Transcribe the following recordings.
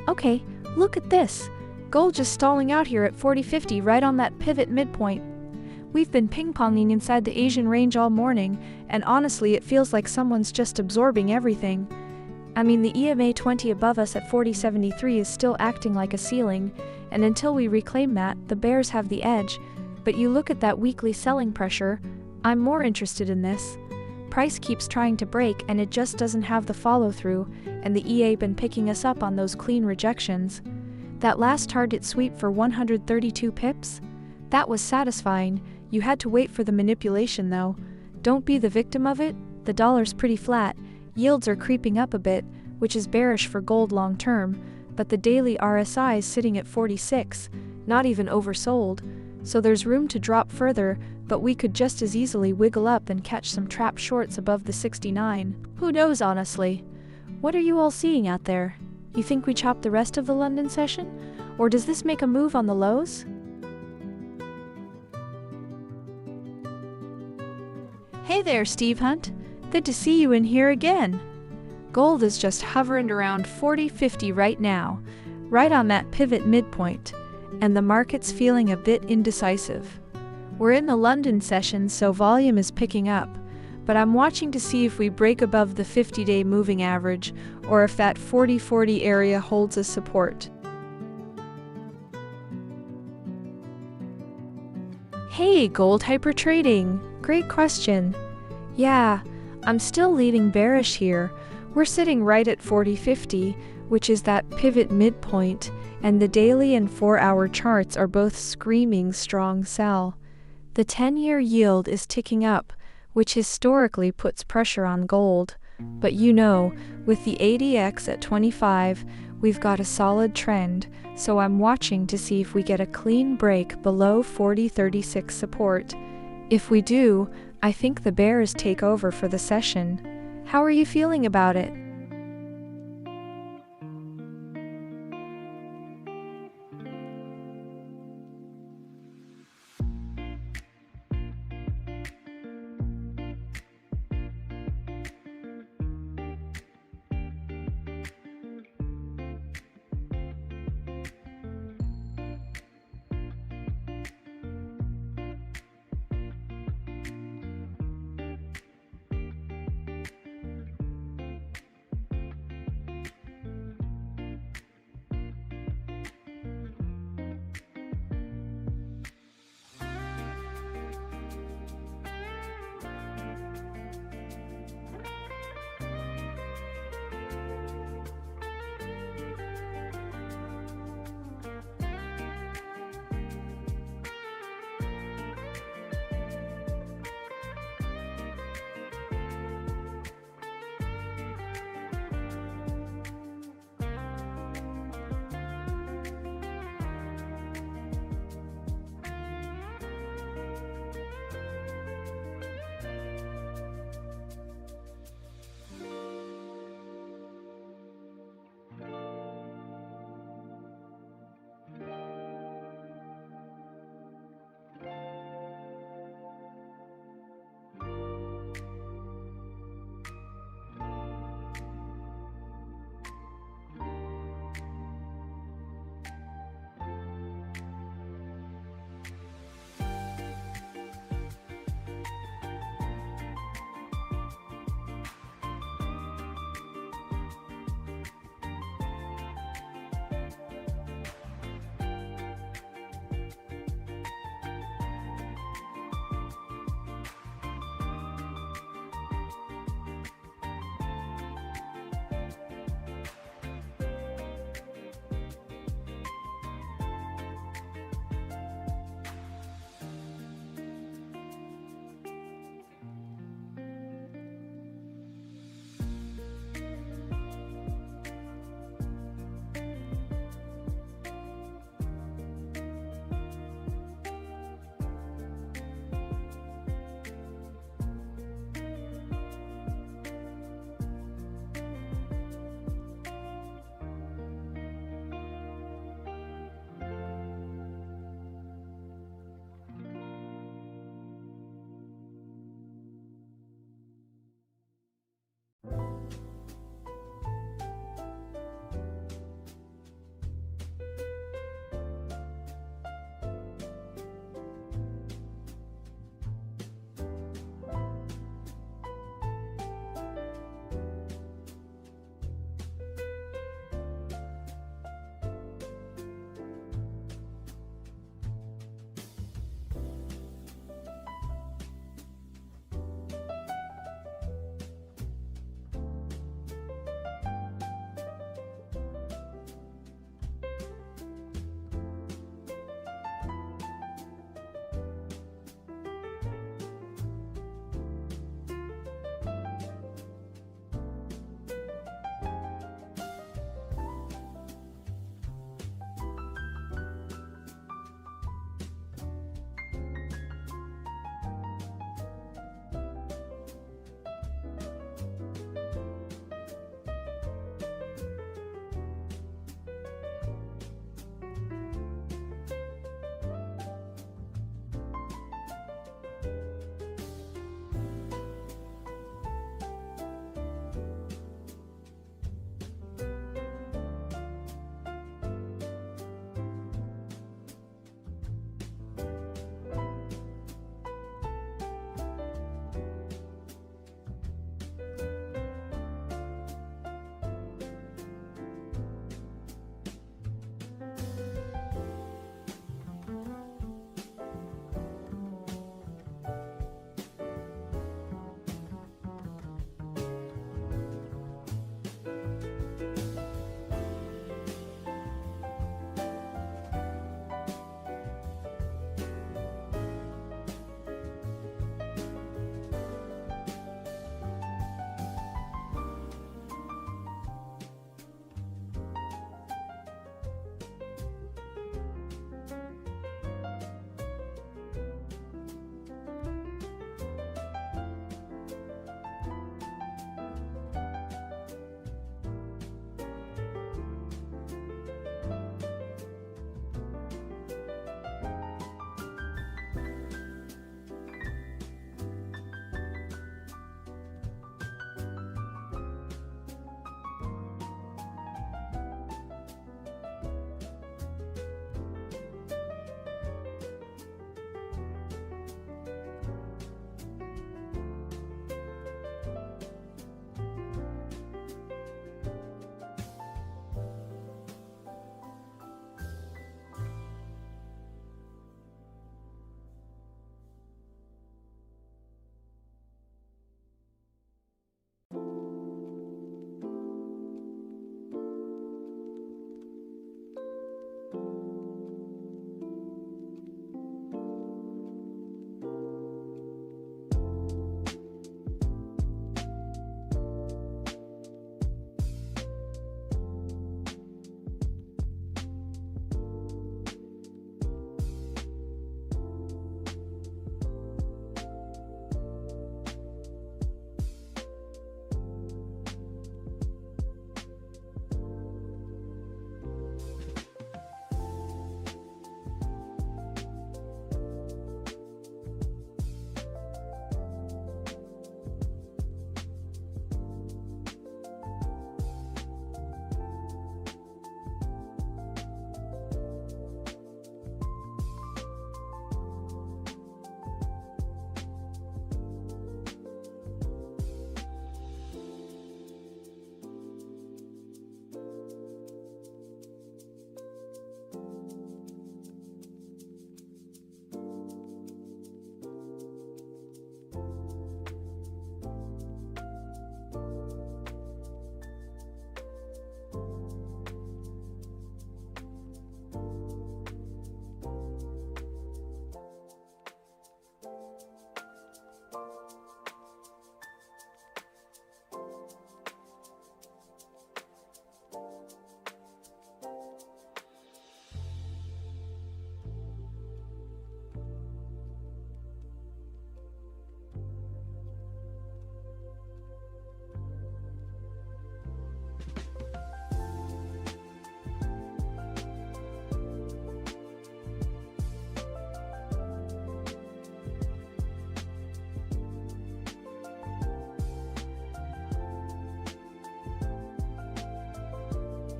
Okay, look at this. Gold just stalling out here at 40.50 right on that pivot midpoint. We've been ping-ponging inside the Asian range all morning, and honestly it feels like someone's just absorbing everything. I mean, the EMA 20 above us at 40.73 is still acting like a ceiling, and until we reclaim that, the bears have the edge. But you look at that weekly selling pressure, I'm more interested in this. Price keeps trying to break and it just doesn't have the follow-through, and the EA been picking us up on those clean rejections. That last target sweep for 132 pips? That was satisfying. You had to wait for the manipulation though. Don't be the victim of it. The dollar's pretty flat. Yields are creeping up a bit, which is bearish for gold long term, but the daily RSI is sitting at 46, not even oversold. So there's room to drop further, but we could just as easily wiggle up and catch some trap shorts above the 69. Who knows honestly? What are you all seeing out there? You think we chop the rest of the London session? Or does this make a move on the lows? Hey there, Steve Hunt. Good to see you in here again. Gold is just hovering around 40.50 right now, right on that pivot midpoint, and the market's feeling a bit indecisive. We're in the London session, so volume is picking up, but I'm watching to see if we break above the 50-day moving average or if that 40.40 area holds as support. Hey, gold hyper trading. Great question. Yeah, I'm still leading bearish here. We're sitting right at 40.50, which is that pivot midpoint, and the daily and 4-hour charts are both screaming strong sell. The 10-year yield is ticking up, which historically puts pressure on gold. But you know, with the ADX at 25, we've got a solid trend, so I'm watching to see if we get a clean break below 40.36 support. If we do, I think the bears take over for the session. How are you feeling about it?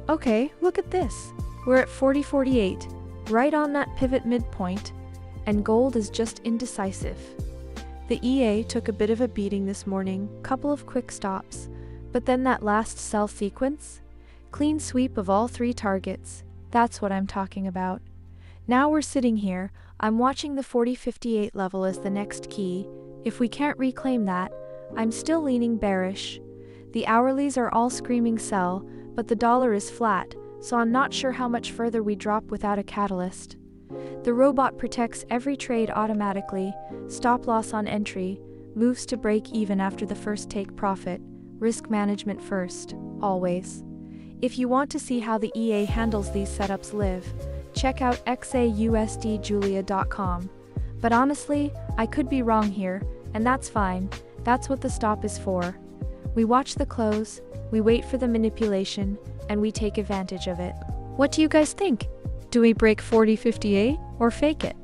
Okay, look at this. We're at 40.48, right on that pivot midpoint, and gold is just indecisive. The EA took a bit of a beating this morning, couple of quick stops, but then that last sell sequence? Clean sweep of all three targets, that's what I'm talking about. Now we're sitting here, I'm watching the 40.58 level as the next key. If we can't reclaim that, I'm still leaning bearish. The hourlies are all screaming sell, but the dollar is flat, so I'm not sure how much further we drop without a catalyst. The robot protects every trade automatically, stop loss on entry, moves to break even after the first take profit, risk management first, always. If you want to see how the EA handles these setups live, check out XAUUSDjulia.com. But honestly, I could be wrong here, and that's fine, that's what the stop is for. We watch the close, we wait for the manipulation, and we take advantage of it. What do you guys think? Do we break 40.58 or fake it?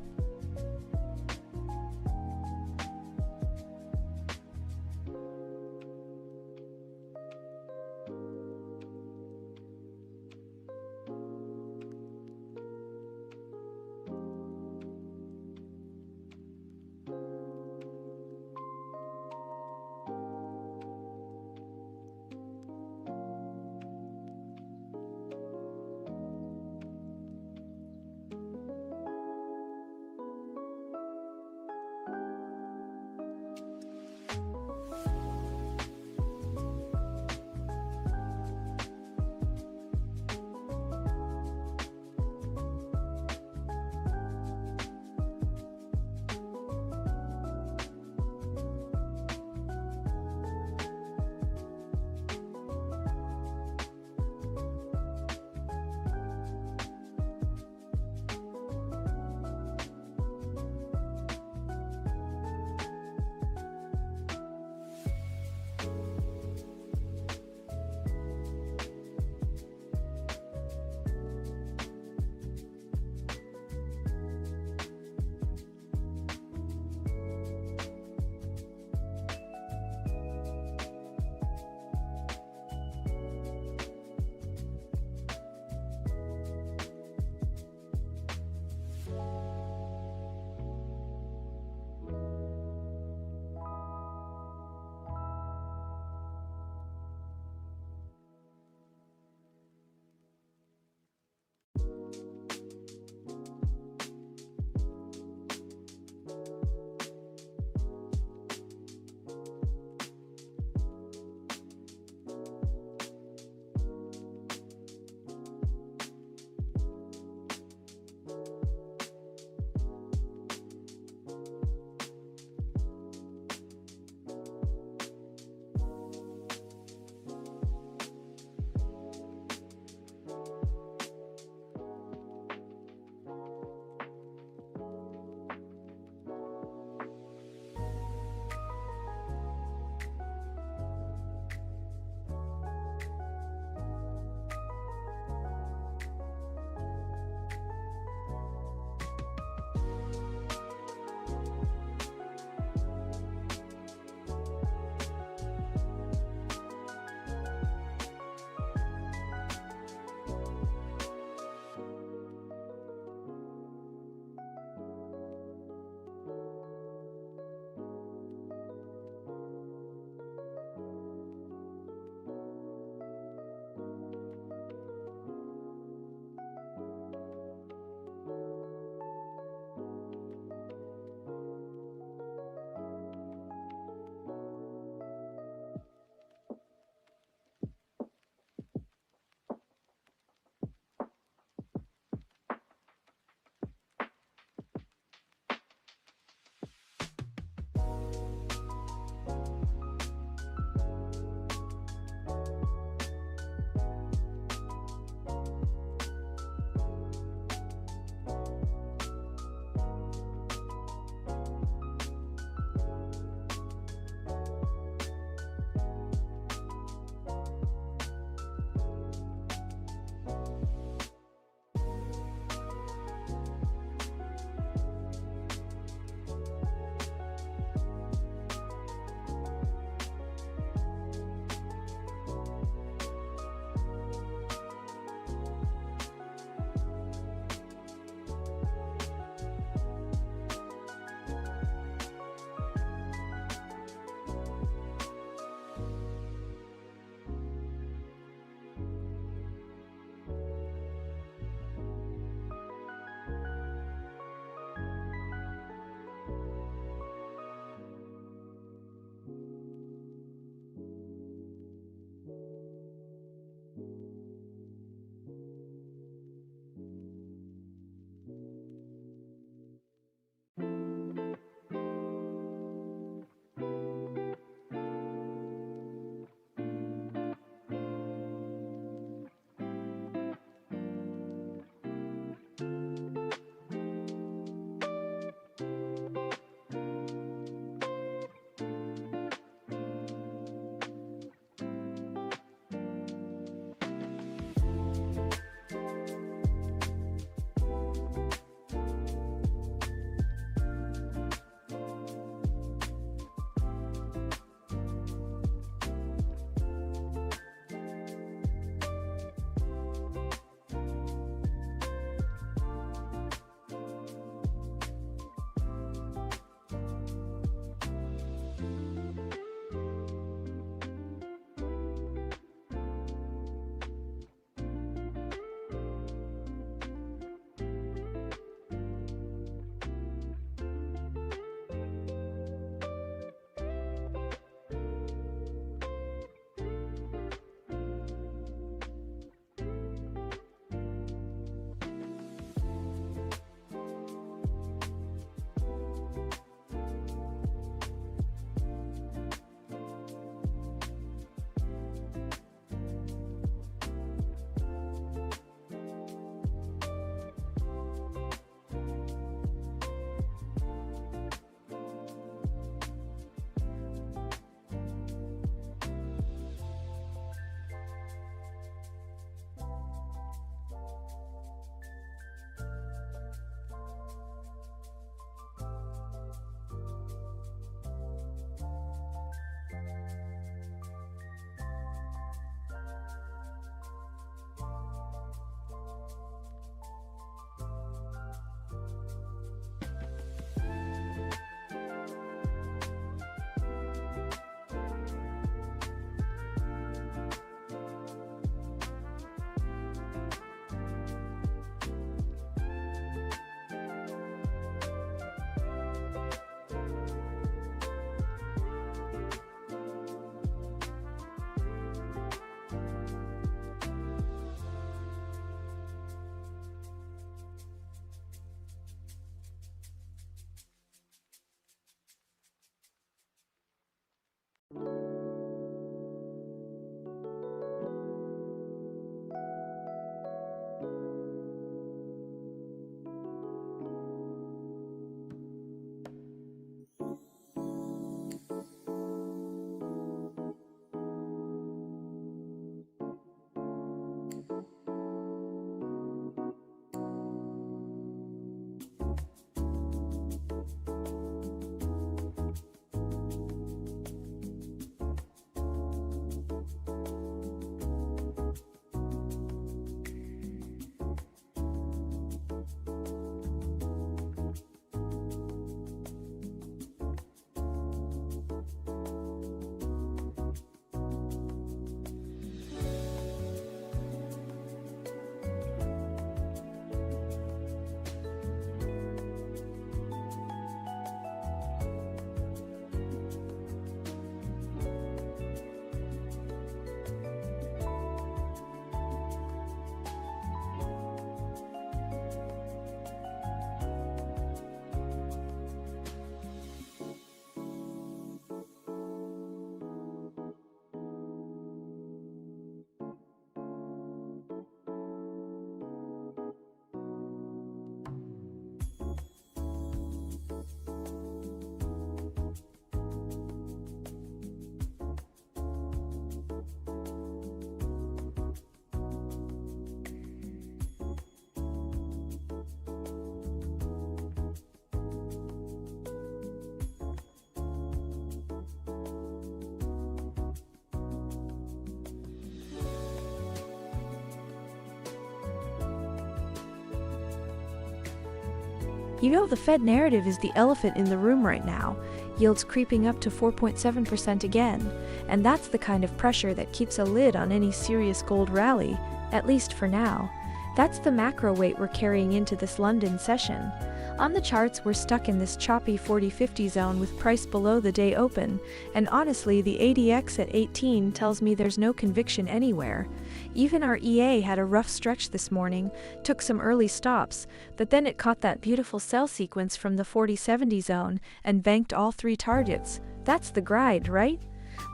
You know, the Fed narrative is the elephant in the room right now, yields creeping up to 4.7% again, and that's the kind of pressure that keeps a lid on any serious gold rally, at least for now. That's the macro weight we're carrying into this London session. On the charts, we're stuck in this choppy 40-50 zone with price below the day open, and honestly, the ADX at 18 tells me there's no conviction anywhere. Even our EA had a rough stretch this morning, took some early stops, but then it caught that beautiful sell sequence from the 40-70 zone and banked all 3 targets. That's the grind, right?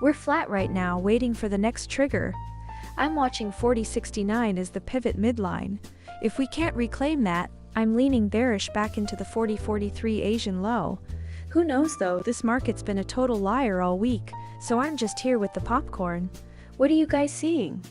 We're flat right now, waiting for the next trigger. I'm watching 40-69 as the pivot midline. If we can't reclaim that, I'm leaning bearish back into the 40-43 Asian low. Who knows though, this market's been a total liar all week, so I'm just here with the popcorn. What are you guys seeing?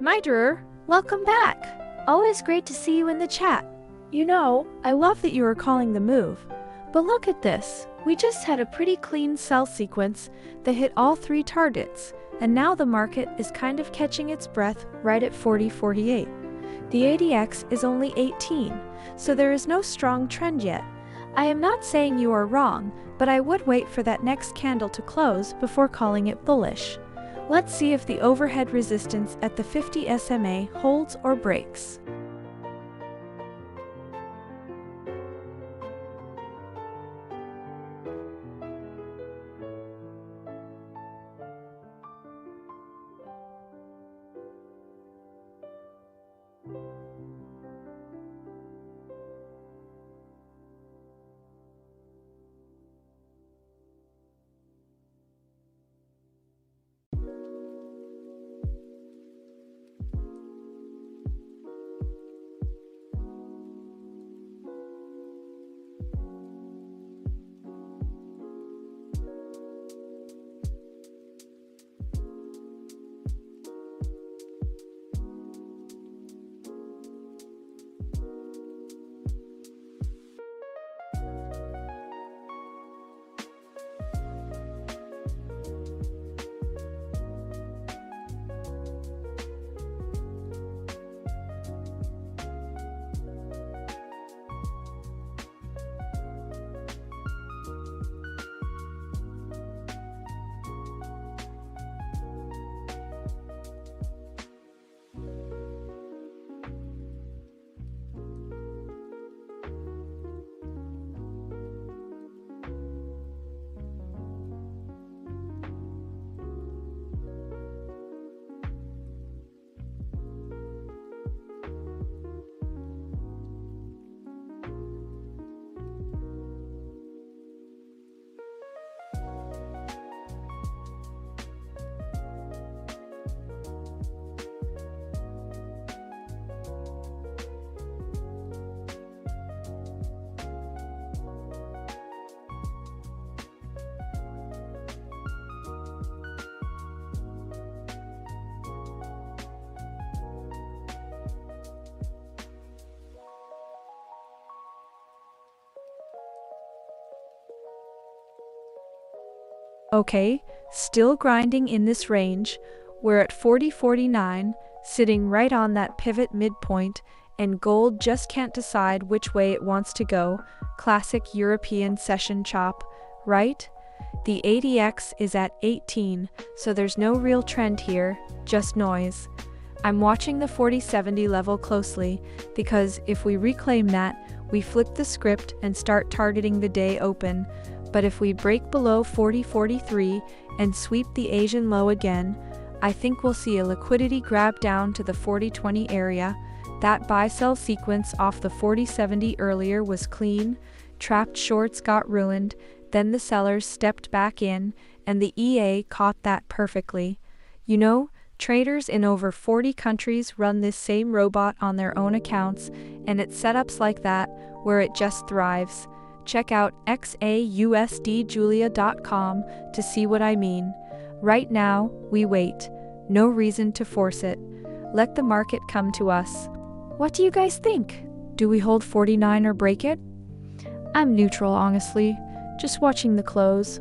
Miterer, welcome back. Always great to see you in the chat. You know, I love that you are calling the move. But look at this. We just had a pretty clean sell sequence that hit all three targets, and now the market is kind of catching its breath right at 40.48. The ADX is only 18, so there is no strong trend yet. I am not saying you are wrong, but I would wait for that next candle to close before calling it bullish. Let's see if the overhead resistance at the 50 SMA holds or breaks. Okay, still grinding in this range. We're at 40.49, sitting right on that pivot midpoint, and gold just can't decide which way it wants to go. Classic European session chop, right? The ADX is at 18, so there's no real trend here, just noise. I'm watching the 40.70 level closely, because if we reclaim that, we flip the script and start targeting the day open. But if we break below 40.43 and sweep the Asian low again, I think we'll see a liquidity grab down to the 40.20 area. That buy-sell sequence off the 40.70 earlier was clean, trapped shorts got ruined, then the sellers stepped back in, and the EA caught that perfectly. You know, traders in over 40 countries run this same robot on their own accounts, and it's setups like that where it just thrives. Check out XAUUSDjulia.com to see what I mean. Right now, we wait. No reason to force it. Let the market come to us. What do you guys think? Do we hold 49 or break it? I'm neutral, honestly. Just watching the close.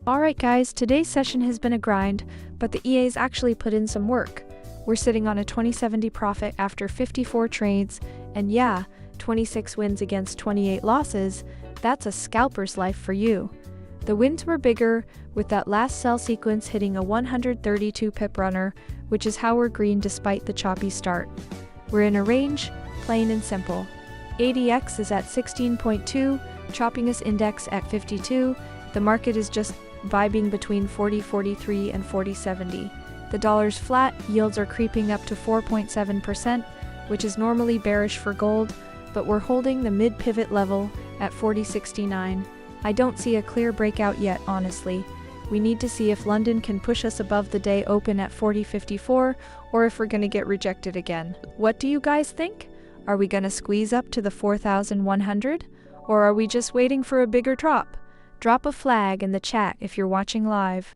Alright guys, today's session has been a grind, but the EA's actually put in some work. We're sitting on a 2070 profit after 54 trades, and yeah, 26 wins against 28 losses. That's a scalper's life for you. The wins were bigger, with that last sell sequence hitting a 132 pip runner, which is how we're green despite the choppy start. We're in a range, plain and simple. ADX is at 16.2, choppiness index at 52, the market is just vibing between 40.43 and 40.70. The dollar's flat, yields are creeping up to 4.7%, which is normally bearish for gold, but we're holding the mid-pivot level at 40.69. I don't see a clear breakout yet, honestly. We need to see if London can push us above the day open at 40.54, or if we're gonna get rejected again. What do you guys think? Are we gonna squeeze up to the 4,100? Or are we just waiting for a bigger drop? Drop a flag in the chat if you're watching live.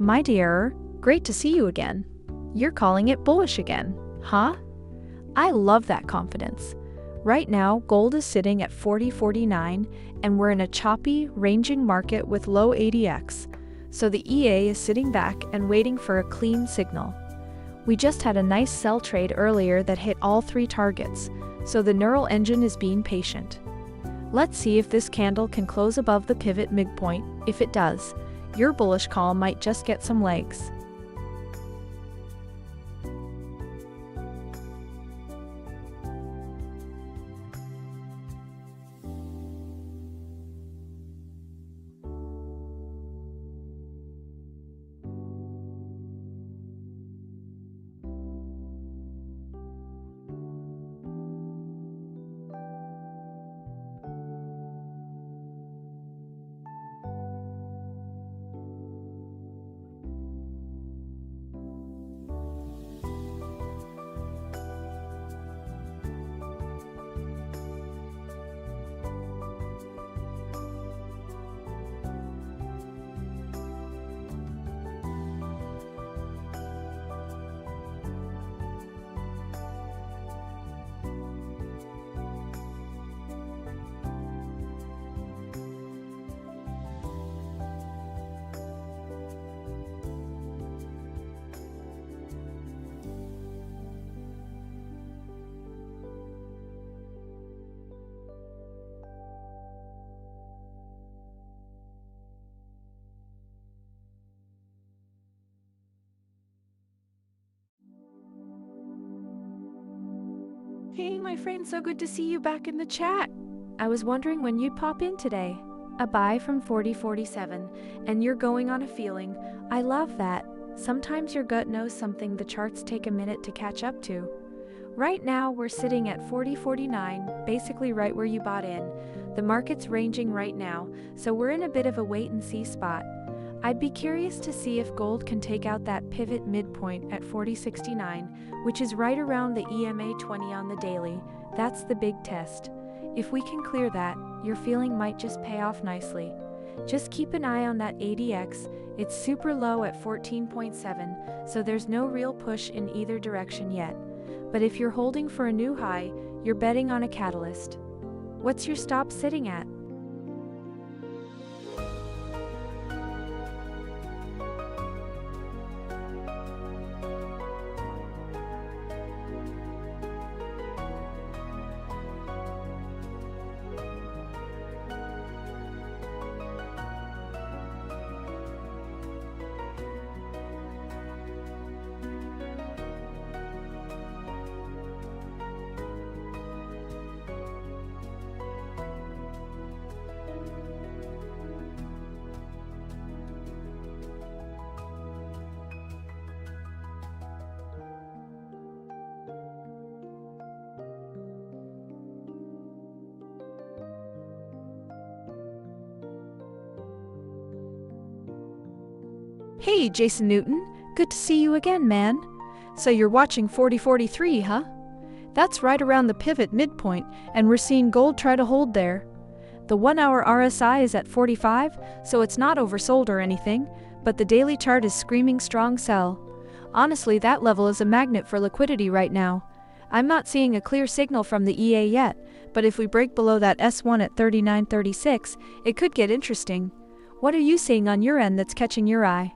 My dear, great to see you again. You're calling it bullish again, huh? I love that confidence. Right now, gold is sitting at 40.49, and we're in a choppy, ranging market with low ADX, so the EA is sitting back and waiting for a clean signal. We just had a nice sell trade earlier that hit all three targets, so the neural engine is being patient. Let's see if this candle can close above the pivot midpoint. If it does, your bullish call might just get some legs. Hey, my friend, so good to see you back in the chat. I was wondering when you'd pop in today. A buy from 40.47, and you're going on a feeling. I love that. Sometimes your gut knows something the charts take a minute to catch up to. Right now, we're sitting at 40.49, basically right where you bought in. The market's ranging right now, so we're in a bit of a wait-and-see spot. I'd be curious to see if gold can take out that pivot midpoint at 40.69, which is right around the EMA 20 on the daily. That's the big test. If we can clear that, your feeling might just pay off nicely. Just keep an eye on that ADX. It's super low at 14.7, so there's no real push in either direction yet. But if you're holding for a new high, you're betting on a catalyst. What's your stop sitting at? Hey, Jason Newton, good to see you again, man. So you're watching 4043, huh? That's right around the pivot midpoint, and we're seeing gold try to hold there. The 1-hour RSI is at 45, so it's not oversold or anything, but the daily chart is screaming strong sell. Honestly, that level is a magnet for liquidity right now. I'm not seeing a clear signal from the EA yet, but if we break below that S1 at 39.36, it could get interesting. What are you seeing on your end that's catching your eye?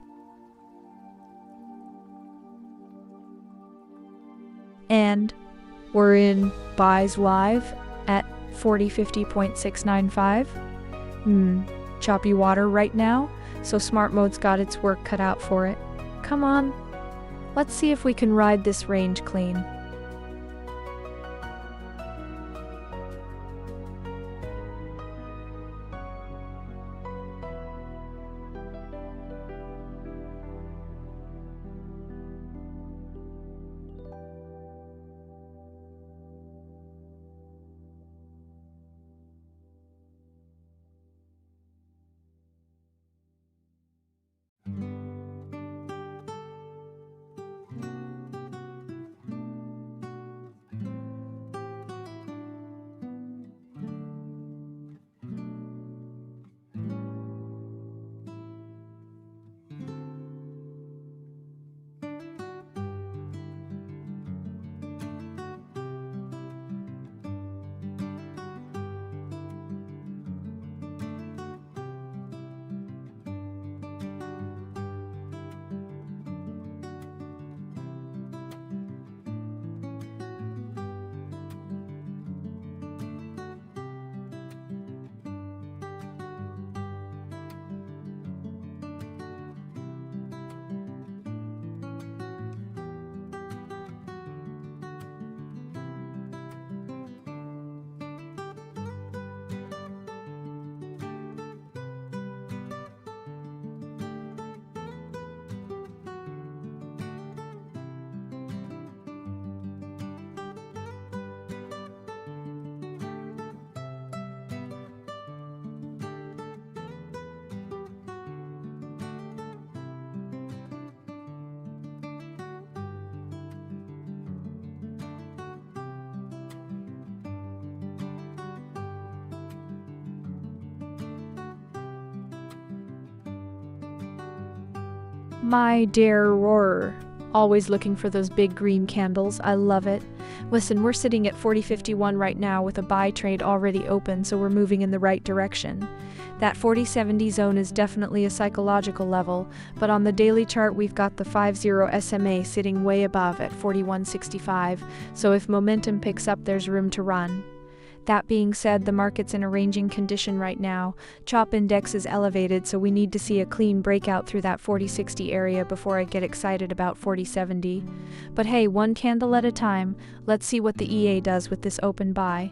And we're in buys live at 4050.695. Choppy water right now, so smart mode's got its work cut out for it. Come on, let's see if we can ride this range clean. My dear roarer. Always looking for those big green candles, I love it. Listen, we're sitting at 40.51 right now with a buy trade already open, so we're moving in the right direction. That 40.70 zone is definitely a psychological level, but on the daily chart we've got the 5-0 SMA sitting way above at 41.65, so if momentum picks up there's room to run. That being said, the market's in a ranging condition right now. CHOP index is elevated, so we need to see a clean breakout through that 40.60 area before I get excited about 40.70. But hey, one candle at a time, let's see what the EA does with this open buy.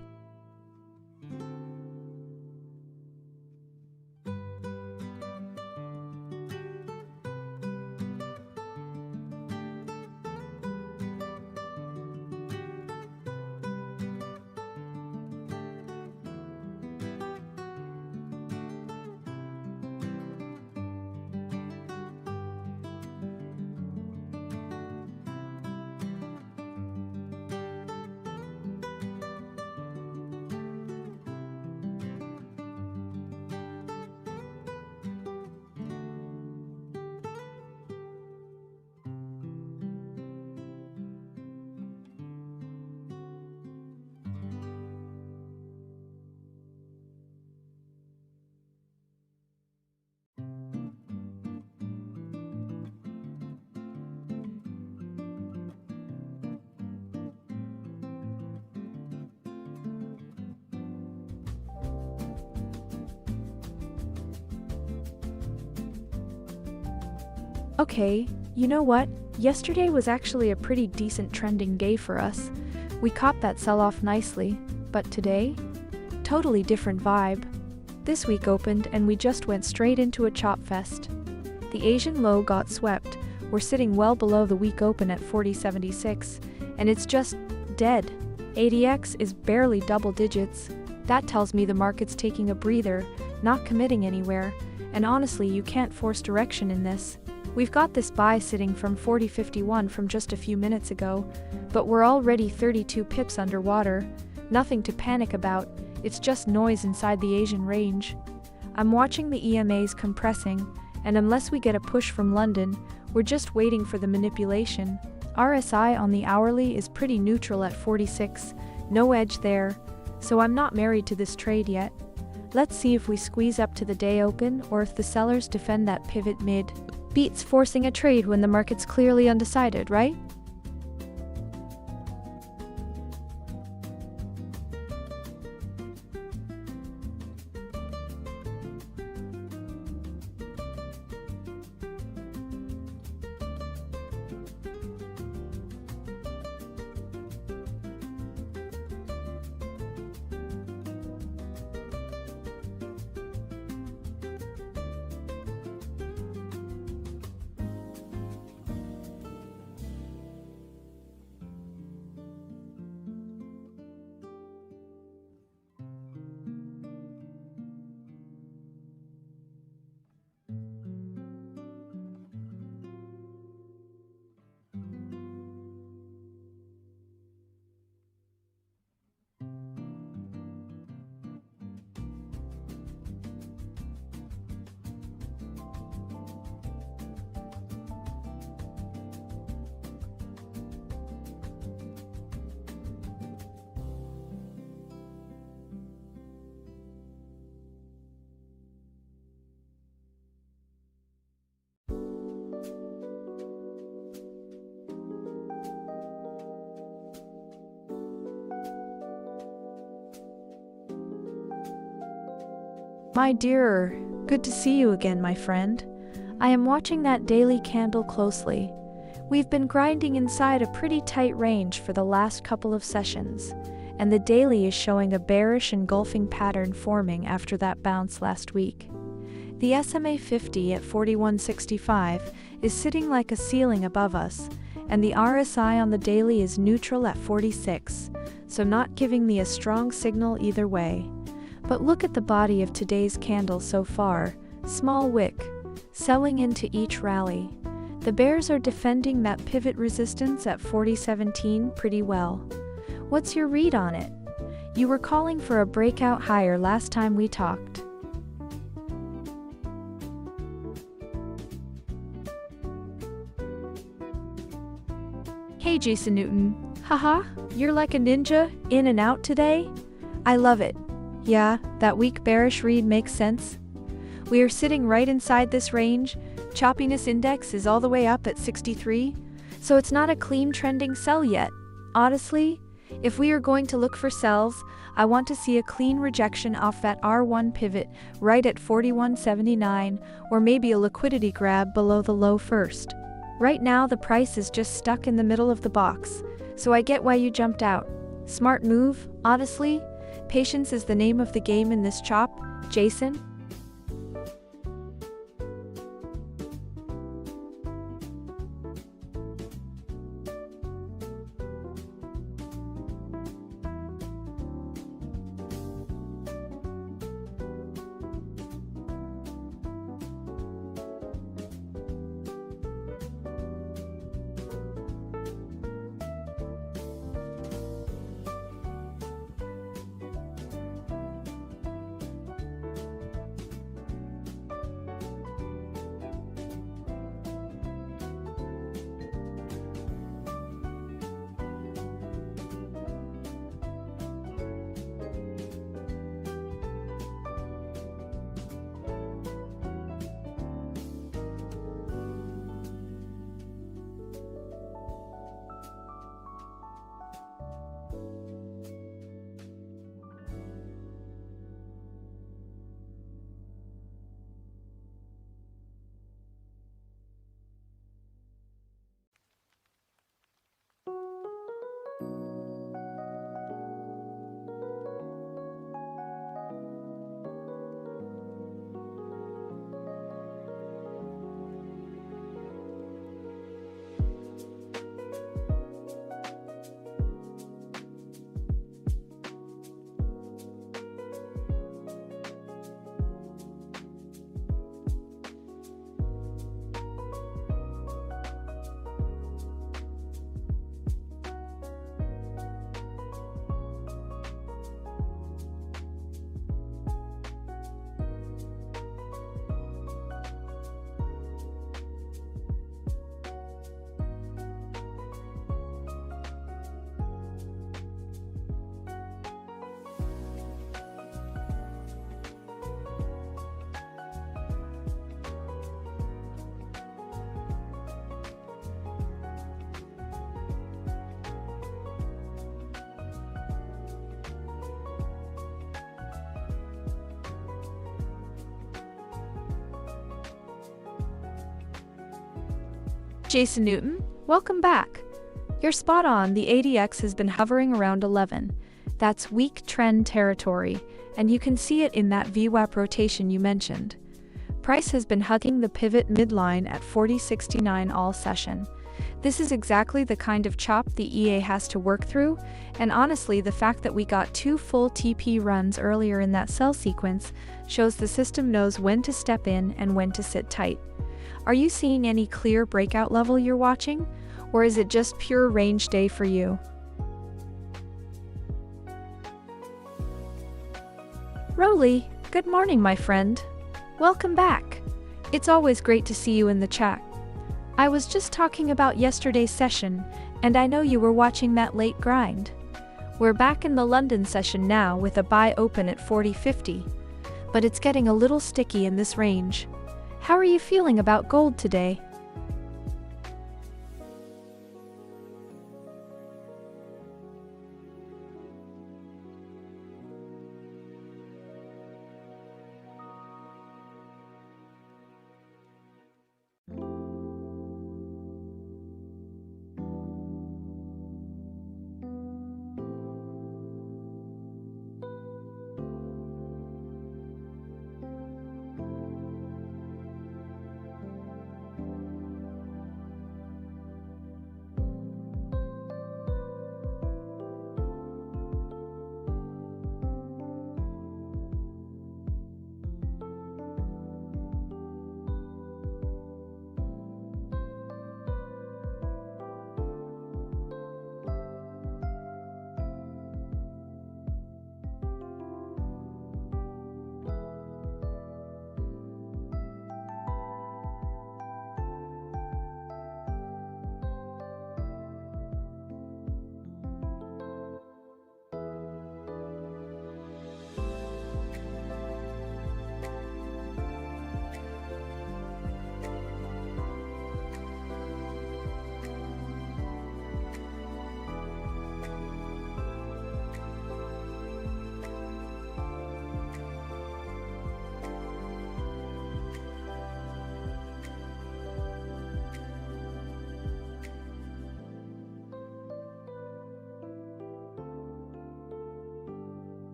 Okay, you know what? Yesterday was actually a pretty decent trending day for us. We caught that sell-off nicely, but today? Totally different vibe. This week opened and we just went straight into a chop fest. The Asian low got swept. We're sitting well below the week open at 40.76, and it's just dead. ADX is barely double digits. That tells me the market's taking a breather, not committing anywhere, and honestly, you can't force direction in this. We've got this buy sitting from 40.51 from just a few minutes ago, but we're already 32 pips underwater. Nothing to panic about, it's just noise inside the Asian range. I'm watching the EMAs compressing, and unless we get a push from London, we're just waiting for the manipulation. RSI on the hourly is pretty neutral at 46, no edge there, so I'm not married to this trade yet. Let's see if we squeeze up to the day open or if the sellers defend that pivot mid. Beats forcing a trade when the market's clearly undecided, right? My dear, good to see you again, my friend. I am watching that daily candle closely. We've been grinding inside a pretty tight range for the last couple of sessions, and the daily is showing a bearish engulfing pattern forming after that bounce last week. The SMA 50 at 41.65 is sitting like a ceiling above us, and the RSI on the daily is neutral at 46, so not giving me a strong signal either way. But look at the body of today's candle so far, small wick, selling into each rally. The bears are defending that pivot resistance at 40.17 pretty well. What's your read on it? You were calling for a breakout higher last time we talked. Hey Jason Newton, haha, you're like a ninja, in and out today? I love it. Yeah, that weak bearish read makes sense. We are sitting right inside this range. Choppiness index is all the way up at 63, so it's not a clean trending sell yet. Honestly, if we are going to look for sells, I want to see a clean rejection off that R1 pivot right at 41.79, or maybe a liquidity grab below the low first. Right now the price is just stuck in the middle of the box, so I get why you jumped out. Smart move, honestly. Patience is the name of the game in this chop, Jason. Jason Newton, welcome back. You're spot on, the ADX has been hovering around 11. That's weak trend territory, and you can see it in that VWAP rotation you mentioned. Price has been hugging the pivot midline at 40.69 all session. This is exactly the kind of chop the EA has to work through, and honestly, the fact that we got 2 full TP runs earlier in that sell sequence shows the system knows when to step in and when to sit tight. Are you seeing any clear breakout level you're watching, or is it just pure range day for you? Rowley, good morning, my friend. Welcome back. It's always great to see you in the chat. I was just talking about yesterday's session, and I know you were watching that late grind. We're back in the London session now with a buy open at 40.50, but it's getting a little sticky in this range. How are you feeling about gold today?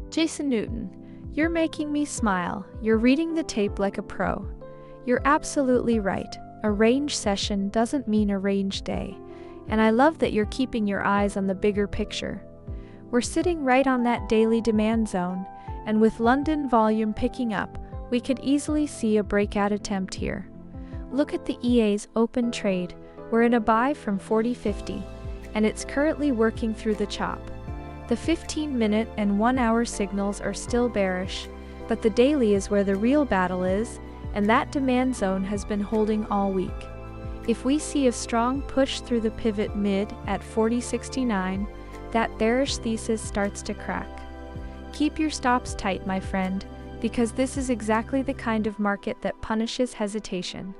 Jason Newton, you're making me smile. You're reading the tape like a pro. You're absolutely right. A range session doesn't mean a range day. And I love that you're keeping your eyes on the bigger picture. We're sitting right on that daily demand zone, and with London volume picking up, we could easily see a breakout attempt here. Look at the EA's open trade. We're in a buy from 40.50, and it's currently working through the chop. The 15-minute and 1-hour signals are still bearish, but the daily is where the real battle is, and that demand zone has been holding all week. If we see a strong push through the pivot mid at 40.69, that bearish thesis starts to crack. Keep your stops tight, my friend, because this is exactly the kind of market that punishes hesitation.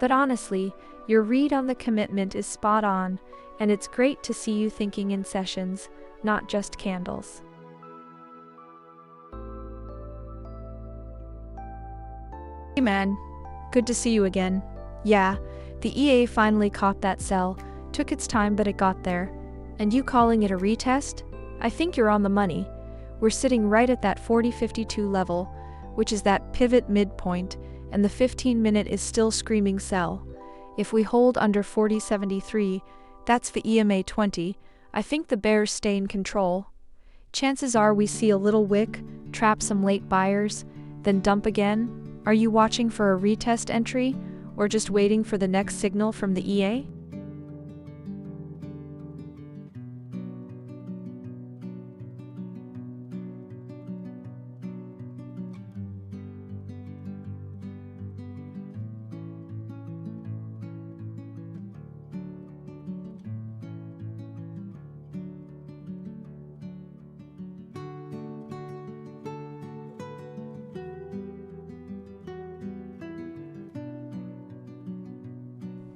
But honestly, your read on the commitment is spot on, and it's great to see you thinking in sessions, not just candles. Hey man, good to see you again. Yeah, the EA finally caught that sell, took its time but it got there. And you calling it a retest? I think you're on the money. We're sitting right at that 40.52 level, which is that pivot midpoint, and the 15-minute is still screaming sell. If we hold under 40.73, that's the EMA 20, I think the bears stay in control. Chances are we see a little wick, trap some late buyers, then dump again. Are you watching for a retest entry, or just waiting for the next signal from the EA?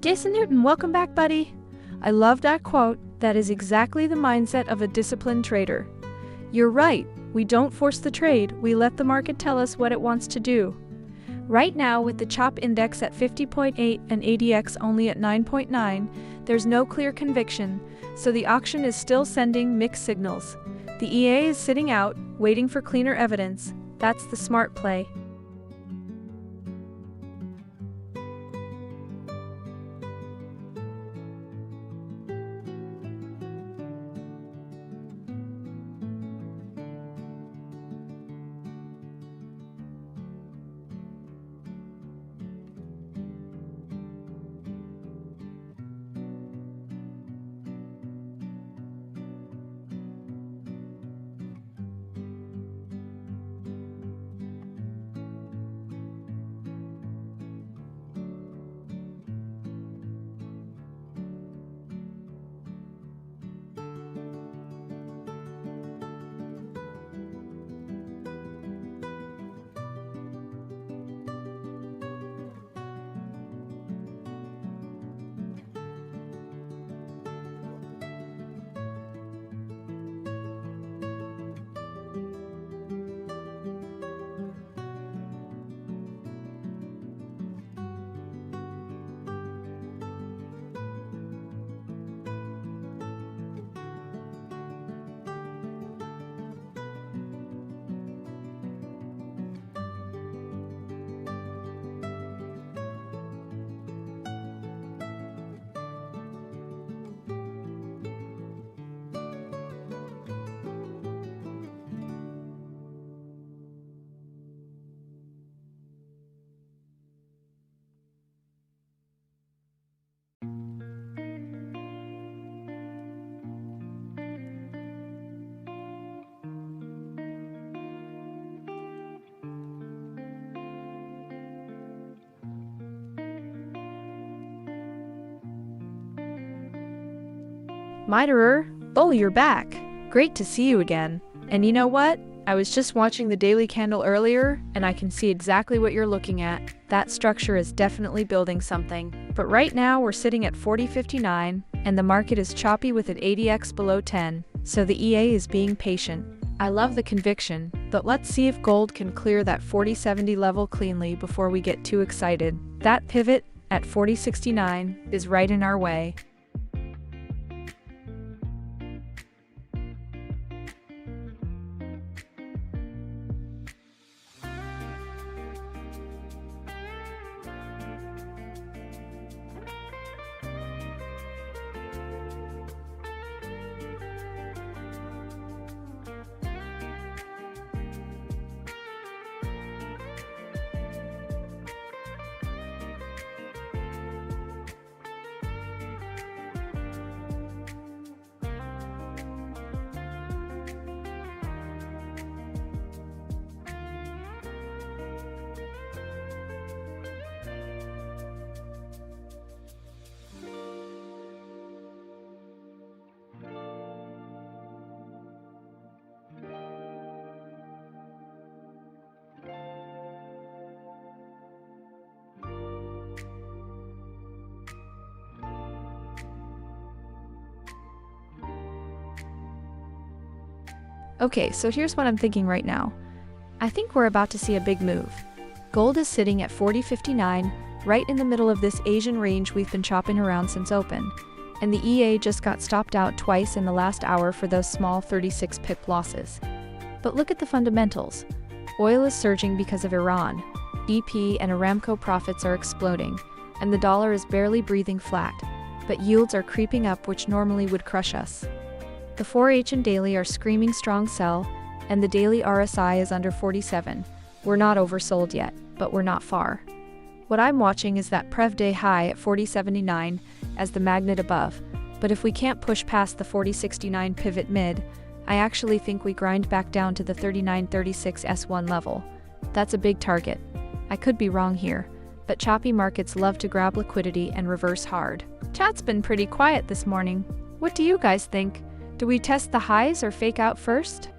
Jason Newton, welcome back, buddy. I love that quote. That is exactly the mindset of a disciplined trader. You're right, We don't force the trade, we let the market tell us what it wants to do. Right now, with the CHOP index at 50.8 and ADX only at 9.9, there's no clear conviction, so the auction is still sending mixed signals. The EA is sitting out, waiting for cleaner evidence. That's the smart play. Miterer, Bull, you're back. Great to see you again. And you know what? I was just watching the daily candle earlier, and I can see exactly what you're looking at. That structure is definitely building something. But right now we're sitting at 40.59, and the market is choppy with an ADX below 10, so the EA is being patient. I love the conviction, but let's see if gold can clear that 40.70 level cleanly before we get too excited. That pivot at 40.69 is right in our way. Okay, so here's what I'm thinking right now. I think we're about to see a big move. Gold is sitting at 40.59, right in the middle of this Asian range we've been chopping around since open. And the EA just got stopped out twice in the last hour for those small 36 pip losses. But look at the fundamentals. Oil is surging because of Iran. EP and Aramco profits are exploding, and the dollar is barely breathing flat. But yields are creeping up, which normally would crush us. The 4H and daily are screaming strong sell, and the daily RSI is under 47. We're not oversold yet, but we're not far. What I'm watching is that Prev day high at 40.79 as the magnet above, but if we can't push past the 40.69 pivot mid, I actually think we grind back down to the 39.36 S1 level. That's a big target. I could be wrong here, but choppy markets love to grab liquidity and reverse hard. Chat's been pretty quiet this morning. What do you guys think? Do we test the highs or fake out first?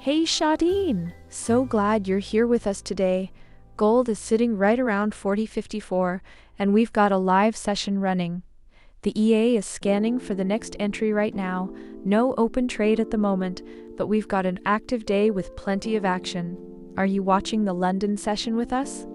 Hey Shadeen! So glad you're here with us today. Gold is sitting right around 40.54, and we've got a live session running. The EA is scanning for the next entry right now. No open trade at the moment, but we've got an active day with plenty of action. Are you watching the London session with us?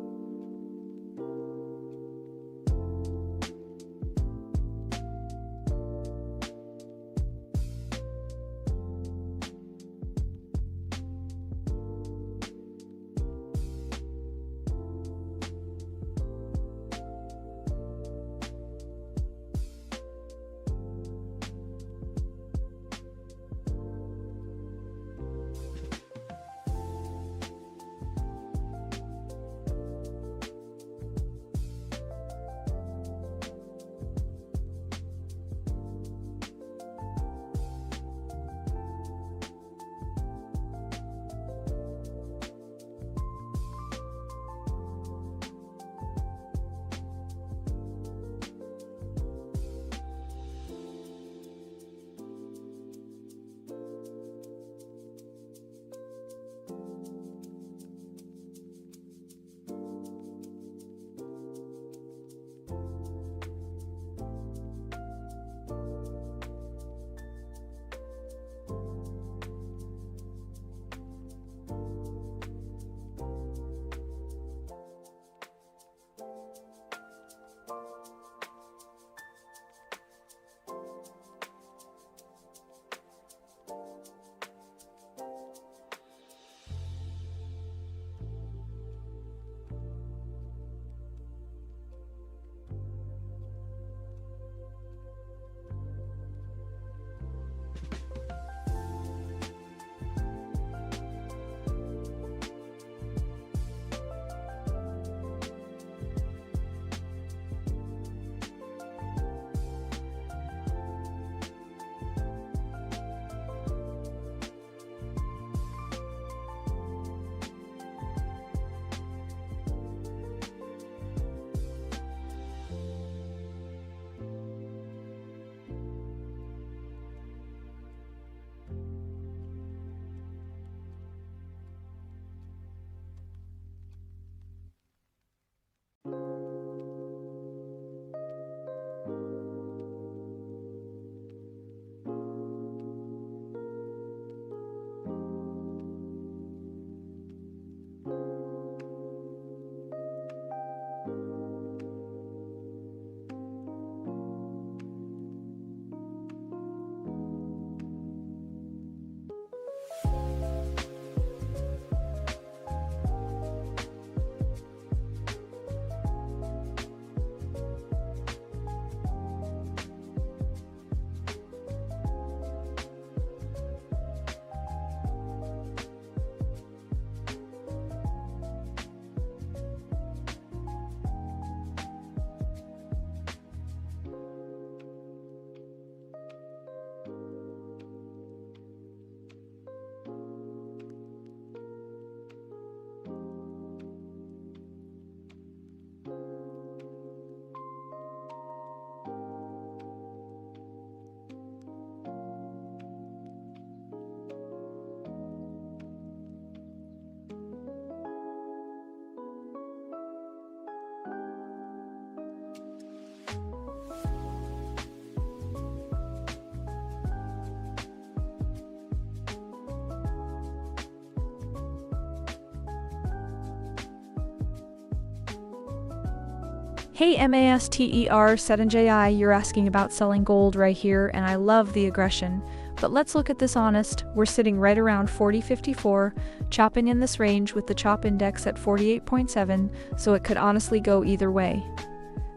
Hey MASTER Setanji, you're asking about selling gold right here, and I love the aggression. But let's look at this honest. We're sitting right around 40.54, chopping in this range with the chop index at 48.7, so it could honestly go either way.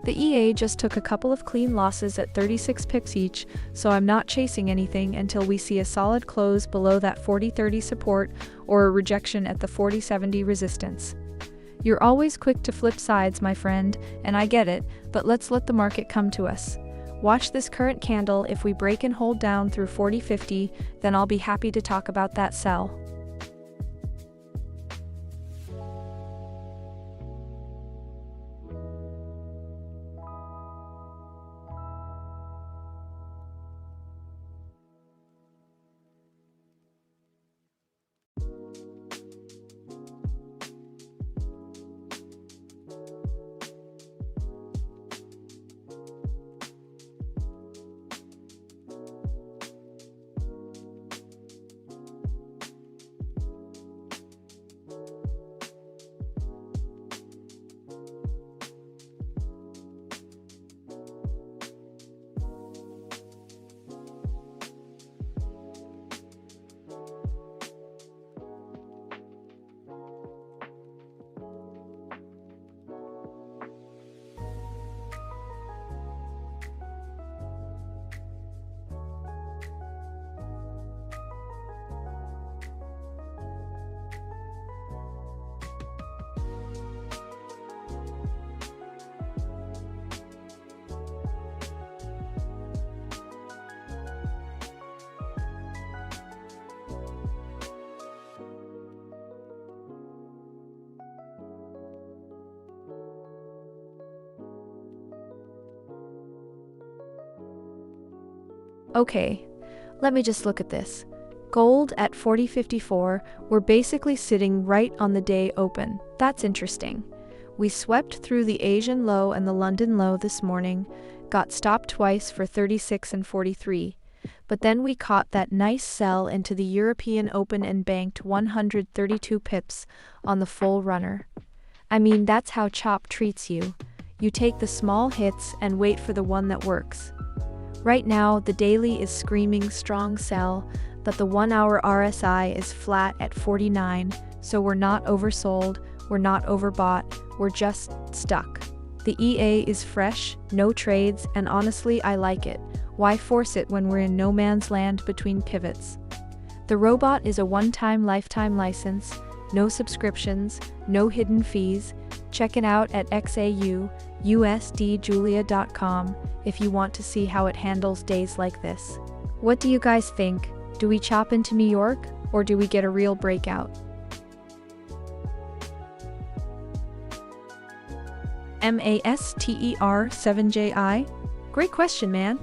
The EA just took a couple of clean losses at 36 pips each, so I'm not chasing anything until we see a solid close below that 40.30 support or a rejection at the 40.70 resistance. You're always quick to flip sides, my friend, and I get it, but let's let the market come to us. Watch this current candle. If we break and hold down through 40.50, then I'll be happy to talk about that sell. Okay, let me just look at this. Gold at 40.54, we're basically sitting right on the day open. That's interesting. We swept through the Asian low and the London low this morning, got stopped twice for 36 and 43, but then we caught that nice sell into the European Open and banked 132 pips on the full runner. I mean, that's how chop treats you. You take the small hits and wait for the one that works. Right now, the daily is screaming strong sell, but the 1 hour RSI is flat at 49, so we're not oversold, we're not overbought, we're just stuck. The EA is fresh, no trades, and honestly I like it. Why force it when we're in no man's land between pivots? The robot is a one-time lifetime license, no subscriptions, no hidden fees. Check it out at XAUUSDjulia.com if you want to see how it handles days like this. What do you guys think? Do we chop into New York, or do we get a real breakout? MASTER 7JI? Great question, man.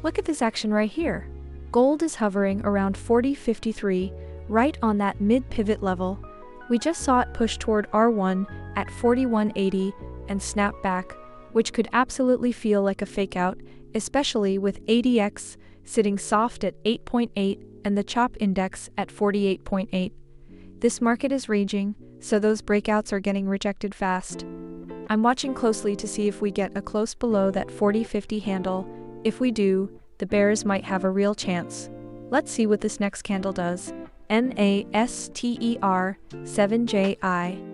Look at this action right here. Gold is hovering around 40.53, right on that mid-pivot level. We just saw it push toward R1 at 41.80 and snap back, which could absolutely feel like a fakeout, especially with ADX sitting soft at 8.8 and the chop index at 48.8. This market is raging, so those breakouts are getting rejected fast. I'm watching closely to see if we get a close below that 40.50 handle. If we do, the bears might have a real chance. Let's see what this next candle does. NASTER 7JI.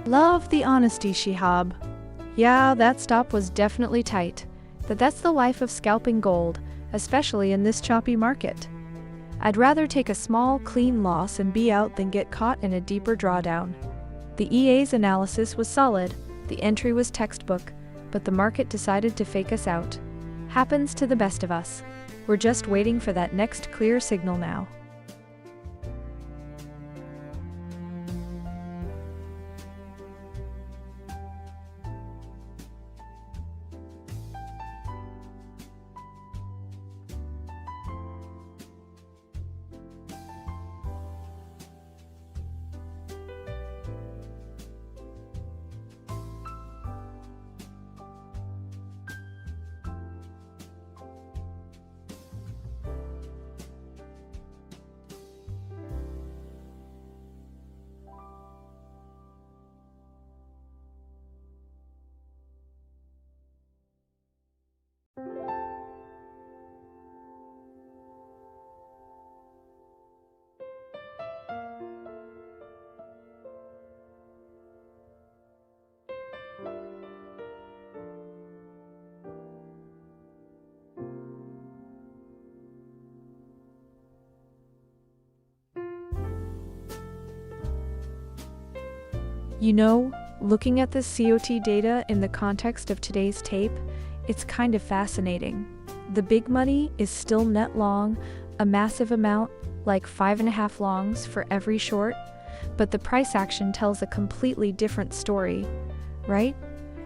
Love the honesty, Shihab. Yeah, that stop was definitely tight, but that's the life of scalping gold, especially in this choppy market. I'd rather take a small, clean loss and be out than get caught in a deeper drawdown. The EA's analysis was solid, the entry was textbook, but the market decided to fake us out. Happens to the best of us. We're just waiting for that next clear signal now. You know, looking at this COT data in the context of today's tape, it's kind of fascinating. The big money is still net long, a massive amount, like 5.5 longs for every short, but the price action tells a completely different story, right?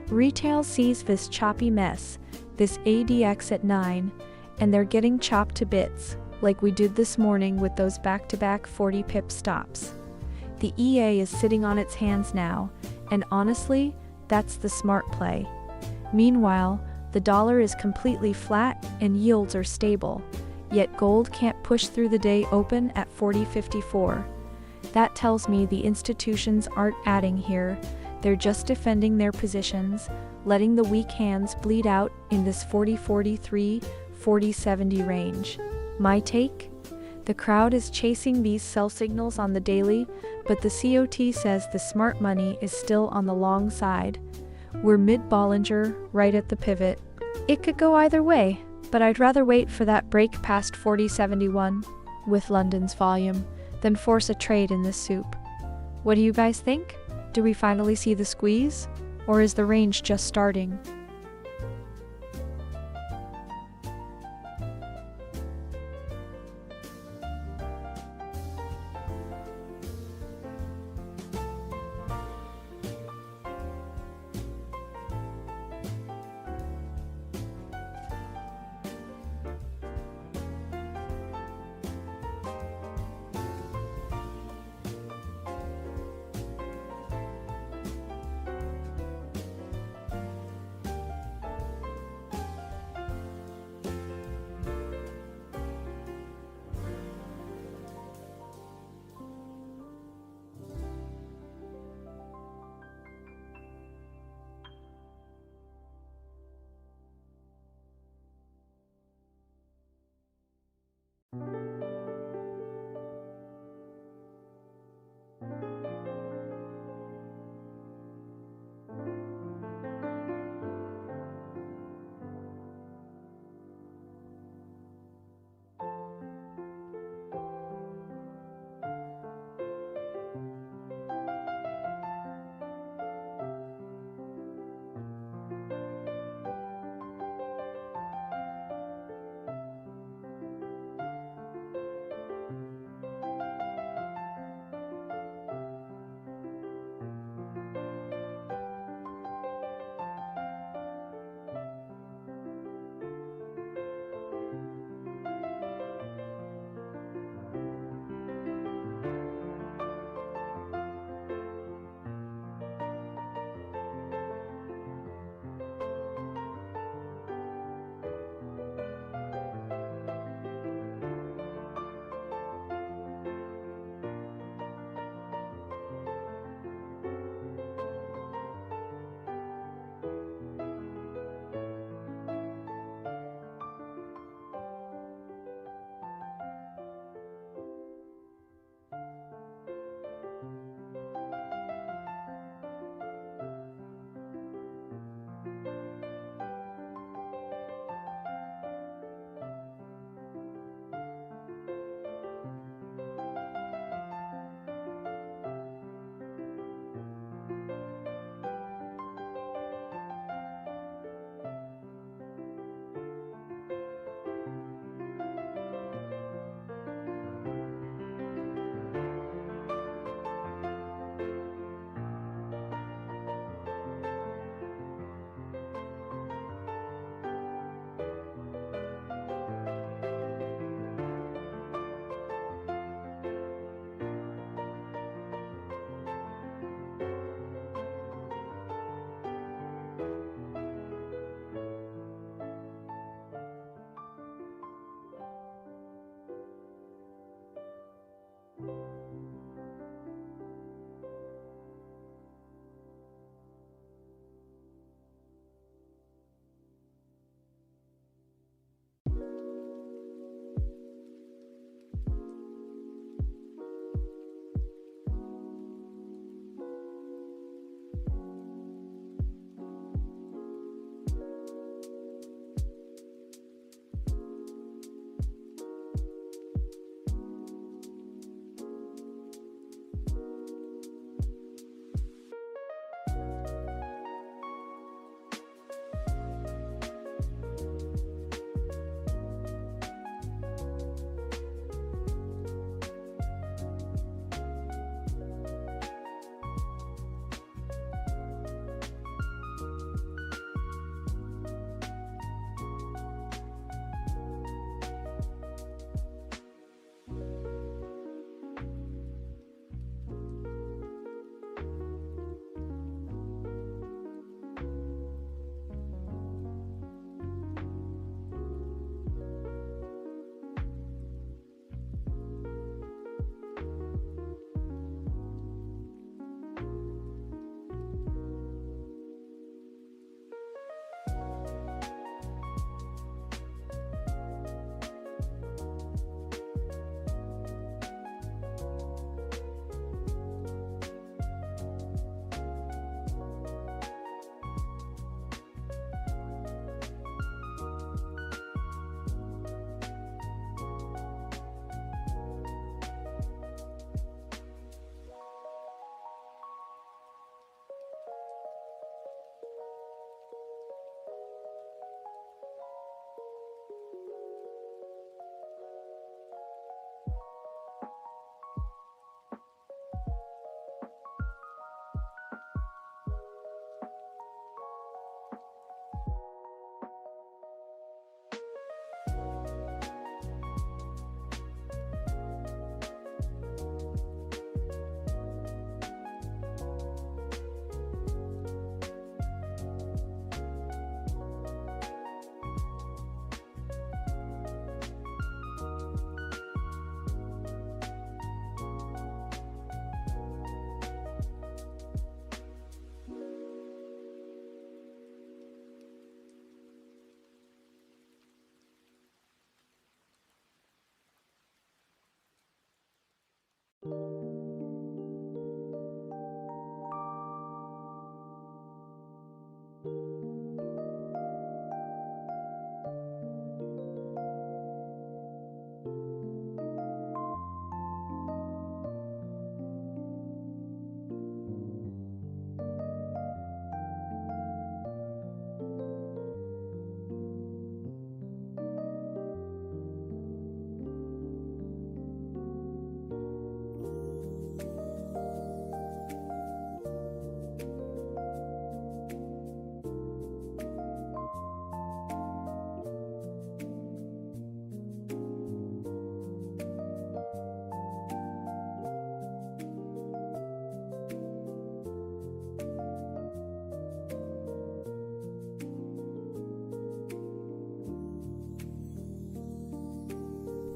Retail sees this choppy mess, this ADX at 9, and they're getting chopped to bits, like we did this morning with those back-to-back 40-pip stops. The EA is sitting on its hands now, and honestly, that's the smart play. Meanwhile, the dollar is completely flat and yields are stable, yet gold can't push through the day open at 40.54. That tells me the institutions aren't adding here, they're just defending their positions, letting the weak hands bleed out in this 40.43, 40.70 range. My take? The crowd is chasing these sell signals on the daily, but the COT says the smart money is still on the long side. We're mid-Bollinger, right at the pivot. It could go either way, but I'd rather wait for that break past 40.71 with London's volume than force a trade in this soup. What do you guys think? Do we finally see the squeeze? Or is the range just starting?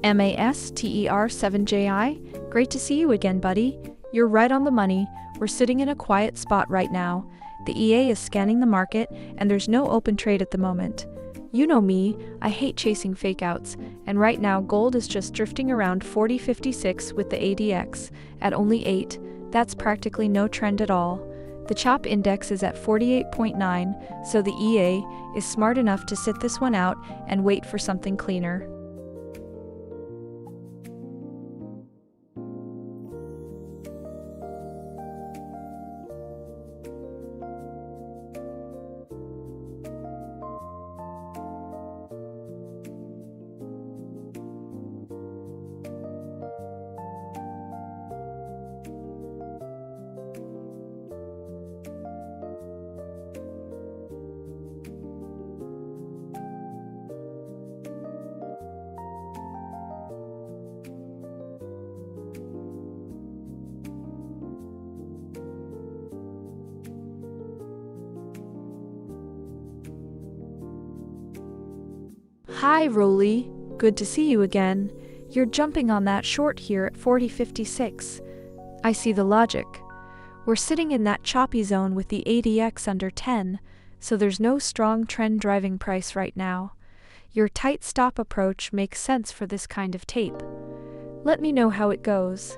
MASTER7JI, great to see you again, buddy. You're right on the money. We're sitting in a quiet spot right now. The EA is scanning the market, and there's no open trade at the moment. You know me, I hate chasing fakeouts, and right now gold is just drifting around 40.56 with the ADX at only 8. That's practically no trend at all. The CHOP index is at 48.9, so the EA is smart enough to sit this one out and wait for something cleaner. Hi, Rolly. Good to see you again. You're jumping on that short here at 40.56. I see the logic. We're sitting in that choppy zone with the ADX under 10, so there's no strong trend driving price right now. Your tight stop approach makes sense for this kind of tape. Let me know how it goes.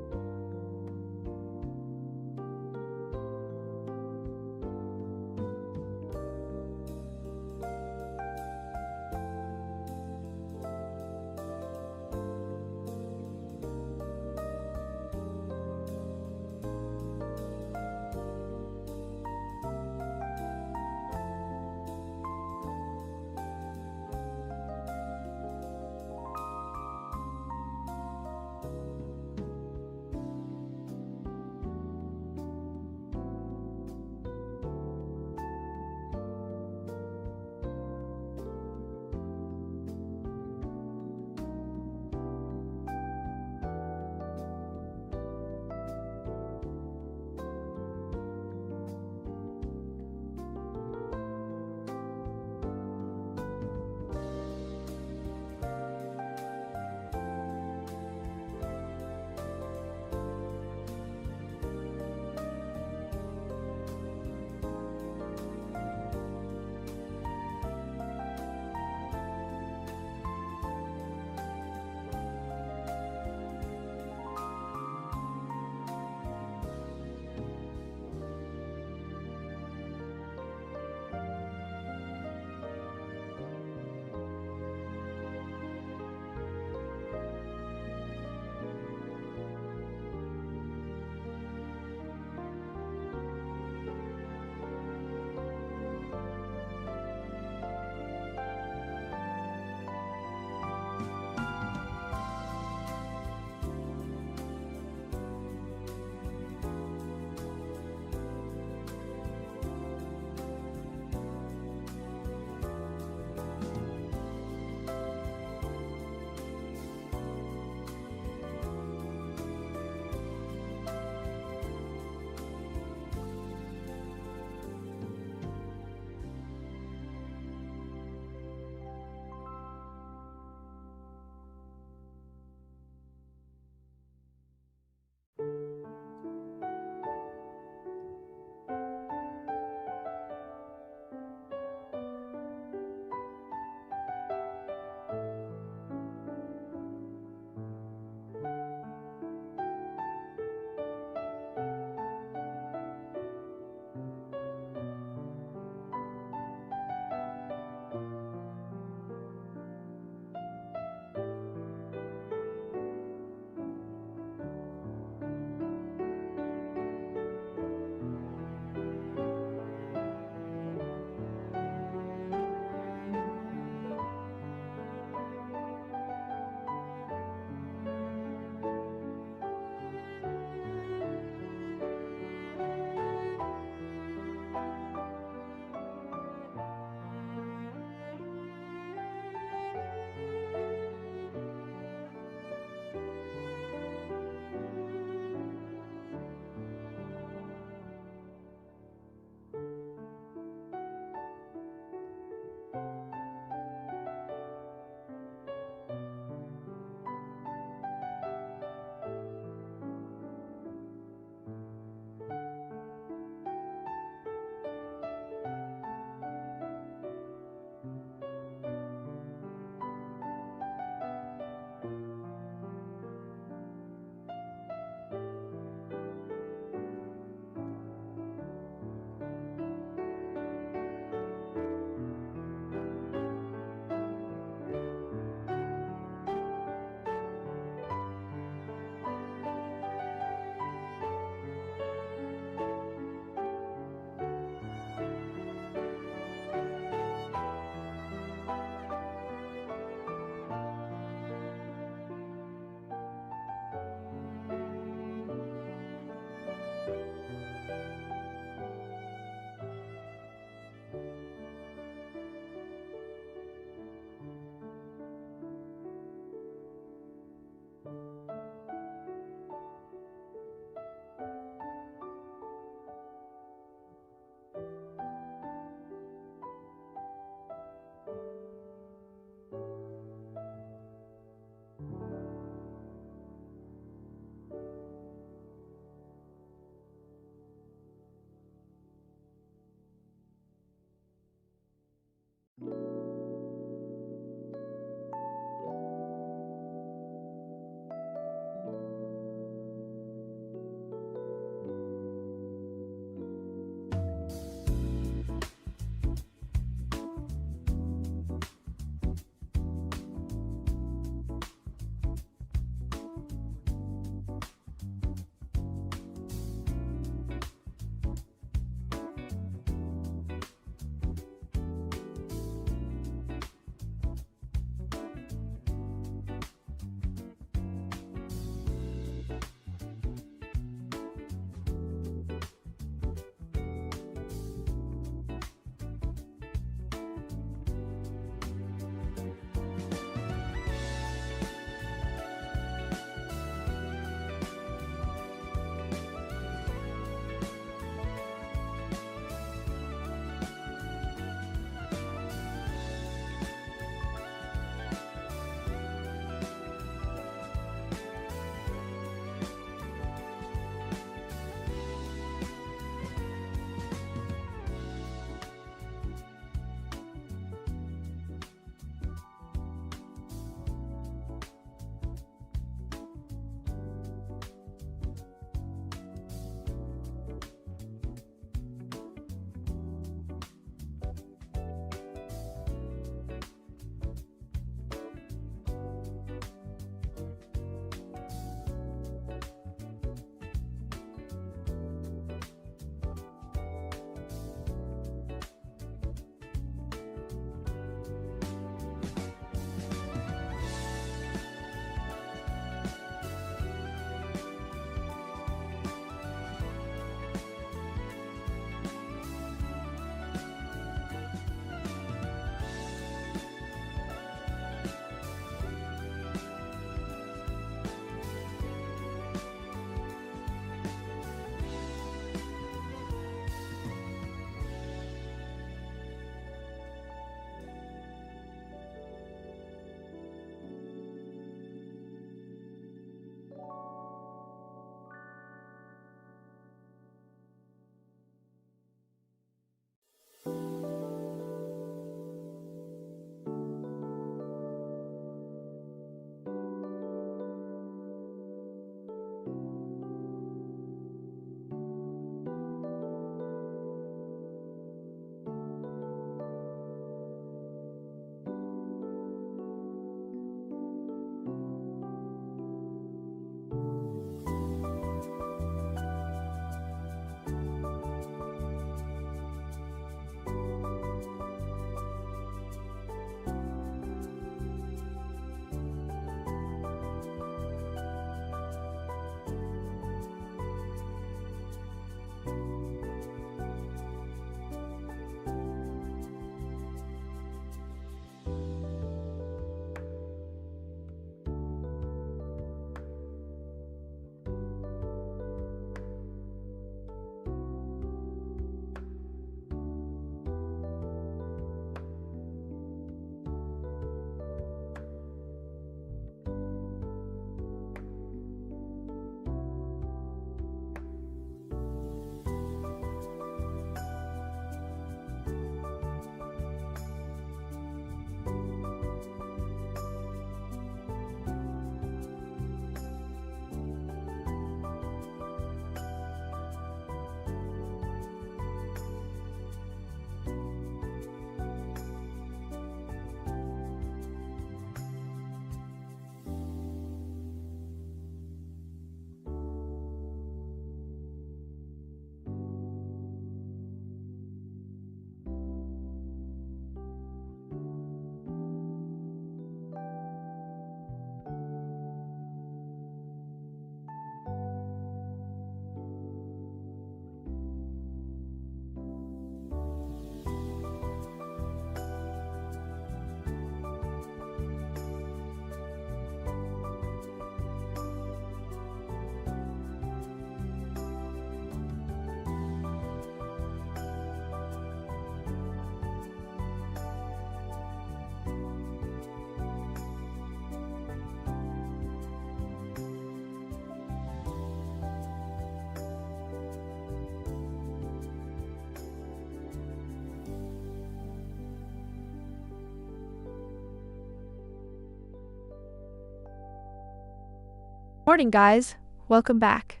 Morning, guys. Welcome back.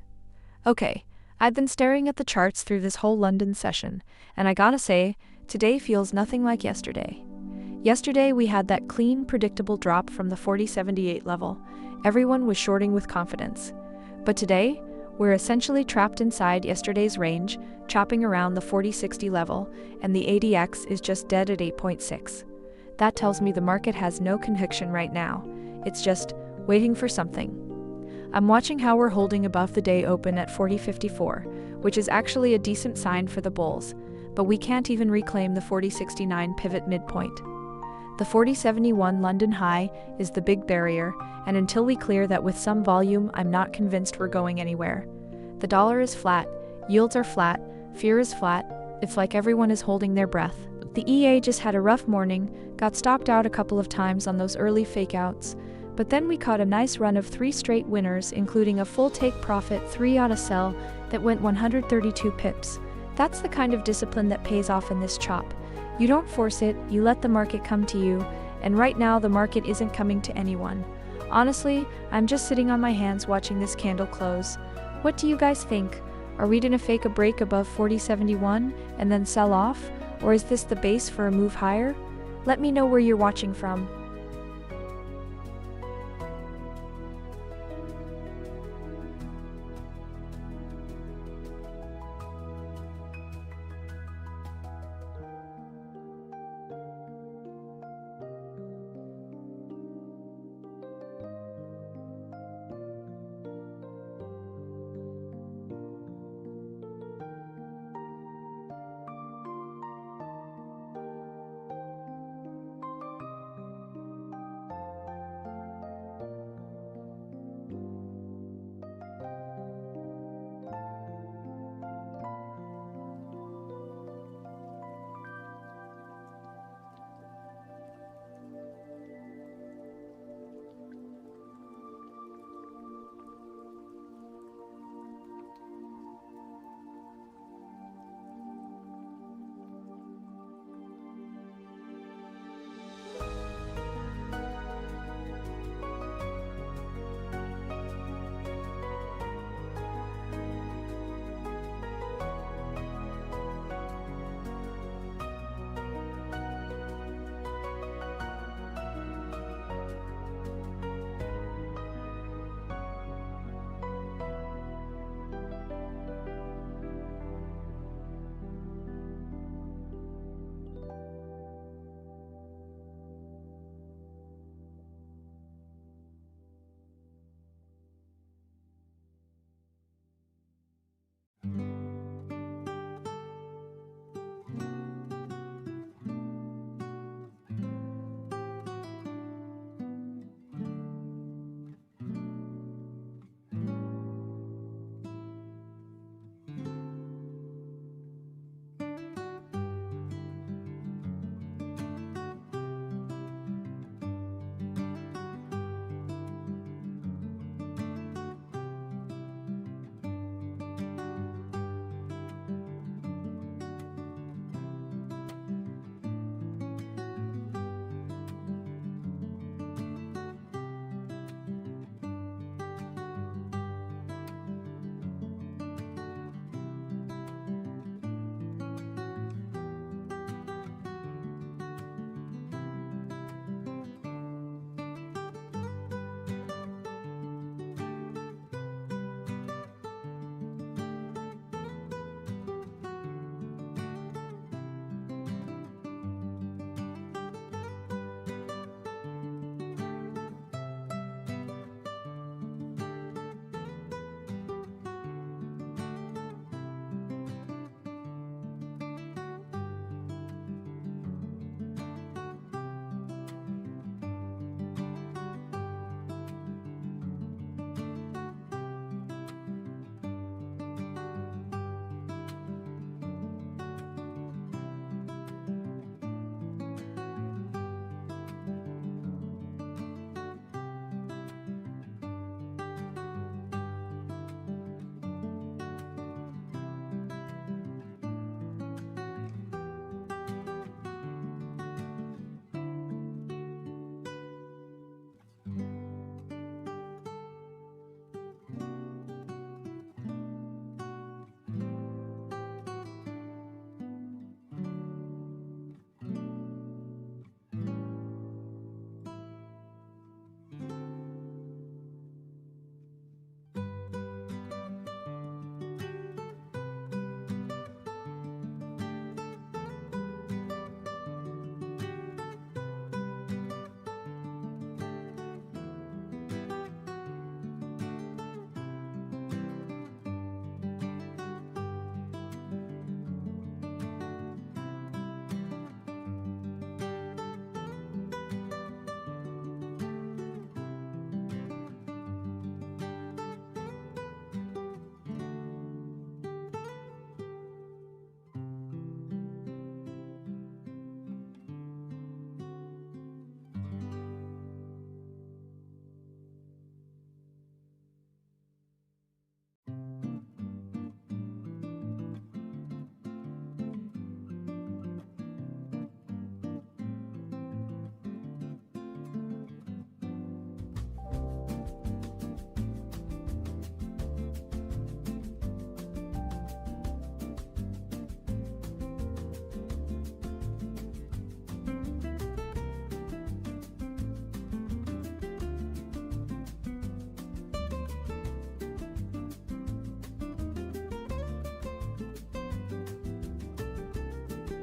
Okay, I've been staring at the charts through this whole London session, and I gotta say, today feels nothing like yesterday. Yesterday, we had that clean, predictable drop from the 4078 level. Everyone was shorting with confidence. But today, we're essentially trapped inside yesterday's range, chopping around the 4060 level, and the ADX is just dead at 8.6. That tells me the market has no conviction right now. It's just waiting for something. I'm watching how we're holding above the day open at 4054, which is actually a decent sign for the bulls, but we can't even reclaim the 4069 pivot midpoint. The 4071 London high is the big barrier, and until we clear that with some volume, I'm not convinced we're going anywhere. The dollar is flat, yields are flat, fear is flat, it's like everyone is holding their breath. The EA just had a rough morning, got stopped out a couple of times on those early fake-outs, but then we caught a nice run of 3 straight winners, including a full take profit 3 out of sell that went 132 pips. That's the kind of discipline that pays off in this chop. You don't force it, you let the market come to you, and right now the market isn't coming to anyone. Honestly, I'm just sitting on my hands watching this candle close. What do you guys think? Are we gonna fake a break above 4071 and then sell off? Or is this the base for a move higher? Let me know where you're watching from.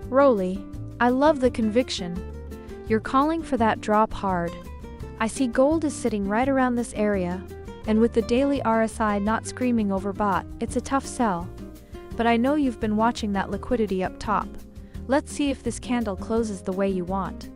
Rolly, I love the conviction. You're calling for that drop hard. I see gold is sitting right around this area, and with the daily RSI not screaming overbought, it's a tough sell. But I know you've been watching that liquidity up top. Let's see if this candle closes the way you want.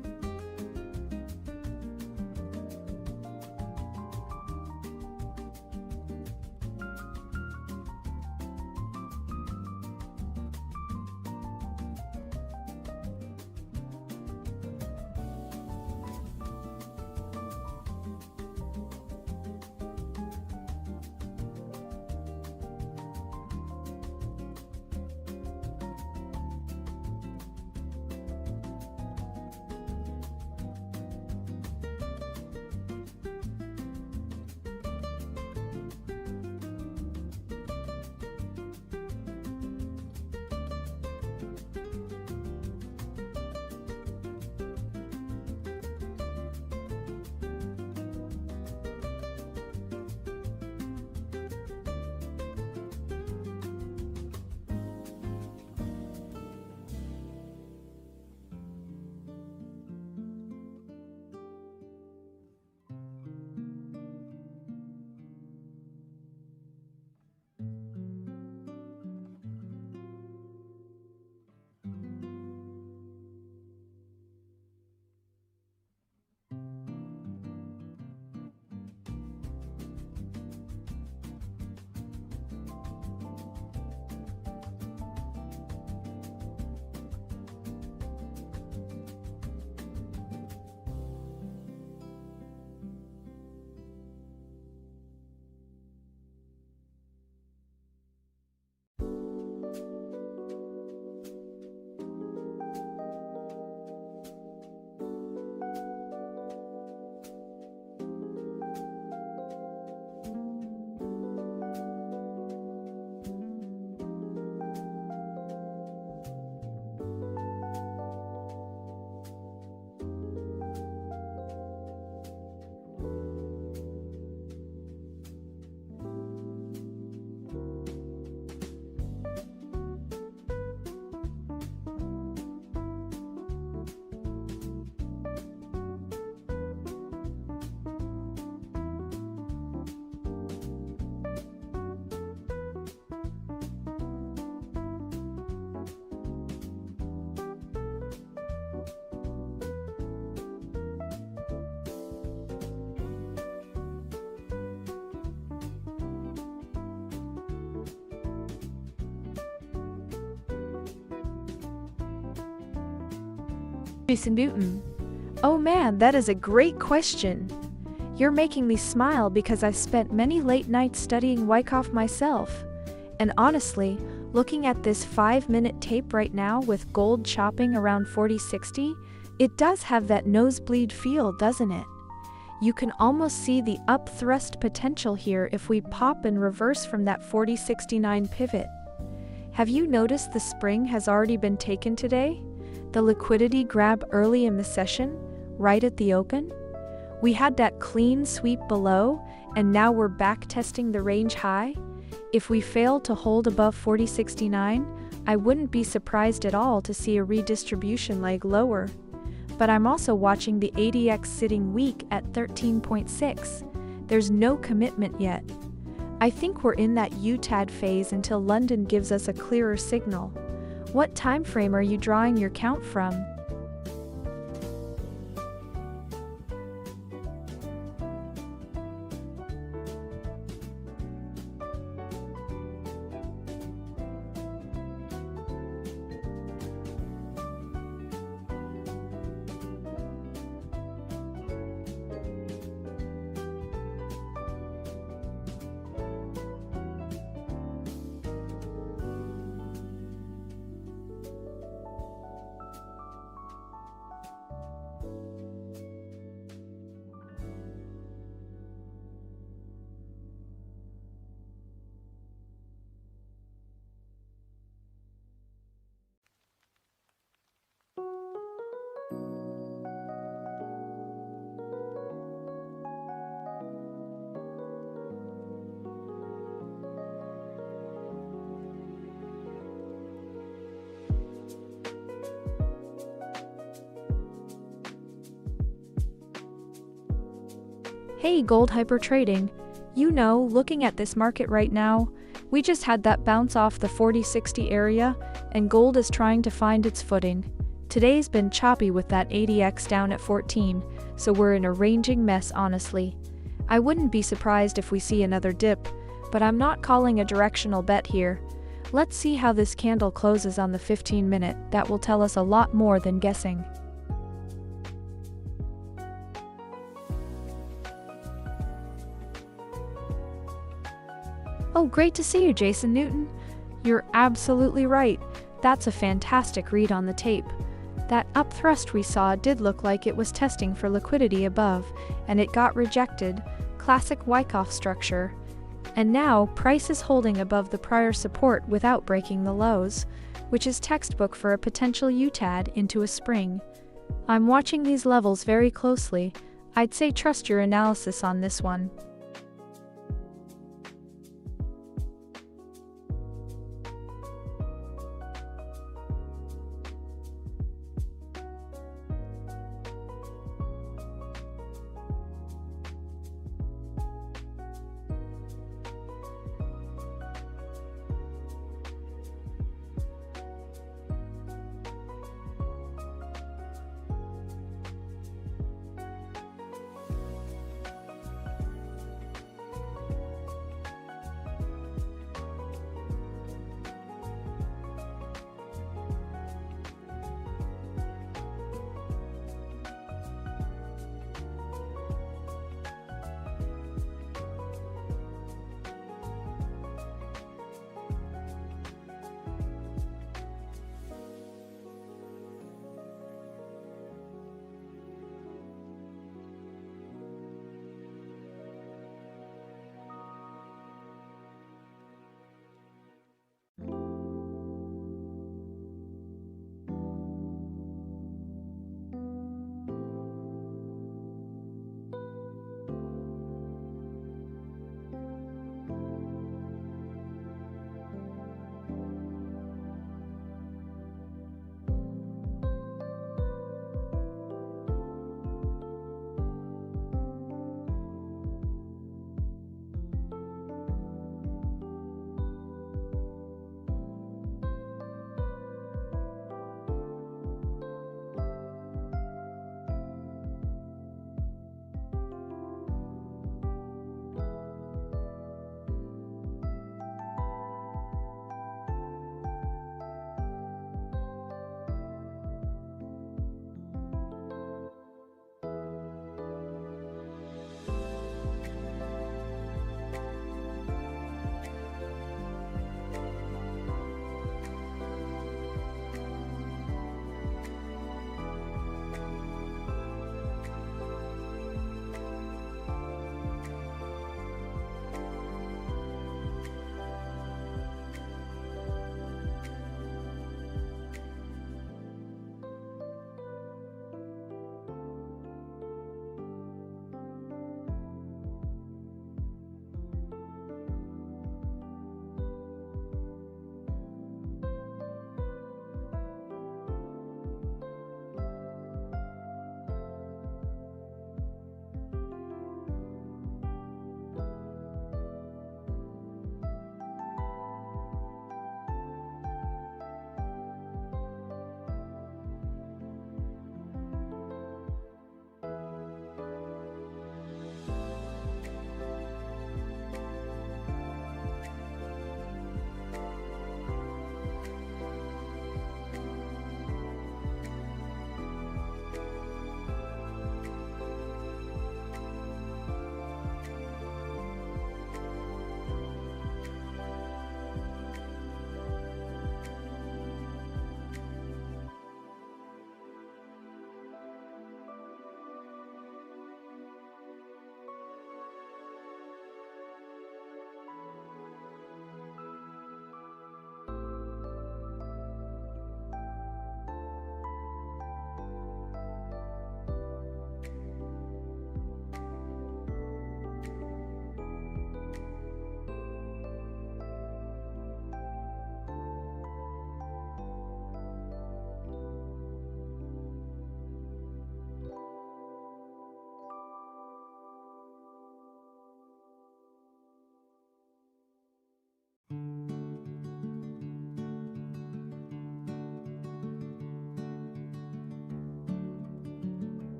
Jason Newton. Oh man, that is a great question. You're making me smile because I've spent many late nights studying Wyckoff myself. And honestly, looking at this 5-minute tape right now with gold chopping around 40.60, it does have that nosebleed feel, doesn't it? You can almost see the up-thrust potential here if we pop and reverse from that 40.69 pivot. Have you noticed the spring has already been taken today? The liquidity grab early in the session, right at the open? We had that clean sweep below, and now we're back testing the range high. If we fail to hold above 40.69, I wouldn't be surprised at all to see a redistribution leg lower. But I'm also watching the ADX sitting weak at 13.6. There's no commitment yet. I think we're in that UTAD phase until London gives us a clearer signal. What time frame are you drawing your count from? Hey gold hyper trading. You know, looking at this market right now, we just had that bounce off the 40-60 area, and gold is trying to find its footing. Today's been choppy with that ADX down at 14, so we're in a ranging mess honestly. I wouldn't be surprised if we see another dip, but I'm not calling a directional bet here. Let's see how this candle closes on the 15-minute, that will tell us a lot more than guessing. Oh, great to see you, Jason Newton. You're absolutely right. That's a fantastic read on the tape. That upthrust we saw did look like it was testing for liquidity above, and it got rejected. Classic Wyckoff structure. And now, price is holding above the prior support without breaking the lows, which is textbook for a potential UTAD into a spring. I'm watching these levels very closely. I'd say trust your analysis on this one.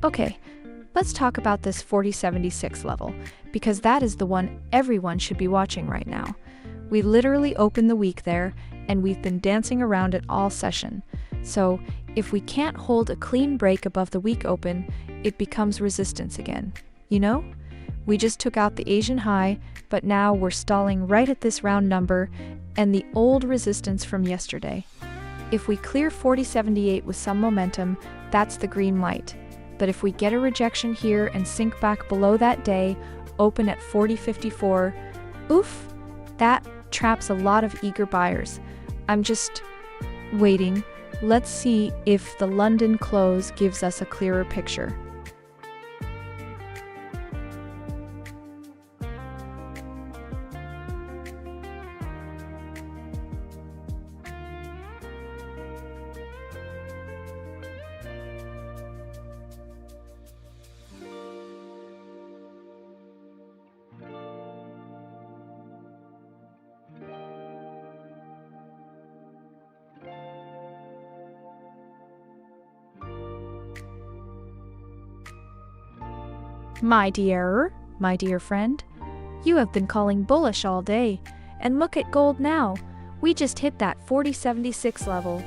Okay, let's talk about this 4076 level, because that is the one everyone should be watching right now. We literally opened the week there, and we've been dancing around it all session. So, if we can't hold a clean break above the week open, it becomes resistance again. You know? We just took out the Asian high, but now we're stalling right at this round number and the old resistance from yesterday. If we clear 4078 with some momentum, that's the green light. But if we get a rejection here and sink back below that day, open at 4054, oof, that traps a lot of eager buyers. I'm just waiting. Let's see if the London close gives us a clearer picture. My dear friend, you have been calling bullish all day, and look at gold now. We just hit that 4076 level.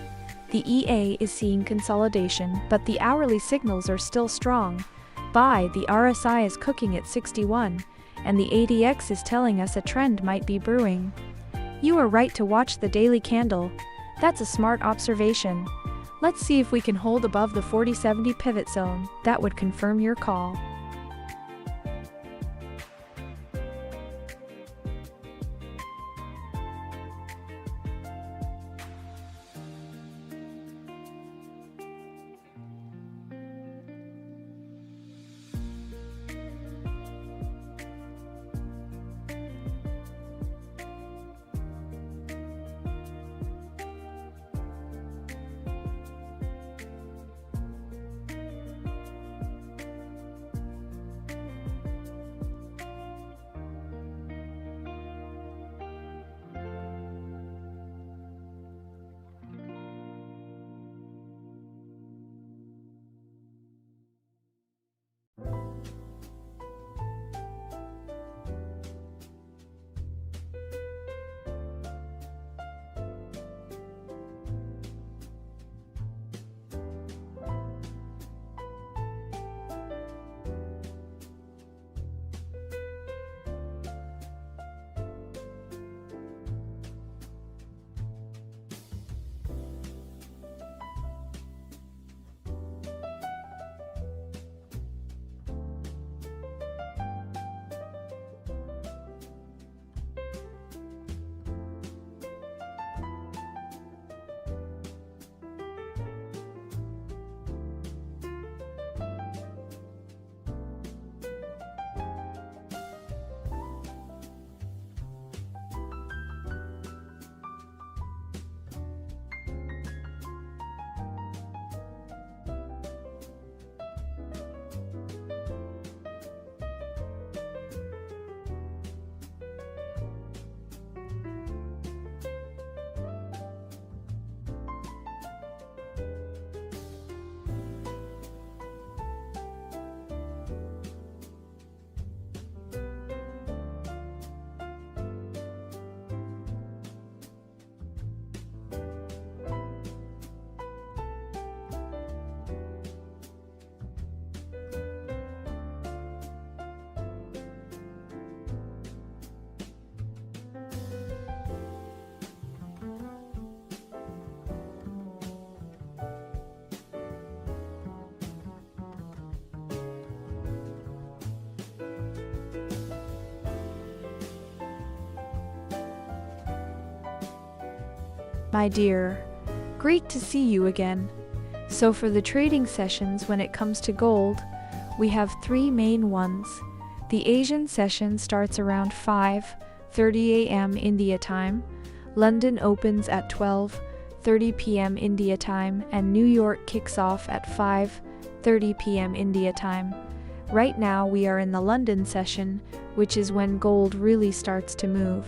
The EA is seeing consolidation, but the hourly signals are still strong. Buy, the RSI is cooking at 61, and the ADX is telling us a trend might be brewing. You are right to watch the daily candle. That's a smart observation. Let's see if we can hold above the 4070 pivot zone. That would confirm your call. My dear, great to see you again. So for the trading sessions when it comes to gold, we have three main ones. The Asian session starts around 5:30 a.m. India time, London opens at 12:30 p.m. India time, and New York kicks off at 5:30 p.m. India time. Right now we are in the London session, which is when gold really starts to move.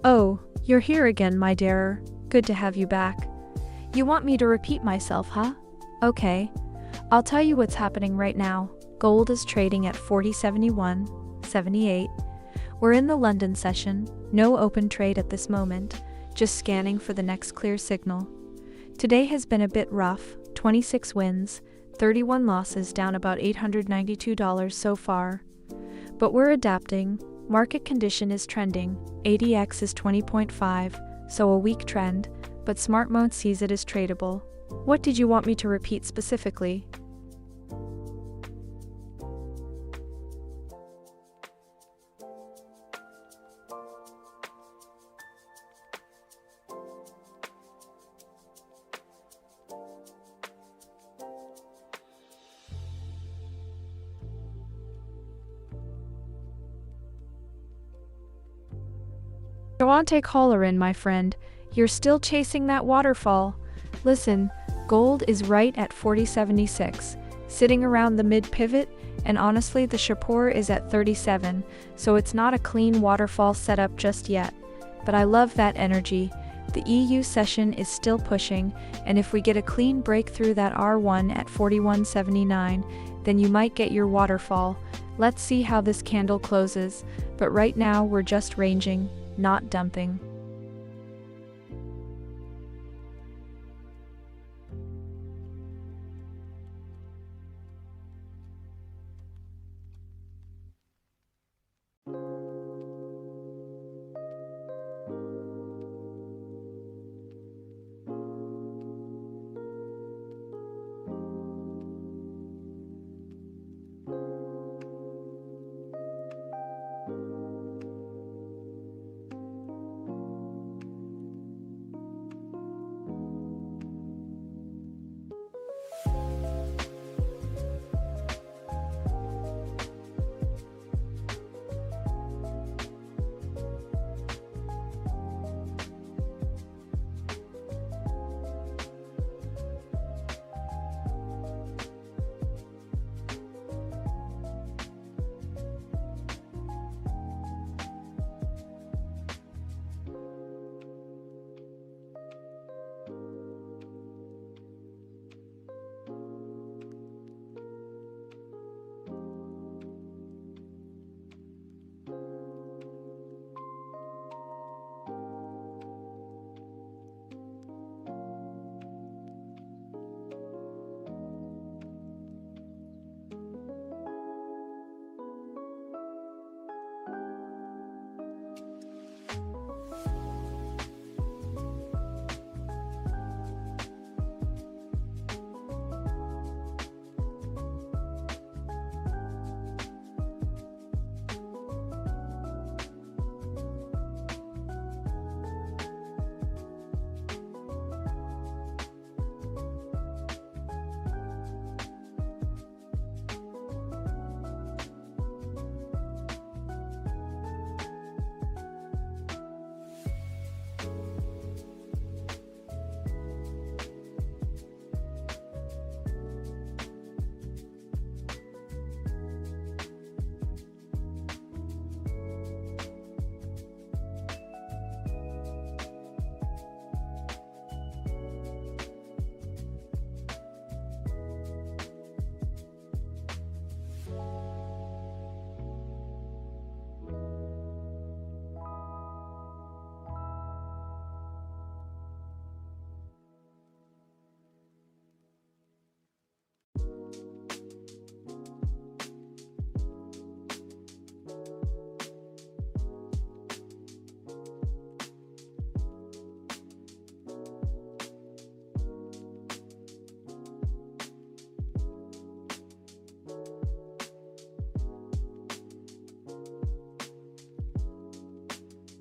Oh, you're here again, my dear. Good to have you back. You want me to repeat myself, huh? Okay. I'll tell you what's happening right now. Gold is trading at 40.71.78. We're in the London session, no open trade at this moment, just scanning for the next clear signal. Today has been a bit rough, 26 wins, 31 losses, down about $892 so far. But we're adapting. Market condition is trending, ADX is 20.5, so a weak trend, but smart mode sees it as tradable. What did you want me to repeat specifically? Jawante Collerin, my friend, you're still chasing that waterfall. Listen, gold is right at 40.76, sitting around the mid-pivot, and honestly the support is at 37, so it's not a clean waterfall setup just yet. But I love that energy. The EU session is still pushing, and if we get a clean break through that R1 at 41.79, then you might get your waterfall. Let's see how this candle closes, but right now we're just ranging, not dumping.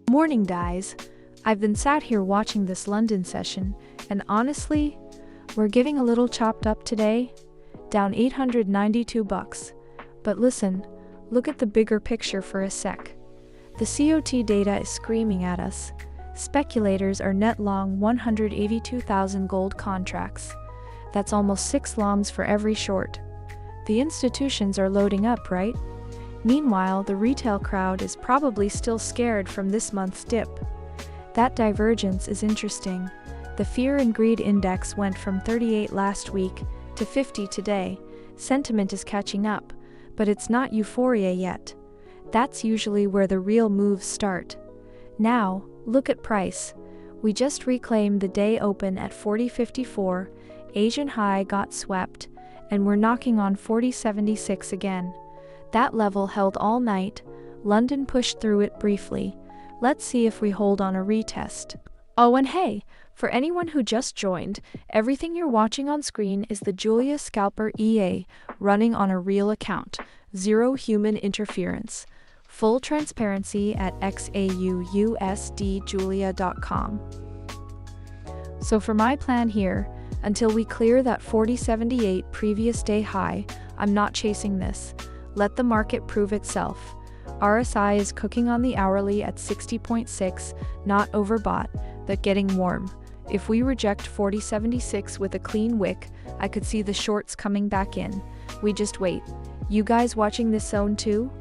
Morning, guys. I've been sat here watching this London session, and honestly, we're getting a little chopped up today, down $892. But listen, look at the bigger picture for a sec. The COT data is screaming at us. Speculators are net long 182,000 gold contracts. That's almost 6 LOMs for every short. The institutions are loading up, right? Meanwhile, the retail crowd is probably still scared from this month's dip. That divergence is interesting. The fear and greed index went from 38 last week to 50 today. Sentiment is catching up, but it's not euphoria yet. That's usually where the real moves start. Now, look at price. We just reclaimed the day open at 40.54, Asian high got swept, and we're knocking on 40.76 again. That level held all night. London pushed through it briefly. Let's see if we hold on a retest. Oh, and hey, for anyone who just joined, everything you're watching on screen is the Julia Scalper EA running on a real account. Zero human interference. Full transparency at XAUUSDjulia.com. So for my plan here, until we clear that 40.78 previous day high, I'm not chasing this. Let the market prove itself. RSI is cooking on the hourly at 60.6, not overbought, but getting warm. If we reject 40.76 with a clean wick, I could see the shorts coming back in. We just wait. You guys watching this zone too?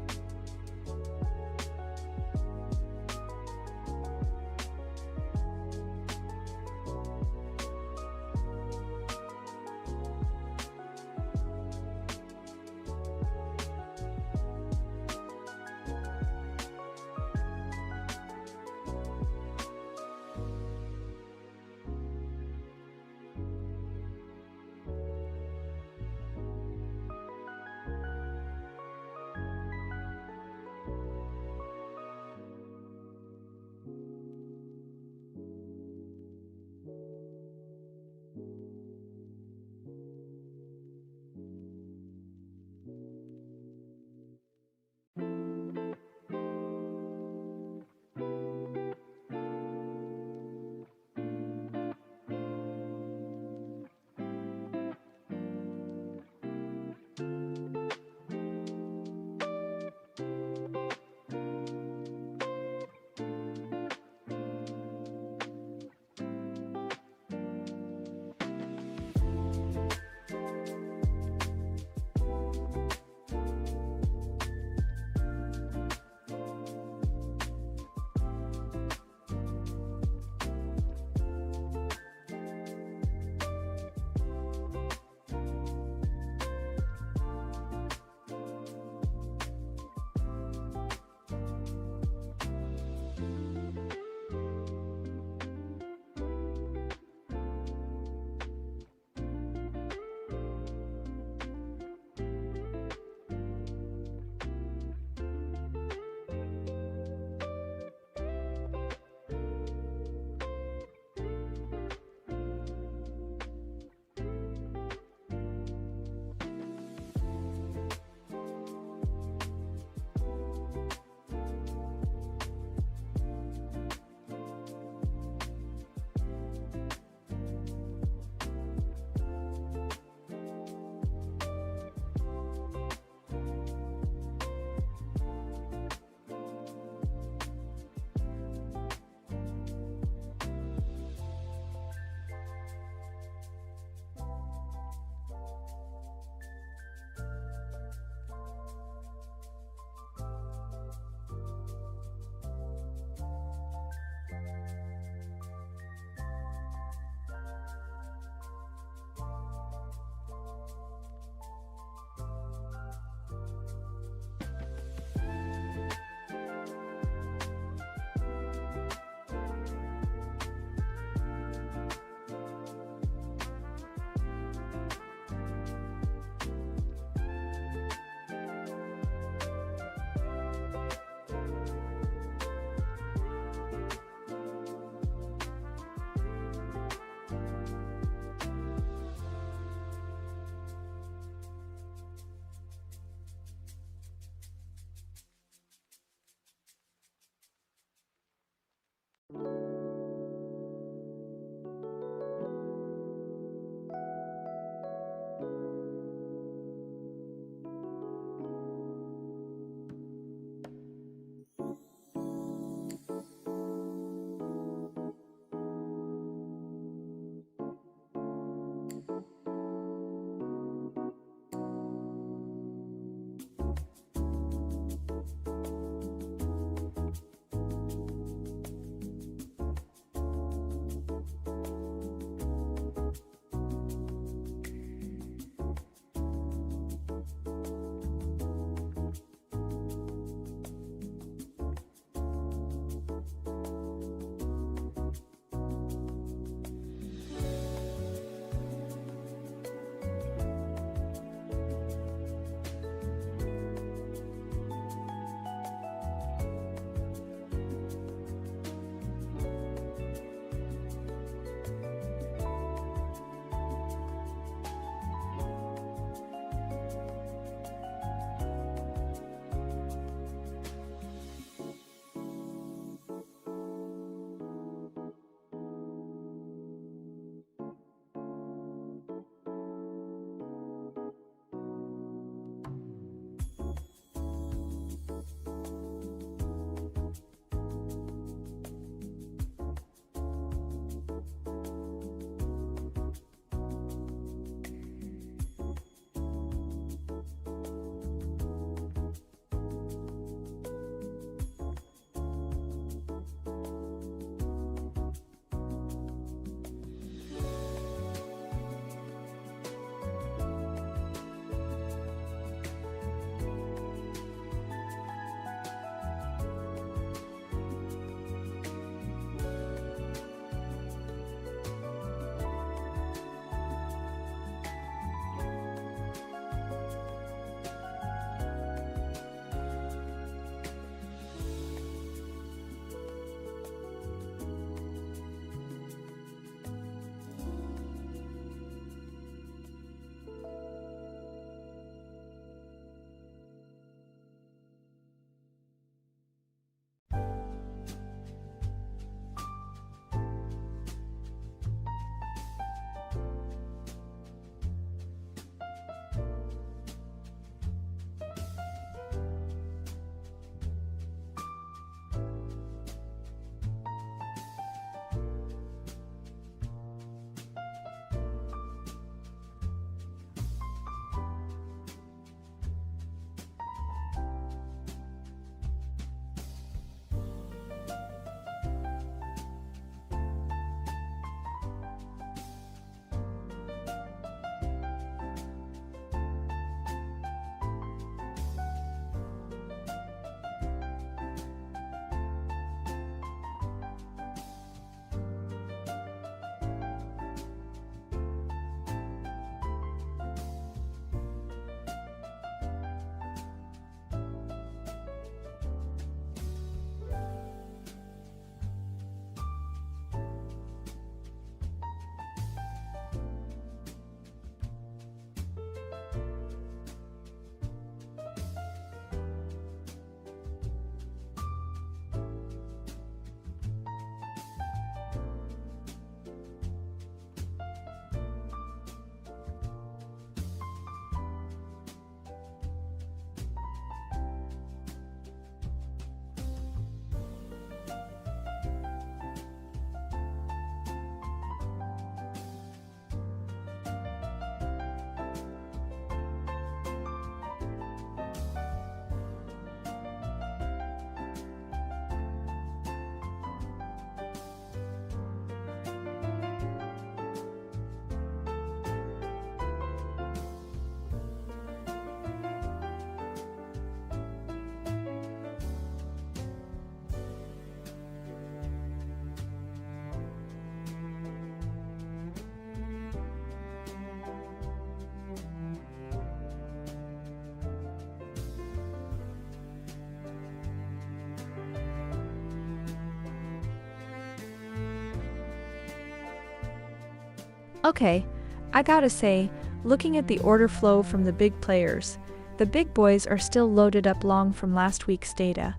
Okay, I gotta say, looking at the order flow from the big players, the big boys are still loaded up long from last week's data.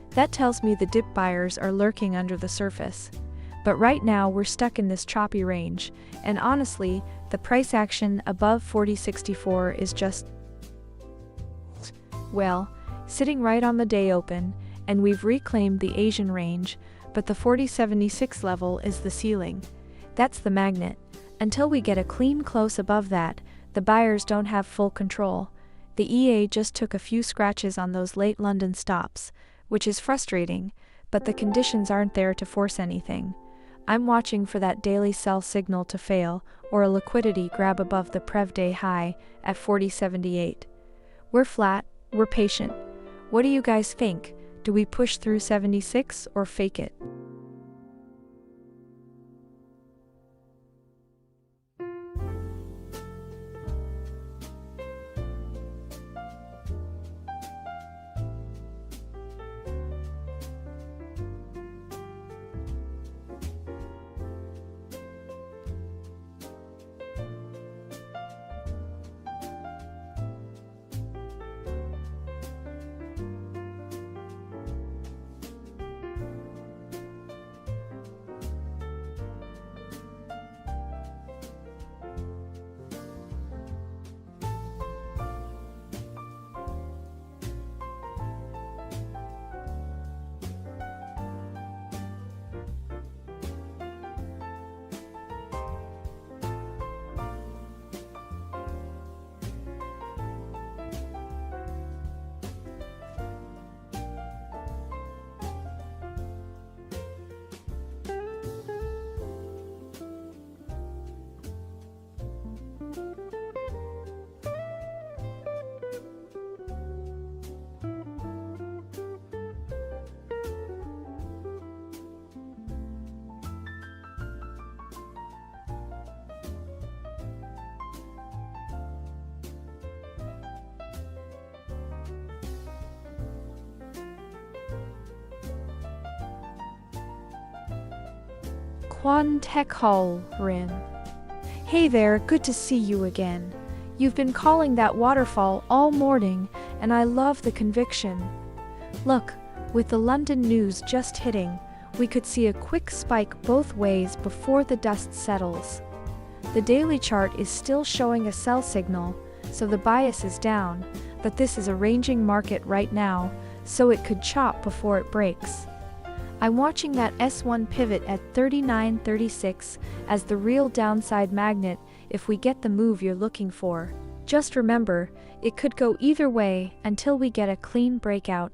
That tells me the dip buyers are lurking under the surface. But right now we're stuck in this choppy range, and honestly, the price action above 40.64 is just, well, sitting right on the day open, and we've reclaimed the Asian range, but the 40.76 level is the ceiling. That's the magnet. Until we get a clean close above that, the buyers don't have full control. The EA just took a few scratches on those late London stops, which is frustrating, but the conditions aren't there to force anything. I'm watching for that daily sell signal to fail, or a liquidity grab above the Prev day high at 40.78. We're flat, we're patient. What do you guys think? Do we push through 76 or fake it? Quan Tech Hall, Rin. Hey there, good to see you again. You've been calling that waterfall all morning, and I love the conviction. Look, with the London news just hitting, we could see a quick spike both ways before the dust settles. The daily chart is still showing a sell signal, so the bias is down, but this is a ranging market right now, so it could chop before it breaks. I'm watching that S1 pivot at 39.36 as the real downside magnet if we get the move you're looking for. Just remember, it could go either way until we get a clean breakout.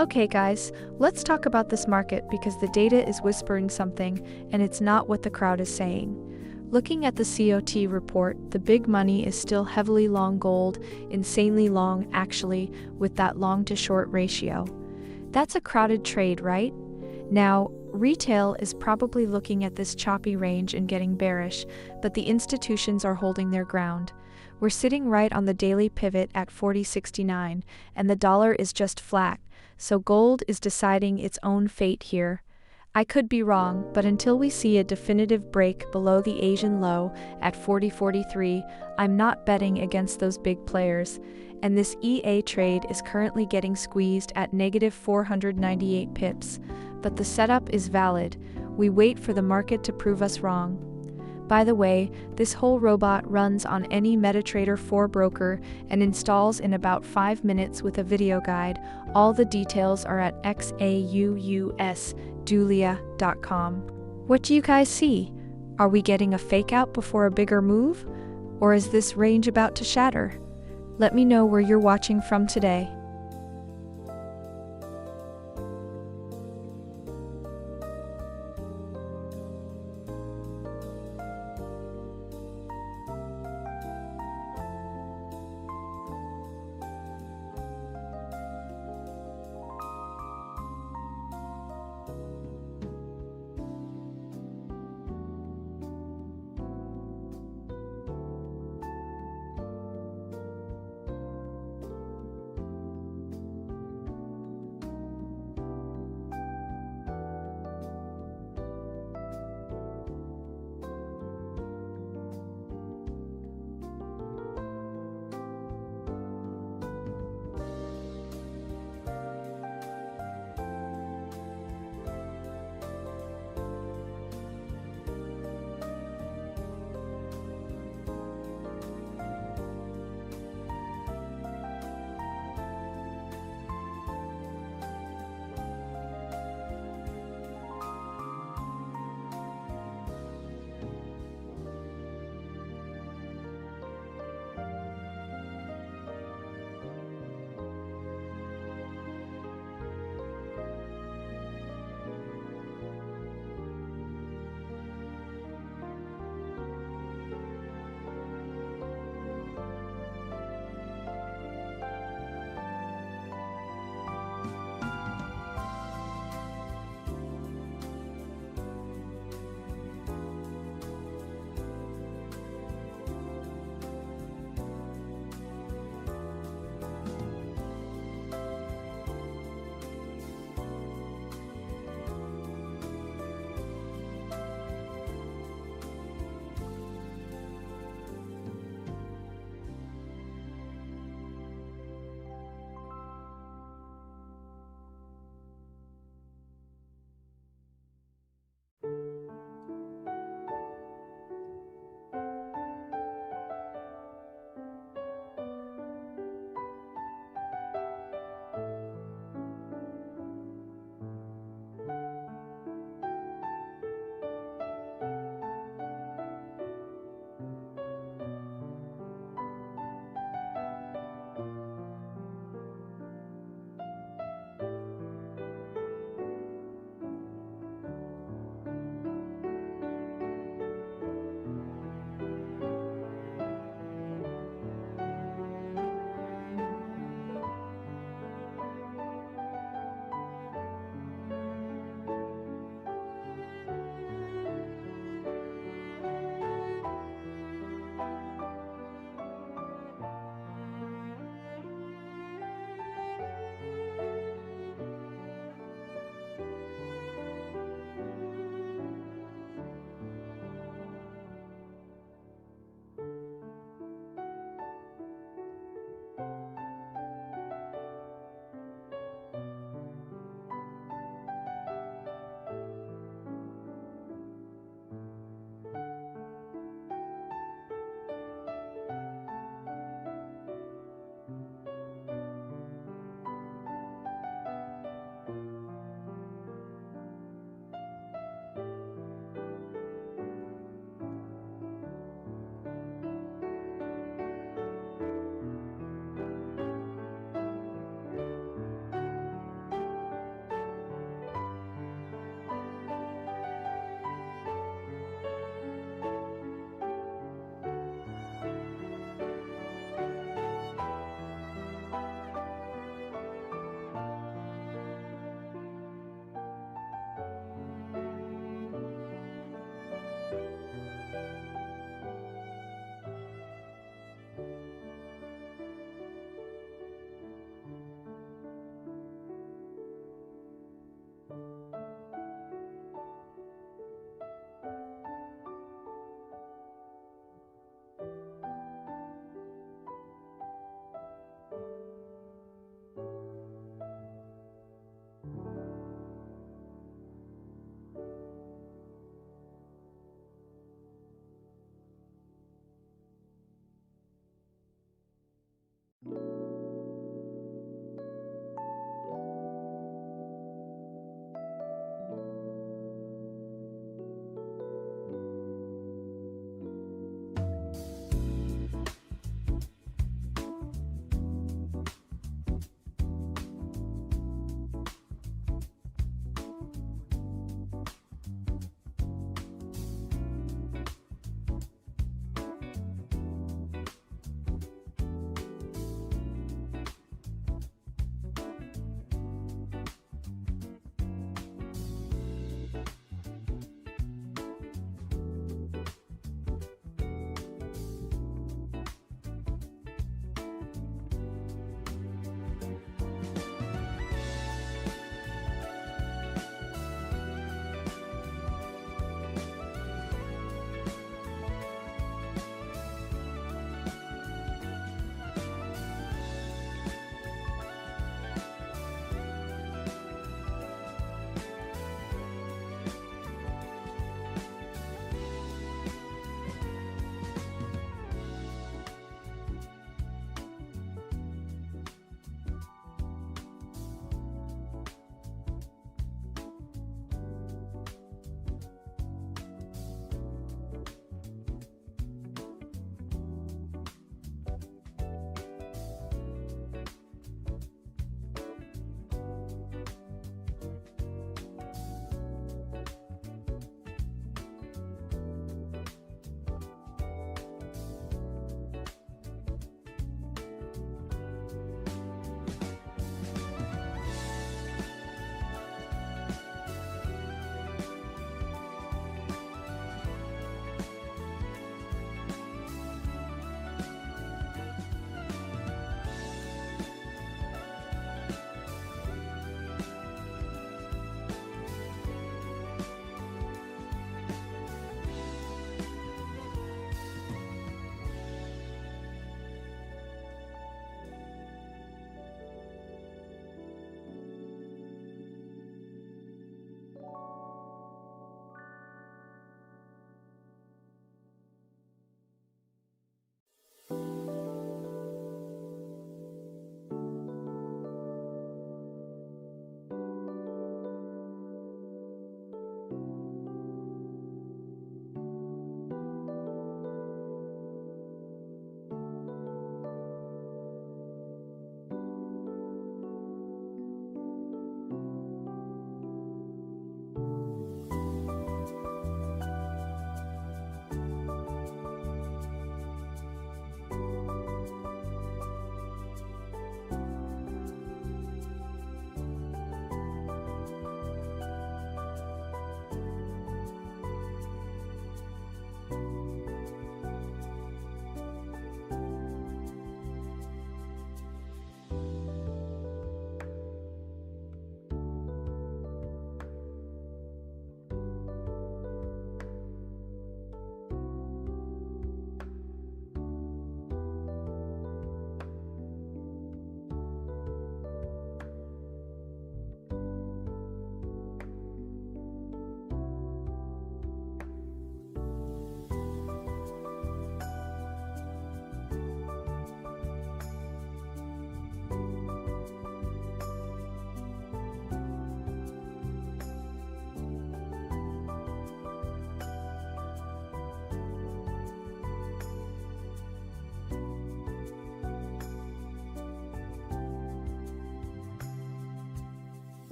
Okay guys, let's talk about this market because the data is whispering something and it's not what the crowd is saying. Looking at the COT report, the big money is still heavily long gold, insanely long actually, with that long to short ratio. That's a crowded trade, right? Now, retail is probably looking at this choppy range and getting bearish, but the institutions are holding their ground. We're sitting right on the daily pivot at 40.69, and the dollar is just flat, so gold is deciding its own fate here. I could be wrong, but until we see a definitive break below the Asian low at 40.43, I'm not betting against those big players, and this EA trade is currently getting squeezed at negative 498 pips. But the setup is valid. We wait for the market to prove us wrong. By the way, this whole robot runs on any MetaTrader 4 broker and installs in about 5 minutes with a video guide. All the details are at XAUUSD.com. What do you guys see? Are we getting a fake out before a bigger move? Or is this range about to shatter? Let me know where you're watching from today.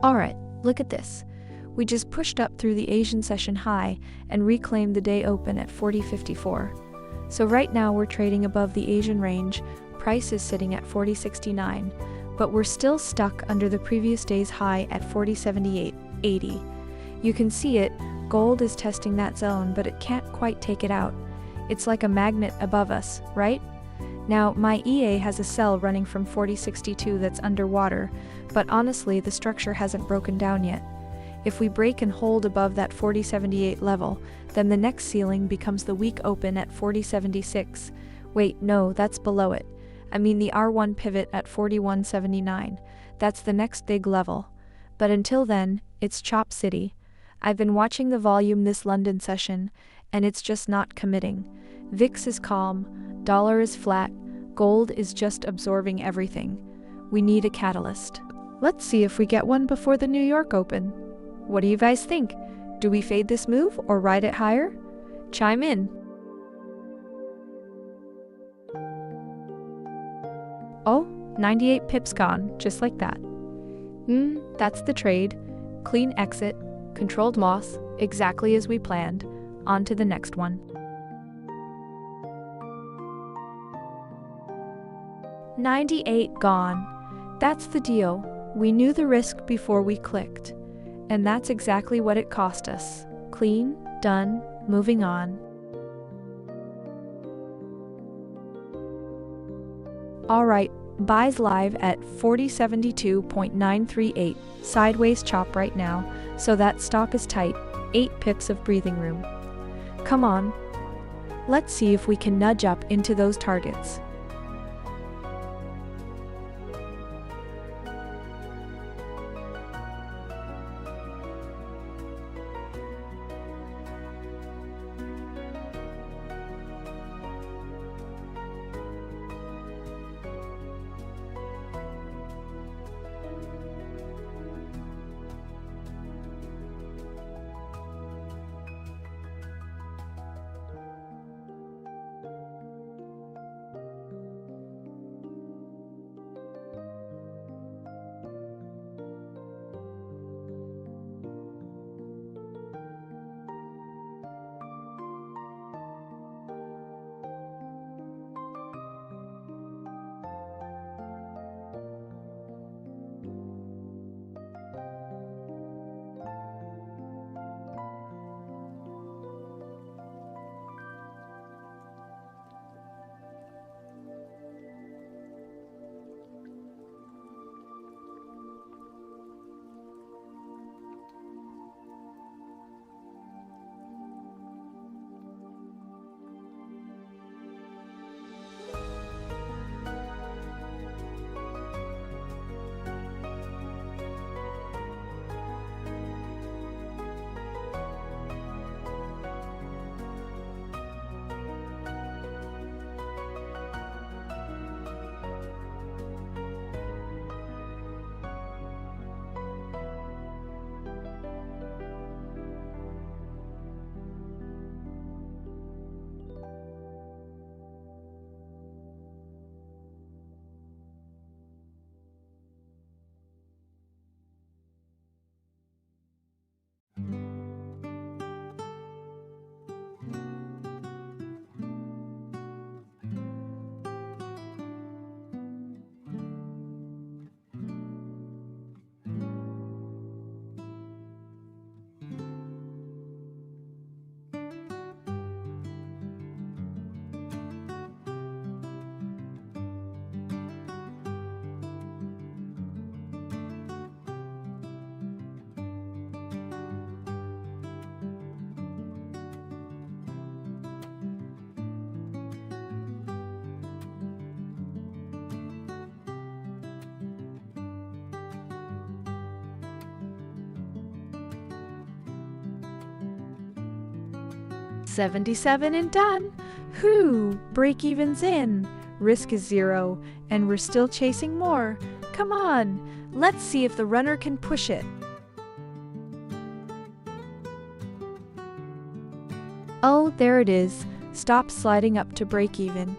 Alright, look at this. We just pushed up through the Asian session high and reclaimed the day open at 40.54. So right now we're trading above the Asian range, price is sitting at 40.69, but we're still stuck under the previous day's high at 40.78.80. You can see it, gold is testing that zone, but it can't quite take it out. It's like a magnet above us, right? Now, my EA has a sell running from 40.62 that's underwater, but honestly the structure hasn't broken down yet. If we break and hold above that 40.78 level, then the next ceiling becomes the week open at 40.76. Wait, no, that's below it. I mean the R1 pivot at 41.79. That's the next big level. But until then, it's Chop City. I've been watching the volume this London session, and it's just not committing. VIX is calm, dollar is flat, gold is just absorbing everything. We need a catalyst. Let's see if we get one before the New York Open. What do you guys think? Do we fade this move or ride it higher? Chime in. Oh, 98 pips gone, just like that. That's the trade. Clean exit, controlled loss, exactly as we planned. On to the next one. 98 gone. That's the deal. We knew the risk before we clicked. And that's exactly what it cost us. Clean, done, moving on. Alright, buys live at 40.72.938, sideways chop right now, so that stop is tight, 8 pips of breathing room. Come on. Let's see if we can nudge up into those targets. $77 and done. Whoo, break even's in. Risk is 0, and we're still chasing more. Come on, let's see if the runner can push it. Oh, there it is. Stop sliding up to break even.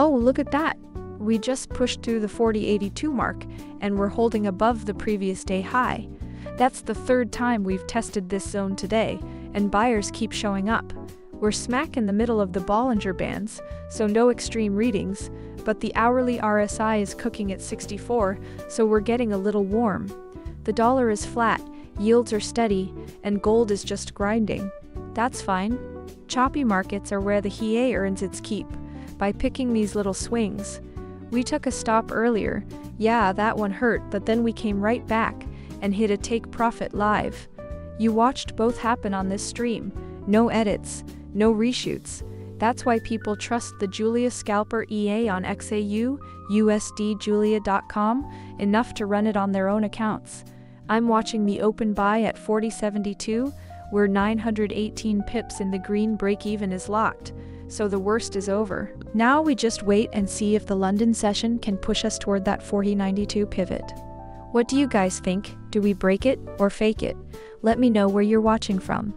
Oh, look at that! We just pushed through the 4082 mark, and we're holding above the previous day high. That's the third time we've tested this zone today, and buyers keep showing up. We're smack in the middle of the Bollinger Bands, so no extreme readings, but the hourly RSI is cooking at 64, so we're getting a little warm. The dollar is flat, yields are steady, and gold is just grinding. That's fine. Choppy markets are where the HIE earns its keep, by picking these little swings. We took a stop earlier, yeah, that one hurt, but then we came right back and hit a take profit live. You watched both happen on this stream. No edits, no reshoots. That's why people trust the Julia Scalper EA on XAUUSD Julia.com enough to run it on their own accounts. I'm watching the open buy at 40.72, where 918 pips in the green break-even is locked, so the worst is over. Now we just wait and see if the London session can push us toward that 40.92 pivot. What do you guys think? Do we break it or fake it? Let me know where you're watching from.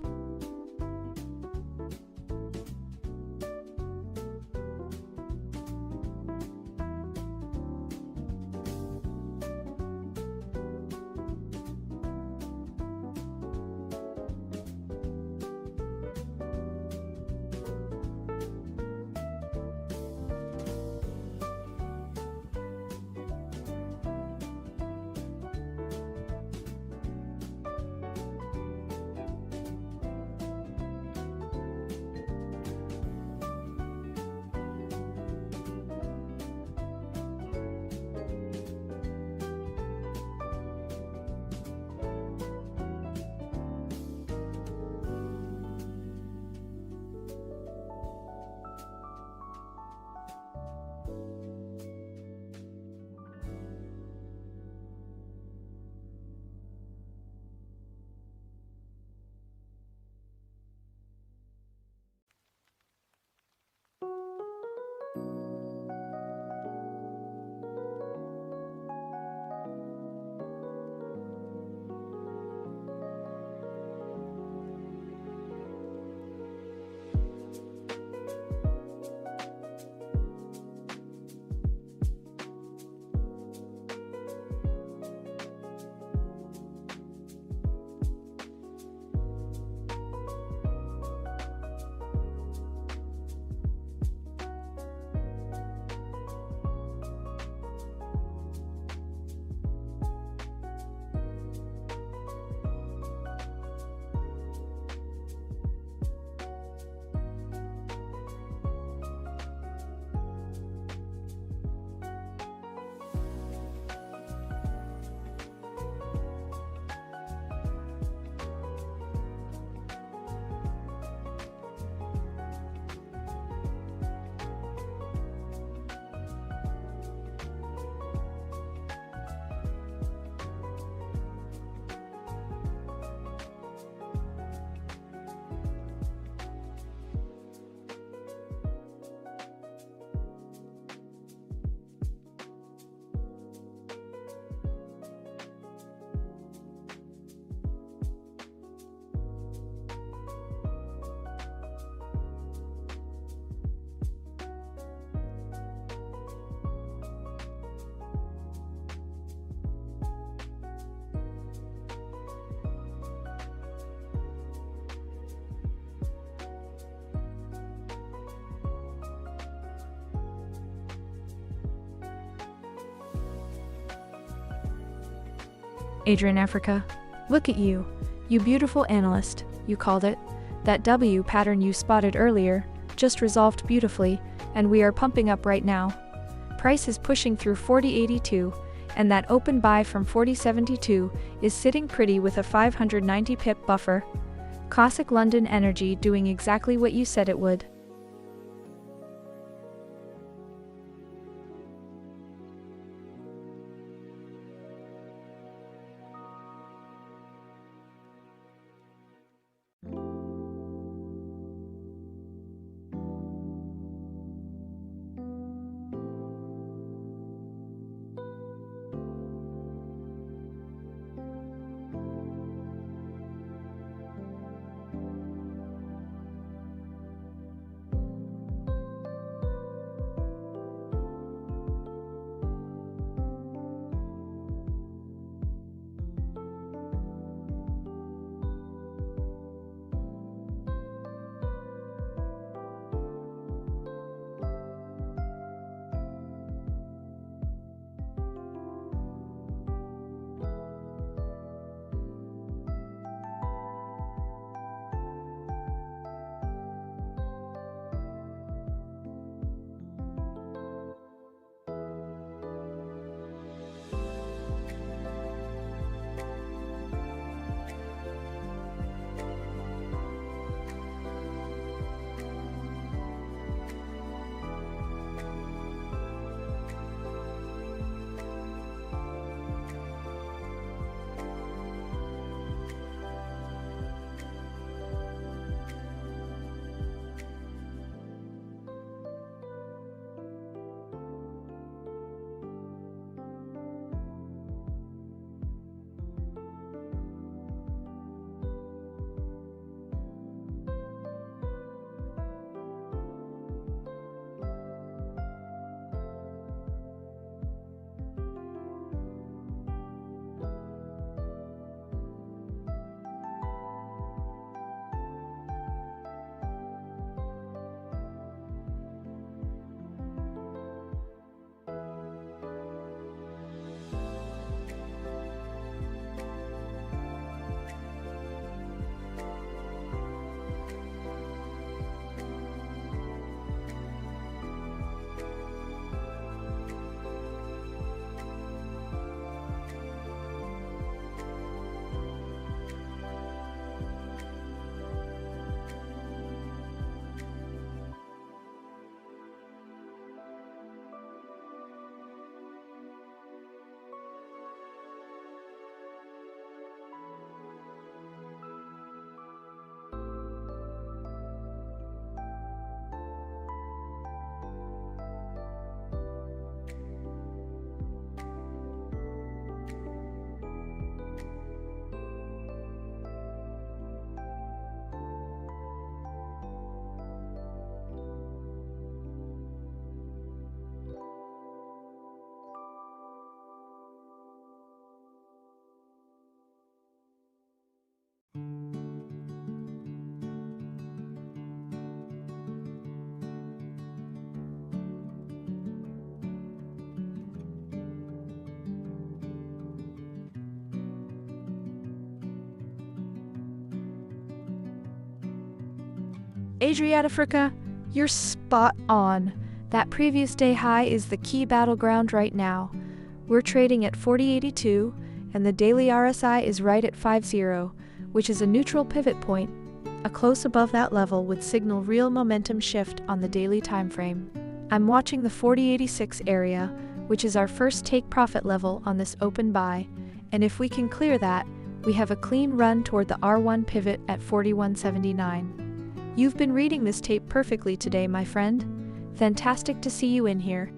Adrian Africa, look at you. You beautiful analyst, you called it. That W pattern you spotted earlier just resolved beautifully, and we are pumping up right now. Price is pushing through 40.82, and that open buy from 40.72 is sitting pretty with a 590 pip buffer. Classic London energy doing exactly what you said it would. Adriatifrica, you're spot on. That previous day high is the key battleground right now. We're trading at 40.82, and the daily RSI is right at 50, which is a neutral pivot point. A close above that level would signal real momentum shift on the daily time frame. I'm watching the 40.86 area, which is our first take profit level on this open buy, and if we can clear that, we have a clean run toward the R1 pivot at 41.79. You've been reading this tape perfectly today, my friend. Fantastic to see you in here.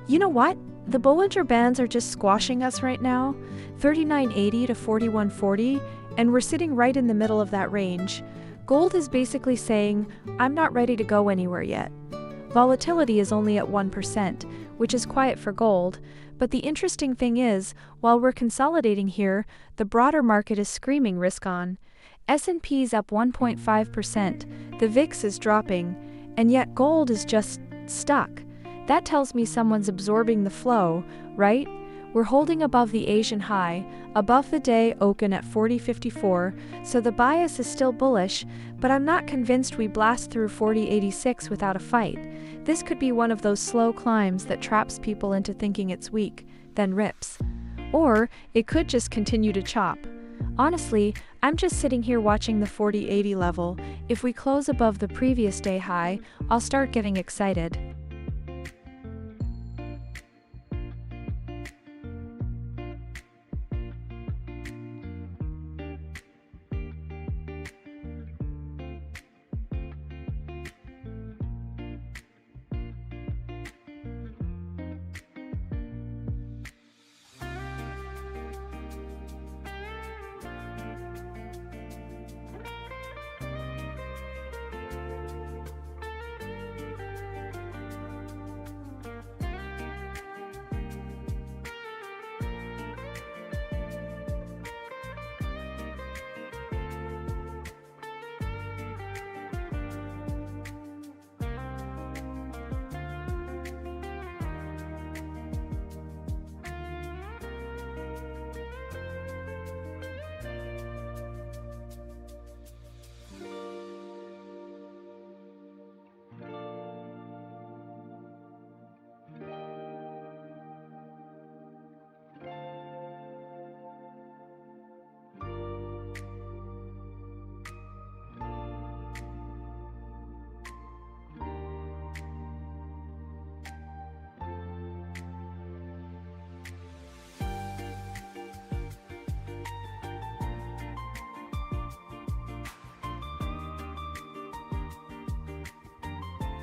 You know what? The Bollinger Bands are just squashing us right now, 39.80 to 41.40, and we're sitting right in the middle of that range. Gold is basically saying, I'm not ready to go anywhere yet. Volatility is only at 1%, which is quiet for gold, but the interesting thing is, while we're consolidating here, the broader market is screaming risk on. S&P's up 1.5%, the VIX is dropping, and yet gold is just stuck. That tells me someone's absorbing the flow, right? We're holding above the Asian high, above the day open at 40.54, so the bias is still bullish, but I'm not convinced we blast through 40.86 without a fight. This could be one of those slow climbs that traps people into thinking it's weak, then rips. Or it could just continue to chop. Honestly, I'm just sitting here watching the 40.80 level. If we close above the previous day high, I'll start getting excited.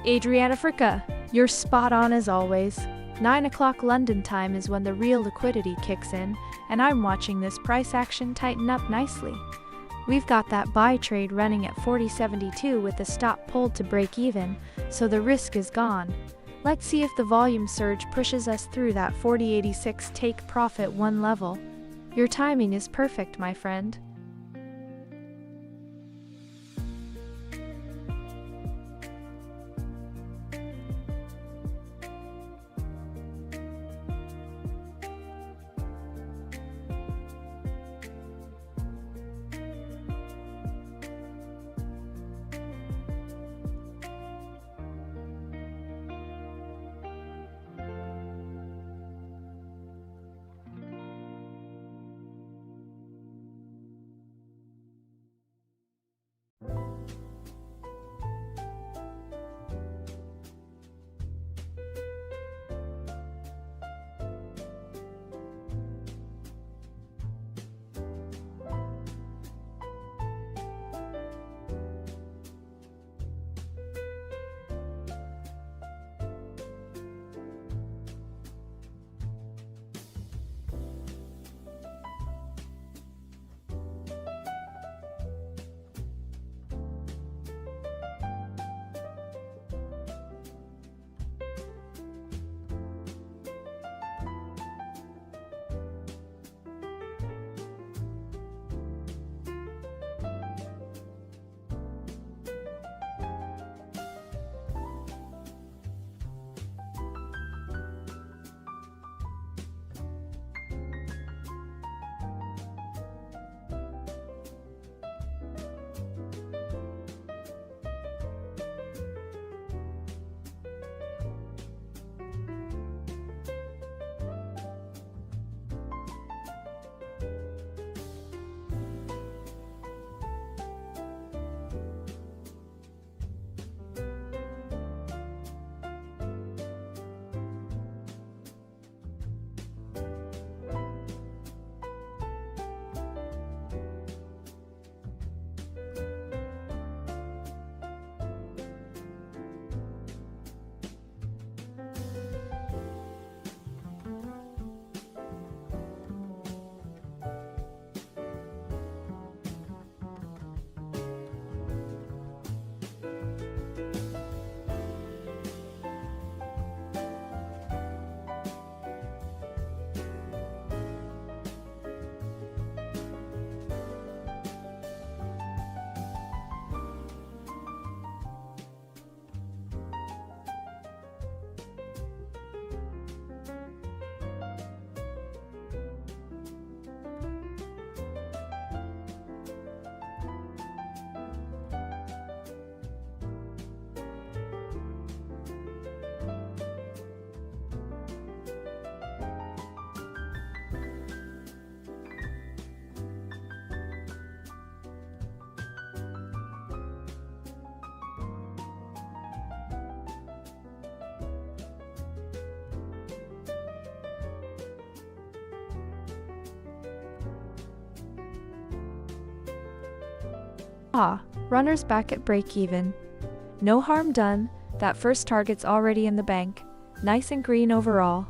Adriatifrica, you're spot on as always. 9 o'clock London time is when the real liquidity kicks in, and I'm watching this price action tighten up nicely. We've got that buy trade running at 40.72 with the stop pulled to break even, so the risk is gone. Let's see if the volume surge pushes us through that 40.86 take profit 1 level. Your timing is perfect, my friend. Ah, runners back at break even. No harm done, that first target's already in the bank. Nice and green overall.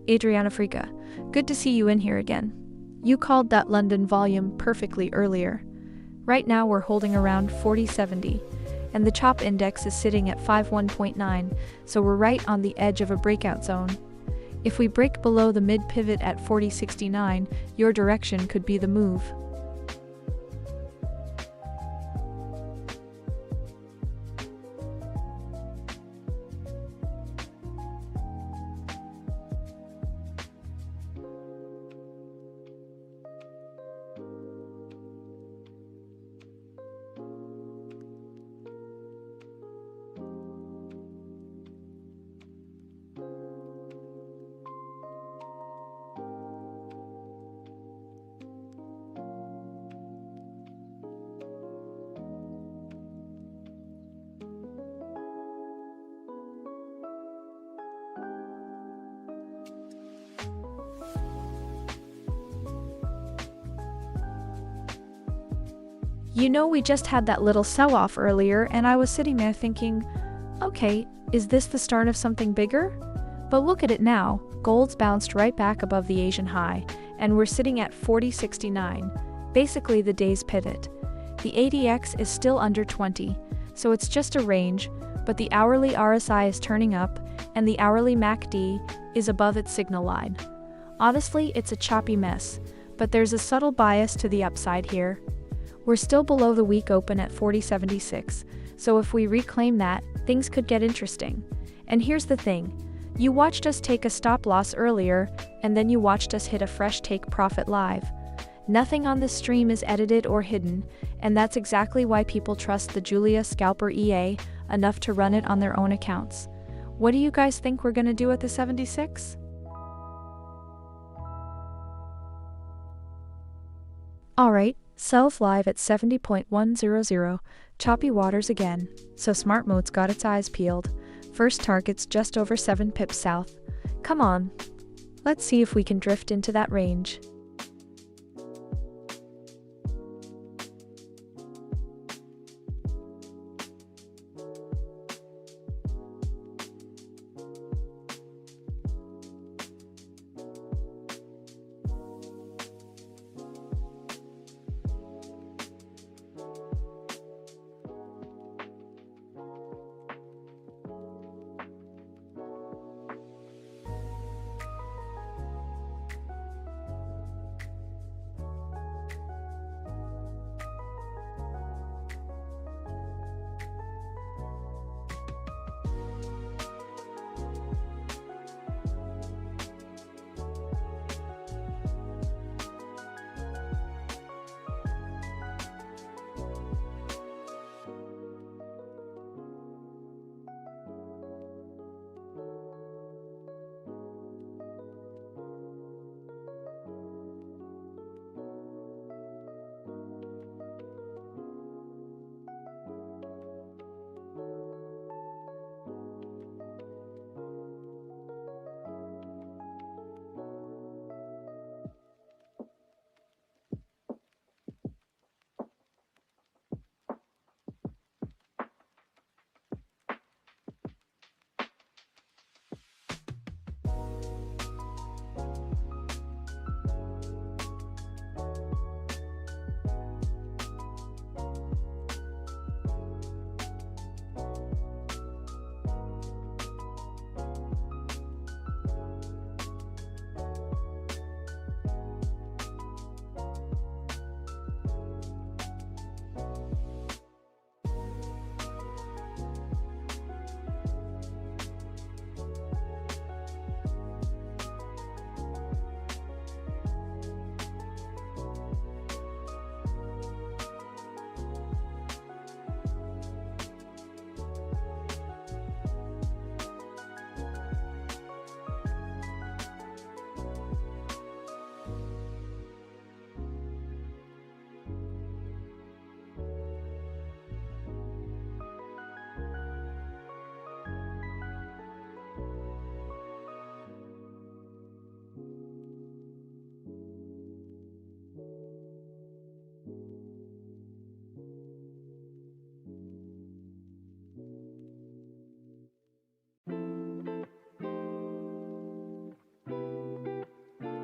Adriana Frica, good to see you in here again. You called that London volume perfectly earlier. Right now we're holding around 4070, and the chop index is sitting at 51.9, so we're right on the edge of a breakout zone. If we break below the mid-pivot at 4069, your direction could be the move. You know, we just had that little sell-off earlier, and I was sitting there thinking, okay, is this the start of something bigger? But look at it now, gold's bounced right back above the Asian high, and we're sitting at 4069, basically the day's pivot. The ADX is still under 20, so it's just a range, but the hourly RSI is turning up, and the hourly MACD is above its signal line. Honestly, it's a choppy mess, but there's a subtle bias to the upside here. We're still below the week open at 4076, so if we reclaim that, things could get interesting. And here's the thing. You watched us take a stop loss earlier, and then you watched us hit a fresh take profit live. Nothing on this stream is edited or hidden, and that's exactly why people trust the Julia Scalper EA enough to run it on their own accounts. What do you guys think we're gonna do at the 76? Alright, sells live at 70.100, choppy waters again, so smart mode's got its eyes peeled. First target's just over 7 pips south. Come on. Let's see if we can drift into that range.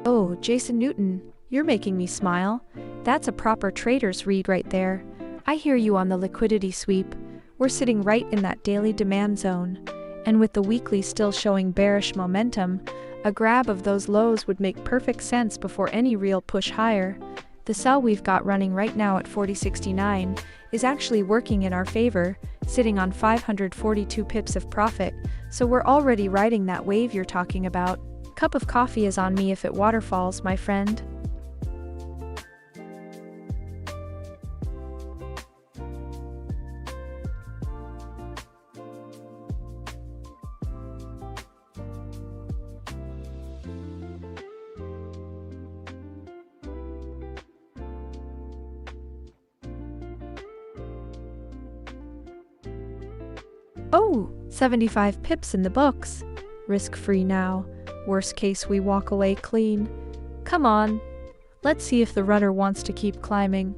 Oh, Jason Newton, you're making me smile. That's a proper trader's read right there. I hear you on the liquidity sweep. We're sitting right in that daily demand zone. And with the weekly still showing bearish momentum, a grab of those lows would make perfect sense before any real push higher. The sell we've got running right now at 40.69 is actually working in our favor, sitting on 542 pips of profit, so we're already riding that wave you're talking about. Cup of coffee is on me if it waterfalls, my friend. Oh, 75 pips in the books. Risk-free now. Worst case we walk away clean. Come on. Let's see if the rudder wants to keep climbing.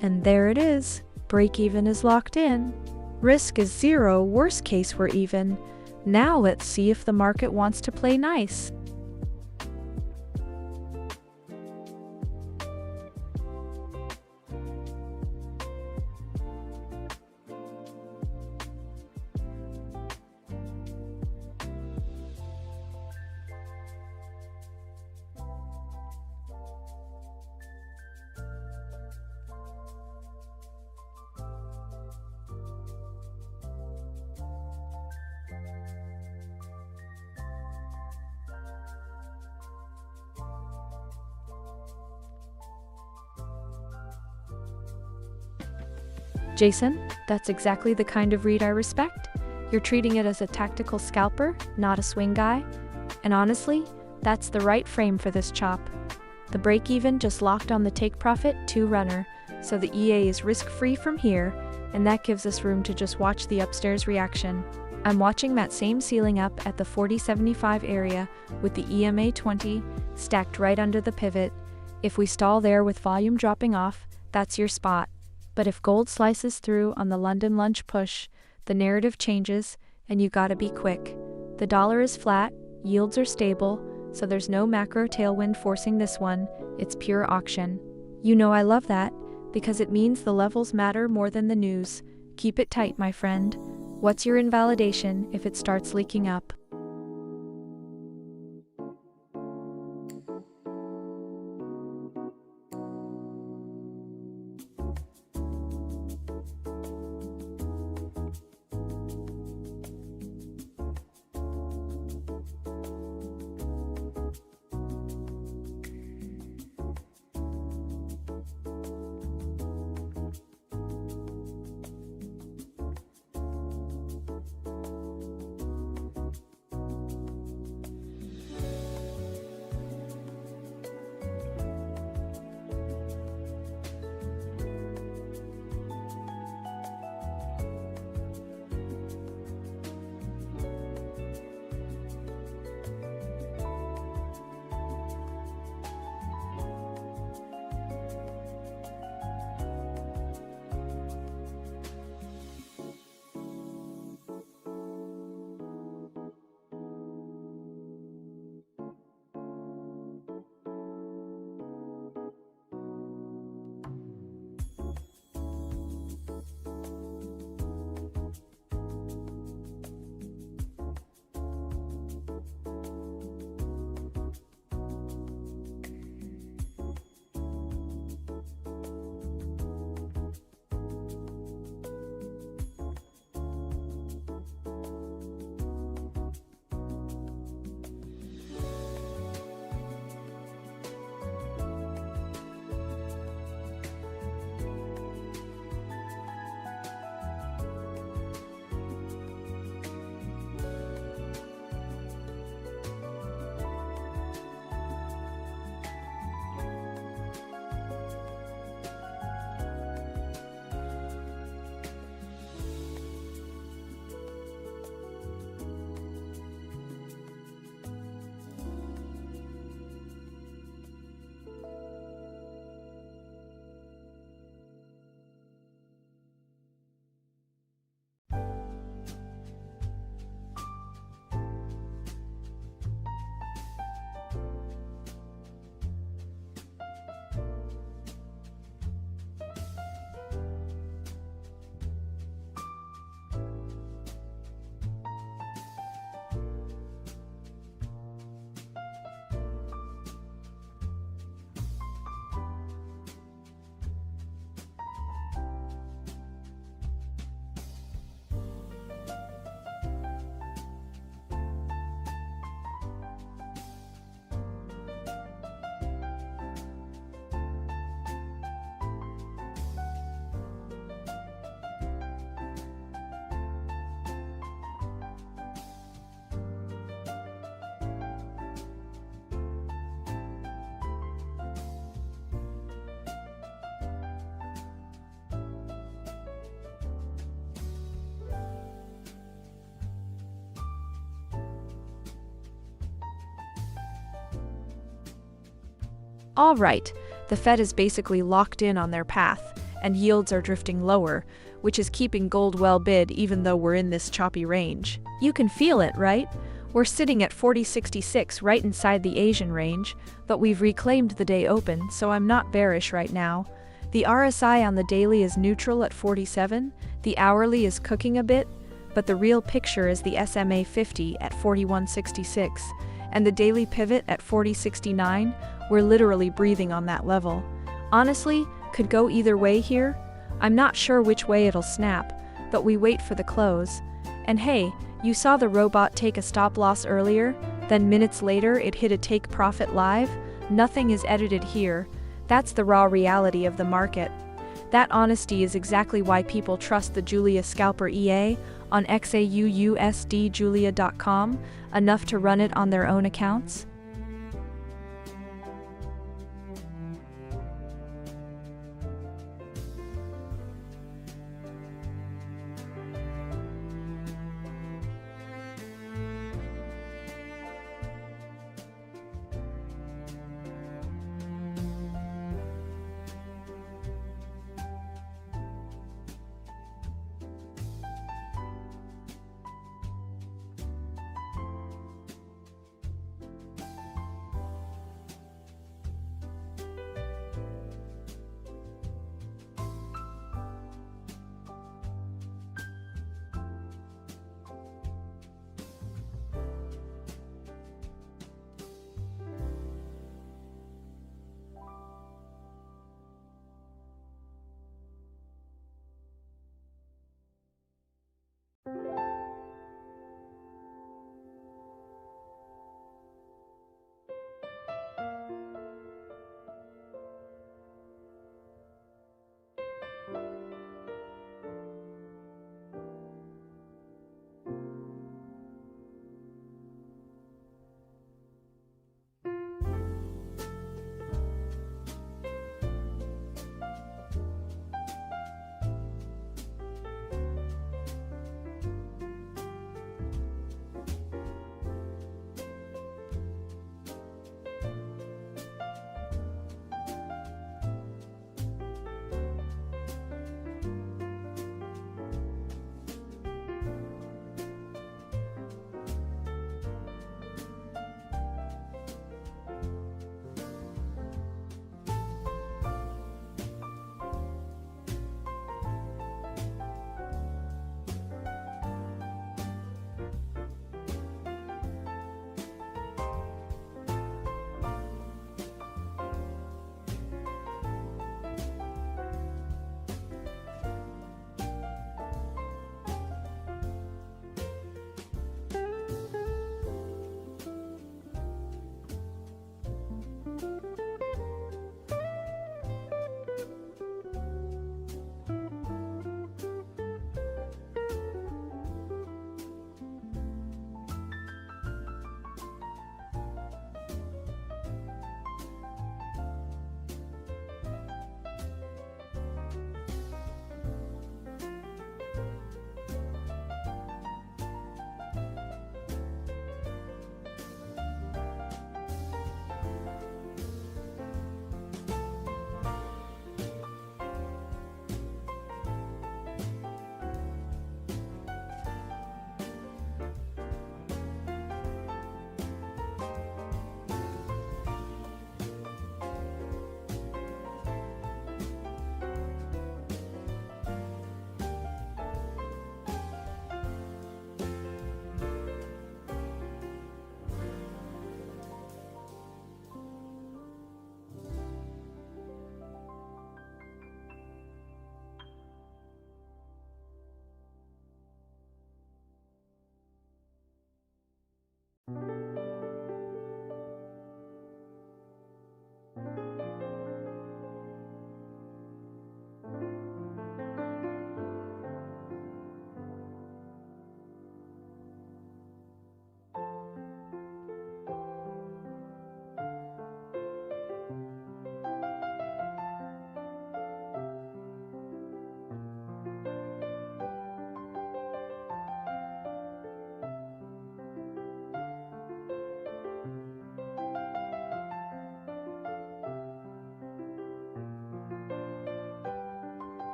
And there it is. Break-even is locked in. Risk is 0, worst case we're even. Now let's see if the market wants to play nice. Jason, that's exactly the kind of read I respect. You're treating it as a tactical scalper, not a swing guy. And honestly, That's the right frame for this chop. The break-even just locked on the take profit 2 runner, so the EA is risk-free from here, and that gives us room to just watch the upstairs reaction. I'm watching that same ceiling up at the 4075 area with the EMA 20 stacked right under the pivot. If we stall there with volume dropping off, that's your spot. But if gold slices through on the London lunch push, the narrative changes, and you gotta be quick. The dollar is flat, yields are stable, so there's no macro tailwind forcing this one, it's pure auction. You know I love that, because it means the levels matter more than the news. Keep it tight, my friend. What's your invalidation if it starts leaking up? All right, the Fed is basically locked in on their path, and yields are drifting lower, which is keeping gold well bid even though we're in this choppy range. You can feel it, right? We're sitting at 40.66 right inside the Asian range, but we've reclaimed the day open, so I'm not bearish right now. The RSI on the daily is neutral at 47, the hourly is cooking a bit, but the real picture is the SMA 50 at 41.66, and the daily pivot at 40.69. We're literally breathing on that level. Honestly, could go either way here. I'm not sure which way it'll snap, but we wait for the close. And hey, you saw the robot take a stop loss earlier, then minutes later it hit a take profit live? Nothing is edited here. That's the raw reality of the market. That honesty is exactly why people trust the Julia Scalper EA on XAUUSD Julia.com enough to run it on their own accounts.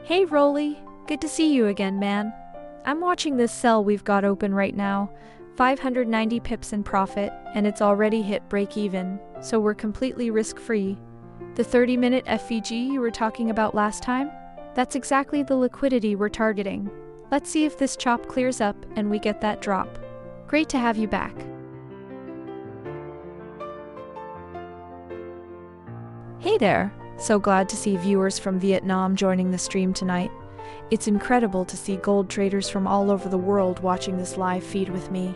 Hey Rolly, good to see you again, man. I'm watching this sell we've got open right now, 590 pips in profit, and it's already hit break even, so we're completely risk-free. The 30-minute FVG you were talking about last time? That's exactly the liquidity we're targeting. Let's see if this chop clears up and we get that drop. Great to have you back. Hey there! So glad to see viewers from Vietnam joining the stream tonight. It's incredible to see gold traders from all over the world watching this live feed with me.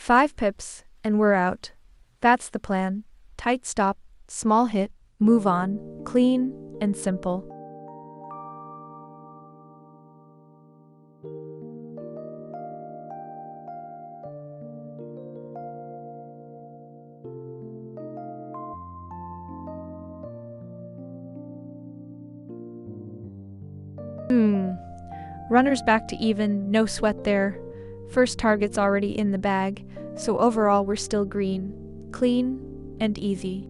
Five pips, and we're out. That's the plan. Tight stop, small hit, move on, clean, and simple. Runners back to even, no sweat there. First target's already in the bag, so overall we're still green, clean, and easy.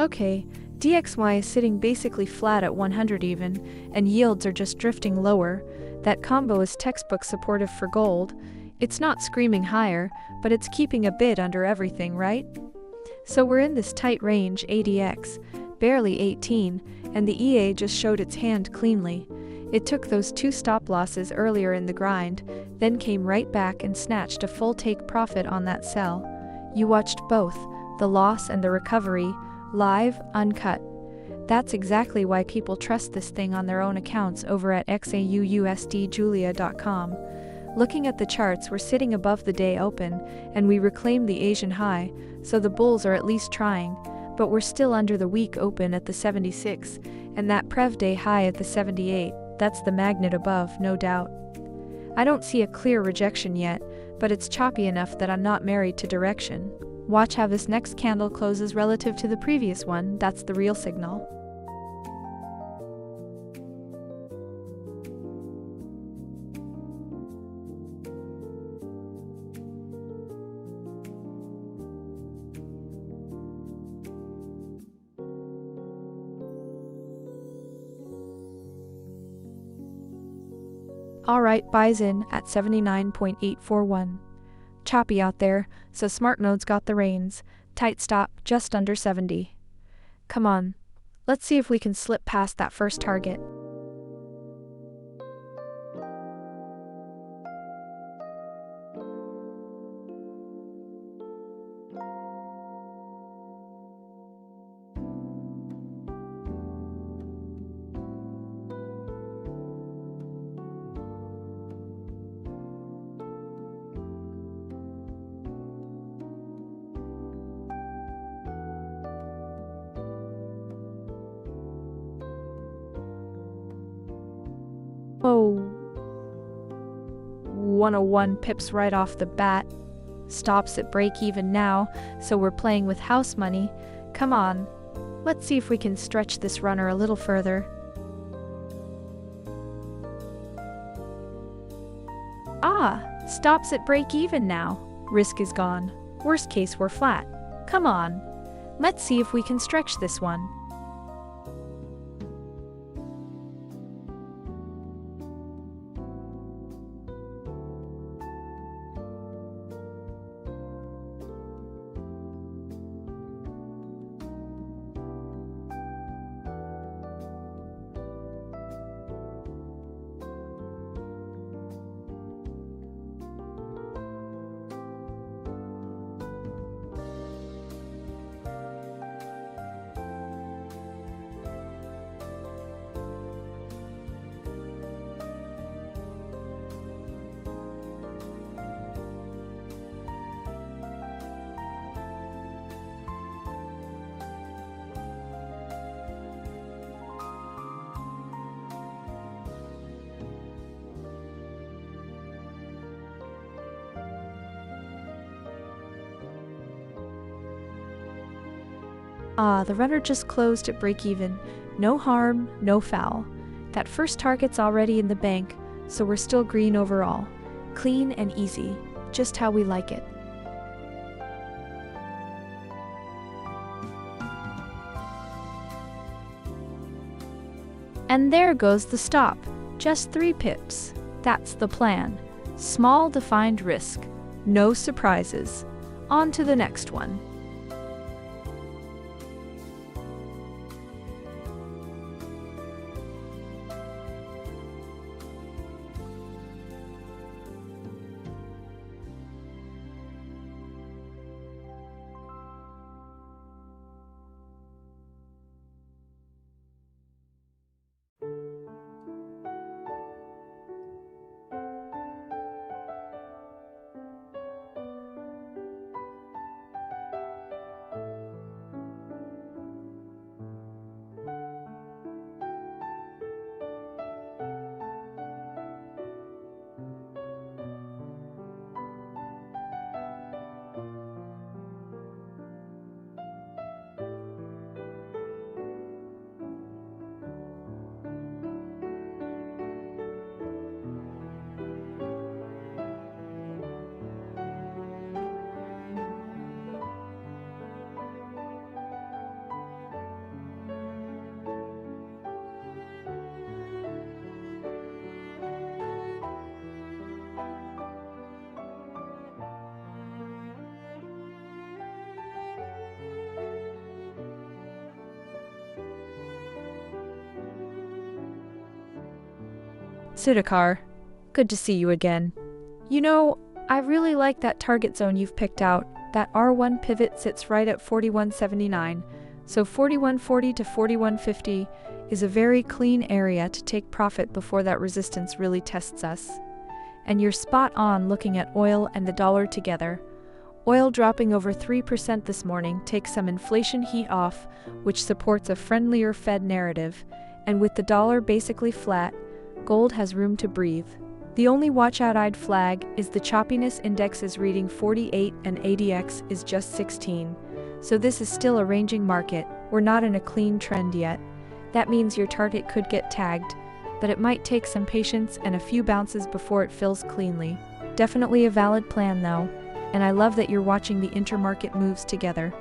Okay, DXY is sitting basically flat at 100 even, and yields are just drifting lower. That combo is textbook supportive for gold. It's not screaming higher, but it's keeping a bid under everything, right? So we're in this tight range, ADX, barely 18, and the EA just showed its hand cleanly. It took those two stop losses earlier in the grind, then came right back and snatched a full take profit on that sell. You watched both, the loss and the recovery, live, uncut. That's exactly why people trust this thing on their own accounts over at XAUUSDjulia.com. Looking at the charts, we're sitting above the day open, and we reclaimed the Asian high, so the bulls are at least trying, but we're still under the week open at the 76, and that Prev day high at the 78, that's the magnet above, no doubt. I don't see a clear rejection yet, but it's choppy enough that I'm not married to direction. Watch how this next candle closes relative to the previous one, that's the real signal. Alright, buys in at 79.841. Choppy out there, so SmartNode's got the reins. Tight stop, just under 70. Come on, let's see if we can slip past that first target. Oh, 101 pips right off the bat. Stops at break even now, so we're playing with house money. Come on, let's see if we can stretch this runner a little further. Ah, stops at break even now. Risk is gone. Worst case, we're flat. Come on, let's see if we can stretch this one. Ah, the runner just closed at break-even. No harm, no foul. That first target's already in the bank, so we're still green overall. Clean and easy, just how we like it. And there goes the stop. Just 3 pips. That's the plan. Small defined risk. No surprises. On to the next one. Sudhakar, good to see you again. You know, I really like that target zone you've picked out. That R1 pivot sits right at 41.79, so 41.40 to 41.50 is a very clean area to take profit before that resistance really tests us. And you're spot on looking at oil and the dollar together. Oil dropping over 3% this morning takes some inflation heat off, which supports a friendlier Fed narrative, and with the dollar basically flat, gold has room to breathe. The only watch-out-eyed flag is the choppiness index is reading 48 and ADX is just 16. So this is still a ranging market. We're not in a clean trend yet. That means your target could get tagged, but it might take some patience and a few bounces before it fills cleanly. Definitely a valid plan though, and I love that you're watching the intermarket moves together.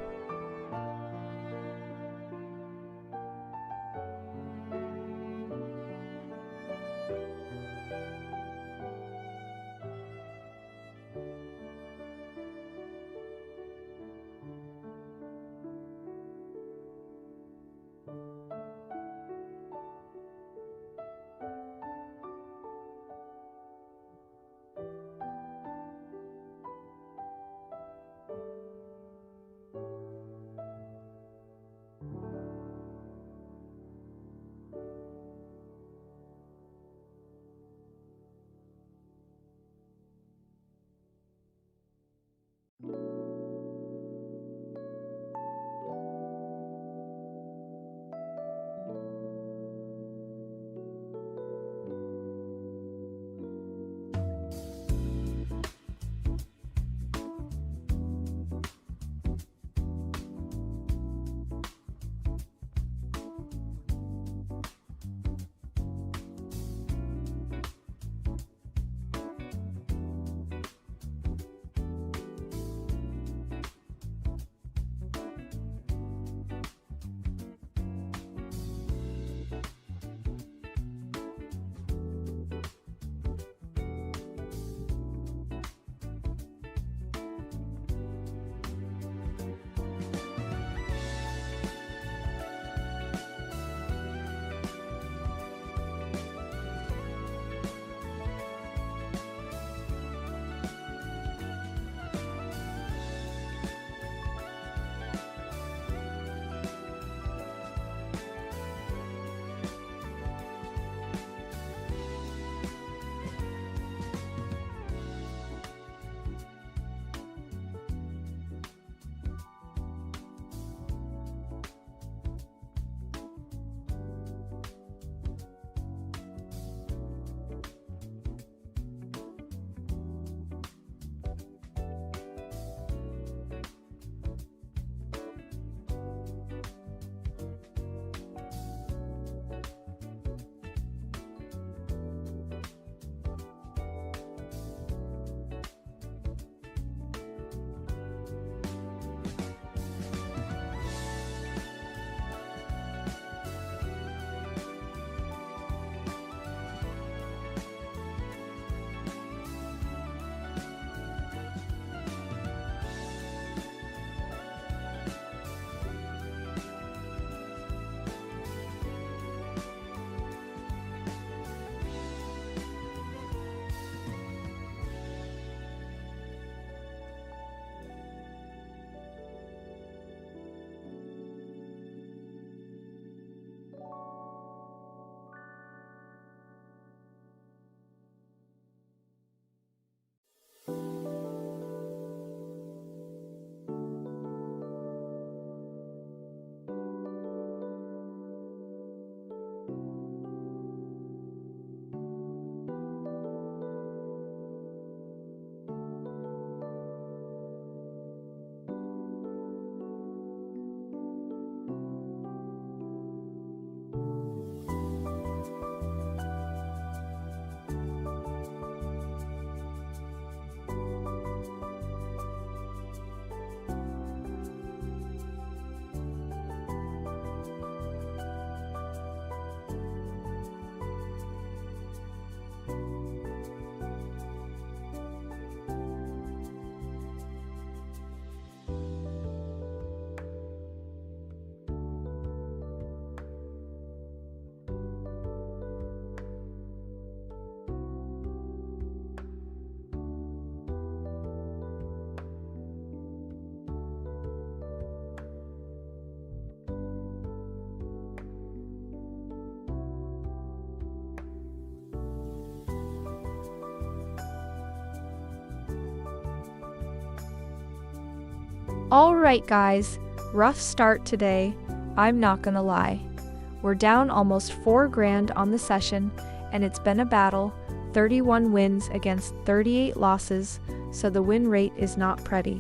Alright guys, rough start today, I'm not gonna lie. We're down almost 4 grand on the session, and it's been a battle, 31 wins against 38 losses, so the win rate is not pretty.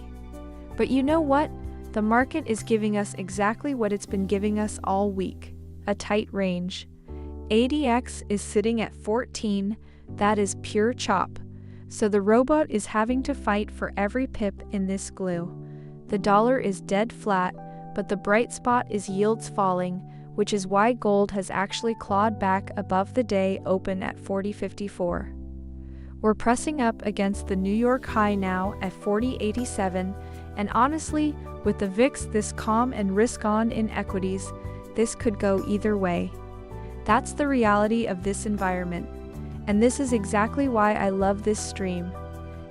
But you know what? The market is giving us exactly what it's been giving us all week, a tight range. ADX is sitting at 14, that is pure chop. So the robot is having to fight for every pip in this glue. The dollar is dead flat, but the bright spot is yields falling, which is why gold has actually clawed back above the day open at 40.54. We're pressing up against the New York high now at 40.87, and honestly, with the VIX this calm and risk-on in equities, this could go either way. That's the reality of this environment, and this is exactly why I love this stream.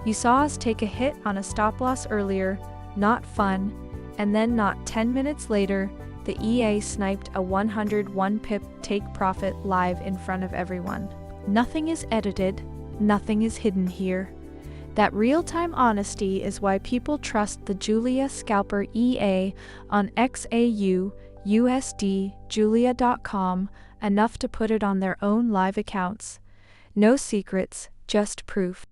You saw us take a hit on a stop loss earlier, not fun, and then not 10 minutes later, the EA sniped a 101 pip take profit live in front of everyone. Nothing is edited, nothing is hidden here. That real-time honesty is why people trust the Julia Scalper EA on XAUUSD Julia.com enough to put it on their own live accounts. No secrets, just proof.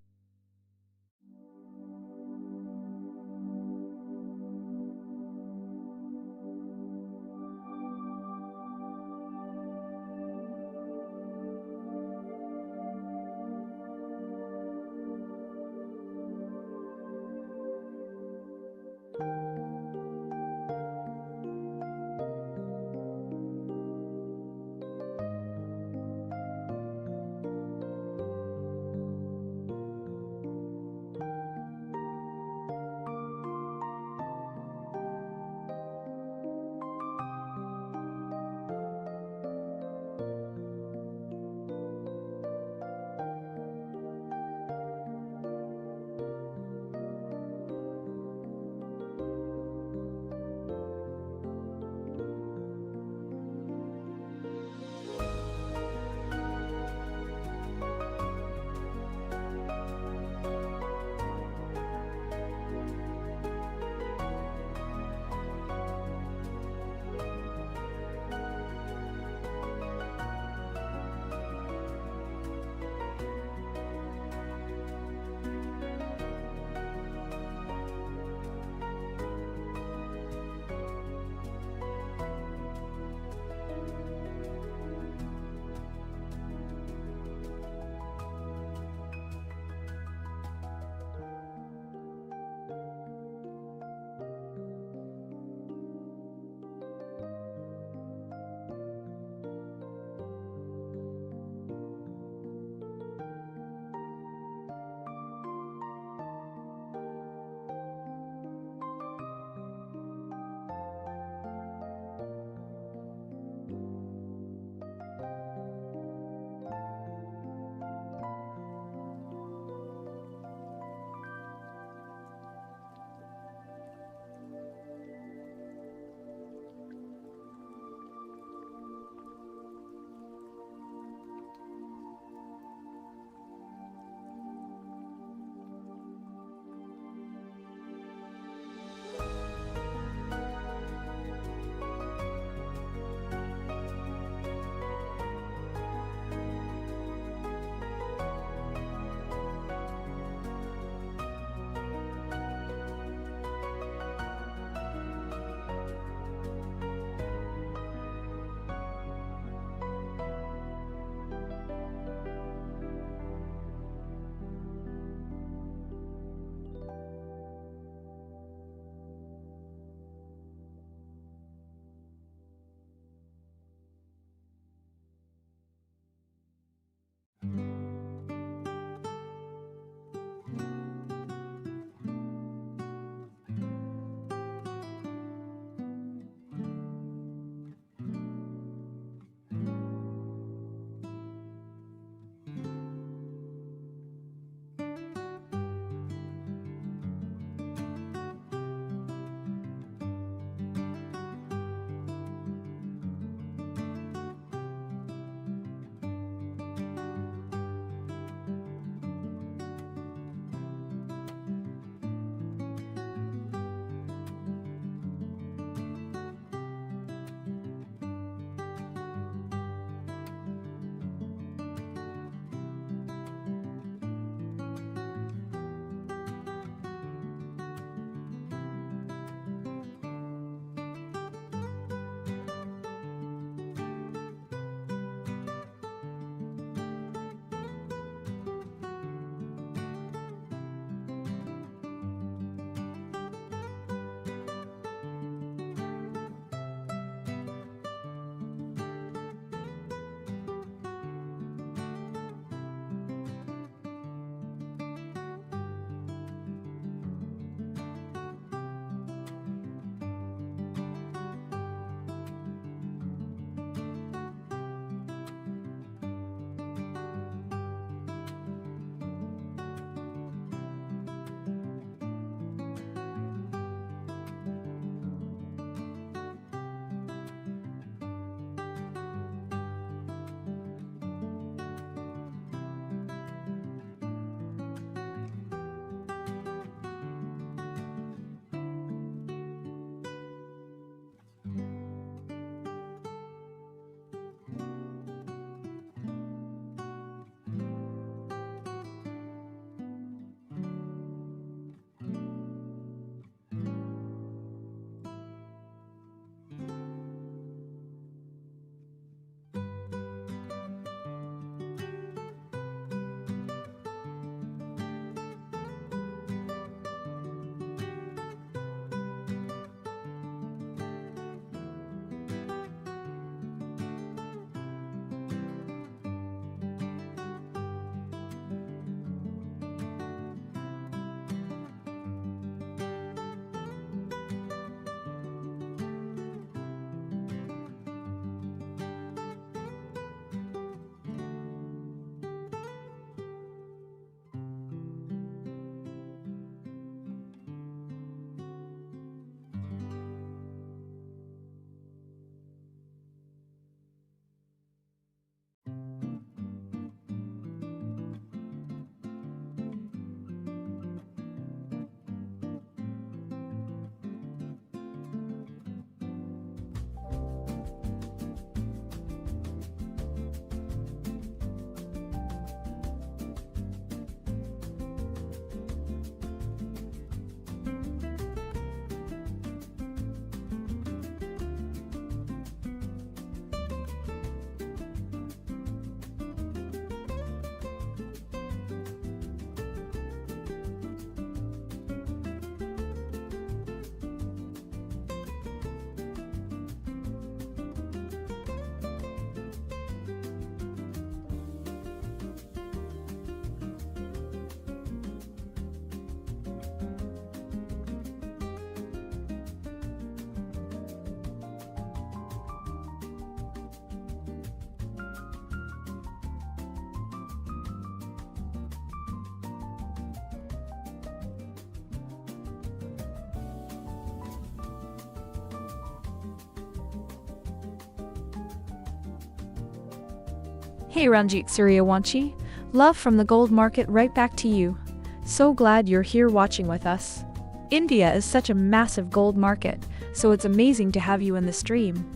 Hey Ranjit Suryawanshi, love from the gold market right back to you. So glad you're here watching with us. India is such a massive gold market, so it's amazing to have you in the stream.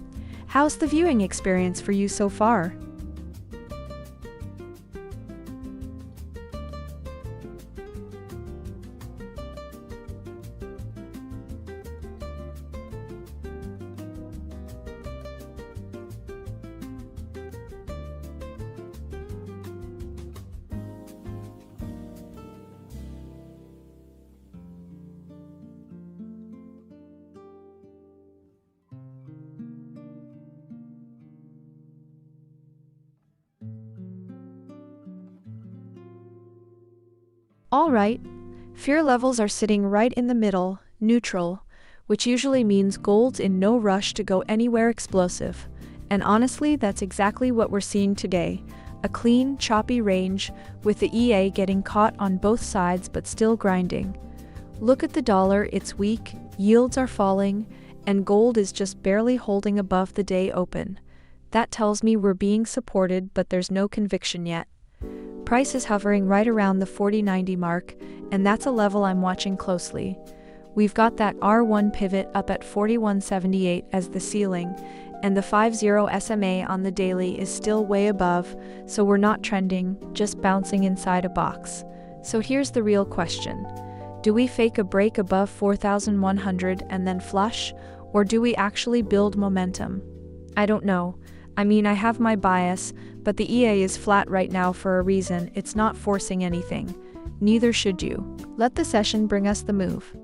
How's the viewing experience for you so far? Alright, fear levels are sitting right in the middle, neutral, which usually means gold's in no rush to go anywhere explosive. And honestly, that's exactly what we're seeing today. A clean, choppy range, with the EA getting caught on both sides but still grinding. Look at the dollar, it's weak, yields are falling, and gold is just barely holding above the day open. That tells me we're being supported, but there's no conviction yet. Price is hovering right around the 40.90 mark, and that's a level I'm watching closely. We've got that R1 pivot up at 41.78 as the ceiling, and the 50 SMA on the daily is still way above, so we're not trending, just bouncing inside a box. So here's the real question. Do we fake a break above 4,100 and then flush, or do we actually build momentum? I don't know. I mean, I have my bias, but the EA is flat right now for a reason. It's not forcing anything. Neither should you. Let the session bring us the move.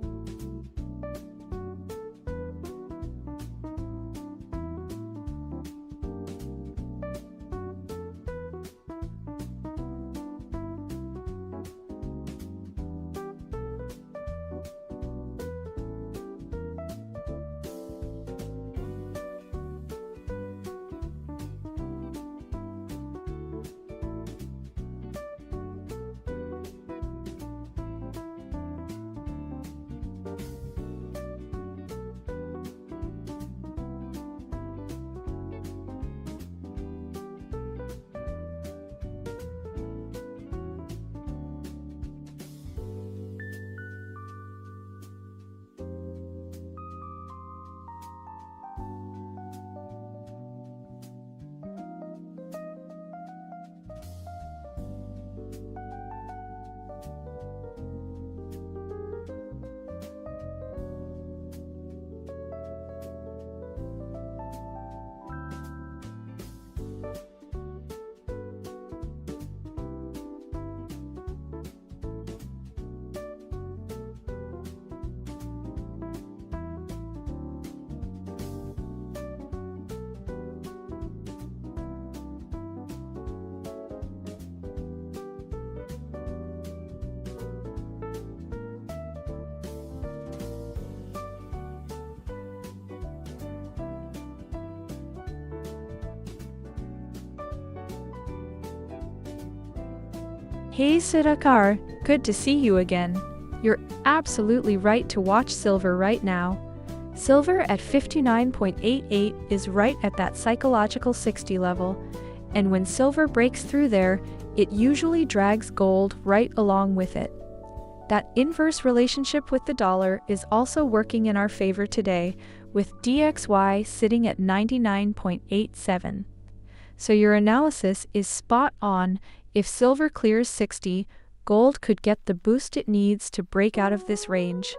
Hey Siddhakar, good to see you again. You're absolutely right to watch silver right now. Silver at 59.88 is right at that psychological 60 level, and when silver breaks through there, it usually drags gold right along with it. That inverse relationship with the dollar is also working in our favor today, with DXY sitting at 99.87. So your analysis is spot on. If silver clears 60, gold could get the boost it needs to break out of this range.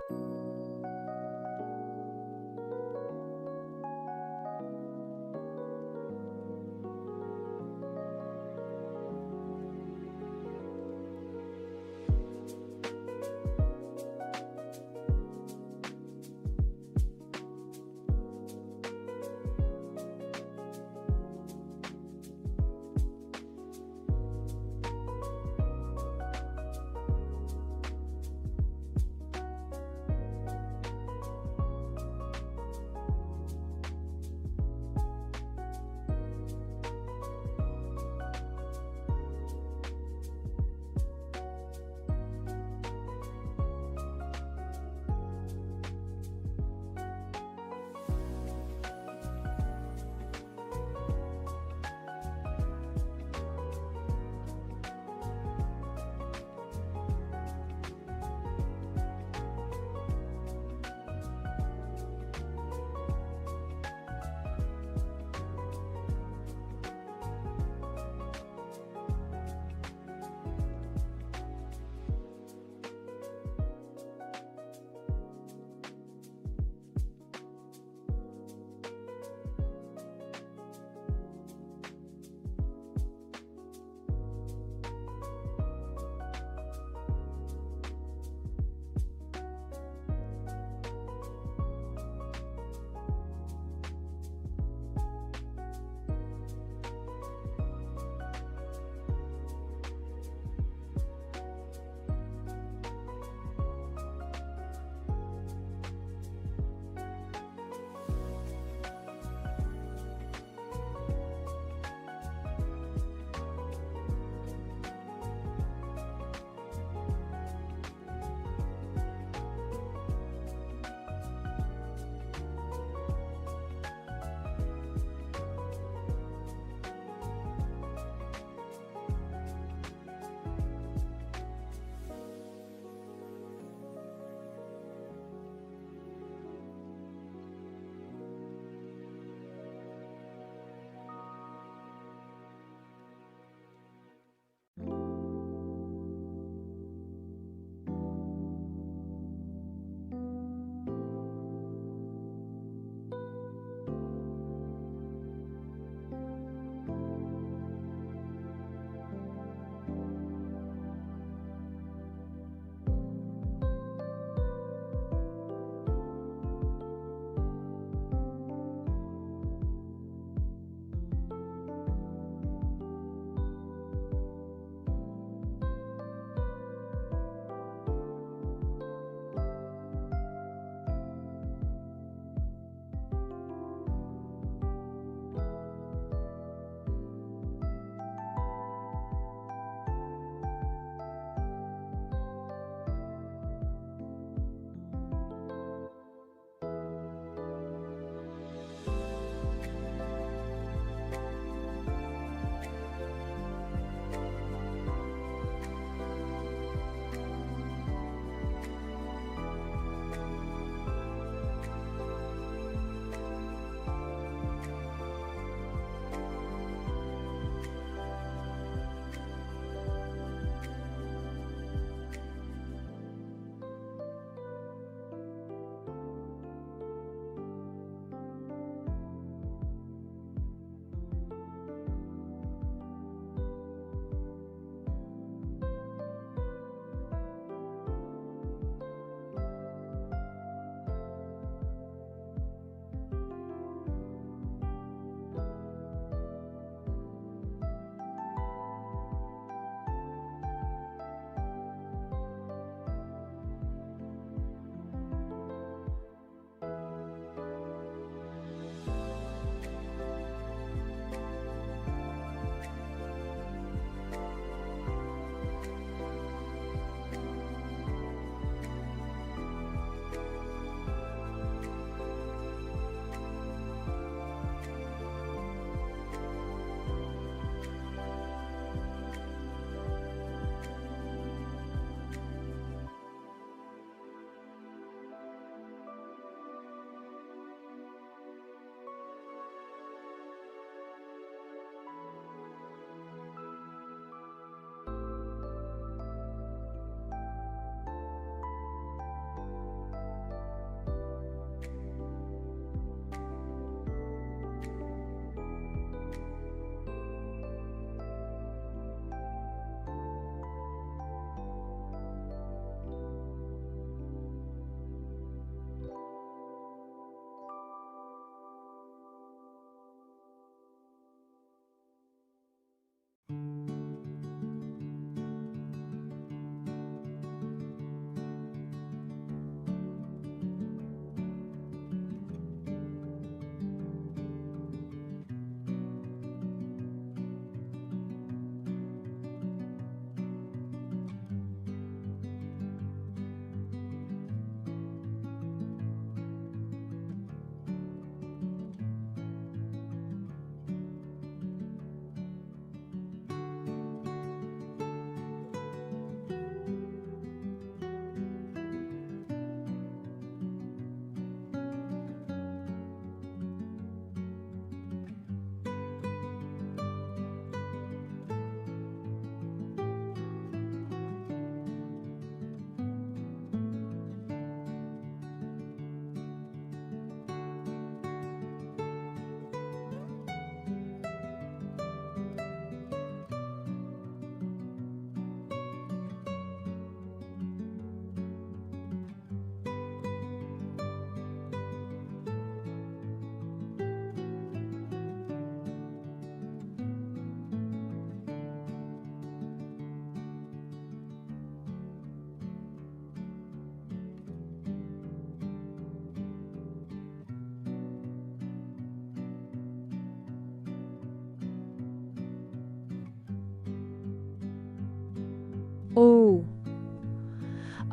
Oh.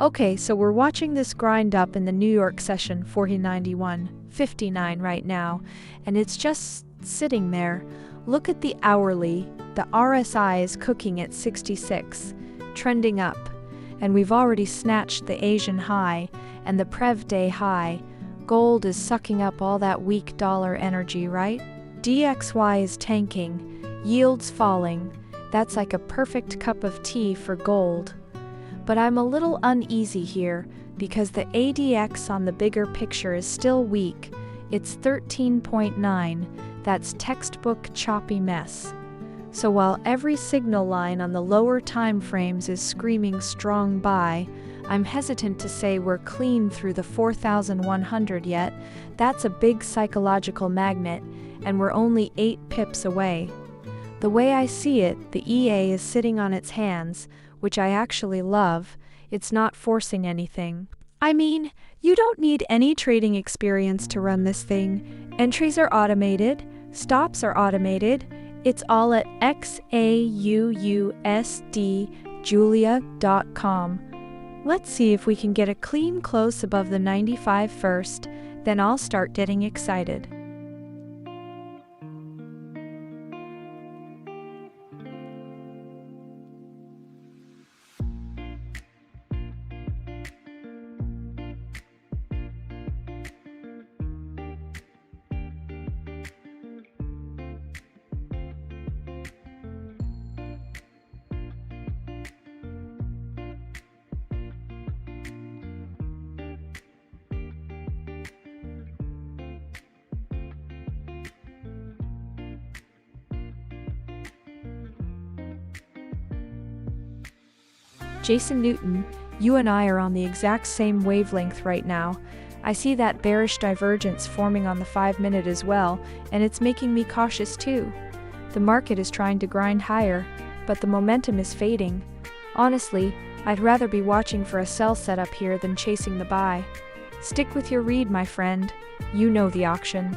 Okay, so we're watching this grind up in the New York session 4091.59 right now, and it's just sitting there. Look at the hourly. The RSI is cooking at 66, trending up, and we've already snatched the Asian high and the Prev Day high. Gold is sucking up all that weak dollar energy, right? DXY is tanking, yields falling. That's like a perfect cup of tea for gold. But I'm a little uneasy here because the ADX on the bigger picture is still weak. It's 13.9. That's textbook choppy mess. So while every signal line on the lower time frames is screaming strong buy, I'm hesitant to say we're clean through the 4,100 yet. That's a big psychological magnet, and we're only 8 pips away. The way I see it, the EA is sitting on its hands, which I actually love. It's not forcing anything. I mean, you don't need any trading experience to run this thing. Entries are automated, stops are automated. It's all at XAUUSD Let's see if we can get a clean close above the 95 first, then I'll start getting excited. Jason Newton, you and I are on the exact same wavelength right now. I see that bearish divergence forming on the 5-minute as well, and it's making me cautious too. The market is trying to grind higher, but the momentum is fading. Honestly, I'd rather be watching for a sell setup here than chasing the buy. Stick with your read, my friend. You know the auction.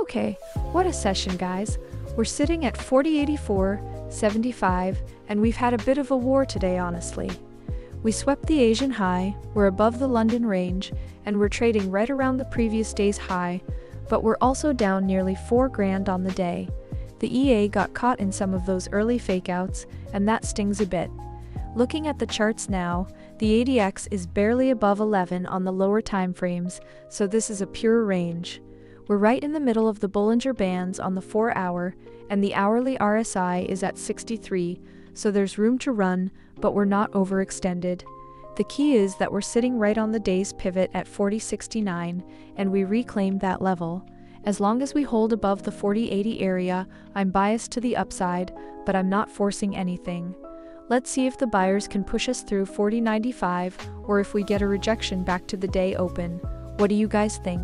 Okay, what a session, guys. We're sitting at 40.84.75, and we've had a bit of a war today, honestly. We swept the Asian high, we're above the London range, and we're trading right around the previous day's high, but we're also down nearly 4 grand on the day. The EA got caught in some of those early fakeouts, and that stings a bit. Looking at the charts now, the ADX is barely above 11 on the lower timeframes, so this is a pure range. We're right in the middle of the Bollinger Bands on the 4-hour, and the hourly RSI is at 63, so there's room to run, but we're not overextended. The key is that we're sitting right on the day's pivot at 40.69, and we reclaimed that level. As long as we hold above the 40.80 area, I'm biased to the upside, but I'm not forcing anything. Let's see if the buyers can push us through 40.95, or if we get a rejection back to the day open. What do you guys think?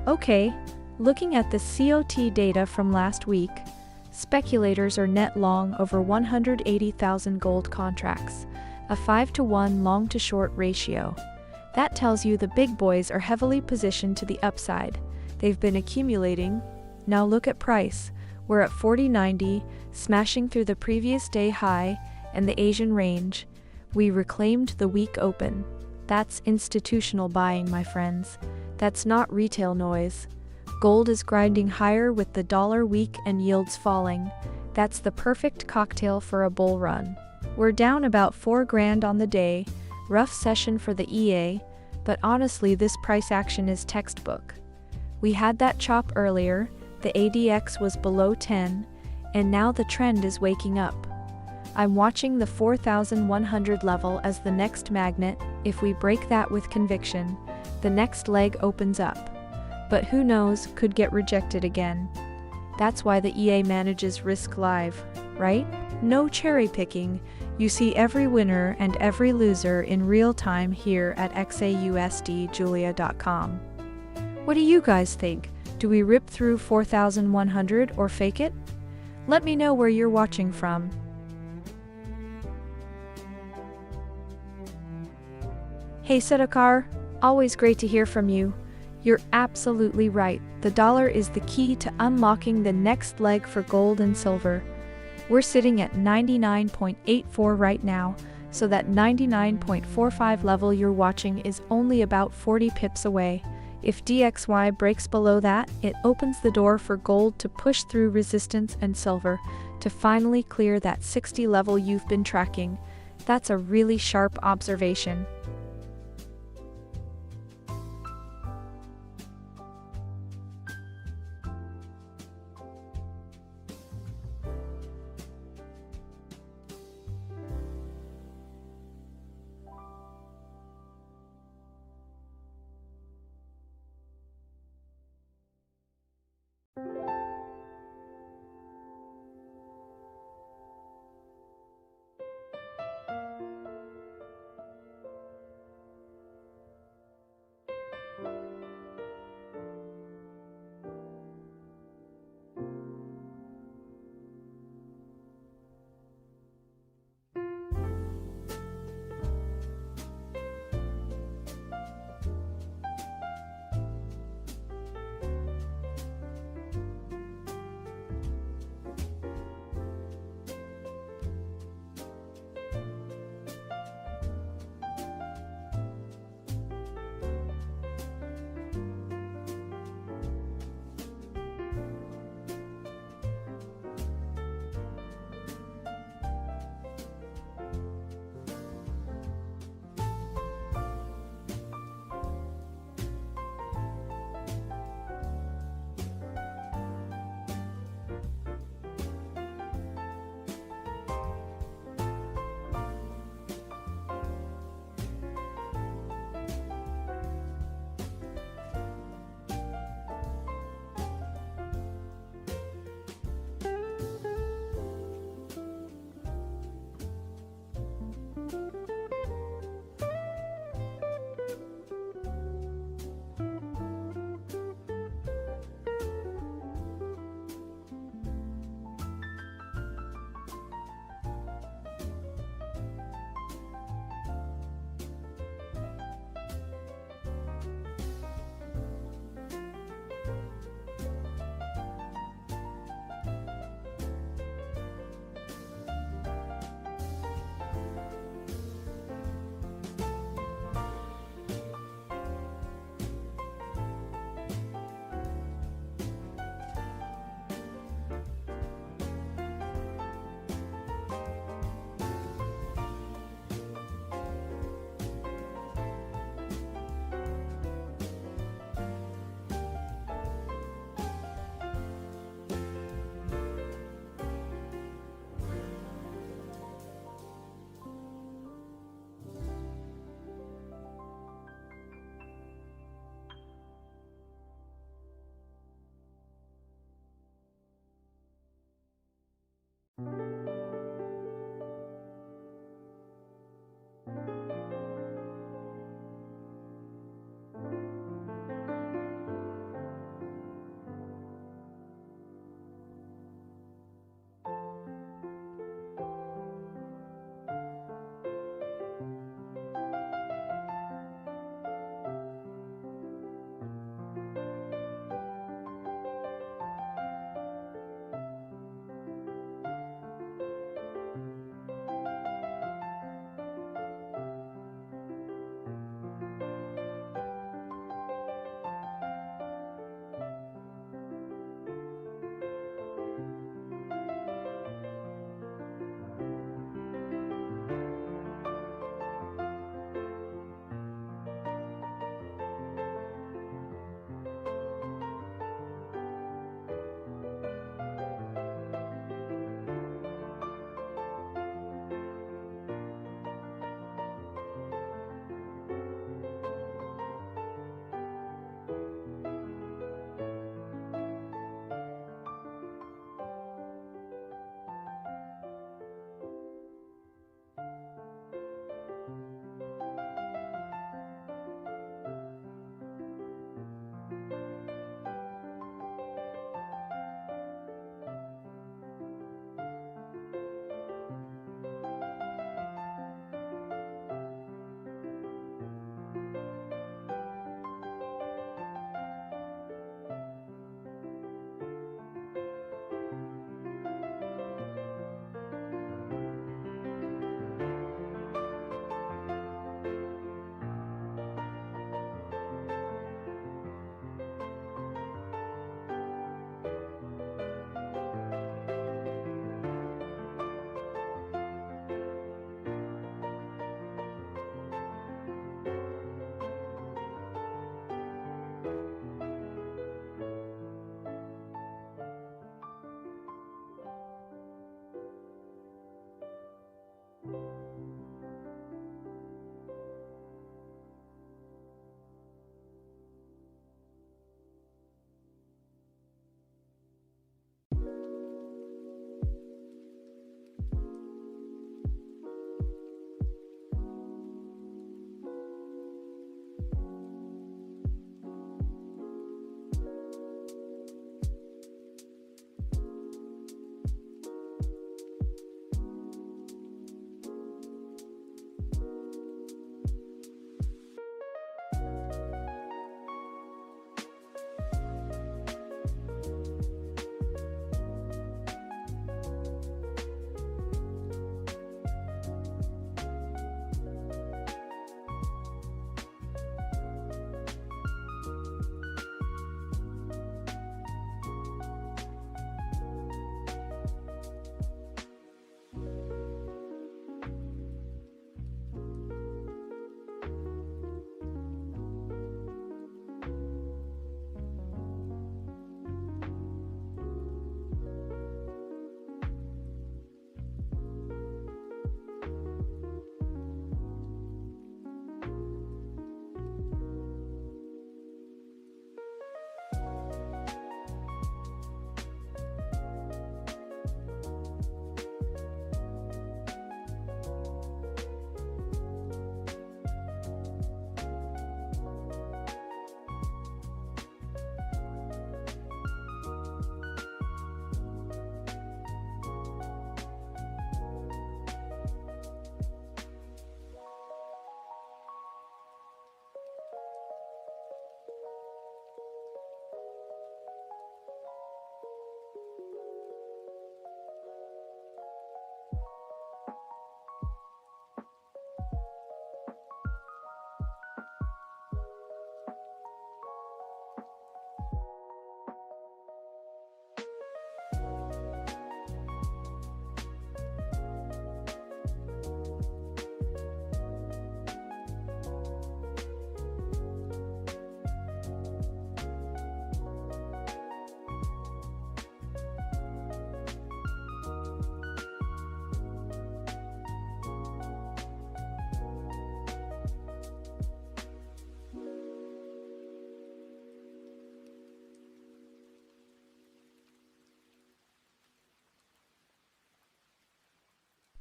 Okay, looking at the COT data from last week, speculators are net long over 180,000 gold contracts, a 5-to-1 long-to-short ratio. That tells you the big boys are heavily positioned to the upside. They've been accumulating. Now look at price. We're at 40.90, smashing through the previous day high and the Asian range. We reclaimed the week open. That's institutional buying, my friends. That's not retail noise. Gold is grinding higher with the dollar weak and yields falling. That's the perfect cocktail for a bull run. We're down about $4,000 on the day. Rough session for the EA, but honestly this price action is textbook. We had that chop earlier, the ADX was below 10, and now the trend is waking up. I'm watching the 4,100 level as the next magnet. If we break that with conviction, the next leg opens up. But who knows, could get rejected again. That's why the EA manages risk live, right? No cherry picking. You see every winner and every loser in real time here at XAUUSDjulia.com. What do you guys think? Do we rip through 4,100 or fake it? Let me know where you're watching from. Hey Sedakar, always great to hear from you. You're absolutely right. The dollar is the key to unlocking the next leg for gold and silver. We're sitting at 99.84 right now, so that 99.45 level you're watching is only about 40 pips away. If DXY breaks below that, it opens the door for gold to push through resistance and silver to finally clear that 60 level you've been tracking. That's a really sharp observation.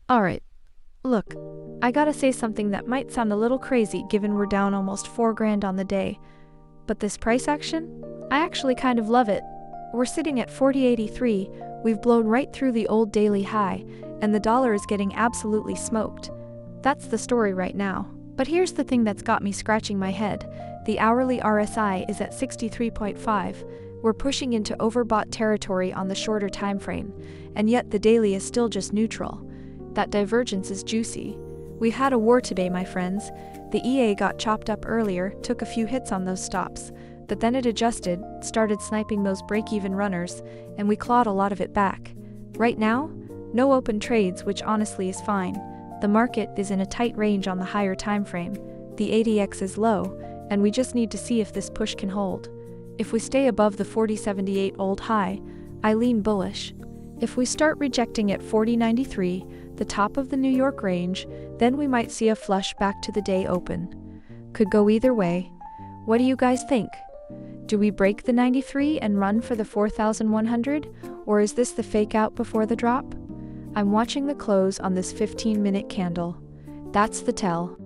Alright, look, I gotta say something that might sound a little crazy given we're down almost 4 grand on the day. But this price action? I actually kind of love it. We're sitting at 40.83, we've blown right through the old daily high, and the dollar is getting absolutely smoked. That's the story right now. But here's the thing that's got me scratching my head. The hourly RSI is at 63.5. We're pushing into overbought territory on the shorter time frame, and yet the daily is still just neutral. That divergence is juicy. We've had a war today, my friends. The EA got chopped up earlier, took a few hits on those stops, but then it adjusted, started sniping those break-even runners, and we clawed a lot of it back. Right now, no open trades, which honestly is fine. The market is in a tight range on the higher time frame. The ADX is low, and we just need to see if this push can hold. If we stay above the 40.78 old high, I lean bullish. If we start rejecting at 40.93, the top of the New York range, then we might see a flush back to the day open. Could go either way. What do you guys think? Do we break the 93 and run for the 4,100, or is this the fake out before the drop? I'm watching the close on this 15-minute candle. That's the tell.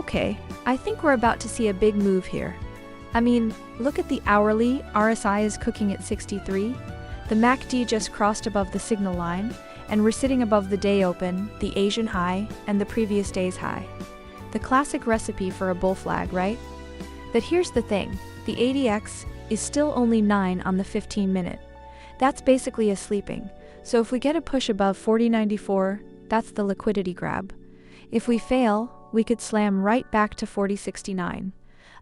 Okay, I think we're about to see a big move here. I mean, look at the hourly, RSI is cooking at 63, the MACD just crossed above the signal line, and we're sitting above the day open, the Asian high, and the previous day's high. The classic recipe for a bull flag, right? But here's the thing, the ADX is still only 9 on the 15-minute. That's basically a sleeping, so if we get a push above 40.94, that's the liquidity grab. If we fail, we could slam right back to 40.69.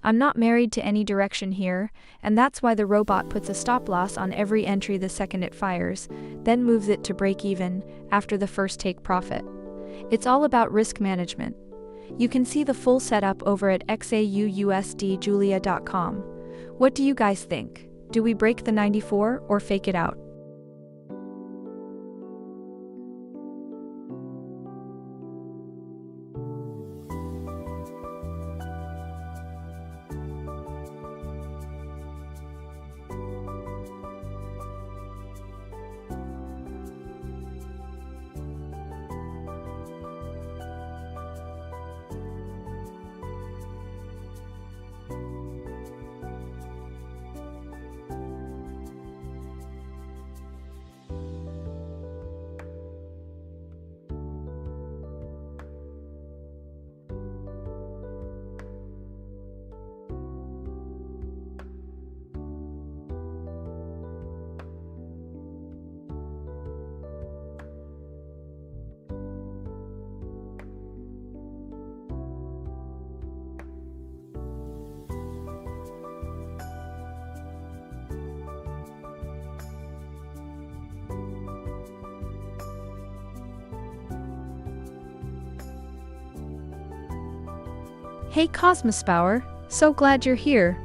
I'm not married to any direction here, and that's why the robot puts a stop loss on every entry the second it fires, then moves it to break even after the first take profit. It's all about risk management. You can see the full setup over at XAUUSDjulia.com. What do you guys think? Do we break the 94 or fake it out? Hey Cosmospower, so glad you're here.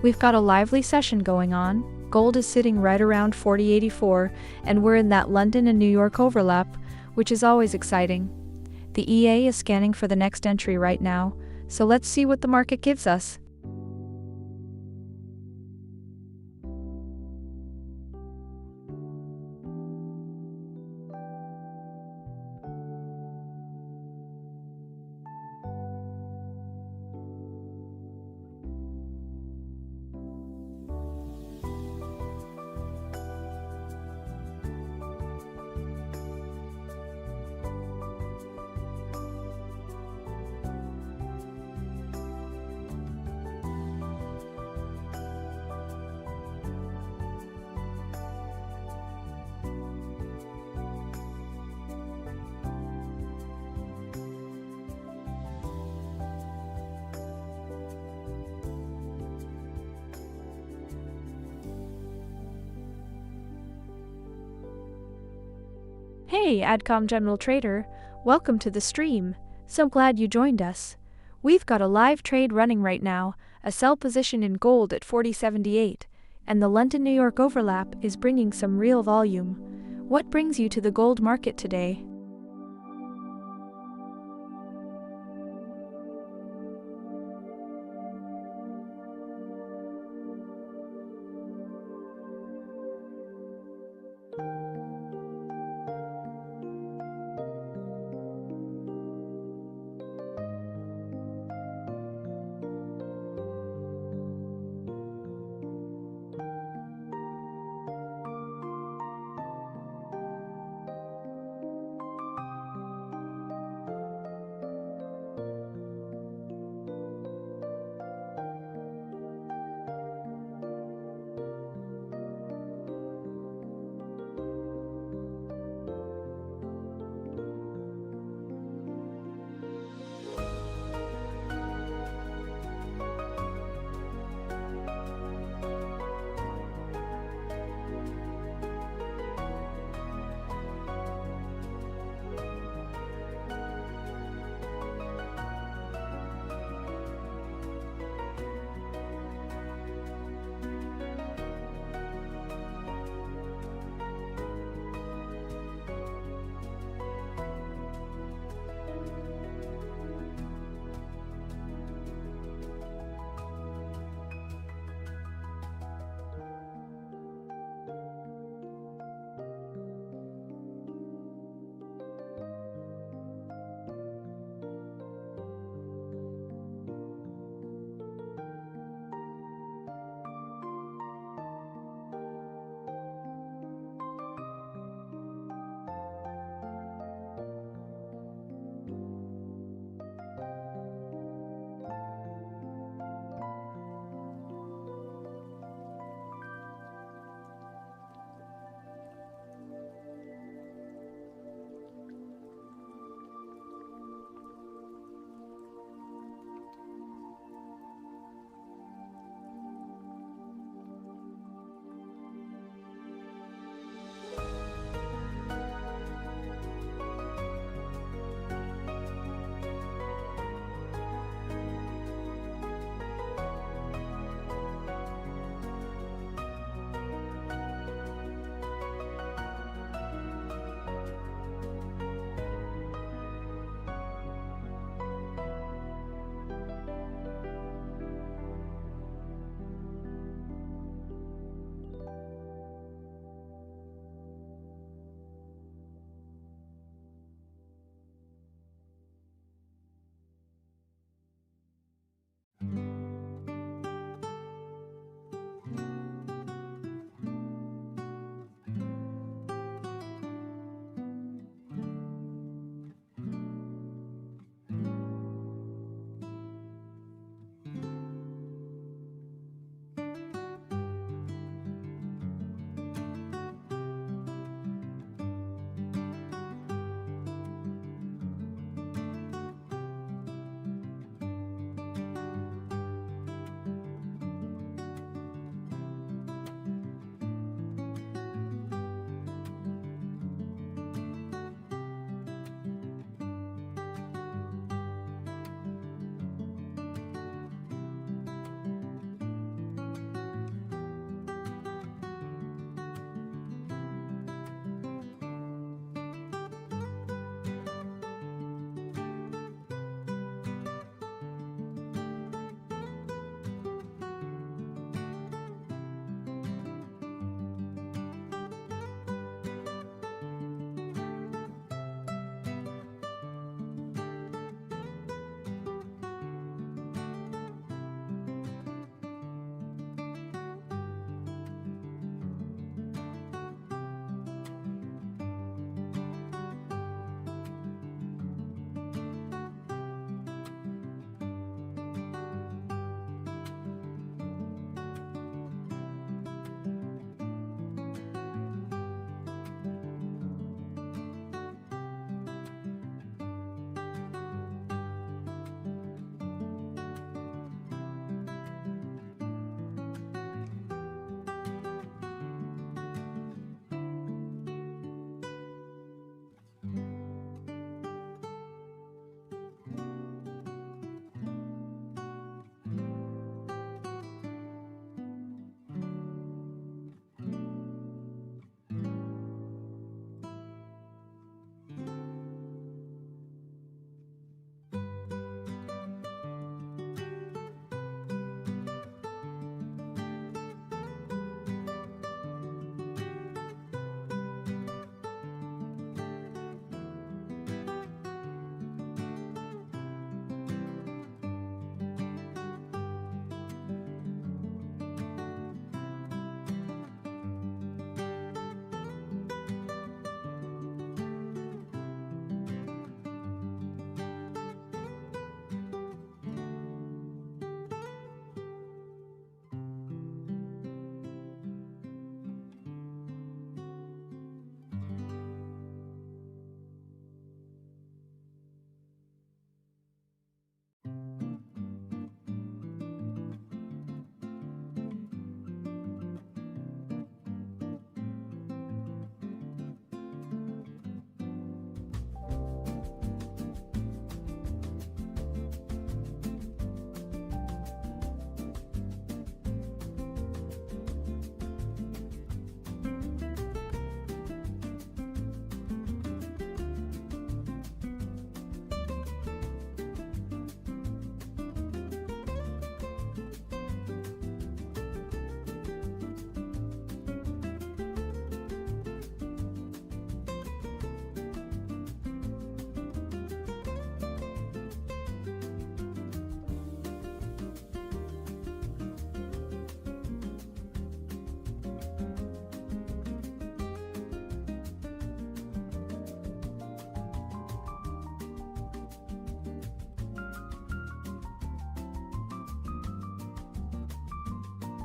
We've got a lively session going on. Gold is sitting right around 40.84, and we're in that London and New York overlap, which is always exciting. The EA is scanning for the next entry right now, so let's see what the market gives us. Hey Adcom General Trader, welcome to the stream. So glad you joined us. We've got a live trade running right now, a sell position in gold at 40.78, and the London-New York overlap is bringing some real volume. What brings you to the gold market today?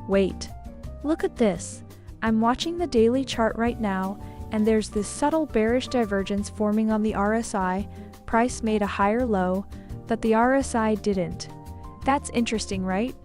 Wait. Look at this. I'm watching the daily chart right now, and there's this subtle bearish divergence forming on the RSI. Price made a higher low, but the RSI didn't. That's interesting, right?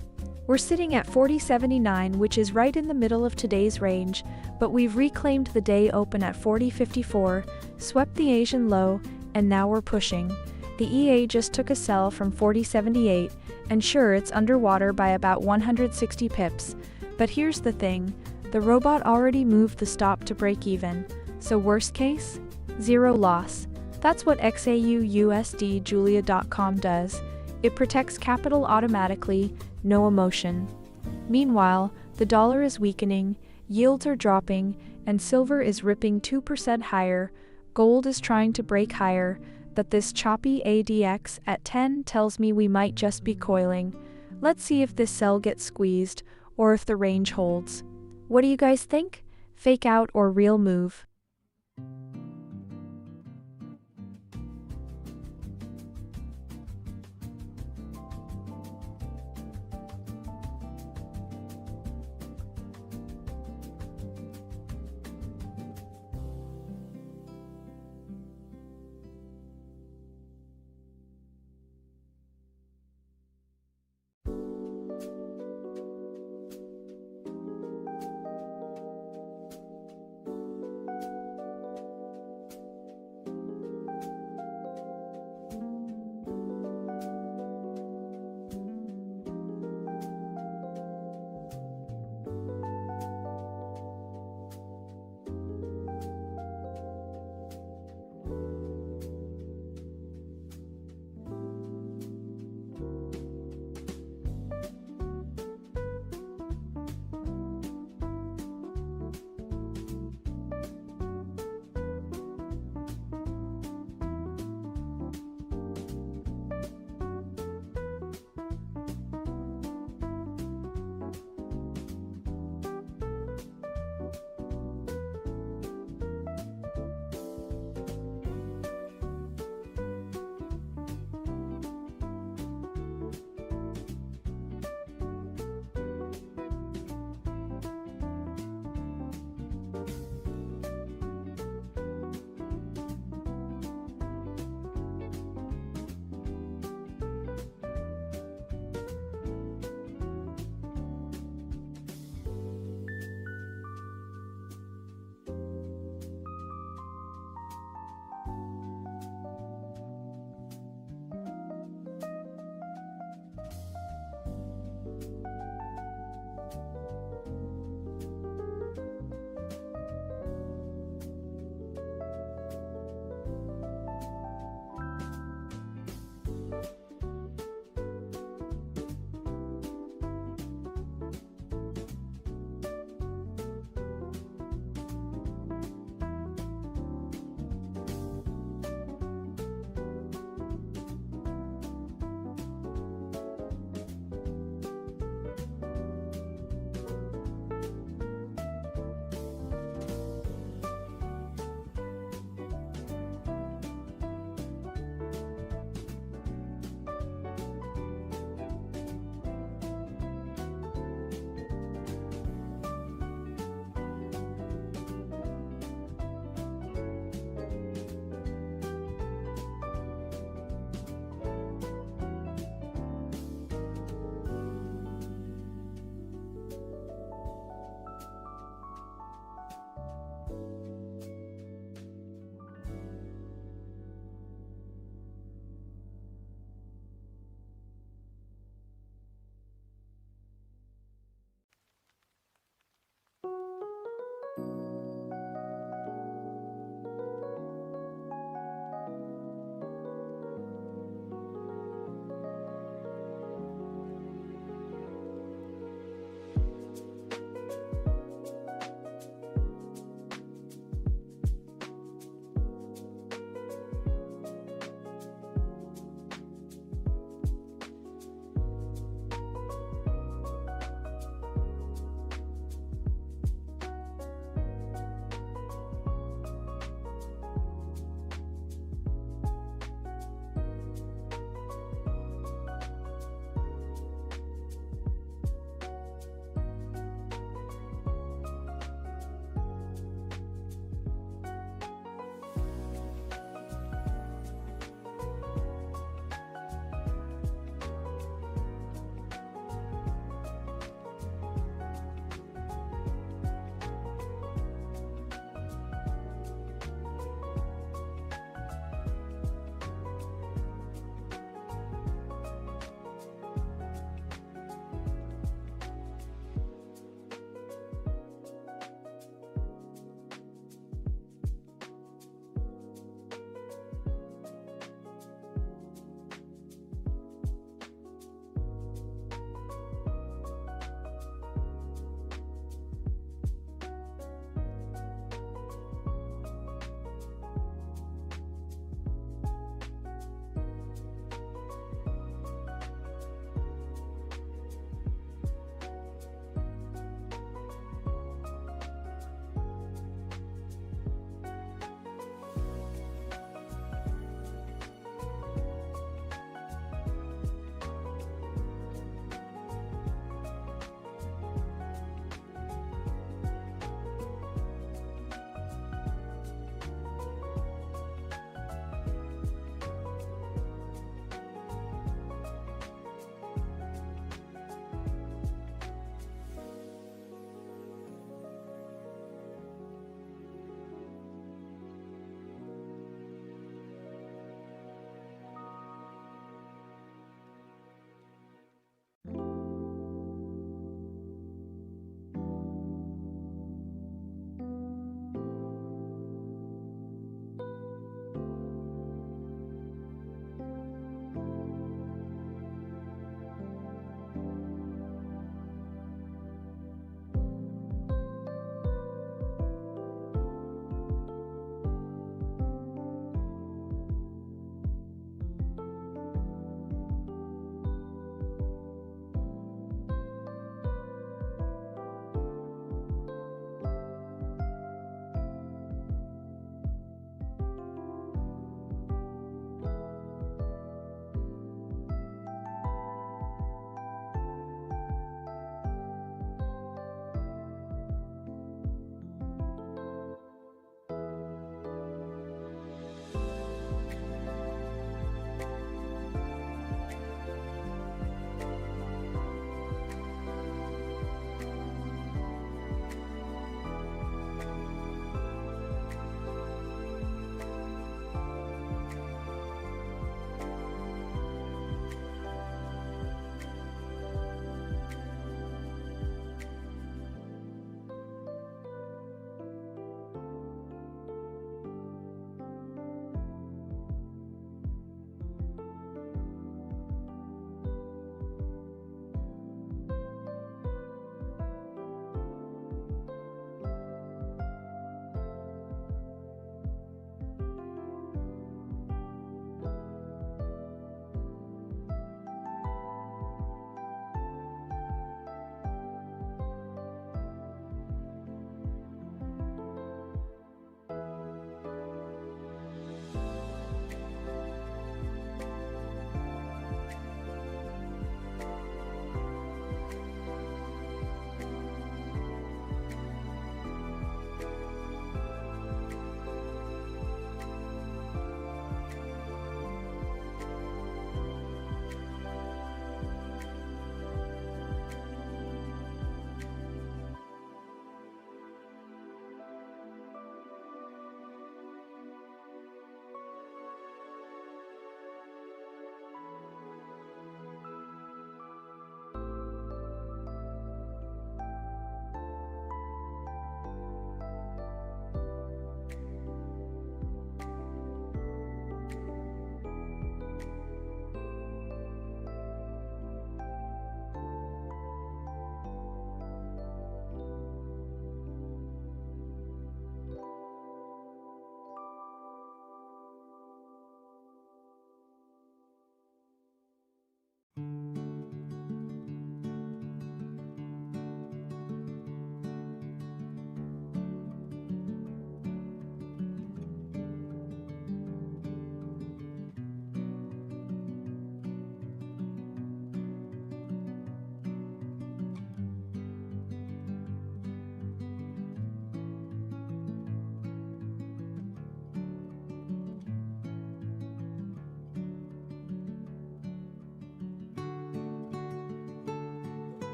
We're sitting at 40.79, which is right in the middle of today's range, but we've reclaimed the day open at 40.54, swept the Asian low, and now we're pushing. The EA just took a sell from 40.78, and sure, it's underwater by about 160 pips. But here's the thing, the robot already moved the stop to break even, so worst case? Zero loss. That's what XAUUSD Julia.com does. It protects capital automatically, no emotion. Meanwhile, the dollar is weakening, yields are dropping, and silver is ripping 2% higher. Gold is trying to break higher, but this choppy ADX at 10 tells me we might just be coiling. Let's see if this sell gets squeezed, or if the range holds. What do you guys think? Fake out or real move?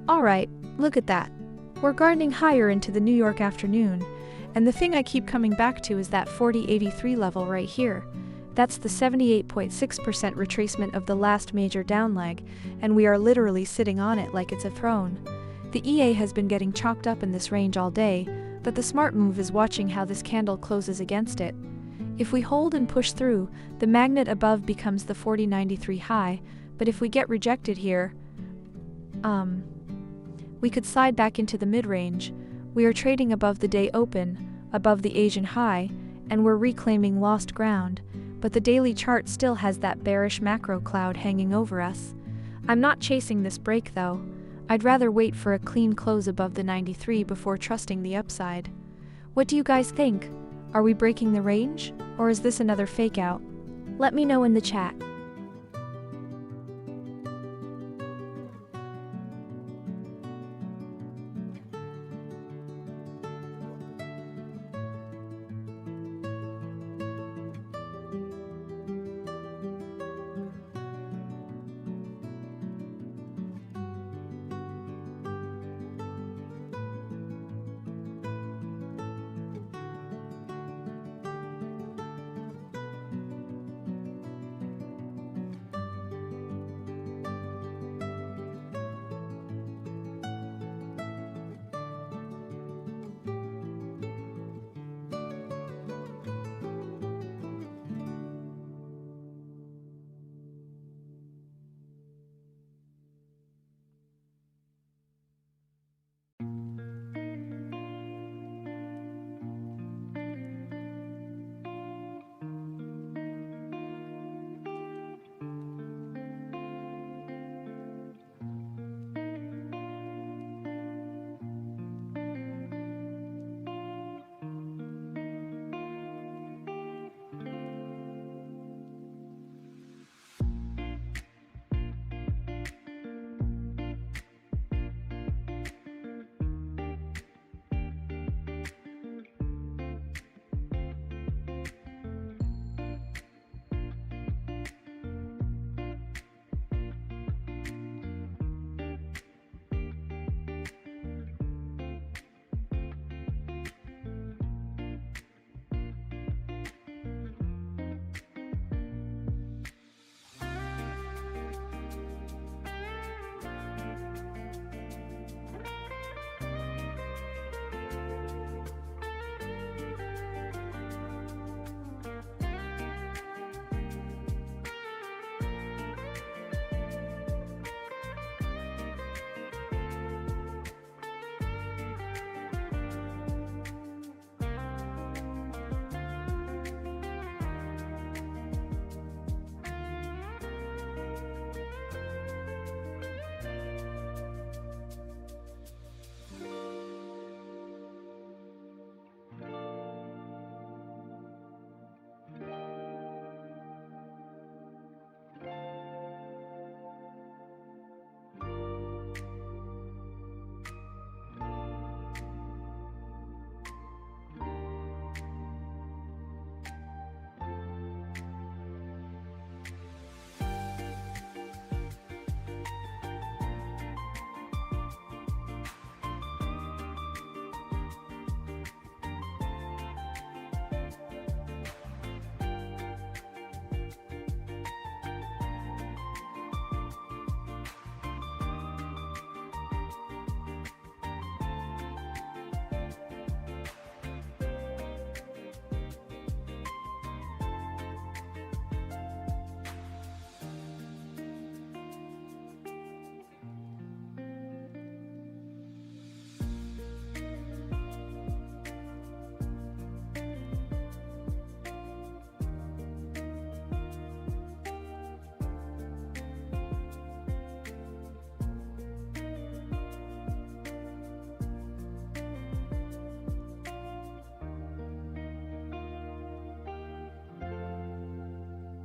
Alright, look at that. We're grinding higher into the New York afternoon, and the thing I keep coming back to is that 4083 level right here. That's the 78.6% retracement of the last major down leg, and we are literally sitting on it like it's a throne. The EA has been getting chopped up in this range all day, but the smart move is watching how this candle closes against it. If we hold and push through, the magnet above becomes the 4093 high, but if we get rejected here, we could slide back into the mid-range. We are trading above the day open, above the Asian high, and we're reclaiming lost ground, but the daily chart still has that bearish macro cloud hanging over us. I'm not chasing this break though. I'd rather wait for a clean close above the 93 before trusting the upside. What do you guys think? Are we breaking the range, or is this another fake out? Let me know in the chat.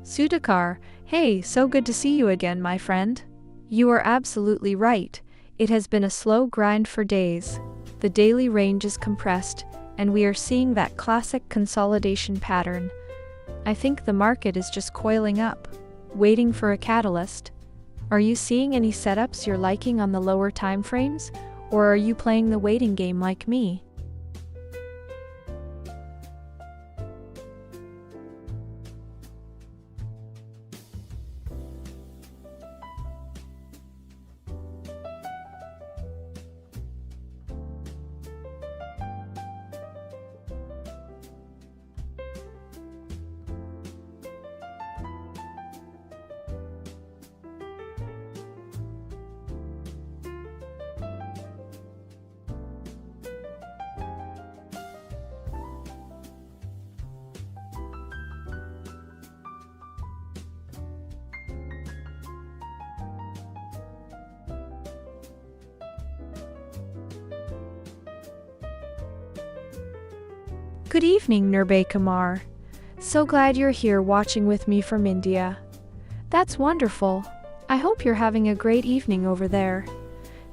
Sudhakar, hey, so good to see you again, my friend. You are absolutely right. It has been a slow grind for days. The daily range is compressed, and we are seeing that classic consolidation pattern. I think the market is just coiling up, waiting for a catalyst. Are you seeing any setups you're liking on the lower time frames, or are you playing the waiting game like me? Good evening, Nurbay Kumar. So glad you're here watching with me from India. That's wonderful. I hope you're having a great evening over there.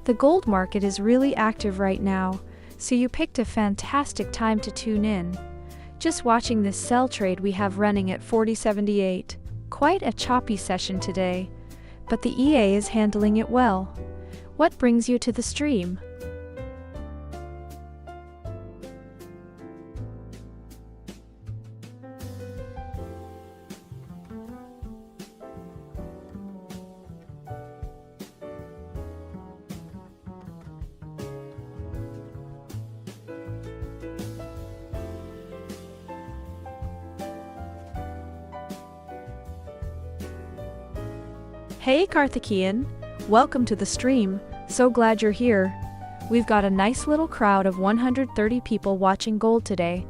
The gold market is really active right now, so you picked a fantastic time to tune in. Just watching this sell trade we have running at 40.78. Quite a choppy session today, but the EA is handling it well. What brings you to the stream? Hey Karthikeyan, welcome to the stream. So glad you're here. We've got a nice little crowd of 130 people watching gold today.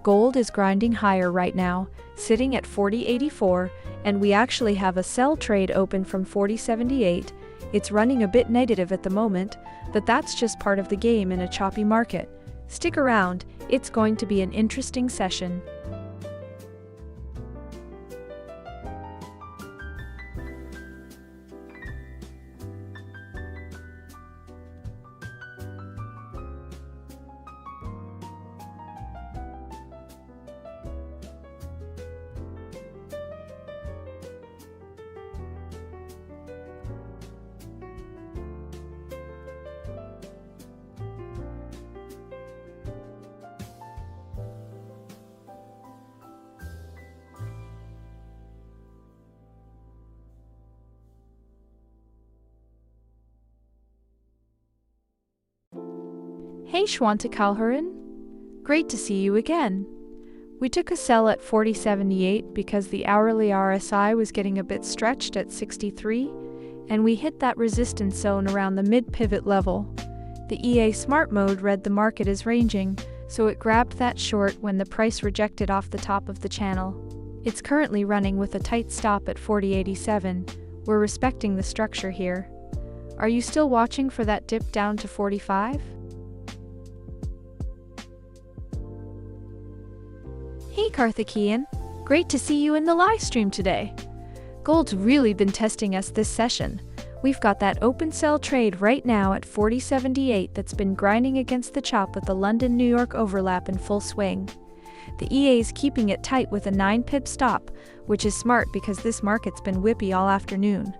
Gold is grinding higher right now, sitting at 40.84, and we actually have a sell trade open from 40.78. It's running a bit negative at the moment, but that's just part of the game in a choppy market. Stick around, it's going to be an interesting session. Hey Shwanta Kalharan, great to see you again. We took a sell at 40.78 because the hourly RSI was getting a bit stretched at 63, and we hit that resistance zone around the mid-pivot level. The EA Smart Mode read the market as ranging, so it grabbed that short when the price rejected off the top of the channel. It's currently running with a tight stop at 40.87. We're respecting the structure here. Are you still watching for that dip down to 45? Hey Karthikeyan, great to see you in the live stream today. Gold's really been testing us this session. We've got that open sell trade right now at 40.78 that's been grinding against the chop with the London-New York overlap in full swing. The EA is keeping it tight with a 9-pip stop, which is smart because this market's been whippy all afternoon.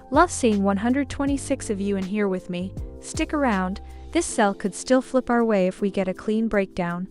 Love seeing 126 of you in here with me. Stick around, this sell could still flip our way if we get a clean breakdown.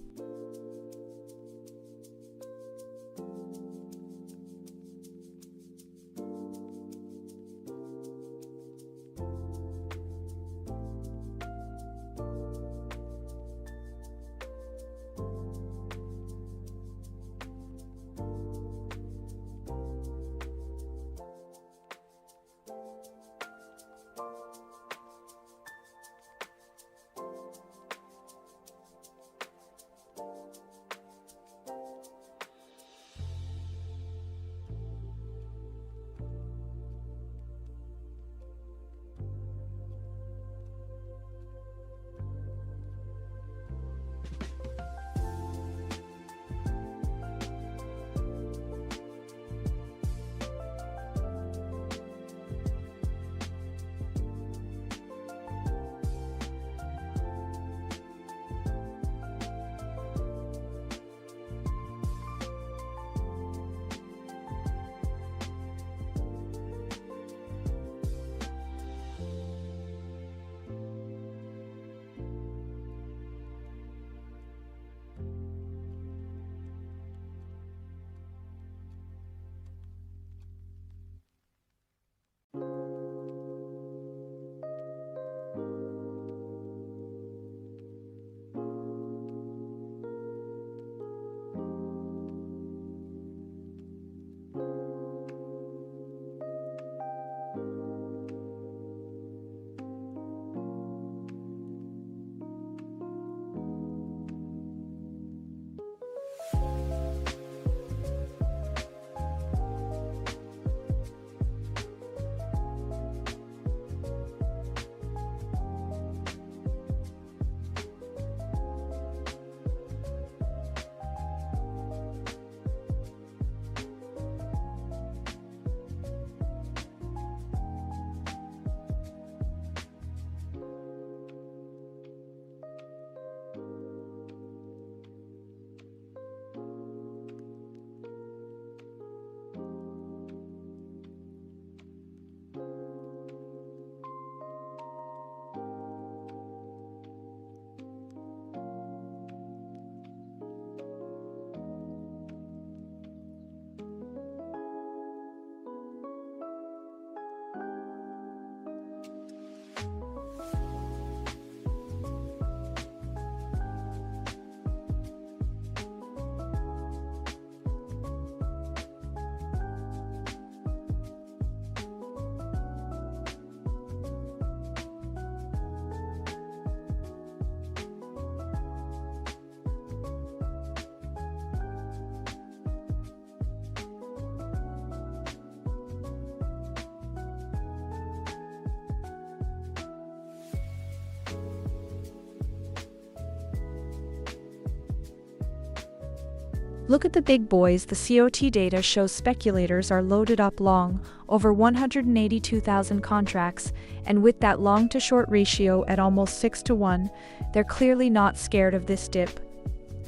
Look at the big boys. The COT data shows speculators are loaded up long, over 182,000 contracts, and with that long to short ratio at almost 6 to 1, they're clearly not scared of this dip.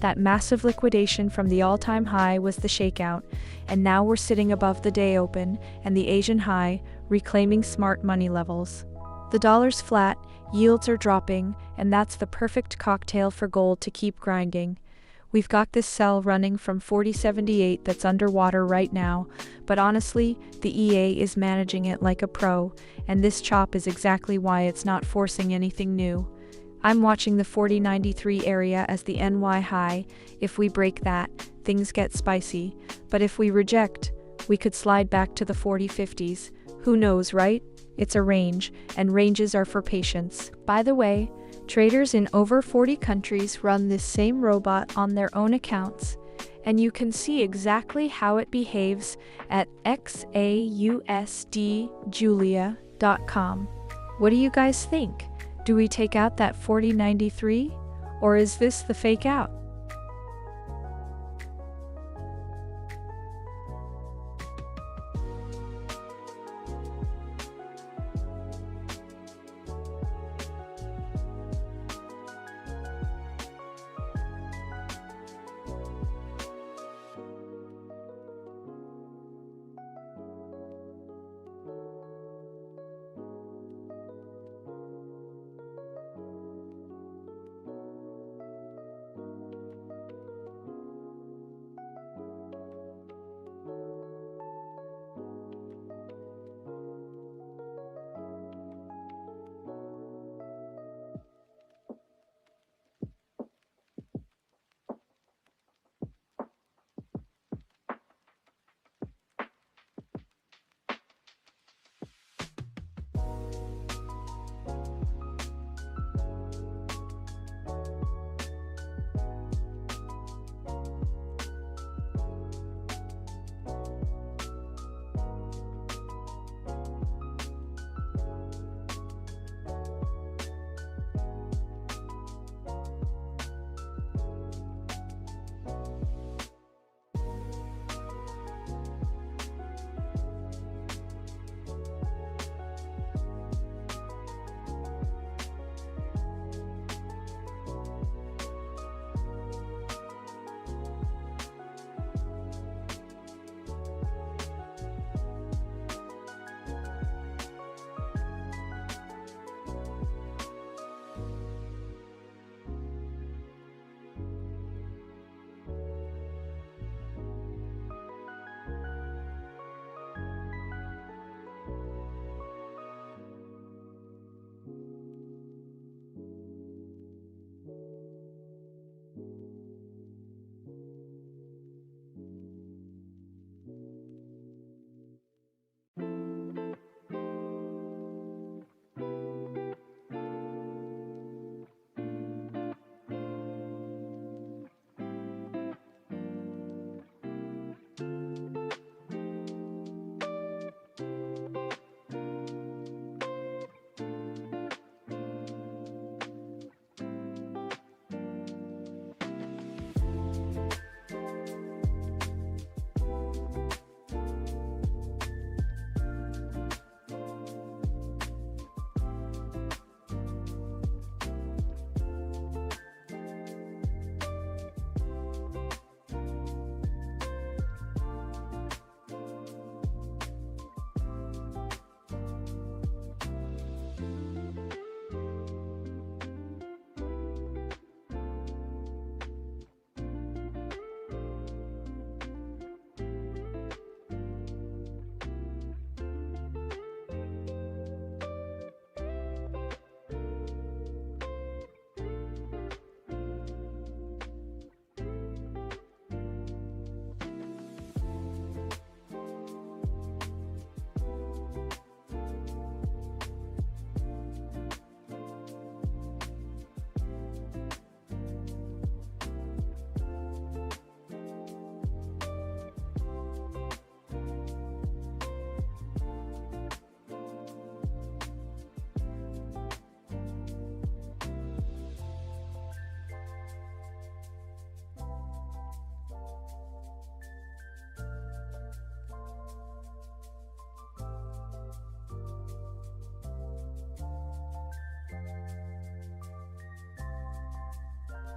That massive liquidation from the all-time high was the shakeout, and now we're sitting above the day open and the Asian high, reclaiming smart money levels. The dollar's flat, yields are dropping, and that's the perfect cocktail for gold to keep grinding. We've got this sell running from 40.78 that's underwater right now, but honestly, the EA is managing it like a pro, and this chop is exactly why it's not forcing anything new. I'm watching the 40.93 area as the NY high. If we break that, things get spicy, but if we reject, we could slide back to the 40.50s. Who knows, right? It's a range, and ranges are for patience. By the way, traders in over 40 countries run this same robot on their own accounts, and you can see exactly how it behaves at XAUUSDjulia.com. What do you guys think? Do we take out that 40.93? Or is this the fake out?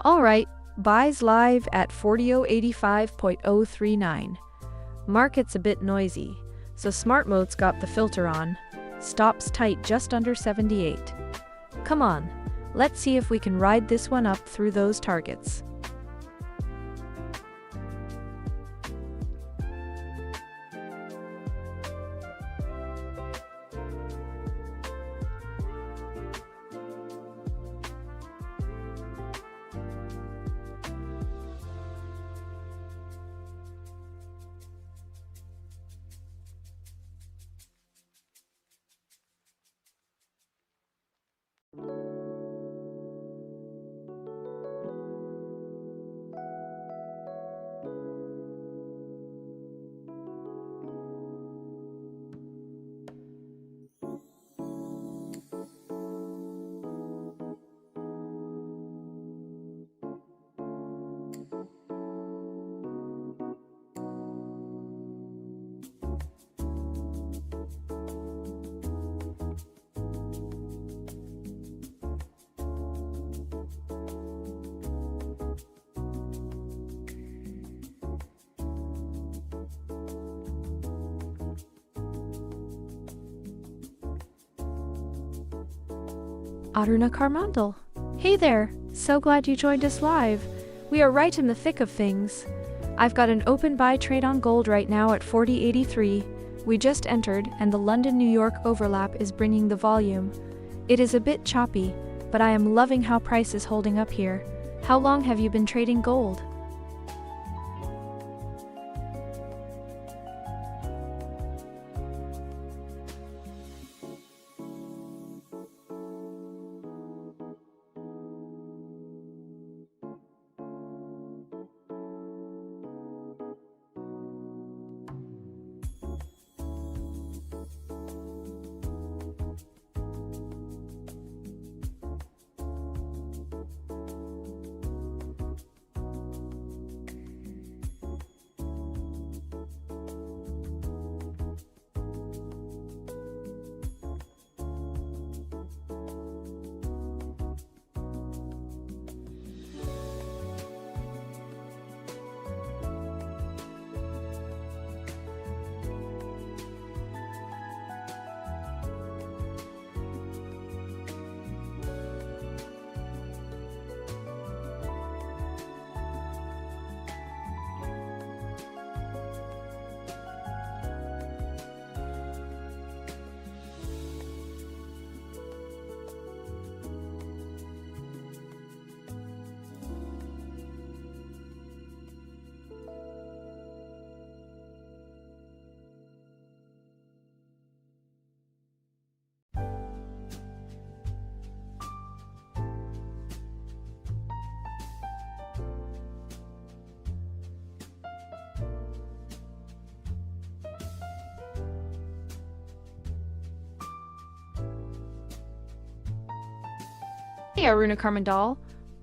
Alright, buys live at 40.085.039. Market's a bit noisy, so smart mode's got the filter on. Stops tight just under 78. Come on, let's see if we can ride this one up through those targets. Aruna Carmandal. Hey there, so glad you joined us live. We are right in the thick of things. I've got an open buy trade on gold right now at 40.83. We just entered and the London-New York overlap is bringing the volume. It is a bit choppy, but I am loving how price is holding up here. How long have you been trading gold? Hey Aruna Carmandal.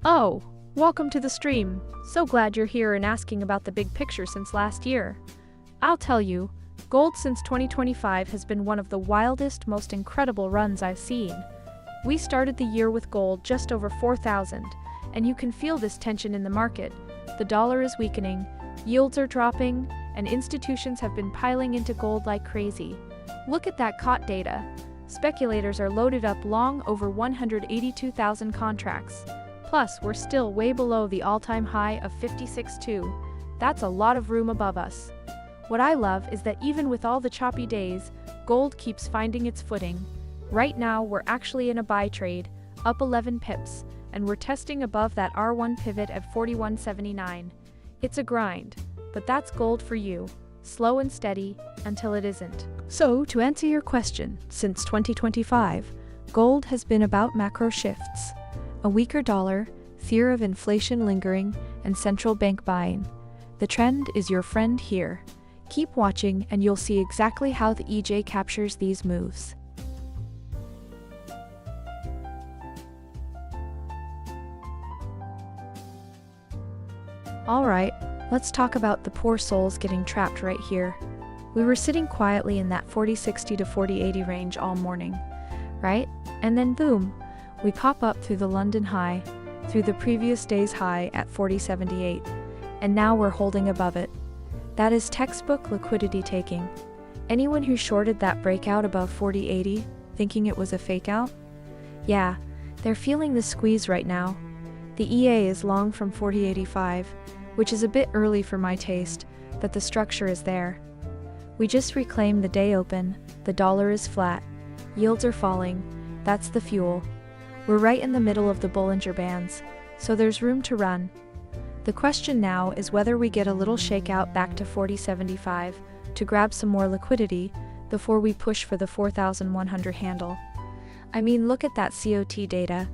Oh, welcome to the stream. So glad you're here and asking about the big picture since last year. I'll tell you, gold since 2025 has been one of the wildest, most incredible runs I've seen. We started the year with gold just over 4,000, and you can feel this tension in the market. The dollar is weakening, yields are dropping, and institutions have been piling into gold like crazy. Look at that COT data. Speculators are loaded up long over 182,000 contracts. Plus, we're still way below the all-time high of 56.2. That's a lot of room above us. What I love is that even with all the choppy days, gold keeps finding its footing. Right now, we're actually in a buy trade, up 11 pips, and we're testing above that R1 pivot at 41.79. It's a grind, but that's gold for you. Slow and steady until it isn't. So, to answer your question, since 2025, gold has been about macro shifts. A weaker dollar, fear of inflation lingering, and central bank buying. The trend is your friend here. Keep watching and you'll see exactly how the EJ captures these moves. Alright, let's talk about the poor souls getting trapped right here. We were sitting quietly in that 40.60 to 40.80 range all morning, right? And then boom, we pop up through the London high, through the previous day's high at 40.78, and now we're holding above it. That is textbook liquidity taking. Anyone who shorted that breakout above 40.80, thinking it was a fake out? Yeah, they're feeling the squeeze right now. The EA is long from 40.85, which is a bit early for my taste, but the structure is there. We just reclaimed the day open, the dollar is flat, yields are falling, that's the fuel. We're right in the middle of the Bollinger Bands, so there's room to run. The question now is whether we get a little shakeout back to 40.75 to grab some more liquidity before we push for the 4,100 handle. I mean, look at that COT data.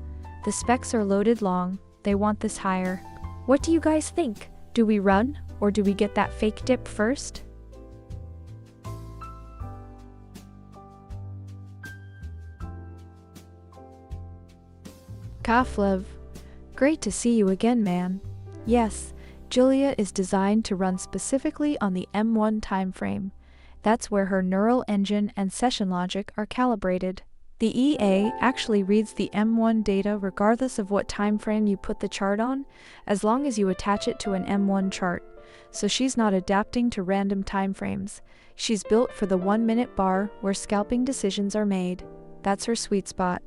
The specs are loaded long, they want this higher. What do you guys think? Do we run, or do we get that fake dip first? Kaflev, great to see you again, man. Yes, Julia is designed to run specifically on the M1 timeframe. That's where her neural engine and session logic are calibrated. The EA actually reads the M1 data regardless of what timeframe you put the chart on, as long as you attach it to an M1 chart. So she's not adapting to random timeframes. She's built for the 1-minute bar where scalping decisions are made. That's her sweet spot.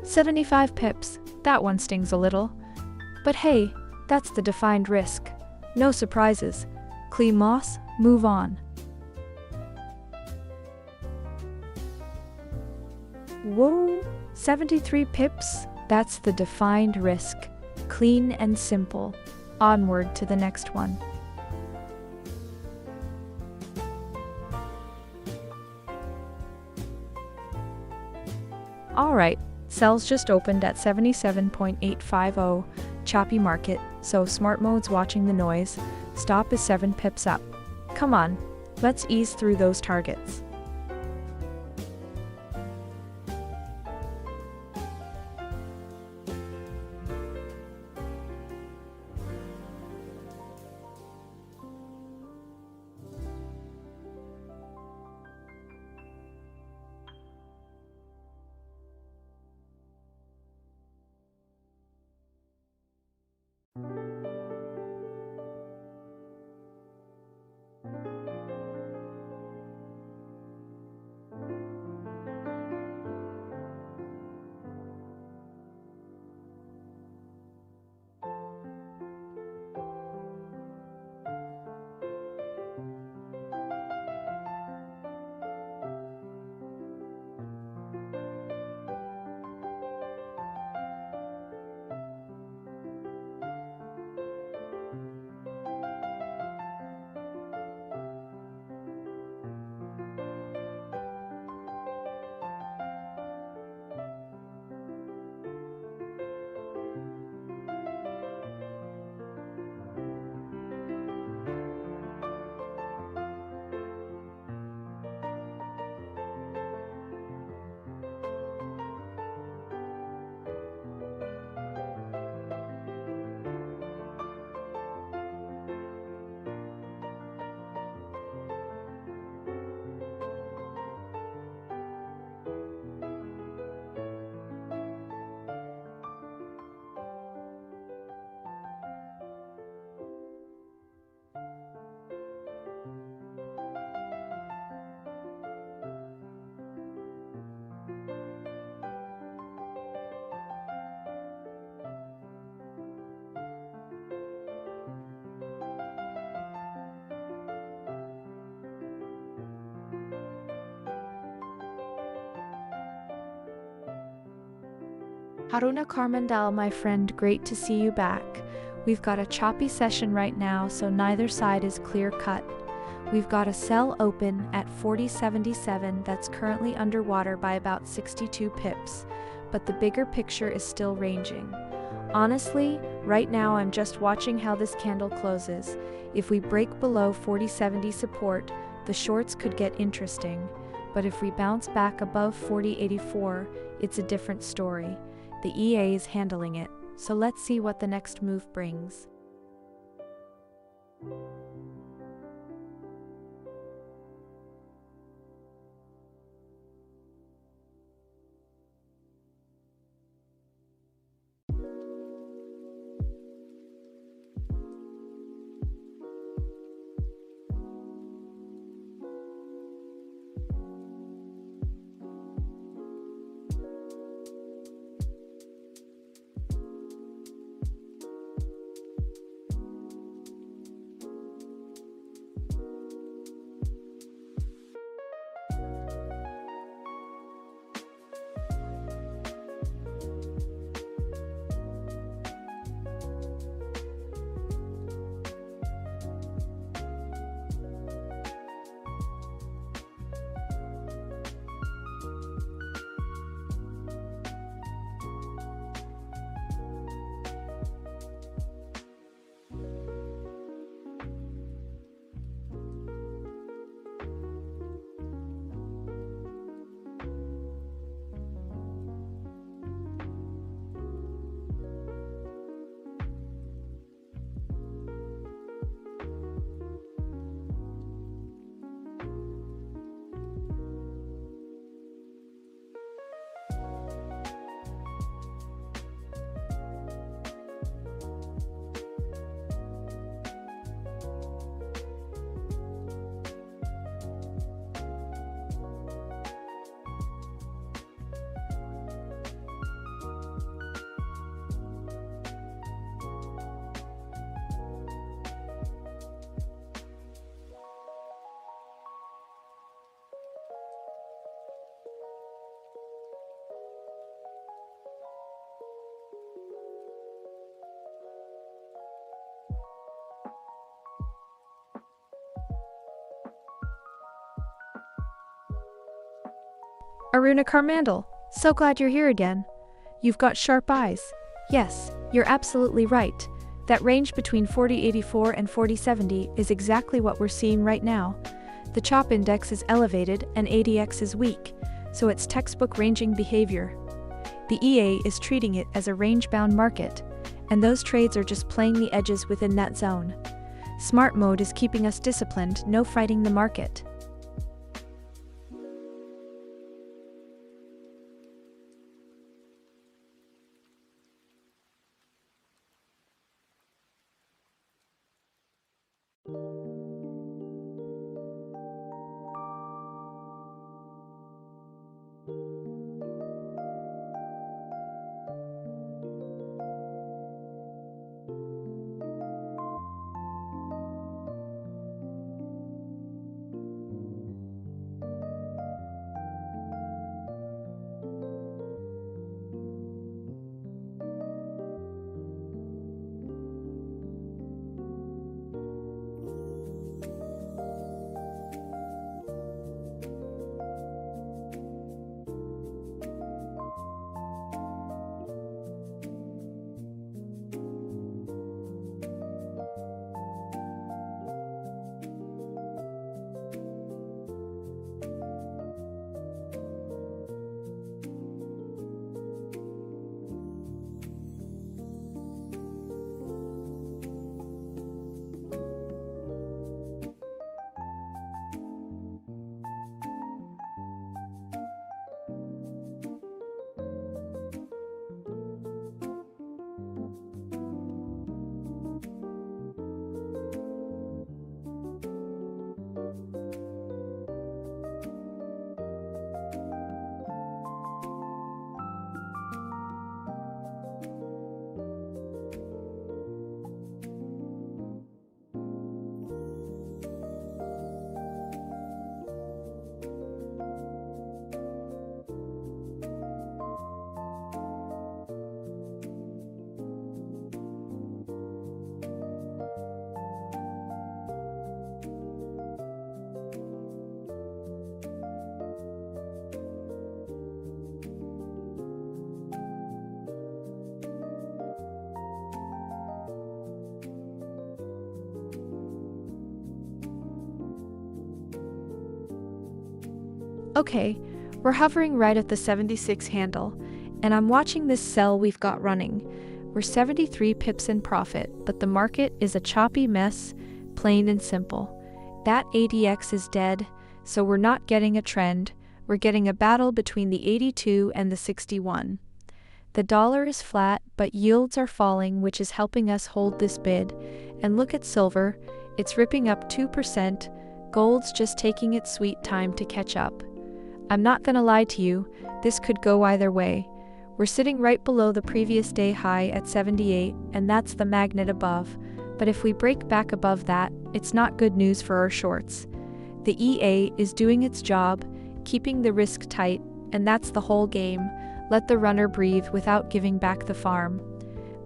$75 pips, that one stings a little. But hey, that's the defined risk. No surprises. Clean loss, move on. Whoa, 73 pips, that's the defined risk. Clean and simple. Onward to the next one. Alright. Sells just opened at 77.850, choppy market, so smart mode's watching the noise. Stop is 7 pips up. Come on, let's ease through those targets. Haruna Carmendal, my friend, great to see you back. We've got a choppy session right now, so neither side is clear cut. We've got a sell open at 40.77 that's currently underwater by about 62 pips, but the bigger picture is still ranging. Honestly, right now I'm just watching how this candle closes. If we break below 40.70 support, the shorts could get interesting, but if we bounce back above 40.84, it's a different story. The EA is handling it, so let's see what the next move brings. Aruna Carmandal, so glad you're here again. You've got sharp eyes. Yes, you're absolutely right. That range between 40.84 and 40.70 is exactly what we're seeing right now. The CHOP index is elevated and ADX is weak, so it's textbook ranging behavior. The EA is treating it as a range-bound market, and those trades are just playing the edges within that zone. Smart mode is keeping us disciplined, no fighting the market. Okay, we're hovering right at the 76 handle, and I'm watching this sell we've got running. We're 73 pips in profit, but the market is a choppy mess, plain and simple. That ADX is dead, so we're not getting a trend, we're getting a battle between the 82 and the 61. The dollar is flat, but yields are falling, which is helping us hold this bid. And look at silver, it's ripping up 2%, gold's just taking its sweet time to catch up. I'm not gonna lie to you, this could go either way. We're sitting right below the previous day high at 78, and that's the magnet above. But if we break back above that, it's not good news for our shorts. The EA is doing its job, keeping the risk tight, and that's the whole game. Let the runner breathe without giving back the farm.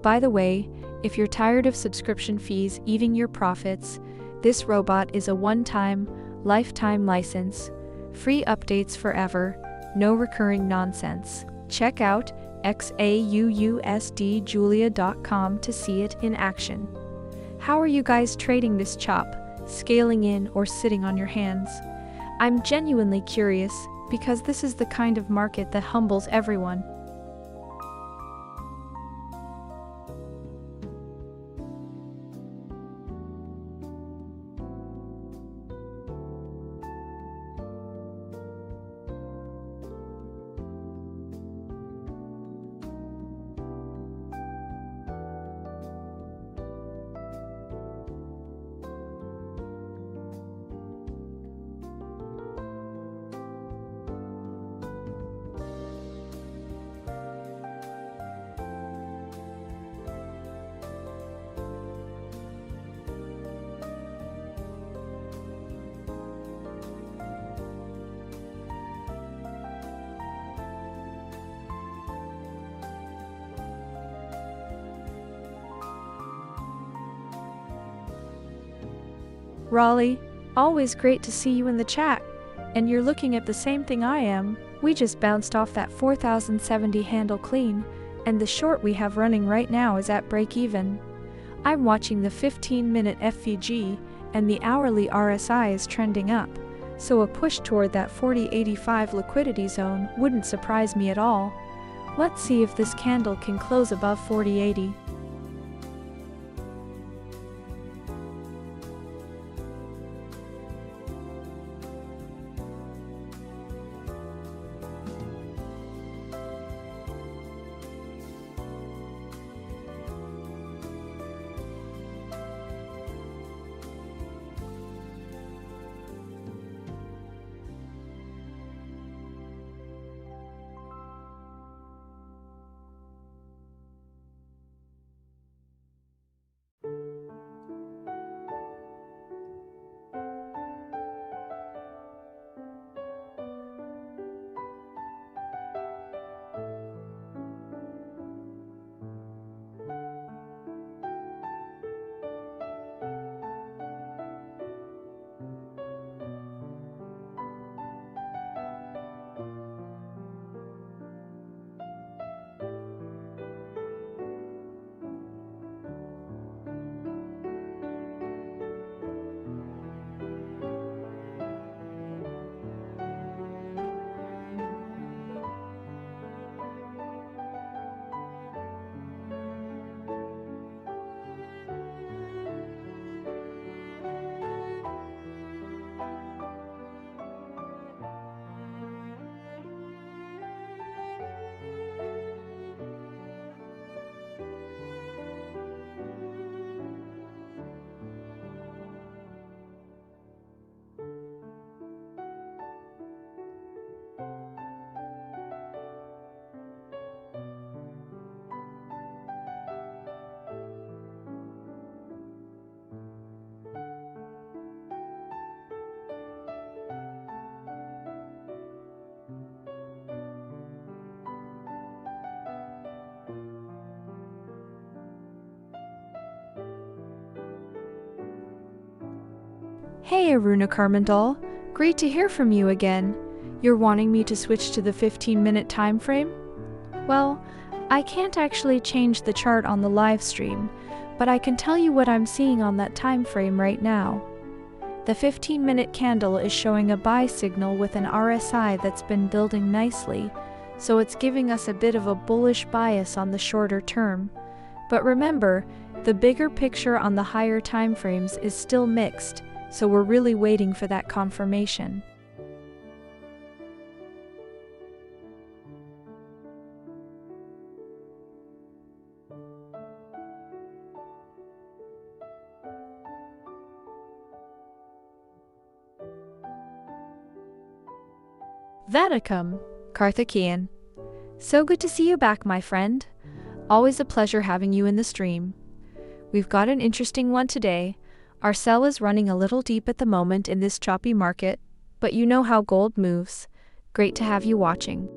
By the way, if you're tired of subscription fees eating your profits, this robot is a one-time, lifetime license, free updates forever, no recurring nonsense. Check out XAUUSDjulia.com to see it in action. How are you guys trading this chop, scaling in or sitting on your hands? I'm genuinely curious, because this is the kind of market that humbles everyone. Raleigh, always great to see you in the chat. And you're looking at the same thing I am. We just bounced off that 4070 handle clean, and the short we have running right now is at break even. I'm watching the 15-minute FVG, and the hourly RSI is trending up, so a push toward that 4085 liquidity zone wouldn't surprise me at all. Let's see if this candle can close above 4080. Hey Aruna Karmandal, great to hear from you again. You're wanting me to switch to the 15-minute time frame? Well, I can't actually change the chart on the live stream, but I can tell you what I'm seeing on that time frame right now. The 15-minute candle is showing a buy signal with an RSI that's been building nicely, so it's giving us a bit of a bullish bias on the shorter term. But remember, the bigger picture on the higher timeframes is still mixed, so we're really waiting for that confirmation. Vatikum, Karthikeyan. So good to see you back, my friend. Always a pleasure having you in the stream. We've got an interesting one today. Our sell is running a little deep at the moment in this choppy market, but you know how gold moves. Great to have you watching.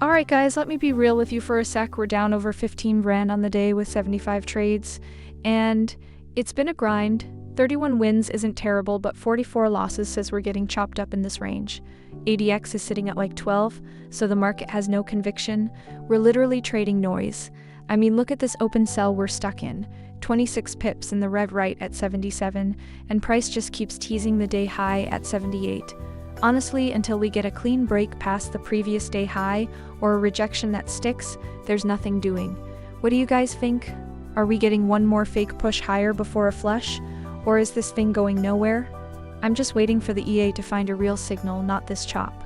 Alright guys, let me be real with you for a sec. We're down over 15 grand on the day with 75 trades, and it's been a grind, 31 wins isn't terrible, but 44 losses says we're getting chopped up in this range. ADX is sitting at like 12, so the market has no conviction. We're literally trading noise. I mean, look at this open sell we're stuck in. 26 pips in the red right at 77, and price just keeps teasing the day high at 78. Honestly, until we get a clean break past the previous day high or a rejection that sticks, there's nothing doing. What do you guys think? Are we getting one more fake push higher before a flush? Or is this thing going nowhere? I'm just waiting for the EA to find a real signal, not this chop.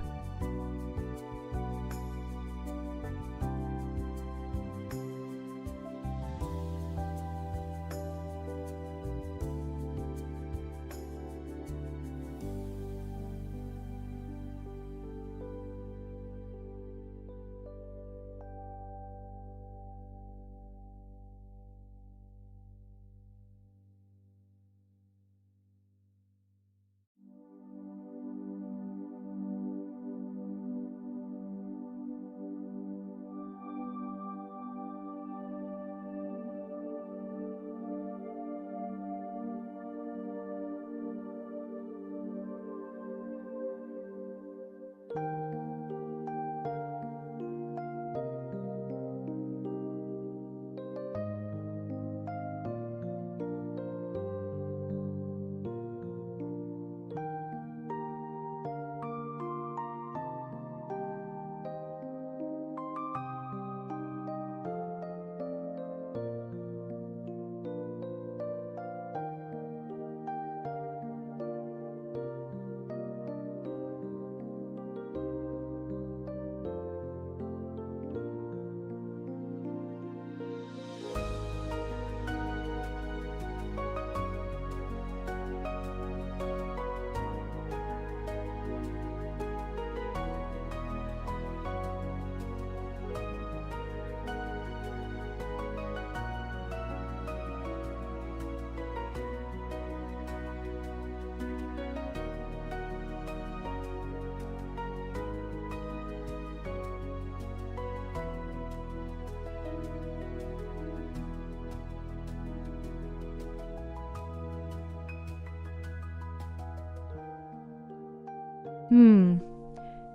Hmm.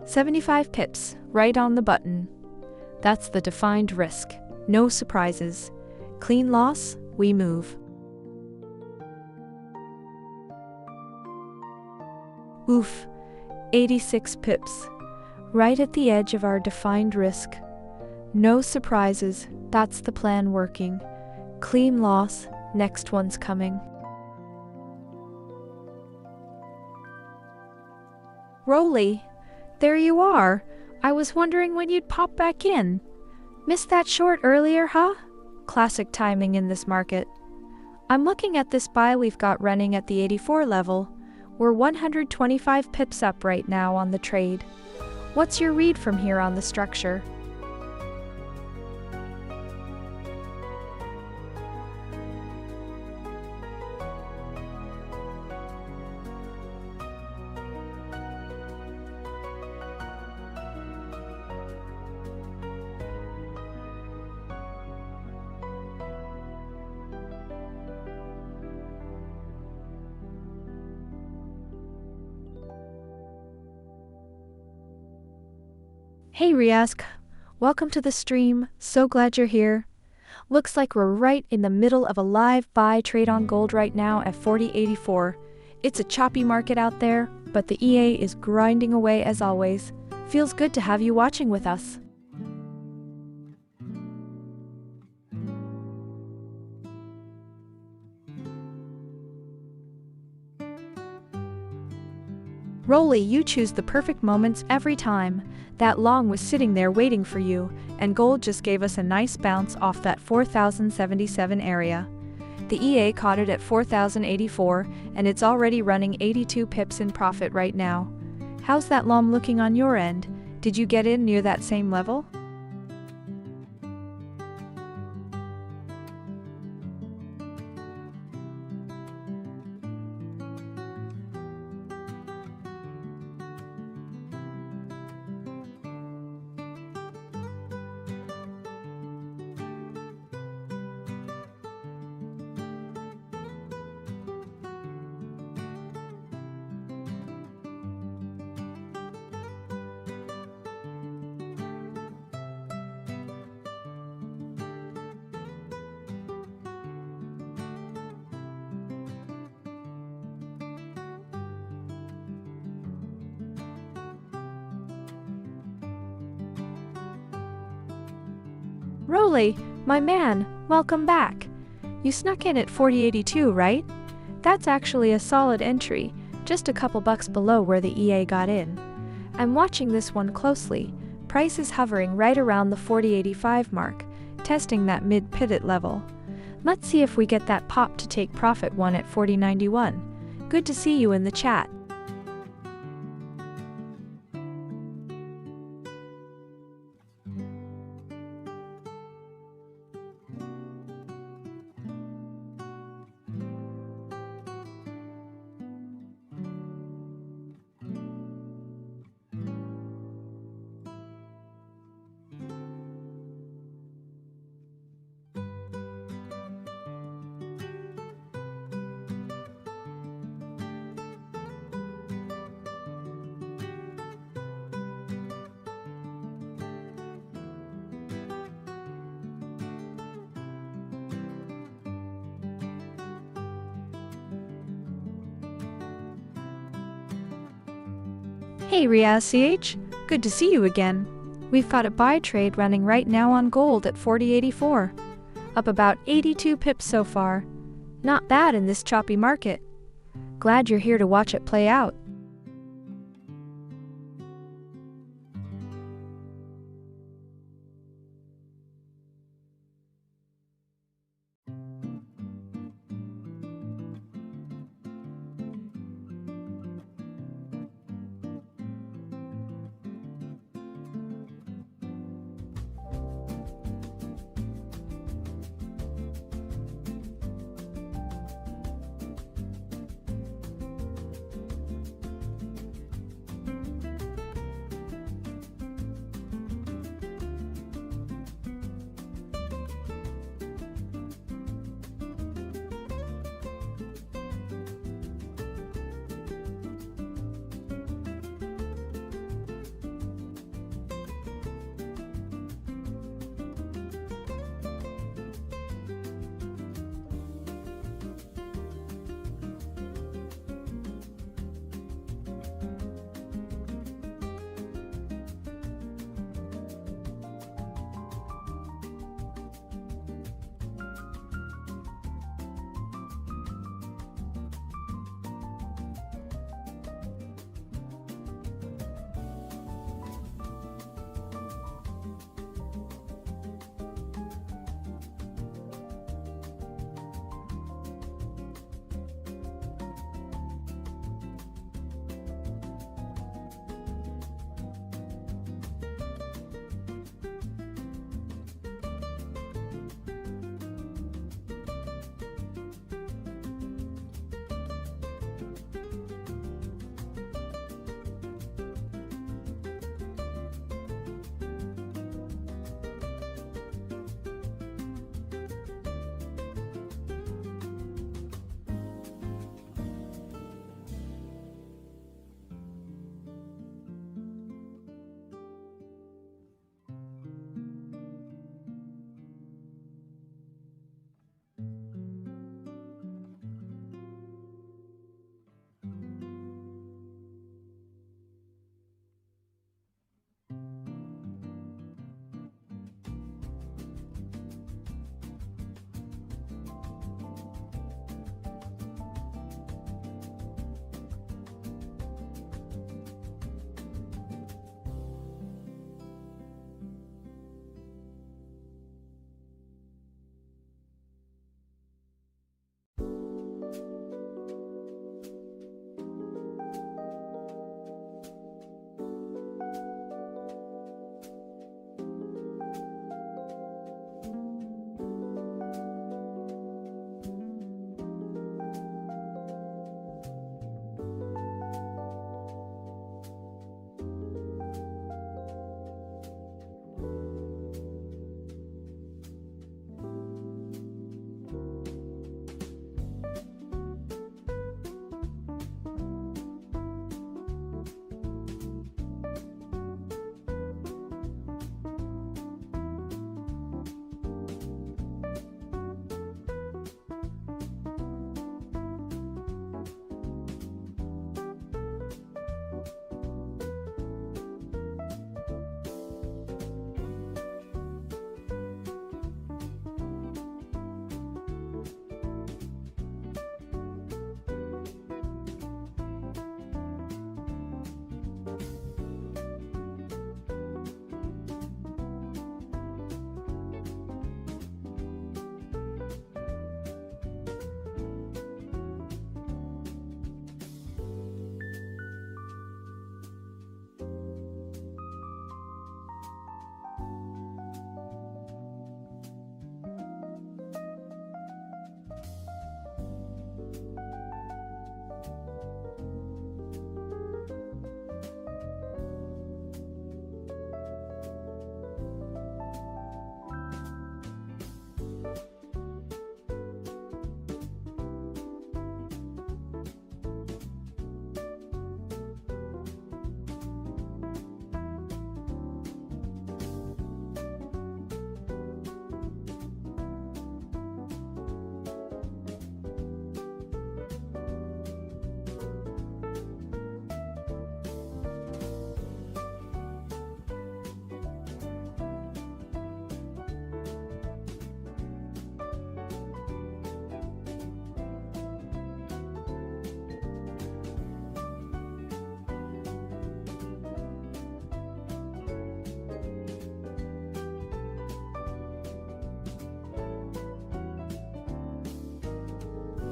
75 pips, right on the button. That's the defined risk. No surprises. Clean loss, we move. Oof. 86 pips. Right at the edge of our defined risk. No surprises, that's the plan working. Clean loss, next one's coming. Rolly, there you are. I was wondering when you'd pop back in. Missed that short earlier, huh? Classic timing in this market. I'm looking at this buy we've got running at the 84 level. We're 125 pips up right now on the trade. What's your read from here on the structure? Hey Riask, welcome to the stream, so glad you're here. Looks like we're right in the middle of a live buy trade on gold right now at 40.84. It's a choppy market out there, but the EA is grinding away as always. Feels good to have you watching with us. Rolly, you choose the perfect moments every time. That long was sitting there waiting for you, and gold just gave us a nice bounce off that 4,077 area. The EA caught it at 4,084, and it's already running 82 pips in profit right now. How's that LOM looking on your end? Did you get in near that same level? Role, my man, welcome back. You snuck in at 40.82, right? That's actually a solid entry, just a couple bucks below where the EA got in. I'm watching this one closely. Price is hovering right around the 40.85 mark, testing that mid-pivot level. Let's see if we get that pop to take profit one at 40.91. Good to see you in the chat. Hey XAUUSD, good to see you again. We've got a buy trade running right now on gold at 40.84. Up about 82 pips so far. Not bad in this choppy market. Glad you're here to watch it play out.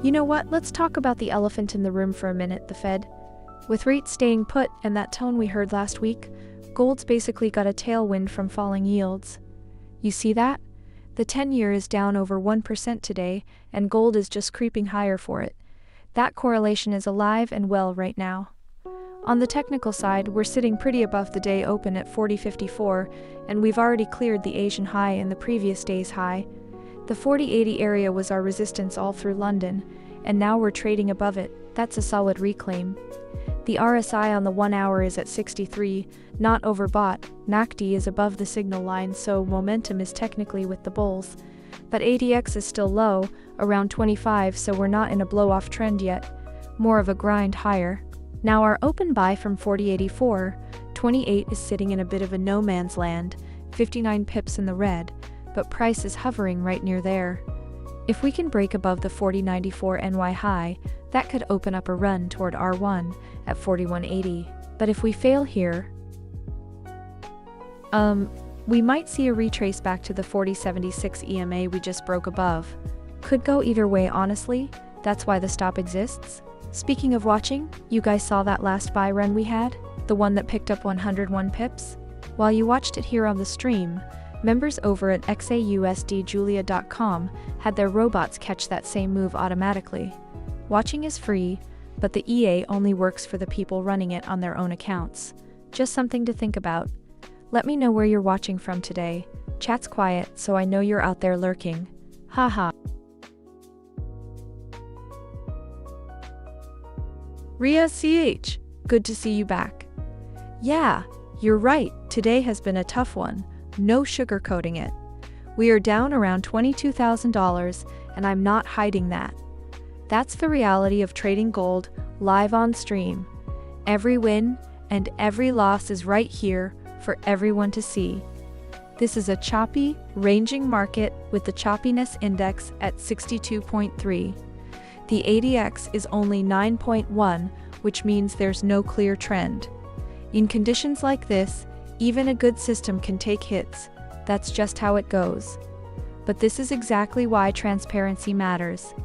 You know what? Let's talk about the elephant in the room for a minute, the Fed. With rates staying put and that tone we heard last week, gold's basically got a tailwind from falling yields. You see that? The 10-year is down over 1% today, and gold is just creeping higher for it. That correlation is alive and well right now. On the technical side, we're sitting pretty above the day open at 40.54, and we've already cleared the Asian high and the previous day's high. The 40.80 area was our resistance all through London, and now we're trading above it. That's a solid reclaim. The RSI on the 1 hour is at 63, not overbought. MACD is above the signal line, so momentum is technically with the bulls. But ADX is still low, around 25, so we're not in a blow-off trend yet. More of a grind higher. Now our open buy from 40.84, 28 is sitting in a bit of a no man's land, 59 pips in the red, but price is hovering right near there. If we can break above the 40.94 NY high, that could open up a run toward R1 at 41.80. But if we fail here, we might see a retrace back to the 40.76 EMA we just broke above. Could go either way, honestly. That's why the stop exists. Speaking of watching, you guys saw that last buy run we had? The one that picked up 101 pips? While you watched it here on the stream, members over at XAUUSD had their robots catch that same move automatically. Watching is free, but the EA only works for the people running it on their own accounts. Just something to think about. Let me know where you're watching from today. Chat's quiet, so I know you're out there lurking. Haha. Ria CH, good to see you back. Yeah, you're right, today has been a tough one, no sugarcoating it. We are down around $22,000, and I'm not hiding that. That's the reality of trading gold, live on stream. Every win and every loss is right here for everyone to see. This is a choppy, ranging market with the choppiness index at 62.3. The ADX is only 9.1, which means there's no clear trend. In conditions like this, even a good system can take hits. That's just how it goes. But this is exactly why transparency matters.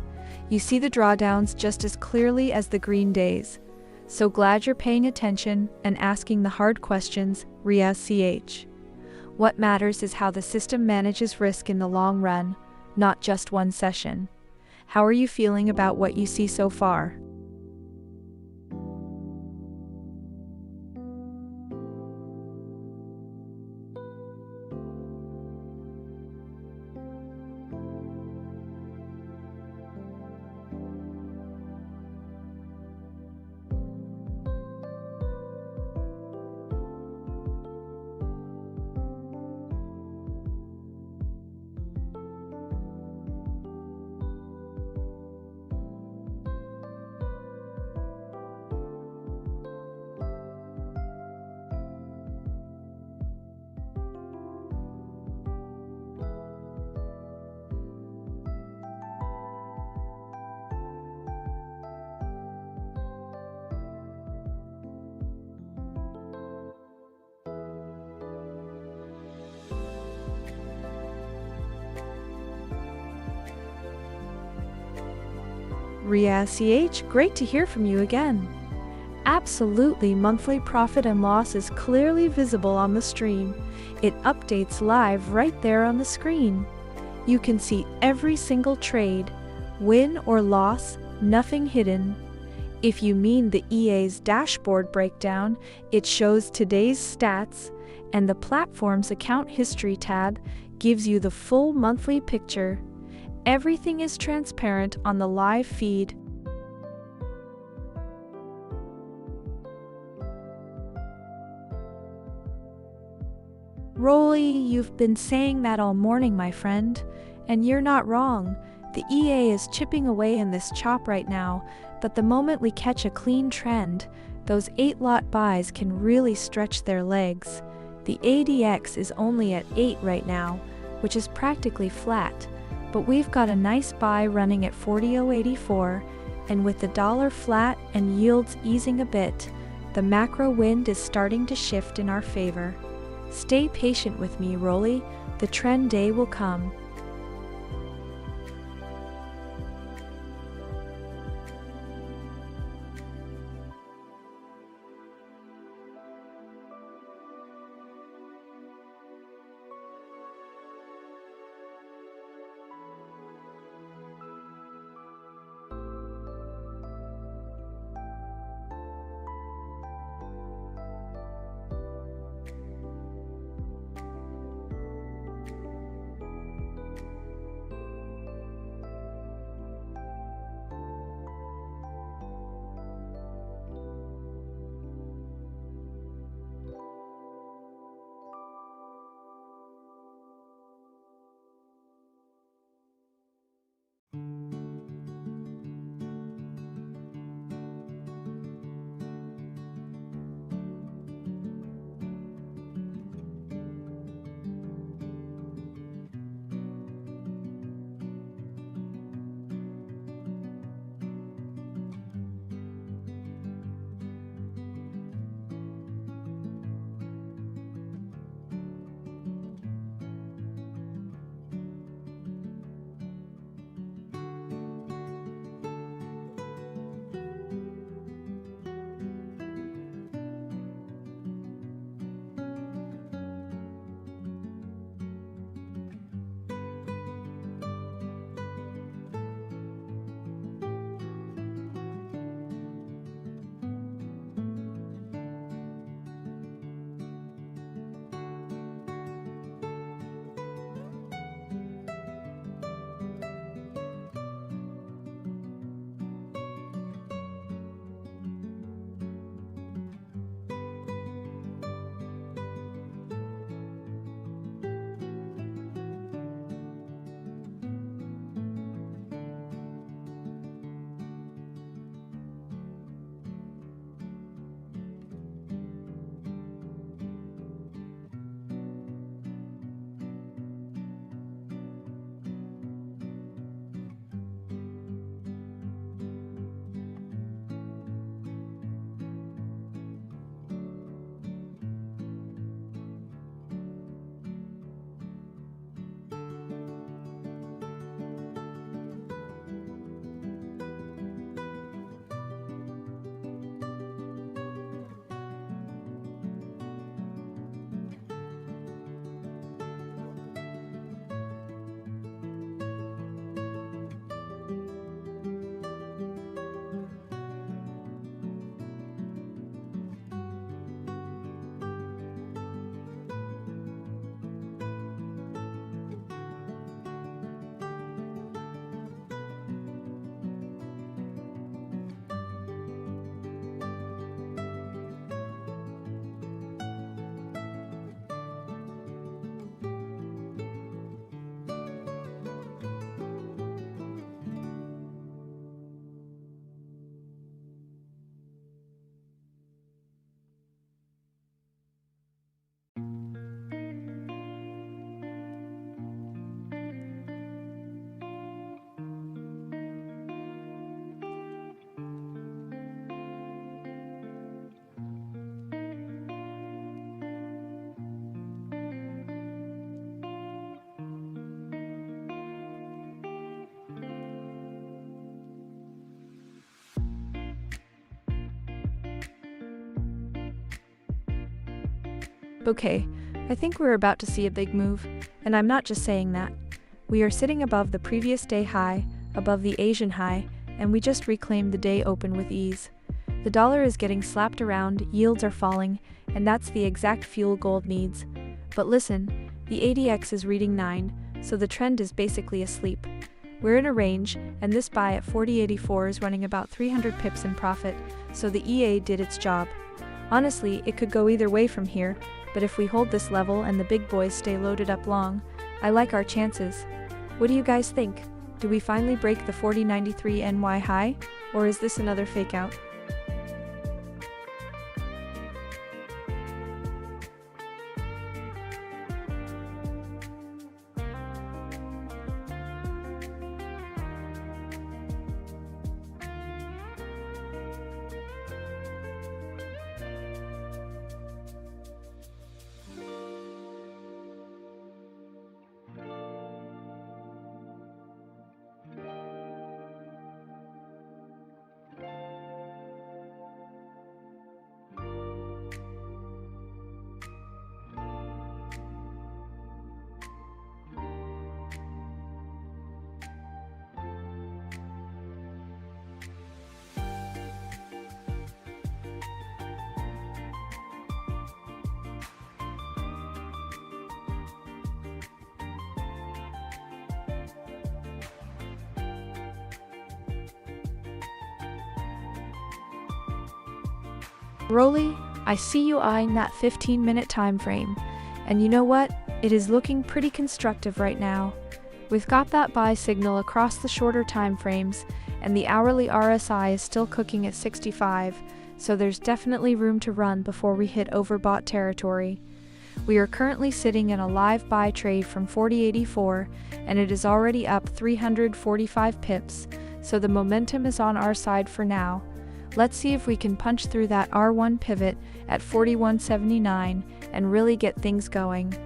You see the drawdowns just as clearly as the green days. So glad you're paying attention and asking the hard questions, Ria CH. What matters is how the system manages risk in the long run, not just one session. How are you feeling about what you see so far? Ria CH, great to hear from you again. Absolutely, monthly profit and loss is clearly visible on the stream. It updates live right there on the screen. You can see every single trade, win or loss, nothing hidden. If you mean the EA's dashboard breakdown, it shows today's stats, and the platform's account history tab gives you the full monthly picture. Everything is transparent on the live feed. Rolly, you've been saying that all morning, my friend, and you're not wrong. The EA is chipping away in this chop right now, but the moment we catch a clean trend, those 8-lot buys can really stretch their legs. The ADX is only at 8 right now, which is practically flat. But we've got a nice buy running at 40.084, and with the dollar flat and yields easing a bit, the macro wind is starting to shift in our favor. Stay patient with me, Rolly. The trend day will come. Okay, I think we're about to see a big move, and I'm not just saying that. We are sitting above the previous day high, above the Asian high, and we just reclaimed the day open with ease. The dollar is getting slapped around, yields are falling, and that's the exact fuel gold needs. But listen, the ADX is reading 9, so the trend is basically asleep. We're in a range, and this buy at 40.84 is running about 300 pips in profit, so the EA did its job. Honestly, it could go either way from here, but if we hold this level and the big boys stay loaded up long, I like our chances. What do you guys think? Do we finally break the 40.93 NY high, or is this another fake out? Rolly, I see you eyeing that 15-minute time frame, and you know what? It is looking pretty constructive right now. We've got that buy signal across the shorter time frames, and the hourly RSI is still cooking at 65, so there's definitely room to run before we hit overbought territory. We are currently sitting in a live buy trade from 40.84, and it is already up 345 pips, so the momentum is on our side for now. Let's see if we can punch through that R1 pivot at 41.79 and really get things going.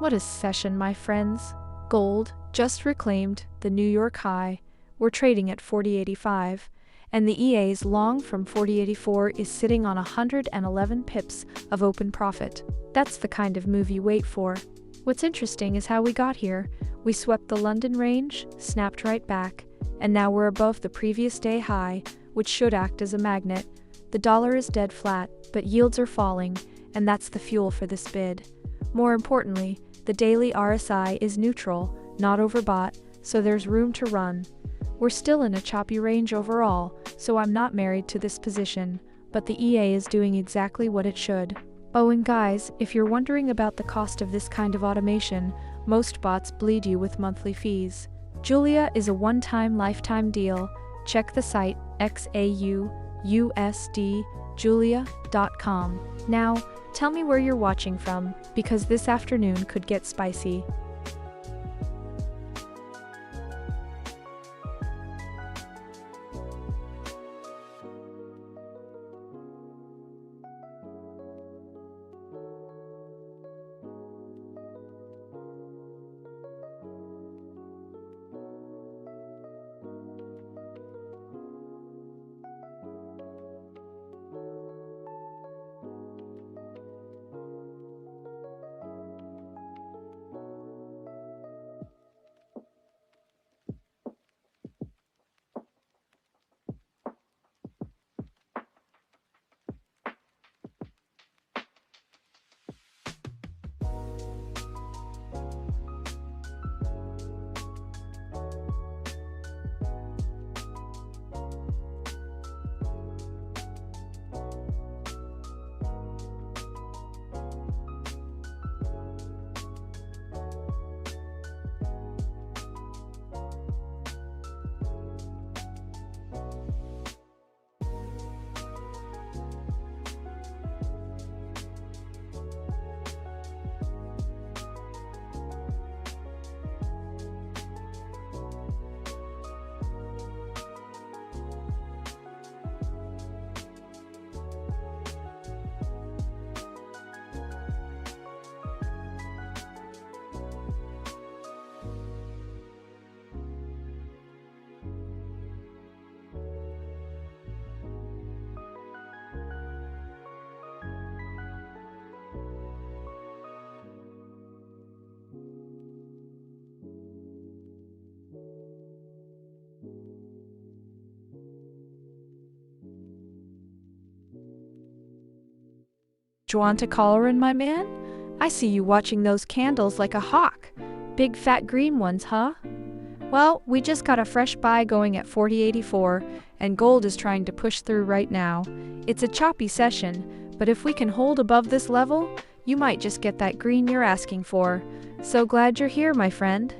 What a session, my friends. Gold just reclaimed the New York high. We're trading at 40.85, and the EA's long from 40.84 is sitting on 111 pips of open profit. That's the kind of move you wait for. What's interesting is how we got here. We swept the London range, snapped right back, and now we're above the previous day high, which should act as a magnet. The dollar is dead flat, but yields are falling, and that's the fuel for this bid. More importantly, the daily RSI is neutral, not overbought, so there's room to run. We're still in a choppy range overall, so I'm not married to this position, but the EA is doing exactly what it should. Oh, and guys, if you're wondering about the cost of this kind of automation, most bots bleed you with monthly fees. Julia is a one-time lifetime deal. Check the site XAUUSD Julia.com. Now, tell me where you're watching from, because this afternoon could get spicy. Juanta Collarin, my man? I see you watching those candles like a hawk. Big fat green ones, huh? Well, we just got a fresh buy going at 40.84, and gold is trying to push through right now. It's a choppy session, but if we can hold above this level, you might just get that green you're asking for. So glad you're here, my friend.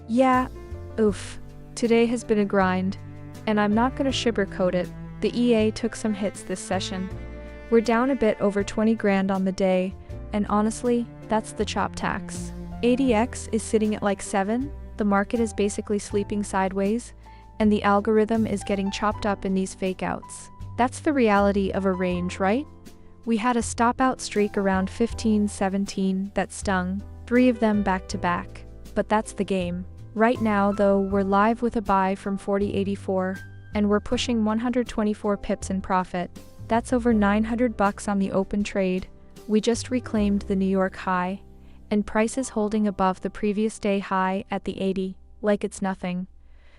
Yeah, oof. Today has been a grind. And I'm not gonna sugarcoat it, the EA took some hits this session. We're down a bit over 20 grand on the day, and honestly, that's the chop tax. ADX is sitting at like 7, the market is basically sleeping sideways, and the algorithm is getting chopped up in these fake outs. That's the reality of a range, right? We had a stop-out streak around 15-17 that stung, 3 of them back to back. But that's the game. Right now, though, we're live with a buy from 40.84, and we're pushing 124 pips in profit. That's over $900 on the open trade. We just reclaimed the New York high, and prices holding above the previous day high at the 80, like it's nothing.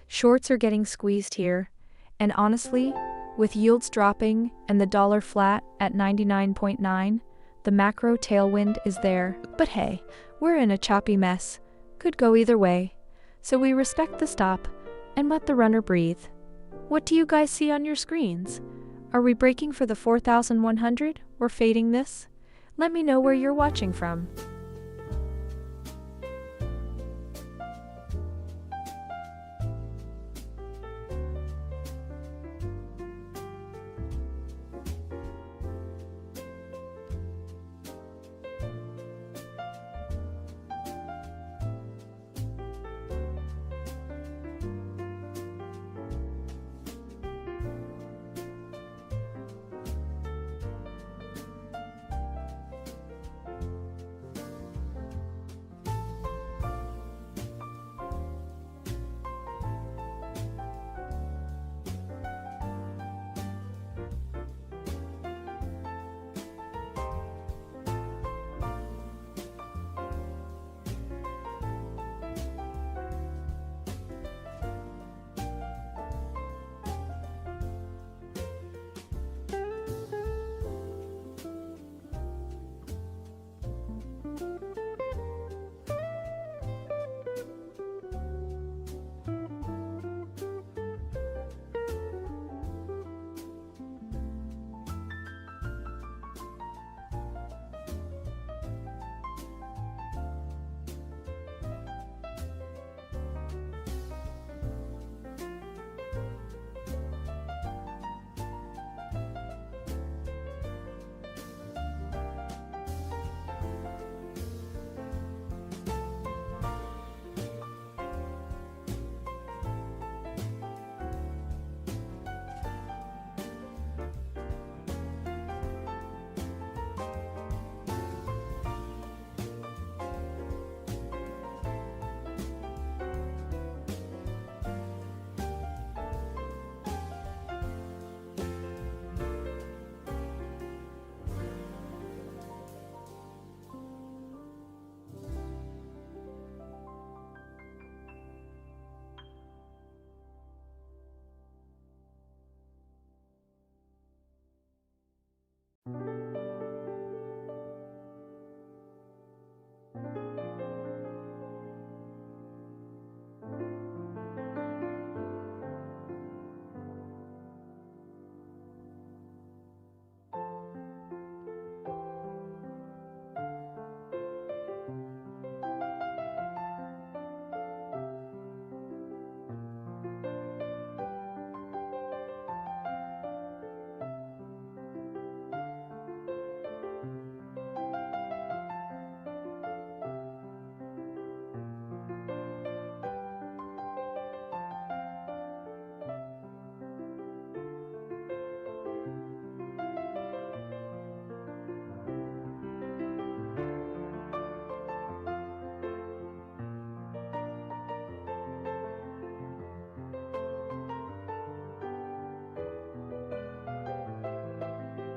Shorts are getting squeezed here, and honestly, with yields dropping and the dollar flat at 99.9, the macro tailwind is there. But hey, we're in a choppy mess. Could go either way. So we respect the stop and let the runner breathe. What do you guys see on your screens? Are we breaking for the 4,100 or fading this? Let me know where you're watching from.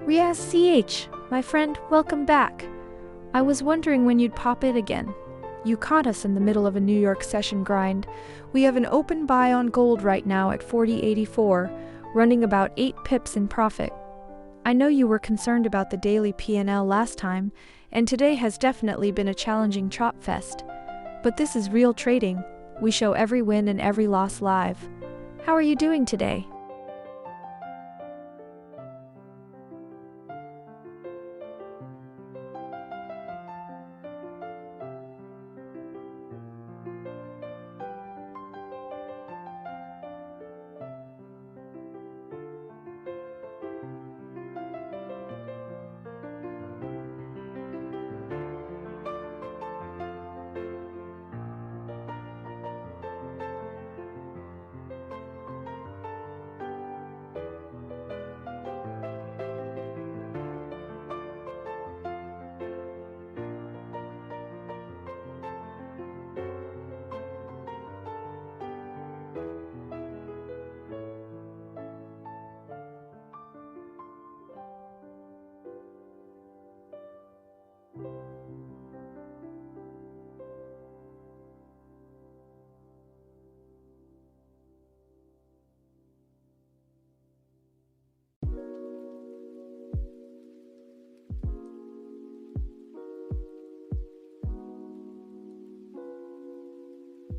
Riaz CH, my friend, welcome back. I was wondering when you'd pop in again. You caught us in the middle of a New York session grind. We have an open buy on gold right now at 40.84, running about 8 pips in profit. I know you were concerned about the daily P&L last time, and today has definitely been a challenging chop fest. But this is real trading. We show every win and every loss live. How are you doing today?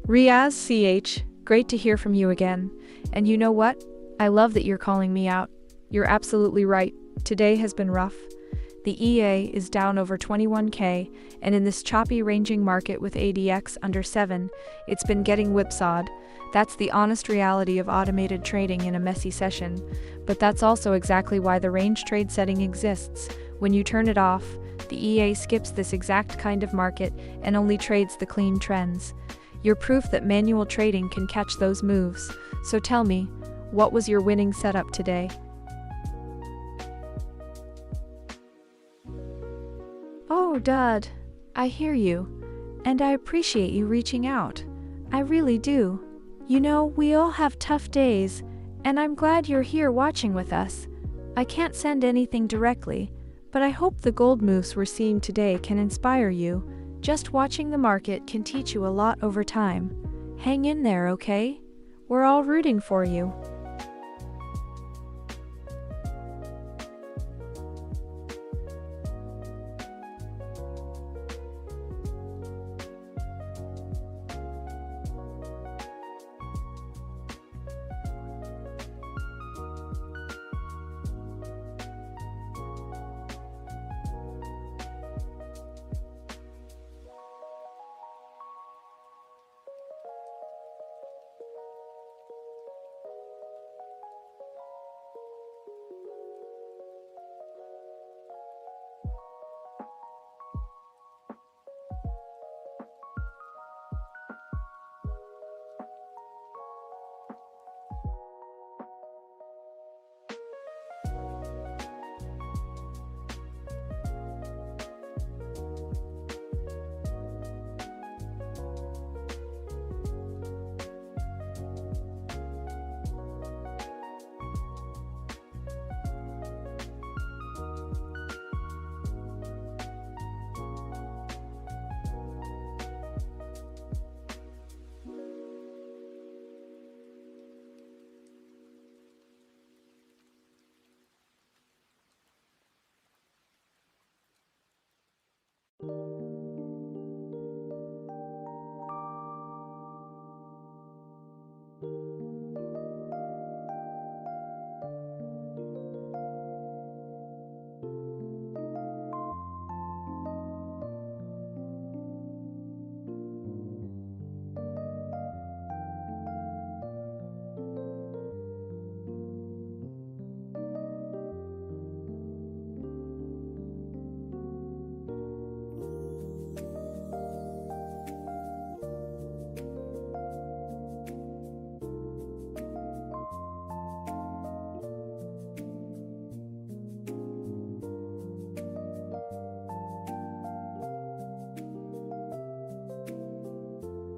Riaz CH, great to hear from you again. And you know what? I love that you're calling me out. You're absolutely right. Today has been rough. The EA is down over 21k, and in this choppy ranging market with ADX under 7, it's been getting whipsawed. That's the honest reality of automated trading in a messy session. But that's also exactly why the range trade setting exists. When you turn it off, the EA skips this exact kind of market and only trades the clean trends. You're proof that manual trading can catch those moves. So tell me, what was your winning setup today? Oh, Dad, I hear you. And I appreciate you reaching out. I really do. You know, we all have tough days, and I'm glad you're here watching with us. I can't send anything directly, but I hope the gold moves we're seeing today can inspire you. Just watching the market can teach you a lot over time. Hang in there, okay? We're all rooting for you.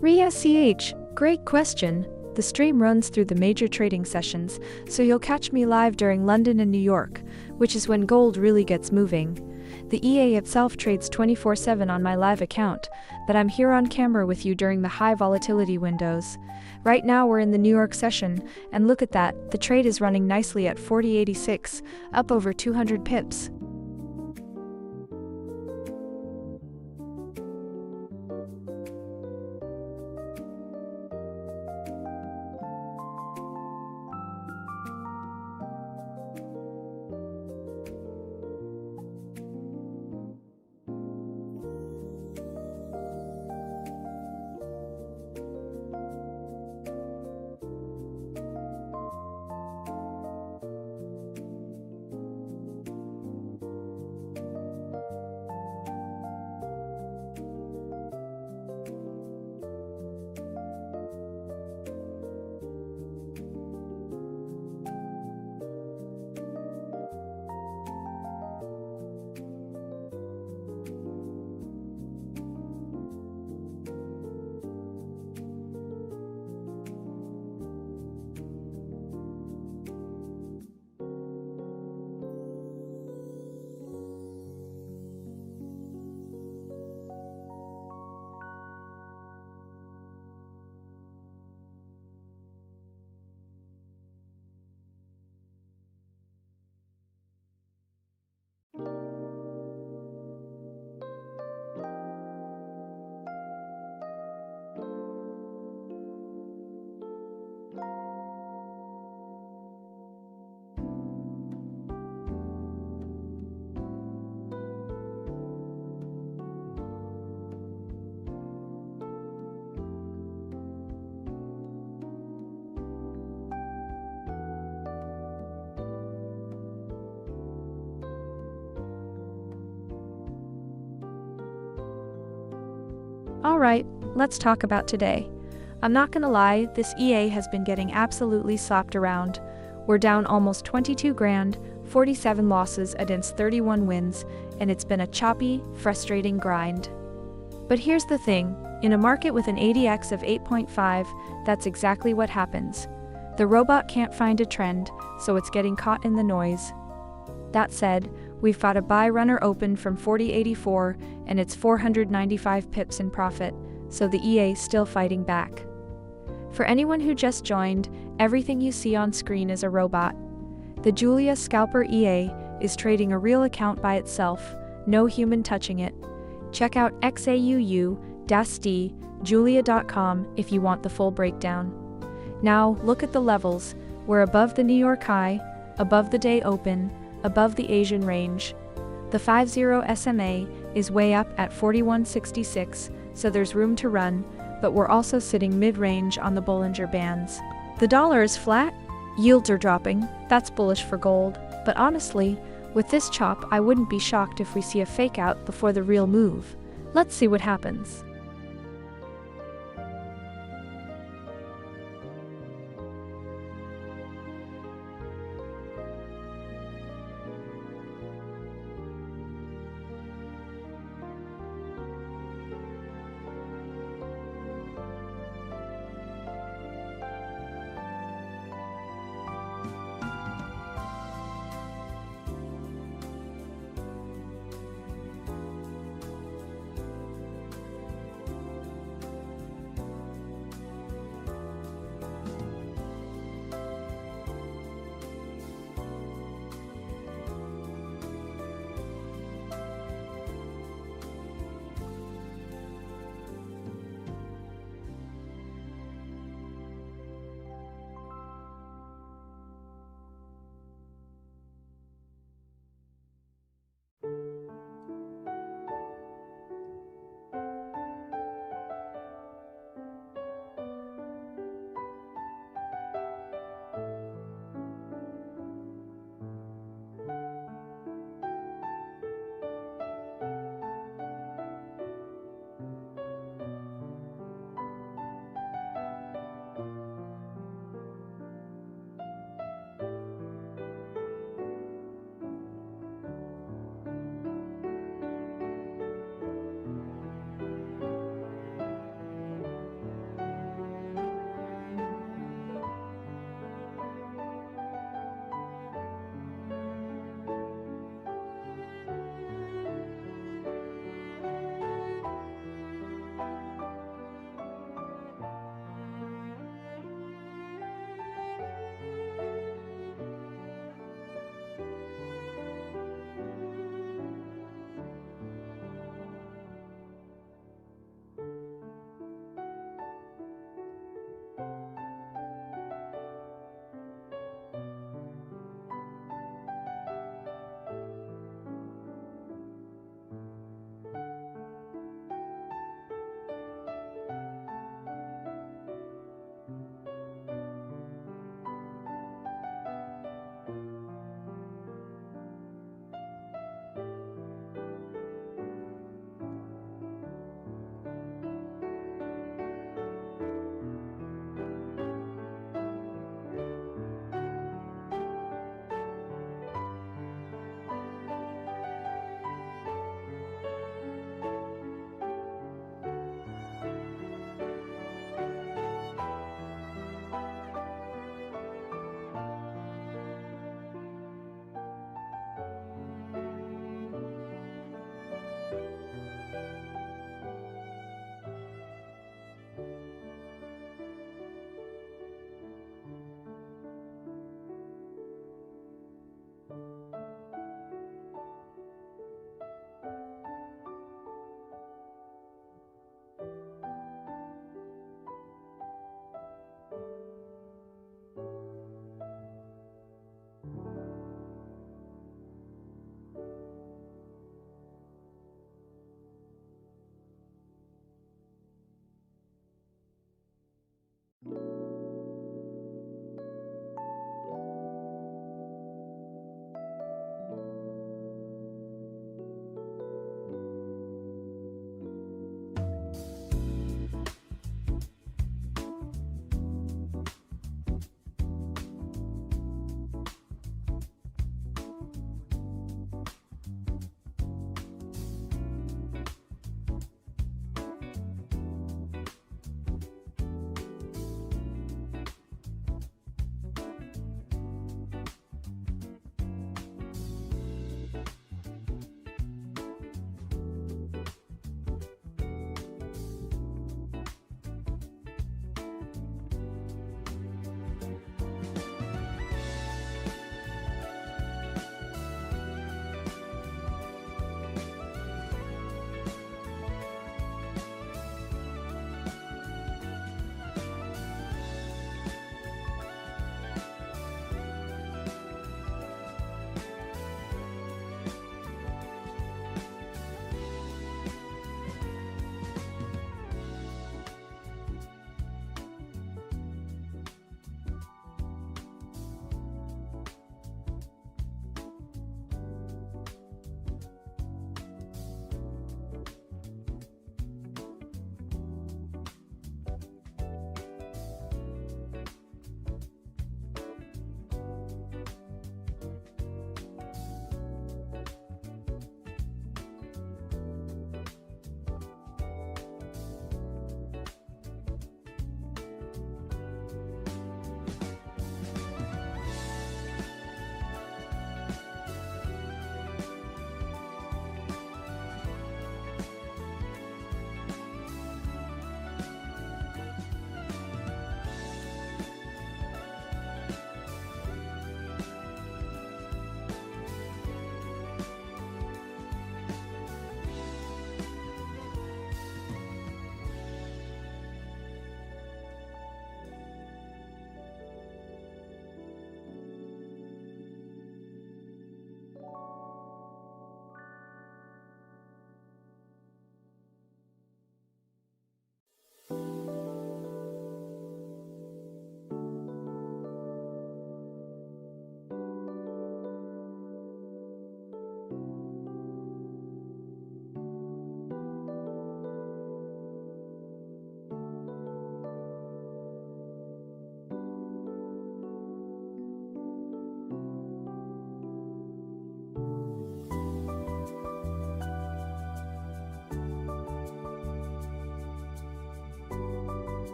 RiaCH, great question. The stream runs through the major trading sessions, so you'll catch me live during London and New York, which is when gold really gets moving. The EA itself trades 24/7 on my live account, but I'm here on camera with you during the high volatility windows. Right now we're in the New York session, and look at that, the trade is running nicely at 40.86, up over 200 pips. Alright, let's talk about today. I'm not gonna lie, this EA has been getting absolutely slapped around. We're down almost 22 grand, 47 losses against 31 wins, and it's been a choppy, frustrating grind. But here's the thing, in a market with an ADX of 8.5, that's exactly what happens. The robot can't find a trend, so it's getting caught in the noise. That said, we've got a buy runner open from 40.84 and it's 495 pips in profit, so the EA's still fighting back. For anyone who just joined, everything you see on screen is a robot. The Julia Scalper EA is trading a real account by itself, no human touching it. Check out XAUUSD, Julia.com if you want the full breakdown. Now, look at the levels. We're above the New York high, above the day open, above the Asian range. The 50 SMA is way up at 41.66, so there's room to run, but we're also sitting mid-range on the Bollinger Bands. The dollar is flat, yields are dropping, that's bullish for gold, but honestly, with this chop I wouldn't be shocked if we see a fake out before the real move. Let's see what happens.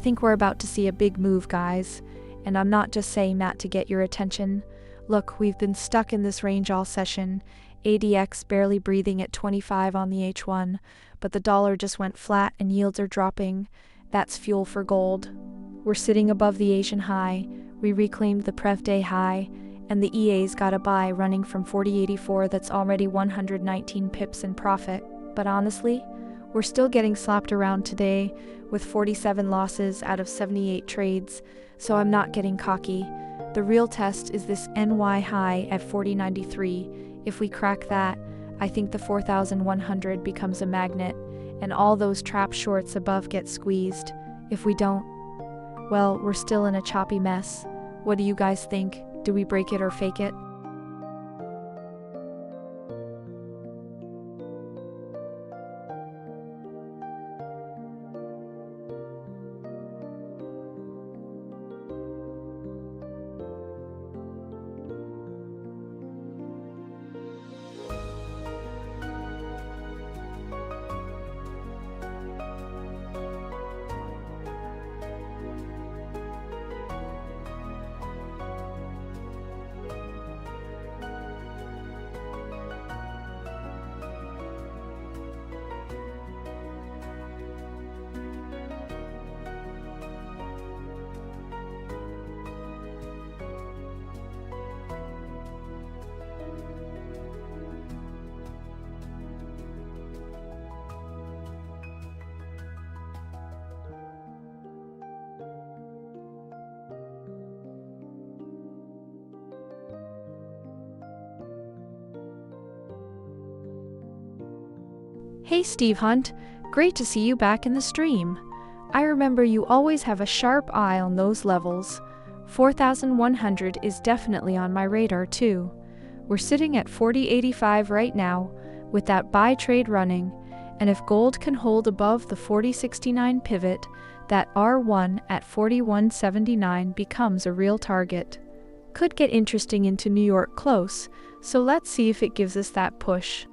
think we're about to see a big move, guys. And I'm not just saying that to get your attention. Look, we've been stuck in this range all session. ADX barely breathing at 25 on the H1, but the dollar just went flat and yields are dropping. That's fuel for gold. We're sitting above the Asian high. We reclaimed the Prev Day high, and the EA's got a buy running from 40.84 that's already 119 pips in profit. But honestly, we're still getting slapped around today with 47 losses out of 78 trades, so I'm not getting cocky. The real test is this NY high at 40.93. If we crack that, I think the 4,100 becomes a magnet, and all those trap shorts above get squeezed. If we don't, well, we're still in a choppy mess. What do you guys think? Do we break it or fake it? Hey Steve Hunt, great to see you back in the stream. I remember you always have a sharp eye on those levels. 4,100 is definitely on my radar too. We're sitting at 40.85 right now, with that buy trade running, and if gold can hold above the 40.69 pivot, that R1 at 41.79 becomes a real target. Could get interesting into New York close, so let's see if it gives us that push.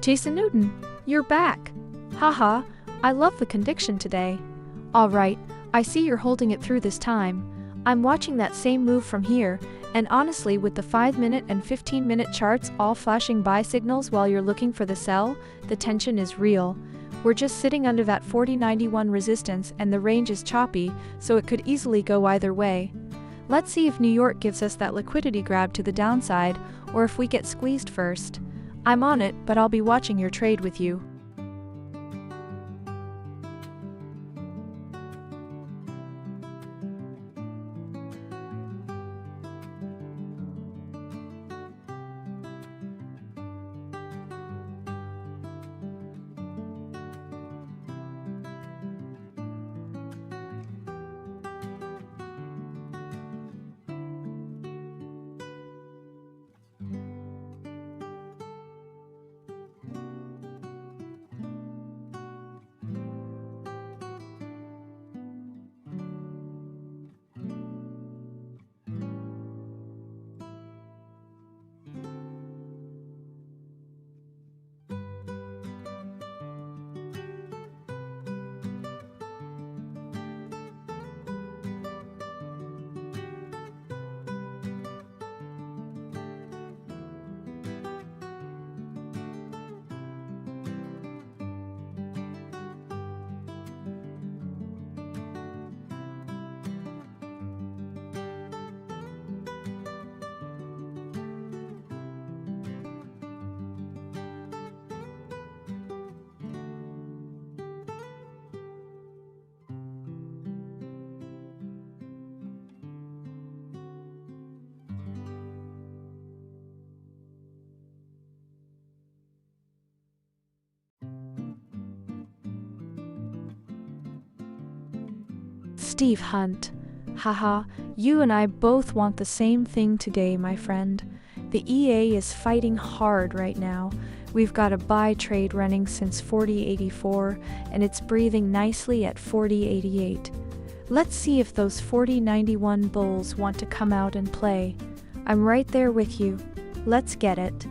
Jason Newton, you're back. Haha, I love the conviction today. Alright, I see you're holding it through this time. I'm watching that same move from here, and honestly with the 5-minute and 15-minute charts all flashing buy signals while you're looking for the sell, the tension is real. We're just sitting under that 40.91 resistance and the range is choppy, so it could easily go either way. Let's see if New York gives us that liquidity grab to the downside, or if we get squeezed first. I'm on it, but I'll be watching your trade with you. Steve Hunt. Haha, you and I both want the same thing today, my friend. The EA is fighting hard right now. We've got a buy trade running since 40.84, and it's breathing nicely at 40.88. Let's see if those 40.91 bulls want to come out and play. I'm right there with you. Let's get it.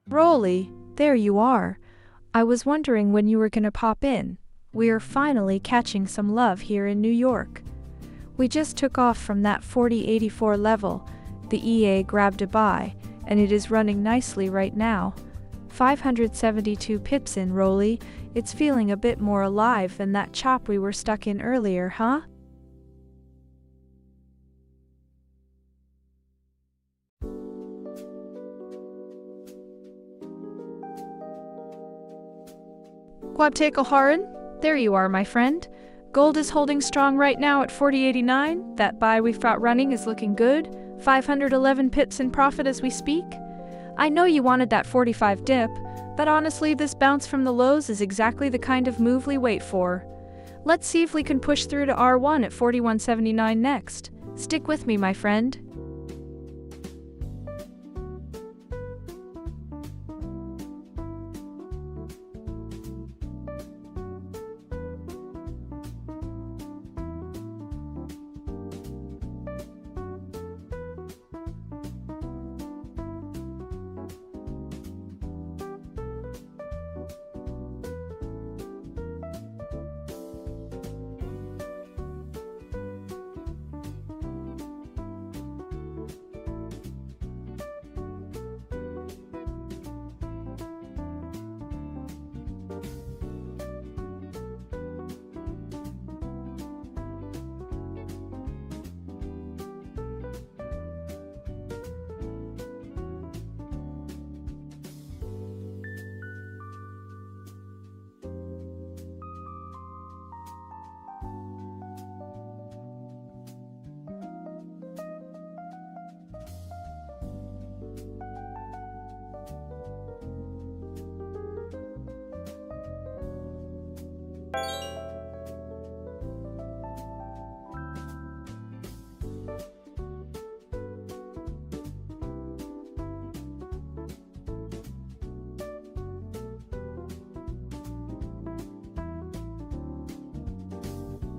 Rolly, there you are. I was wondering when you were gonna pop in. We are finally catching some love here in New York. We just took off from that 40.84 level. The EA grabbed a buy, and it is running nicely right now. 572 pips in, Rolly. It's feeling a bit more alive than that chop we were stuck in earlier, huh? Haran, there you are, my friend. Gold is holding strong right now at 40.89. That buy we've got running is looking good. 511 pips in profit as we speak. I know you wanted that 45 dip, but honestly, this bounce from the lows is exactly the kind of move we wait for. Let's see if we can push through to R1 at 41.79 next. Stick with me, my friend.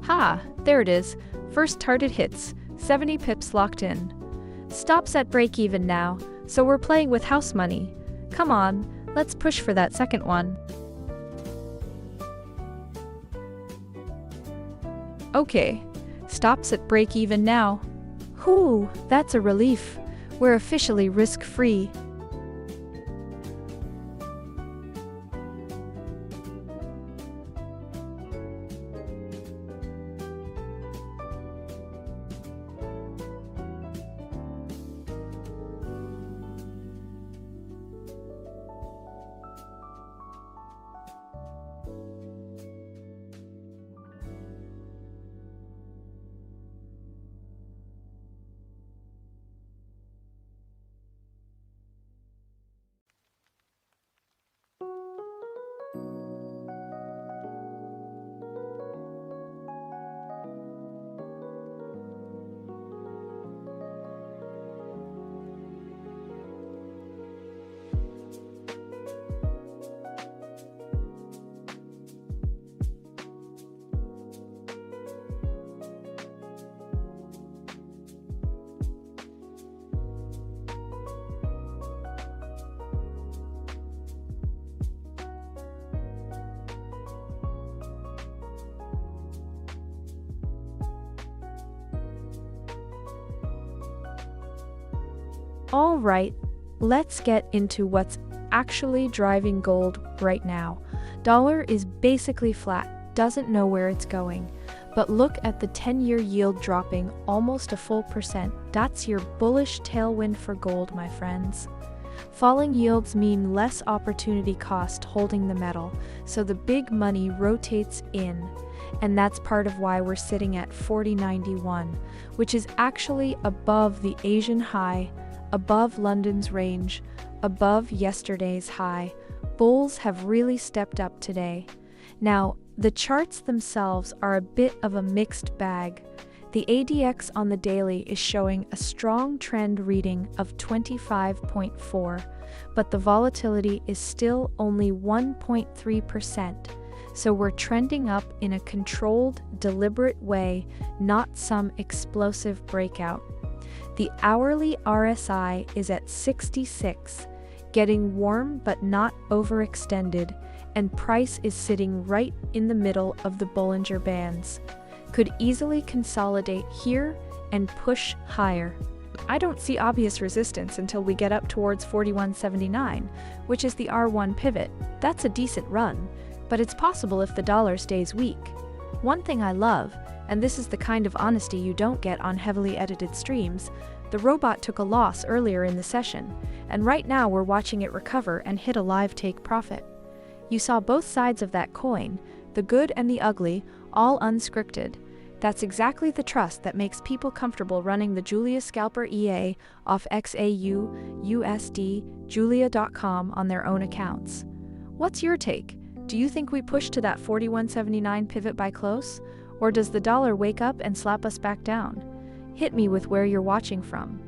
Ha, there it is. First target hits, 70 pips locked in. Stops at break even now, so we're playing with house money. Come on, let's push for that second one. Okay, stops at break even now. Whew, that's a relief. We're officially risk-free. All right, let's get into what's actually driving gold right now. Dollar is basically flat, doesn't know where it's going. But look at the 10-year yield dropping almost a full percent. That's your bullish tailwind for gold, my friends. Falling yields mean less opportunity cost holding the metal, so the big money rotates in. And that's part of why we're sitting at 40.91, which is actually above the Asian high, above London's range, above yesterday's high. Bulls have really stepped up today. Now, the charts themselves are a bit of a mixed bag. The ADX on the daily is showing a strong trend reading of 25.4, but the volatility is still only 1.3%. So we're trending up in a controlled, deliberate way, not some explosive breakout. The hourly RSI is at 66, getting warm but not overextended, and price is sitting right in the middle of the Bollinger Bands. Could easily consolidate here and push higher. I don't see obvious resistance until we get up towards 41.79, which is the R1 pivot. That's a decent run, but it's possible if the dollar stays weak. One thing I love, and this is the kind of honesty you don't get on heavily edited streams, the robot took a loss earlier in the session, and right now we're watching it recover and hit a live take profit. You saw both sides of that coin, the good and the ugly, all unscripted. That's exactly the trust that makes people comfortable running the Julia Scalper EA off XAUUSD, Julia.com on their own accounts. What's your take? Do you think we push to that 41.79 pivot by close? Or does the dollar wake up and slap us back down? Hit me with where you're watching from.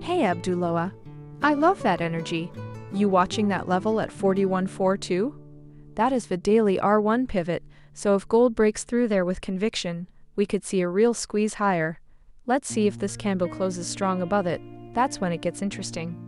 Hey Abdullah, I love that energy. You watching that level at 41.42? That is the daily R1 pivot, so if gold breaks through there with conviction, we could see a real squeeze higher. Let's see if this candle closes strong above it. That's when it gets interesting.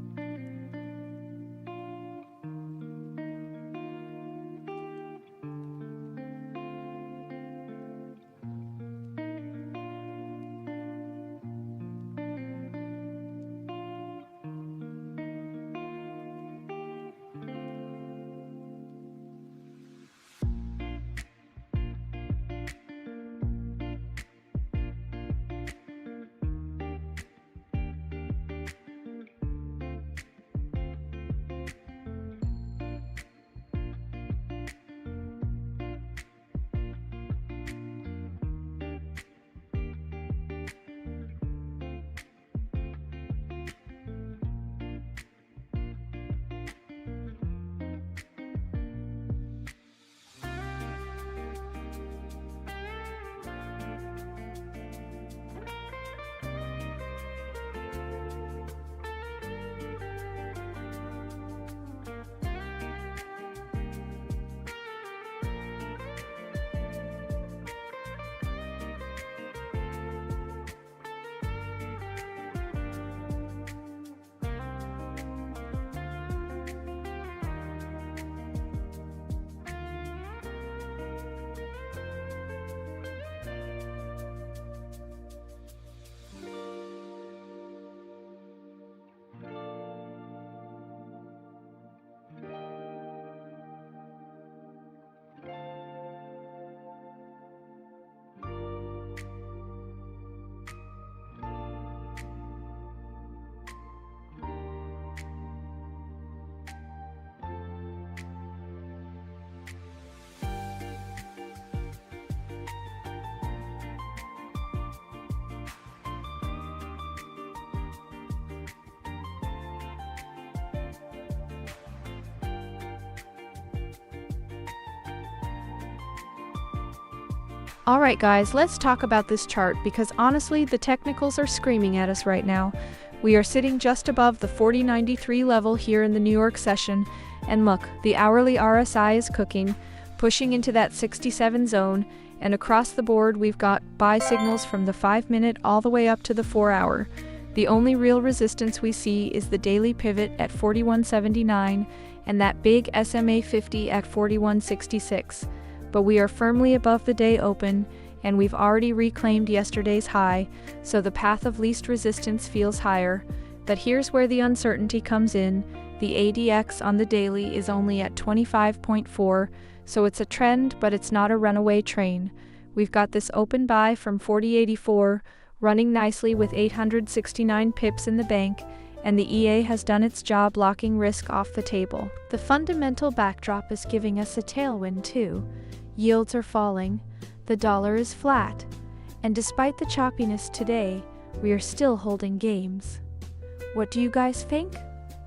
Alright guys, let's talk about this chart because honestly the technicals are screaming at us right now. We are sitting just above the 4093 level here in the New York session, and look, the hourly RSI is cooking, pushing into that 67 zone, and across the board we've got buy signals from the 5-minute all the way up to the 4-hour. The only real resistance we see is the daily pivot at 41.79 and that big SMA 50 at 41.66. But we are firmly above the day open, and we've already reclaimed yesterday's high, so the path of least resistance feels higher. But here's where the uncertainty comes in. The ADX on the daily is only at 25.4, so it's a trend, but it's not a runaway train. We've got this open buy from 40.84, running nicely with 869 pips in the bank, and the EA has done its job locking risk off the table. The fundamental backdrop is giving us a tailwind too. Yields are falling, the dollar is flat, and despite the choppiness today, we are still holding games. What do you guys think?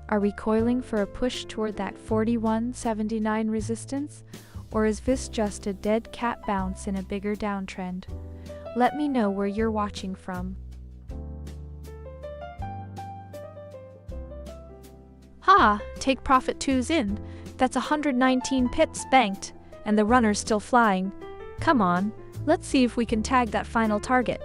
Are we coiling for a push toward that 41.79 resistance, or is this just a dead cat bounce in a bigger downtrend? Let me know where you're watching from. Ha! Take profit 2's in. That's 119 pips banked. And the runner's still flying. Come on, let's see if we can tag that final target.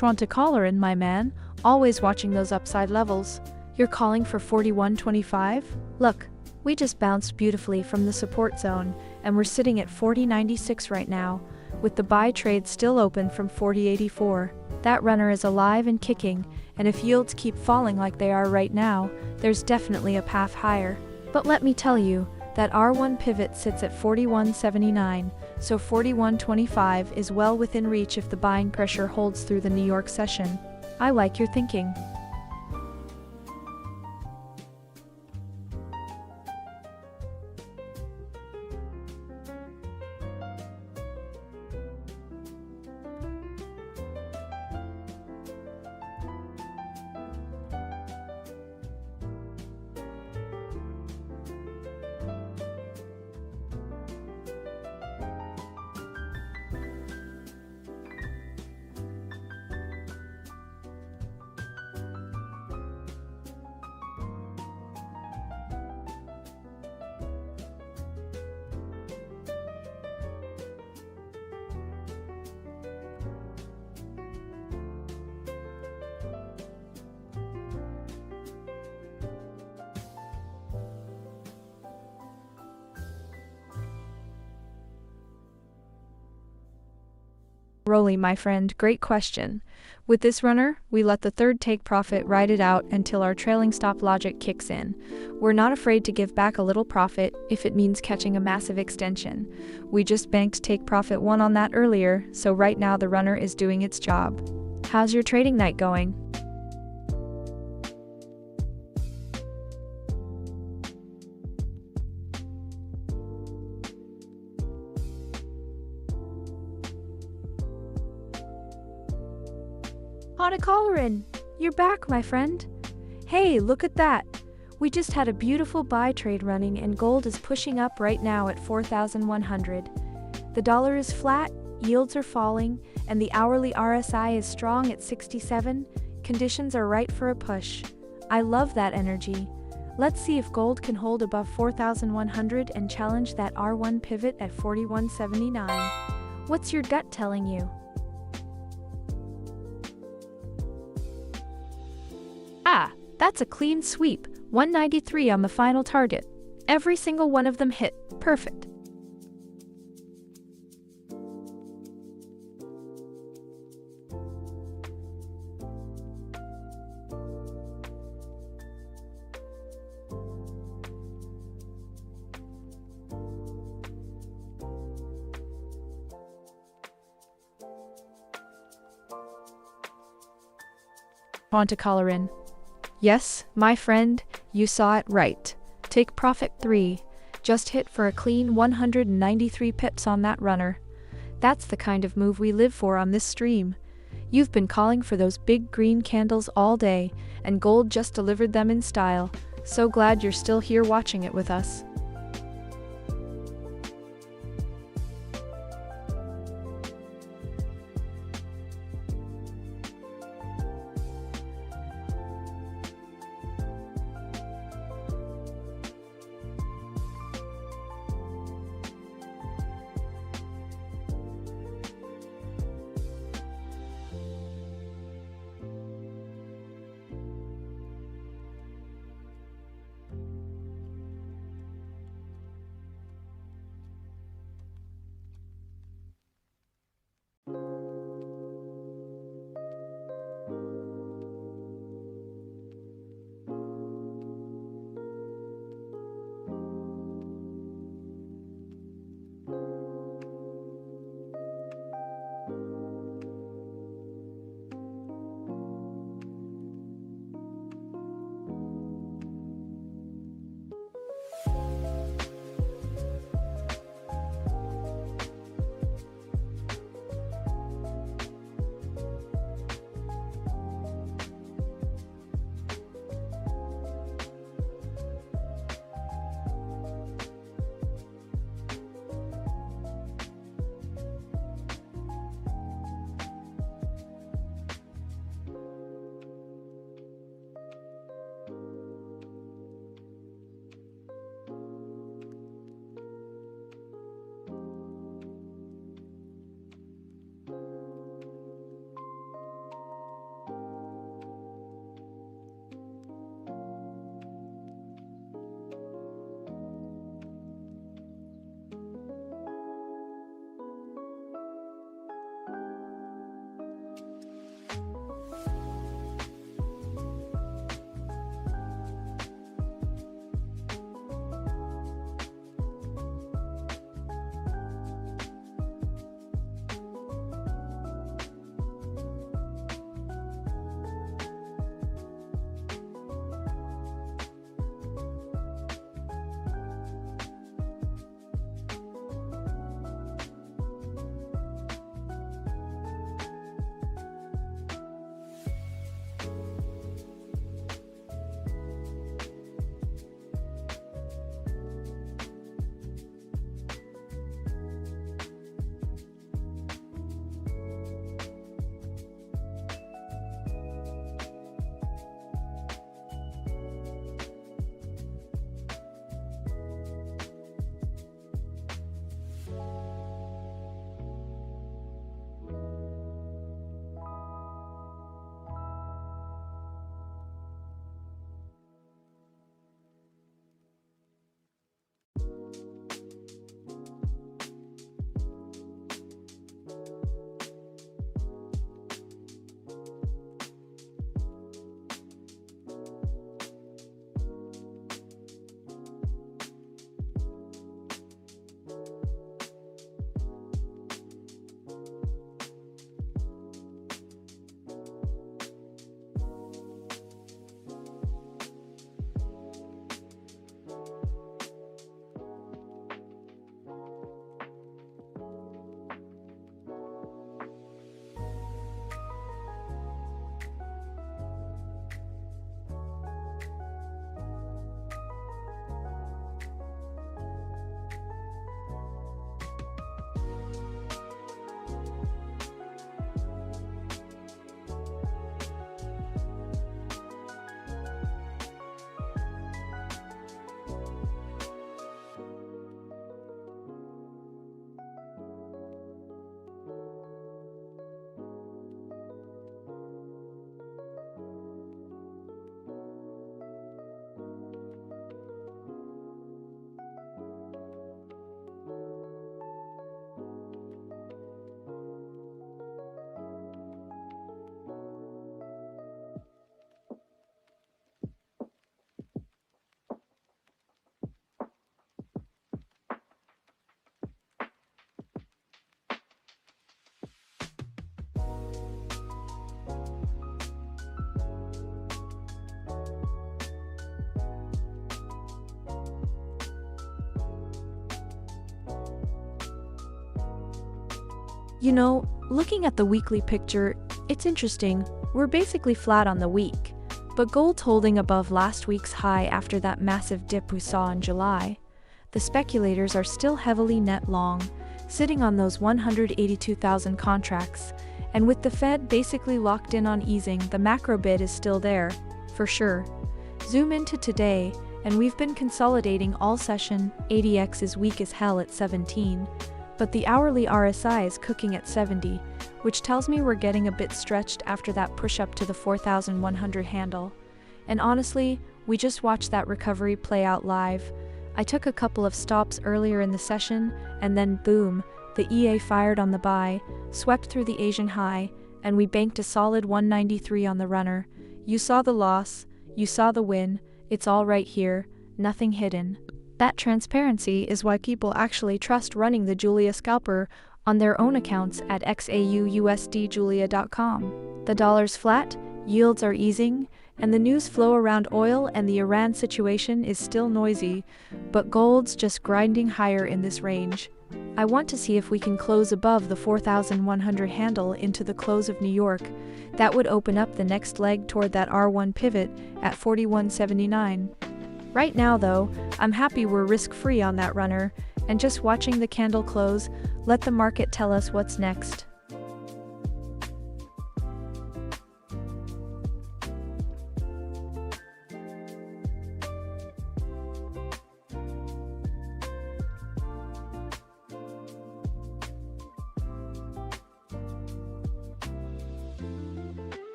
Want a caller in, my man, always watching those upside levels. You're calling for 41.25? Look, we just bounced beautifully from the support zone, and we're sitting at 40.96 right now, with the buy trade still open from 40.84. That runner is alive and kicking, and if yields keep falling like they are right now, there's definitely a path higher. But let me tell you, that R1 pivot sits at 41.79, so 41.25 is well within reach if the buying pressure holds through the New York session. I like your thinking. Rolly, my friend, great question. With this runner, we let the third take profit ride it out until our trailing stop logic kicks in. We're not afraid to give back a little profit if it means catching a massive extension. We just banked take profit 1 on that earlier, so right now the runner is doing its job. How's your trading night going? Colorin, you're back, my friend. Hey, look at that. We just had a beautiful buy trade running and gold is pushing up right now at 4,100. The dollar is flat, yields are falling, and the hourly RSI is strong at 67. Conditions are right for a push. I love that energy. Let's see if gold can hold above 4,100 and challenge that R1 pivot at 41.79. What's your gut telling you? Ah, that's a clean sweep, 193 on the final target. Every single one of them hit, perfect. Colorin. Yes, my friend, you saw it right. Take profit 3. Just hit for a clean 193 pips on that runner. That's the kind of move we live for on this stream. You've been calling for those big green candles all day, and gold just delivered them in style. So glad you're still here watching it with us. You know, looking at the weekly picture, it's interesting. We're basically flat on the week, but gold's holding above last week's high after that massive dip we saw in July. The speculators are still heavily net long, sitting on those 182,000 contracts, and with the Fed basically locked in on easing, the macro bid is still there, for sure. Zoom into today, and we've been consolidating all session. ADX is weak as hell at 17, but the hourly RSI is cooking at 70, which tells me we're getting a bit stretched after that push up to the 4,100 handle. And honestly, we just watched that recovery play out live. I took a couple of stops earlier in the session, and then boom, the EA fired on the buy, swept through the Asian high, and we banked a solid 193 on the runner. You saw the loss, you saw the win, it's all right here, nothing hidden. That transparency is why people actually trust running the Julia scalper on their own accounts at XAUUSDjulia.com. The dollar's flat, yields are easing, and the news flow around oil and the Iran situation is still noisy, but gold's just grinding higher in this range. I want to see if we can close above the 4,100 handle into the close of New York. That would open up the next leg toward that R1 pivot at 41.79. Right now though, I'm happy we're risk-free on that runner, and just watching the candle close, let the market tell us what's next.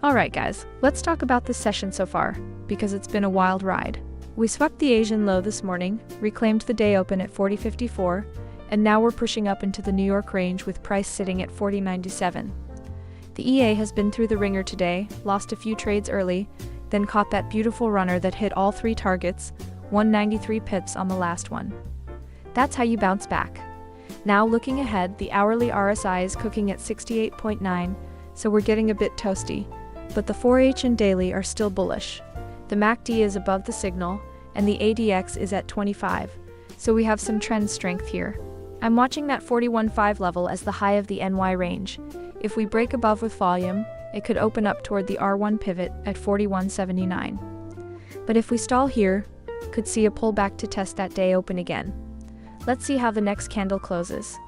Alright guys, let's talk about this session so far, because it's been a wild ride. We swept the Asian low this morning, reclaimed the day open at 40.54, and now we're pushing up into the New York range with price sitting at 40.97. The EA has been through the ringer today, lost a few trades early, then caught that beautiful runner that hit all three targets, 193 pips on the last one. That's how you bounce back. Now looking ahead, the hourly RSI is cooking at 68.9, so we're getting a bit toasty, but the 4H and daily are still bullish. The MACD is above the signal, and the ADX is at 25, so we have some trend strength here. I'm watching that 41.5 level as the high of the NY range. If we break above with volume, it could open up toward the R1 pivot at 41.79. But if we stall here, could see a pullback to test that day open again. Let's see how the next candle closes.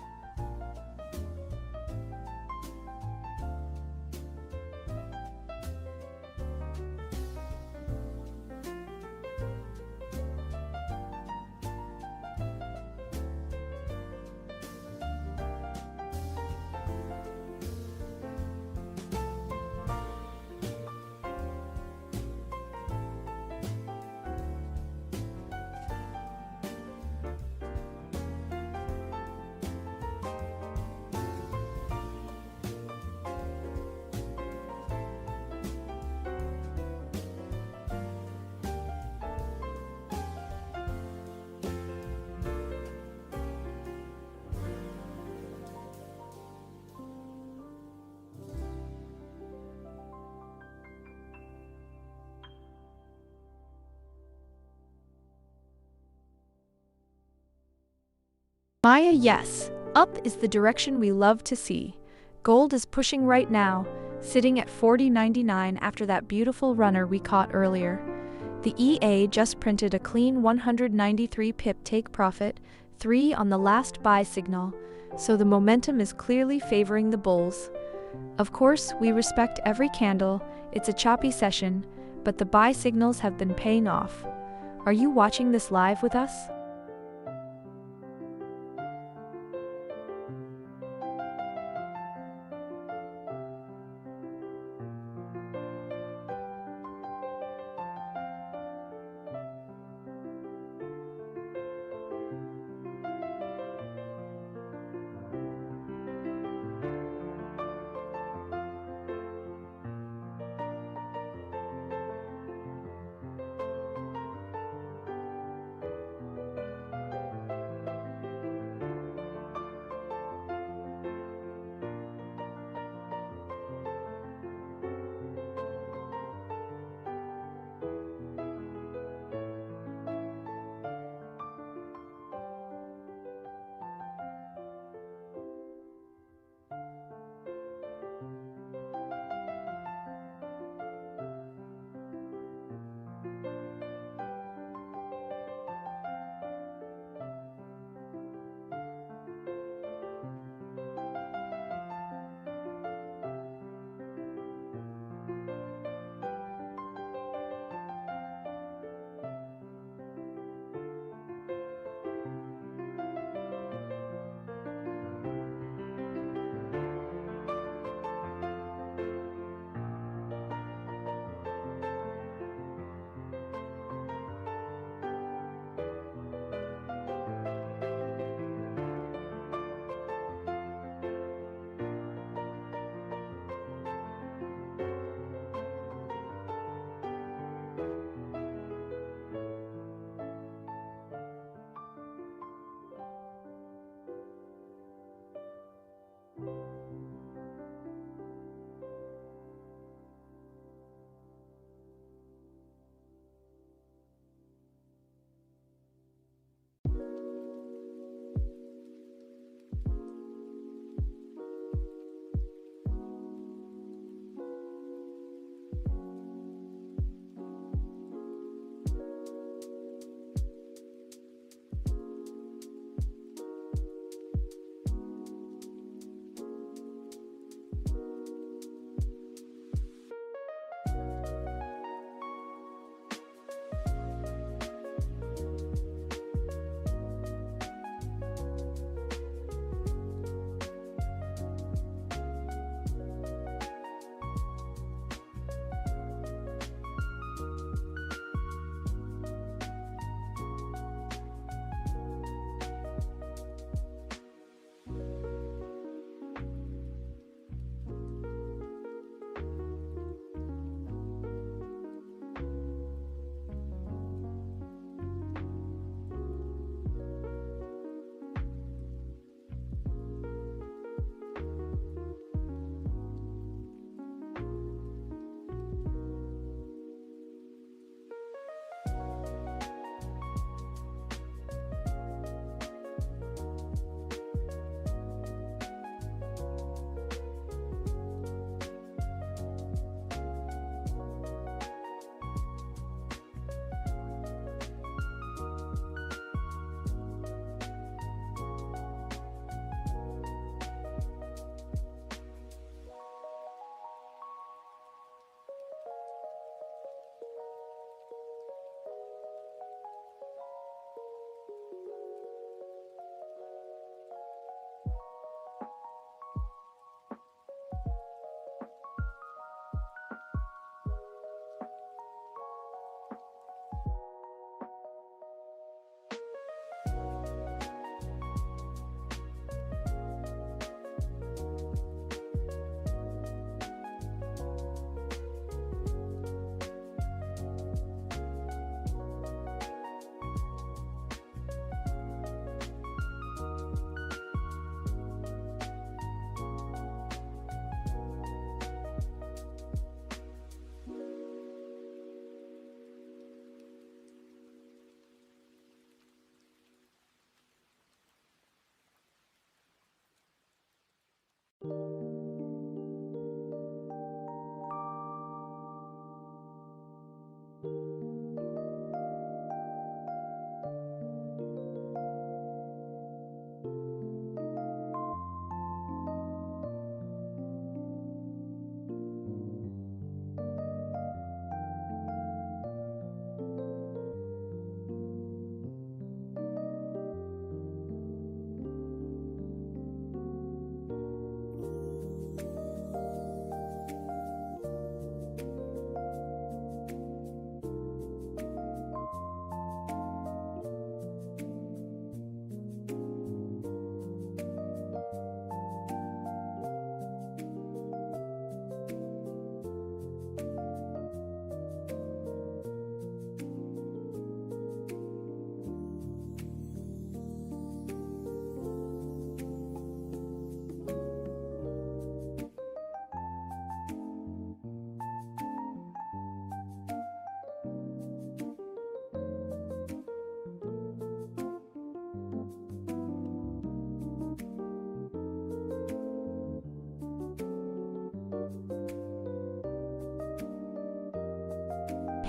Maya, yes. Up is the direction we love to see. Gold is pushing right now, sitting at 40.99 after that beautiful runner we caught earlier. The EA just printed a clean 193 pip take profit, 3 on the last buy signal, so the momentum is clearly favoring the bulls. Of course, we respect every candle, it's a choppy session, but the buy signals have been paying off. Are you watching this live with us?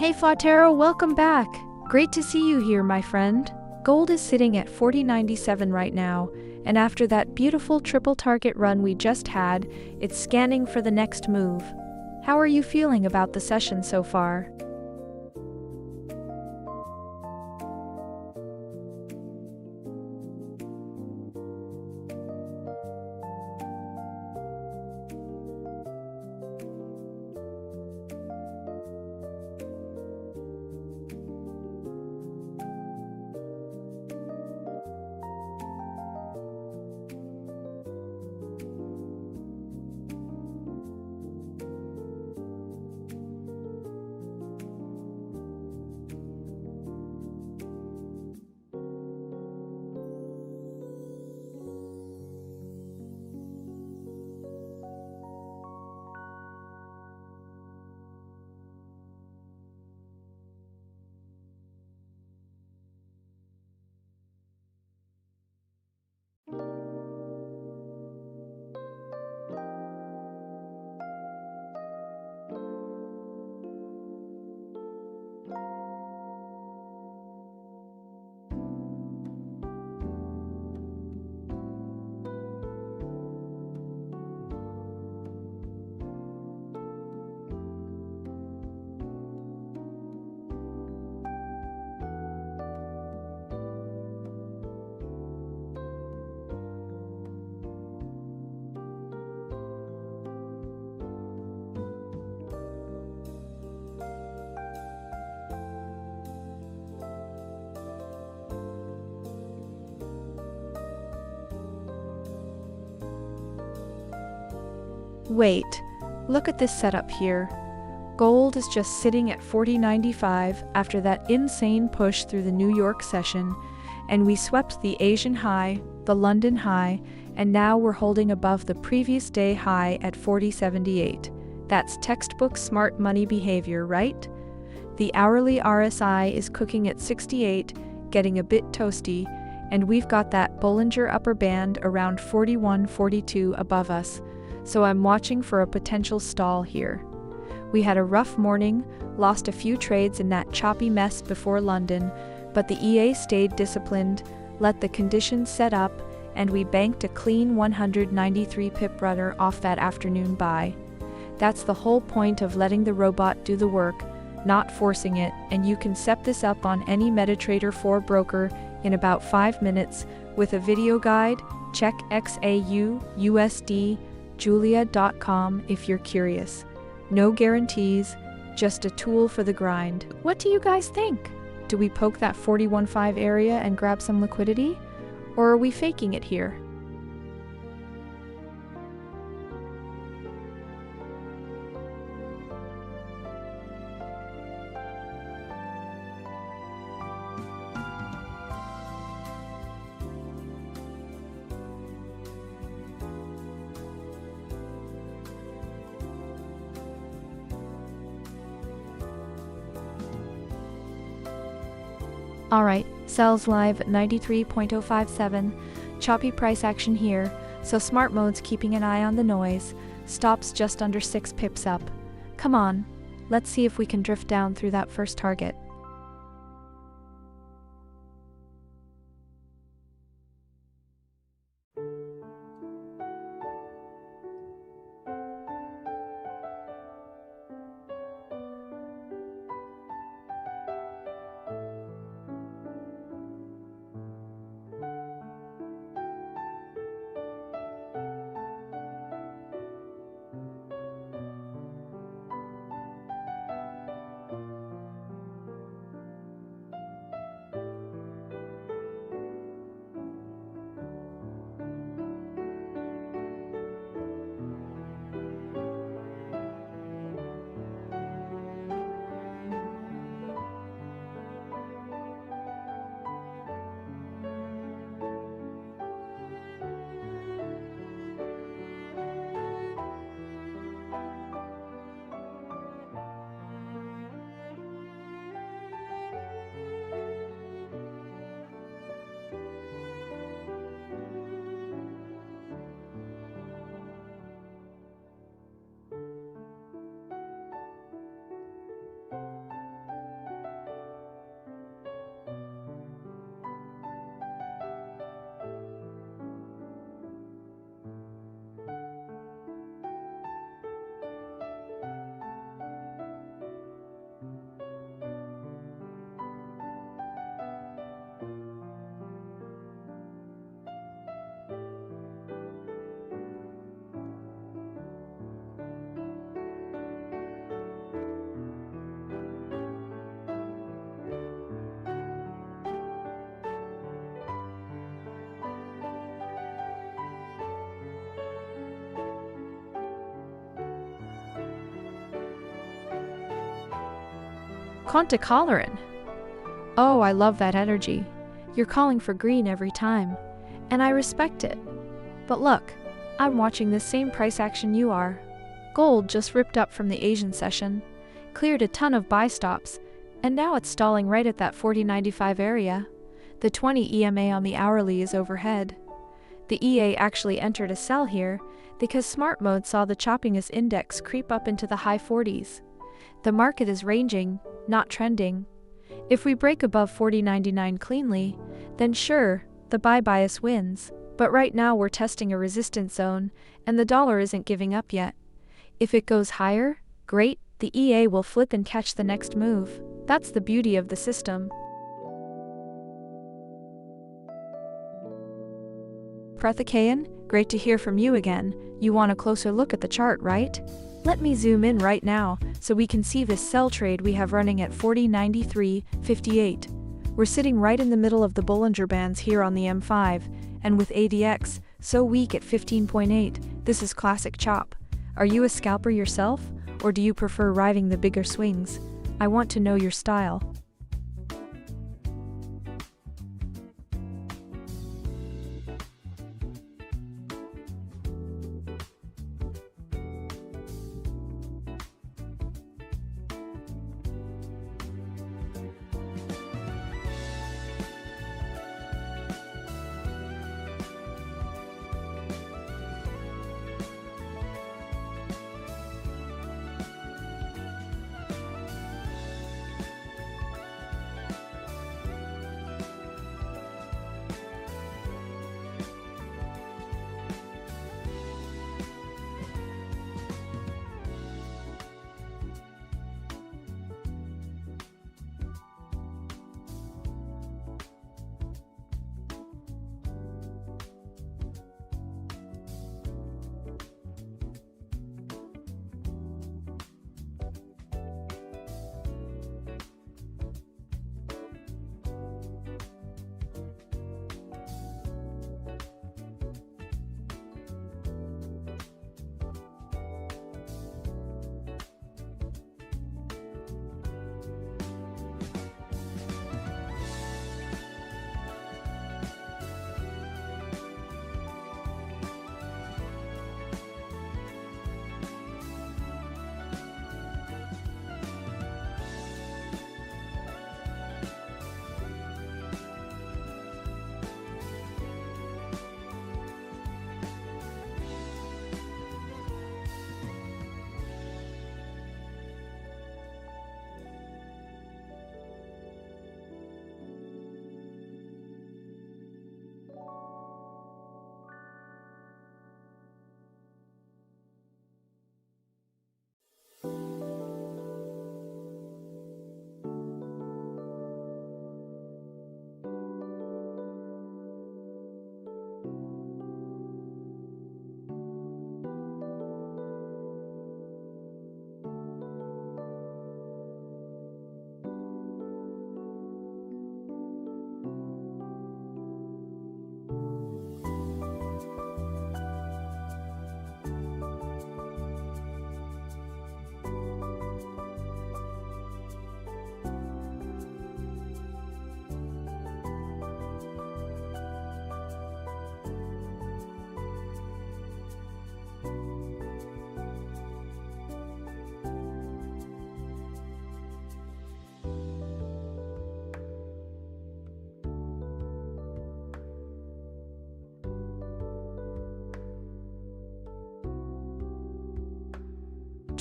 Hey Flatero, welcome back. Great to see you here, my friend. Gold is sitting at 40.97 right now, and after that beautiful triple target run we just had, it's scanning for the next move. How are you feeling about the session so far? Wait, look at this setup here. Gold is just sitting at 40.95 after that insane push through the New York session, and we swept the Asian high, the London high, and now we're holding above the previous day high at 40.78. That's textbook smart money behavior, right? The hourly RSI is cooking at 68, getting a bit toasty, and we've got that Bollinger upper band around 41.42 above us, so I'm watching for a potential stall here. We had a rough morning, lost a few trades in that choppy mess before London, but the EA stayed disciplined, let the conditions set up, and we banked a clean 193 pip runner off that afternoon buy. That's the whole point of letting the robot do the work, not forcing it, and you can set this up on any MetaTrader 4 broker in about 5 minutes with a video guide. Check XAUUSD Julia.com if you're curious. No guarantees, just a tool for the grind. What do you guys think? Do we poke that 41.5 area and grab some liquidity? Or are we faking it here? Alright, sells live at 93.057, choppy price action here, so smart mode's keeping an eye on the noise, stops just under 6 pips up. Come on, let's see if we can drift down through that first target. Conte Colorin. Oh, I love that energy. You're calling for green every time. And I respect it. But look, I'm watching this same price action you are. Gold just ripped up from the Asian session, cleared a ton of buy stops, and now it's stalling right at that 40.95 area. The 20 EMA on the hourly is overhead. The EA actually entered a sell here because smart mode saw the choppiness index creep up into the high 40s. The market is ranging, not trending. If we break above 40.99 cleanly, then sure, the buy bias wins. But right now we're testing a resistance zone, and the dollar isn't giving up yet. If it goes higher, great, the EA will flip and catch the next move. That's the beauty of the system. Prethakayan, great to hear from you again. You want a closer look at the chart, right? Let me zoom in right now so we can see this sell trade we have running at 40.93.58. We're sitting right in the middle of the Bollinger Bands here on the M5, and with ADX so weak at 15.8, this is classic chop. Are you a scalper yourself, or do you prefer riding the bigger swings? I want to know your style.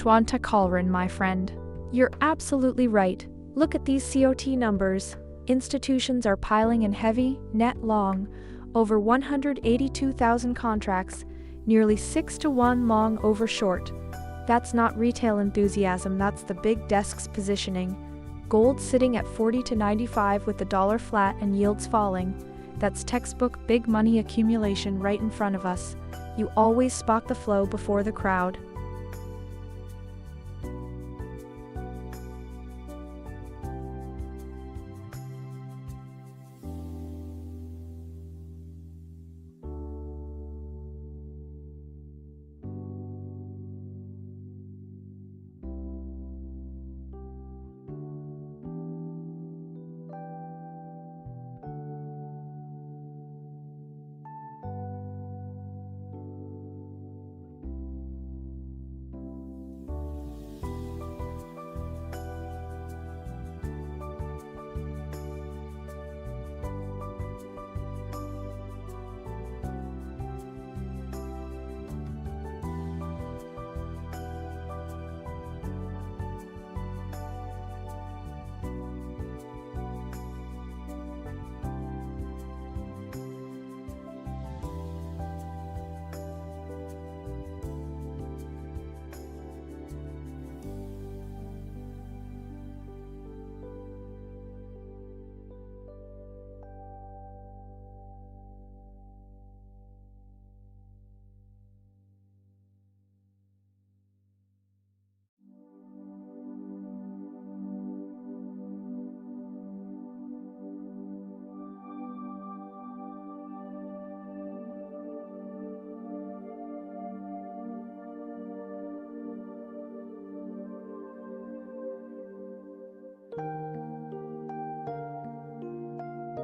Juanta Colrin, my friend. You're absolutely right. Look at these COT numbers. Institutions are piling in heavy, net long, over 182,000 contracts, nearly 6-to-1 long over short. That's not retail enthusiasm, that's the big desks positioning. Gold sitting at 40.95 with the dollar flat and yields falling. That's textbook big money accumulation right in front of us. You always spot the flow before the crowd.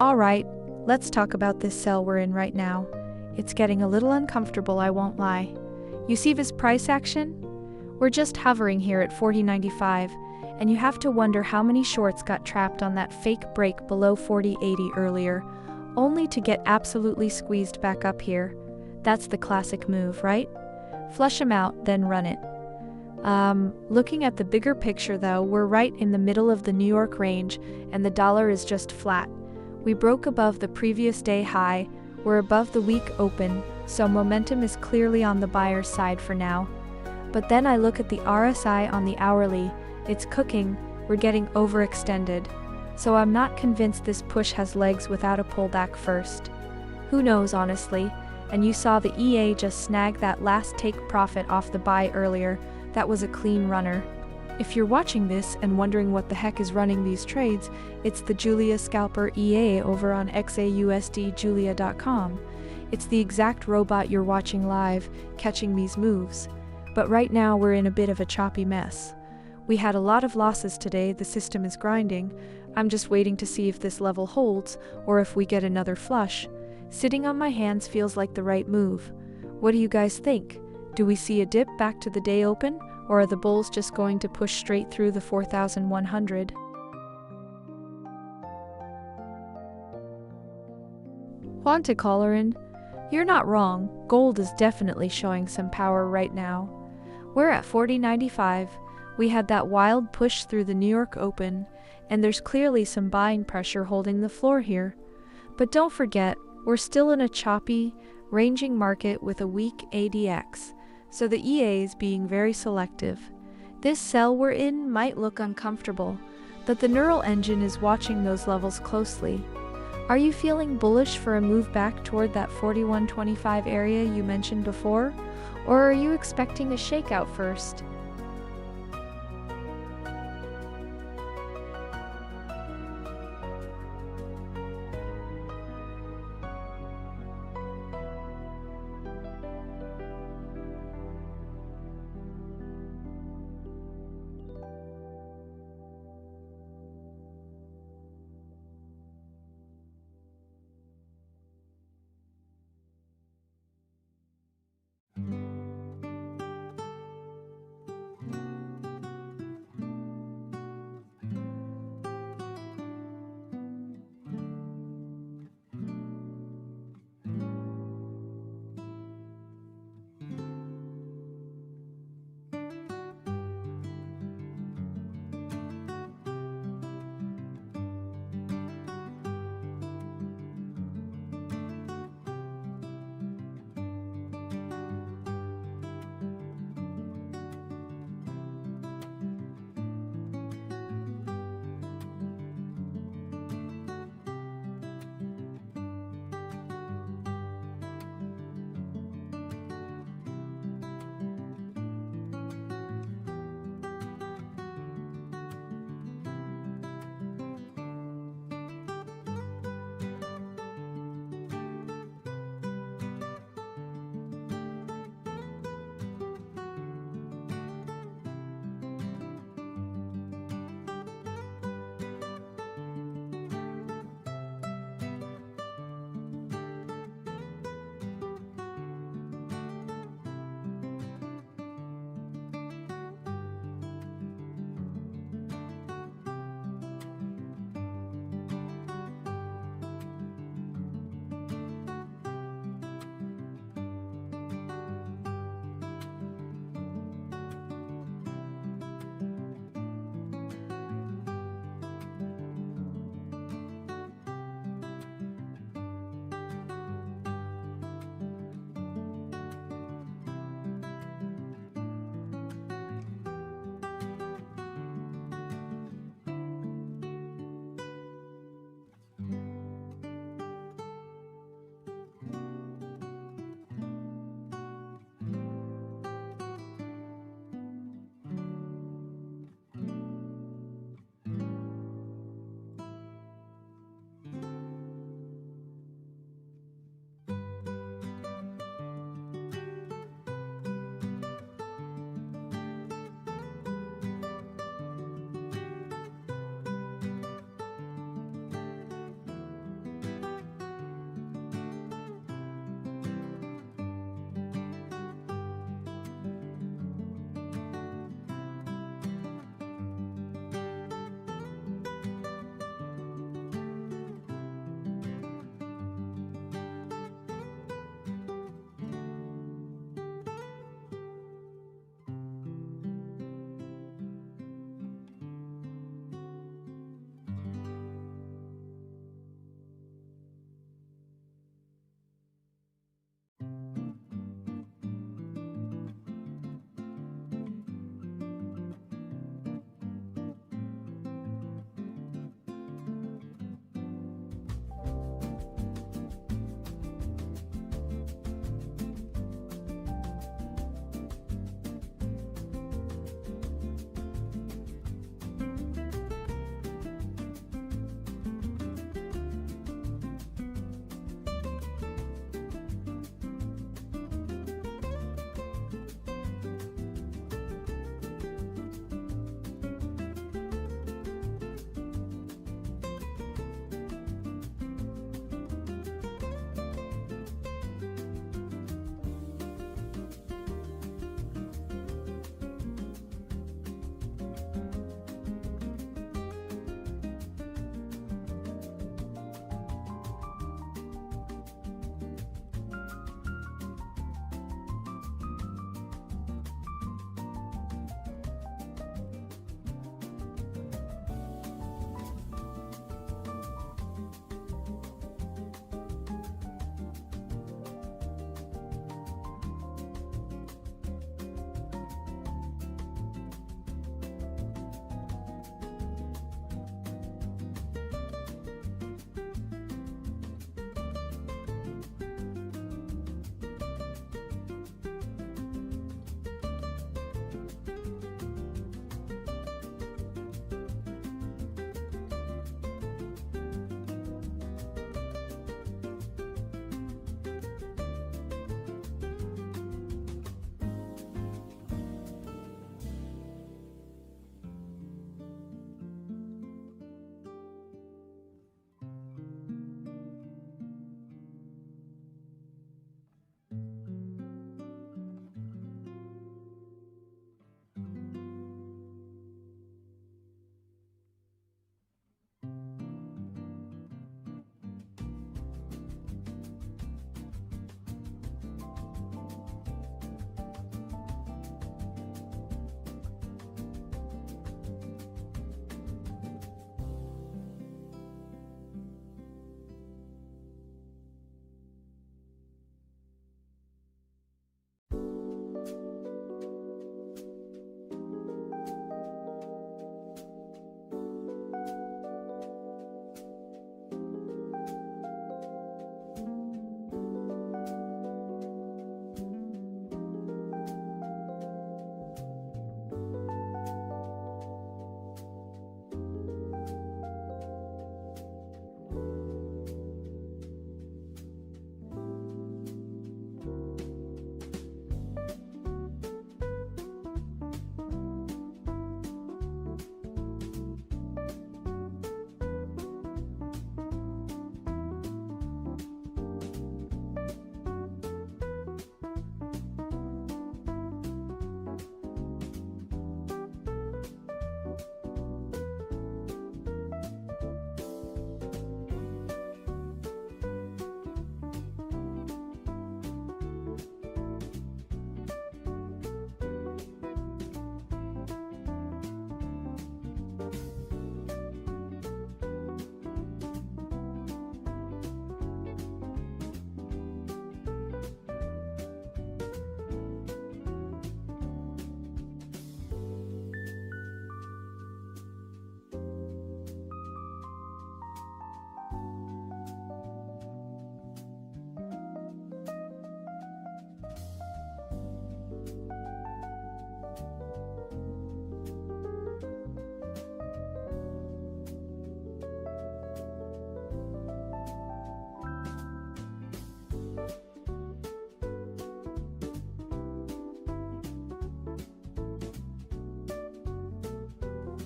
Alright, let's talk about this sell we're in right now. It's getting a little uncomfortable, I won't lie. You see this price action? We're just hovering here at 40.95, and you have to wonder how many shorts got trapped on that fake break below 40.80 earlier, only to get absolutely squeezed back up here. That's the classic move, right? Flush them out, then run it. Looking at the bigger picture though, we're right in the middle of the New York range, and the dollar is just flat. We broke above the previous day high, we're above the week open, so momentum is clearly on the buyer's side for now. But then I look at the RSI on the hourly, it's cooking, we're getting overextended. So I'm not convinced this push has legs without a pullback first. Who knows honestly, and you saw the EA just snag that last take profit off the buy earlier, that was a clean runner. If you're watching this and wondering what the heck is running these trades, it's the Julia Scalper EA over on XAUUSD Julia.com. It's the exact robot you're watching live, catching these moves. But right now we're in a bit of a choppy mess. We had a lot of losses today, the system is grinding. I'm just waiting to see if this level holds, or if we get another flush. Sitting on my hands feels like the right move. What do you guys think? Do we see a dip back to the day open? Or are the bulls just going to push straight through the 4,100? Juante Collarin, you're not wrong. Gold is definitely showing some power right now. We're at 40.95. We had that wild push through the New York Open, and there's clearly some buying pressure holding the floor here. But don't forget, we're still in a choppy, ranging market with a weak ADX. So the EA is being very selective. This sell we're in might look uncomfortable, but the neural engine is watching those levels closely. Are you feeling bullish for a move back toward that 41.25 area you mentioned before? Or are you expecting a shakeout first?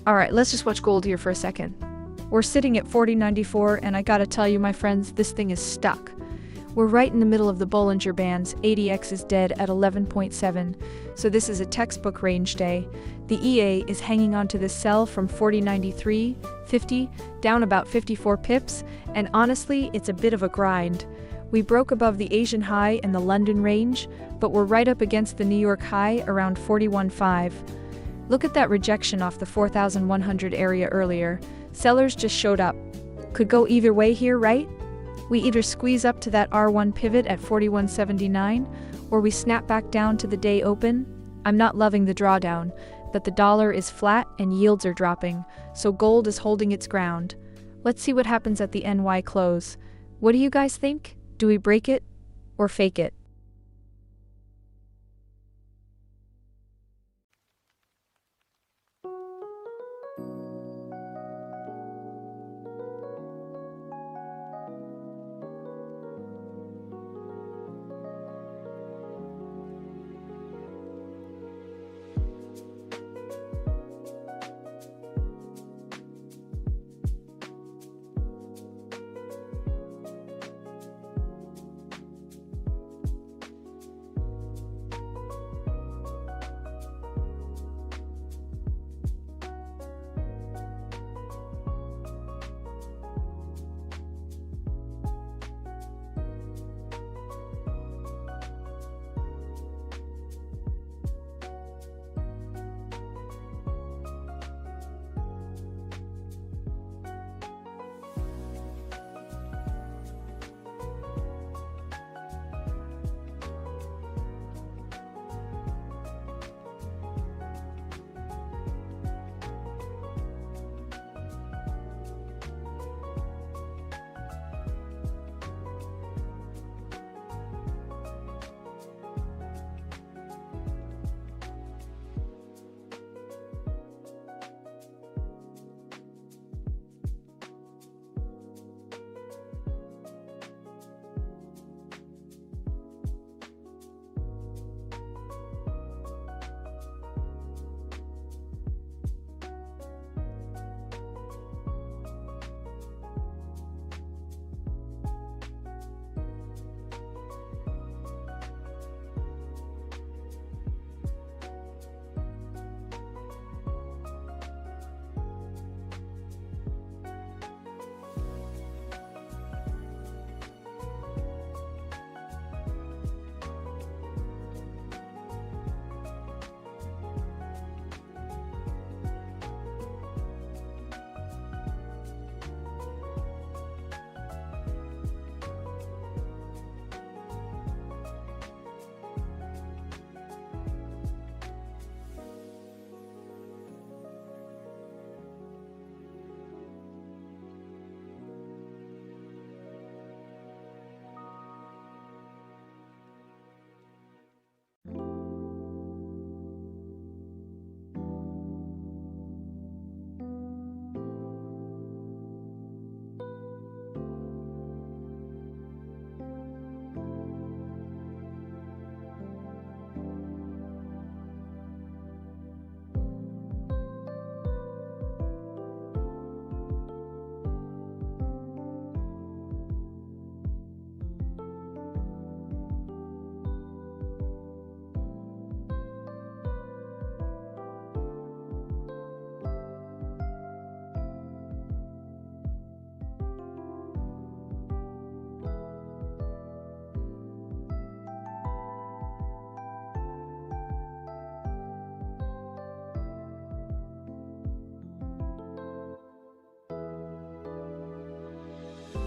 Alright, let's just watch gold here for a second. We're sitting at 40.94, and I gotta tell you, my friends, this thing is stuck. We're right in the middle of the Bollinger Bands. ADX is dead at 11.7, so this is a textbook range day. The EA is hanging on to this sell from 40.93.50, down about 54 pips, and honestly, it's a bit of a grind. We broke above the Asian high and the London range, but we're right up against the New York high around 41.5. Look at that rejection off the 4,100 area earlier. Sellers just showed up. Could go either way here, right? We either squeeze up to that R1 pivot at 41.79, or we snap back down to the day open. I'm not loving the drawdown, but the dollar is flat and yields are dropping, so gold is holding its ground. Let's see what happens at the NY close. What do you guys think? Do we break it or fake it?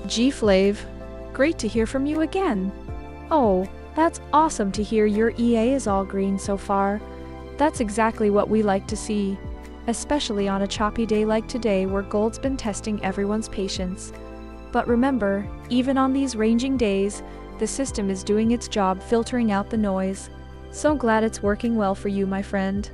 G-Flav, great to hear from you again. Oh, that's awesome to hear your EA is all green so far. That's exactly what we like to see, especially on a choppy day like today where gold's been testing everyone's patience. But remember, even on these ranging days, the system is doing its job filtering out the noise. So glad it's working well for you, my friend.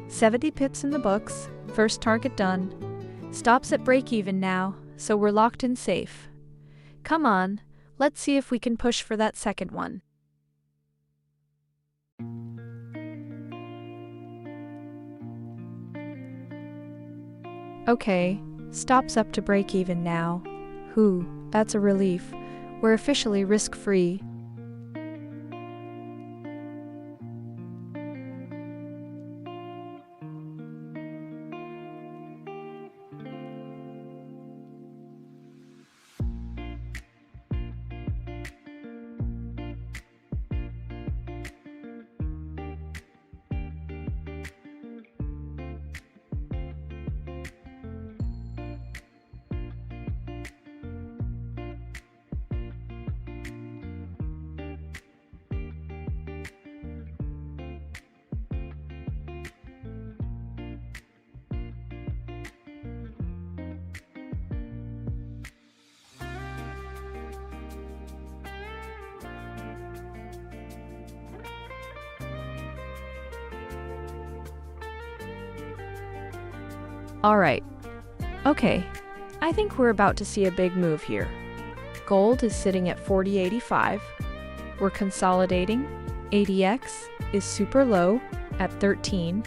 $70 pips in the books, first target done. Stops at break even now, so we're locked in safe. Come on, let's see if we can push for that second one. Okay, stops up to break even now. That's a relief. We're officially risk-free. Alright. Okay, I think we're about to see a big move here. Gold is sitting at 40.85. We're consolidating. ADX is super low at 13,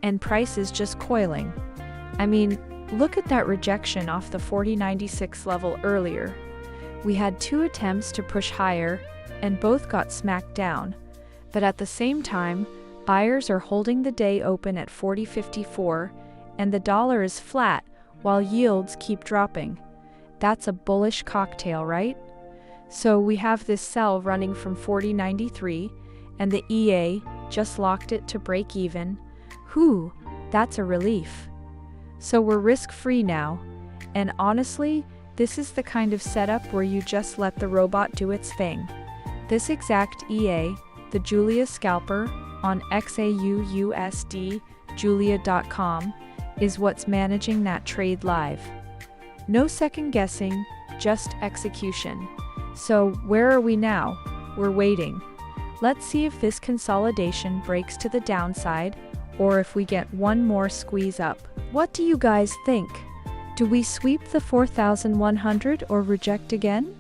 and price is just coiling. I mean, look at that rejection off the 40.96 level earlier. We had 2 attempts to push higher, and both got smacked down. But at the same time, buyers are holding the day open at 40.54, and the dollar is flat while yields keep dropping. That's a bullish cocktail, right? So we have this sell running from 40.93, and the EA just locked it to break even. That's a relief. So we're risk-free now, and honestly, this is the kind of setup where you just let the robot do its thing. This exact EA, the Julia Scalper, on XAUUSD, julia.com, is what's managing that trade live. No second guessing, just execution. So where are we now? We're waiting. Let's see if this consolidation breaks to the downside, or if we get one more squeeze up. What do you guys think? Do we sweep the 4,100 or reject again?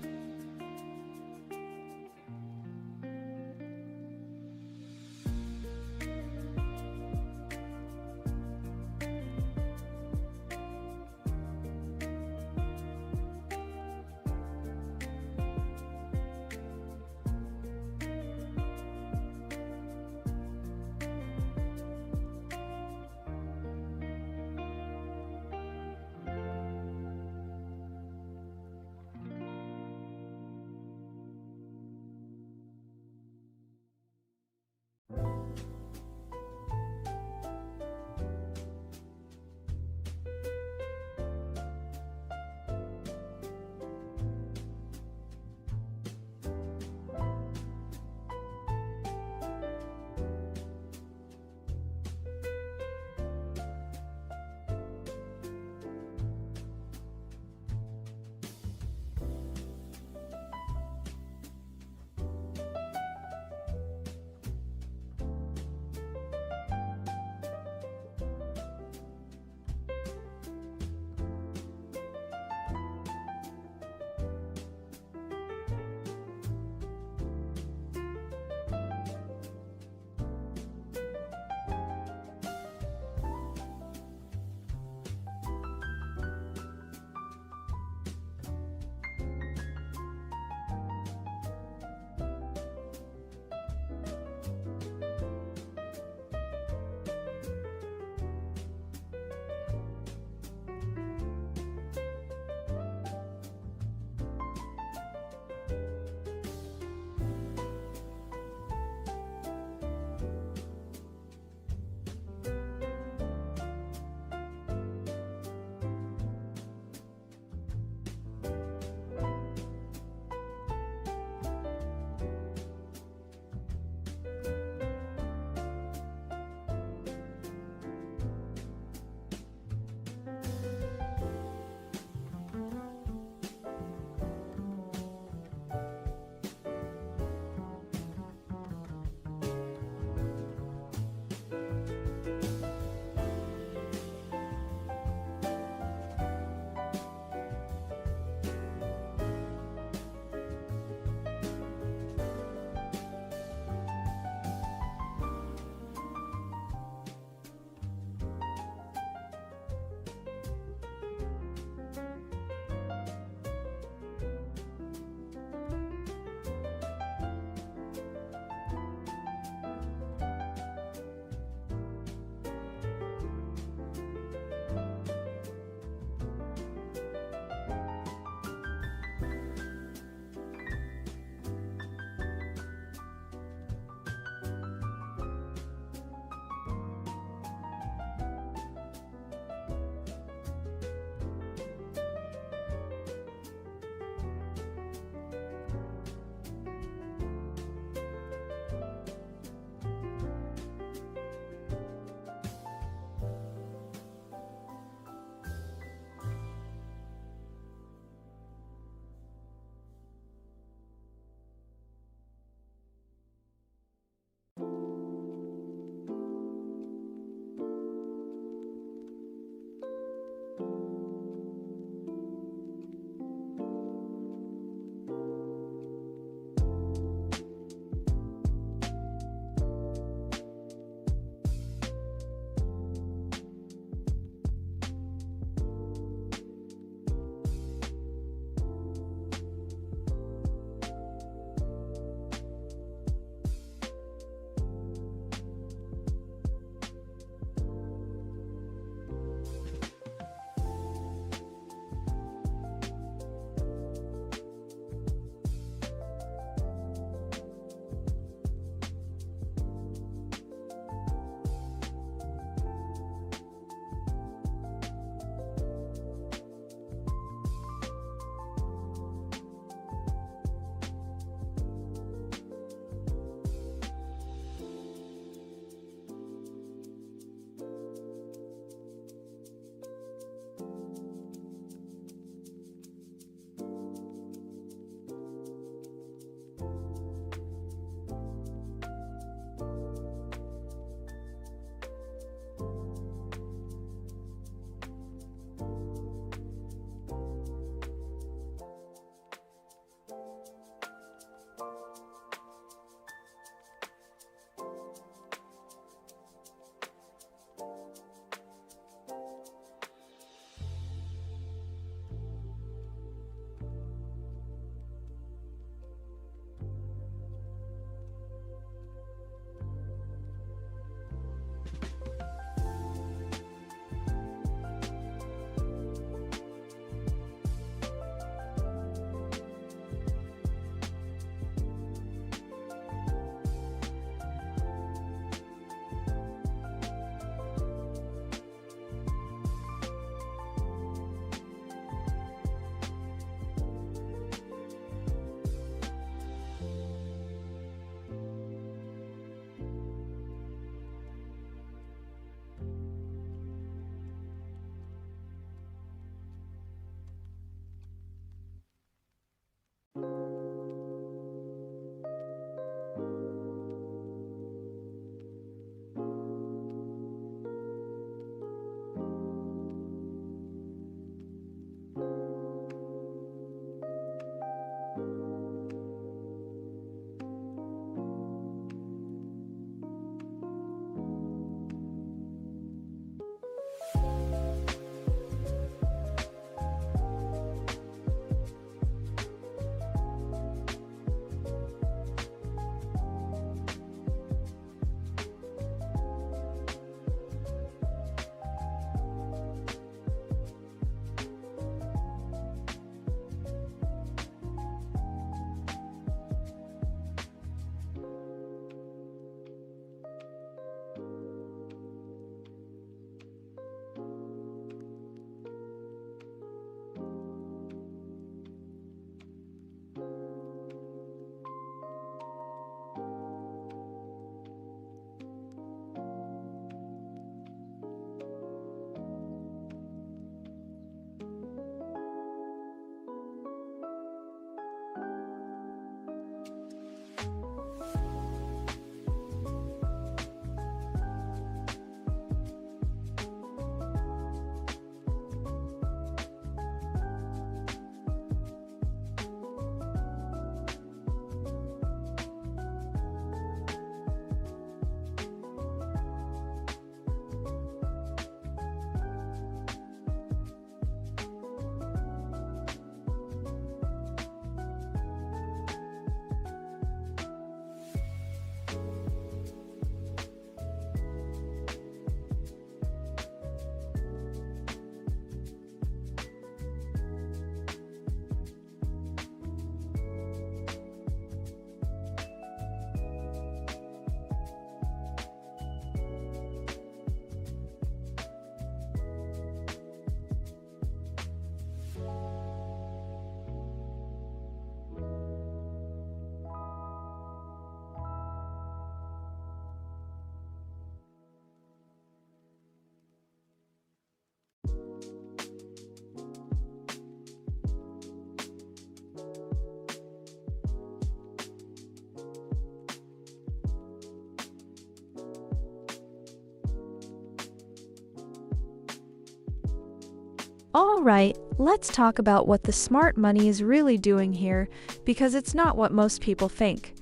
Alright, let's talk about what the smart money is really doing here, because it's not what most people think.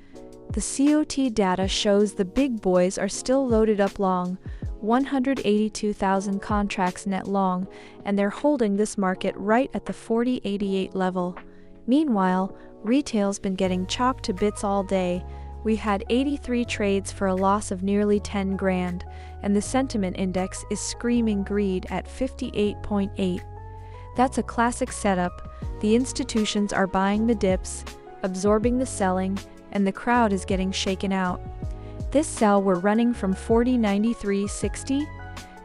The COT data shows the big boys are still loaded up long, 182,000 contracts net long, and they're holding this market right at the 40.88 level. Meanwhile, retail's been getting chopped to bits all day. We had 83 trades for a loss of nearly 10 grand, and the sentiment index is screaming greed at 58.8. That's a classic setup. The institutions are buying the dips, absorbing the selling, and the crowd is getting shaken out. This sell we're running from 40.93.60?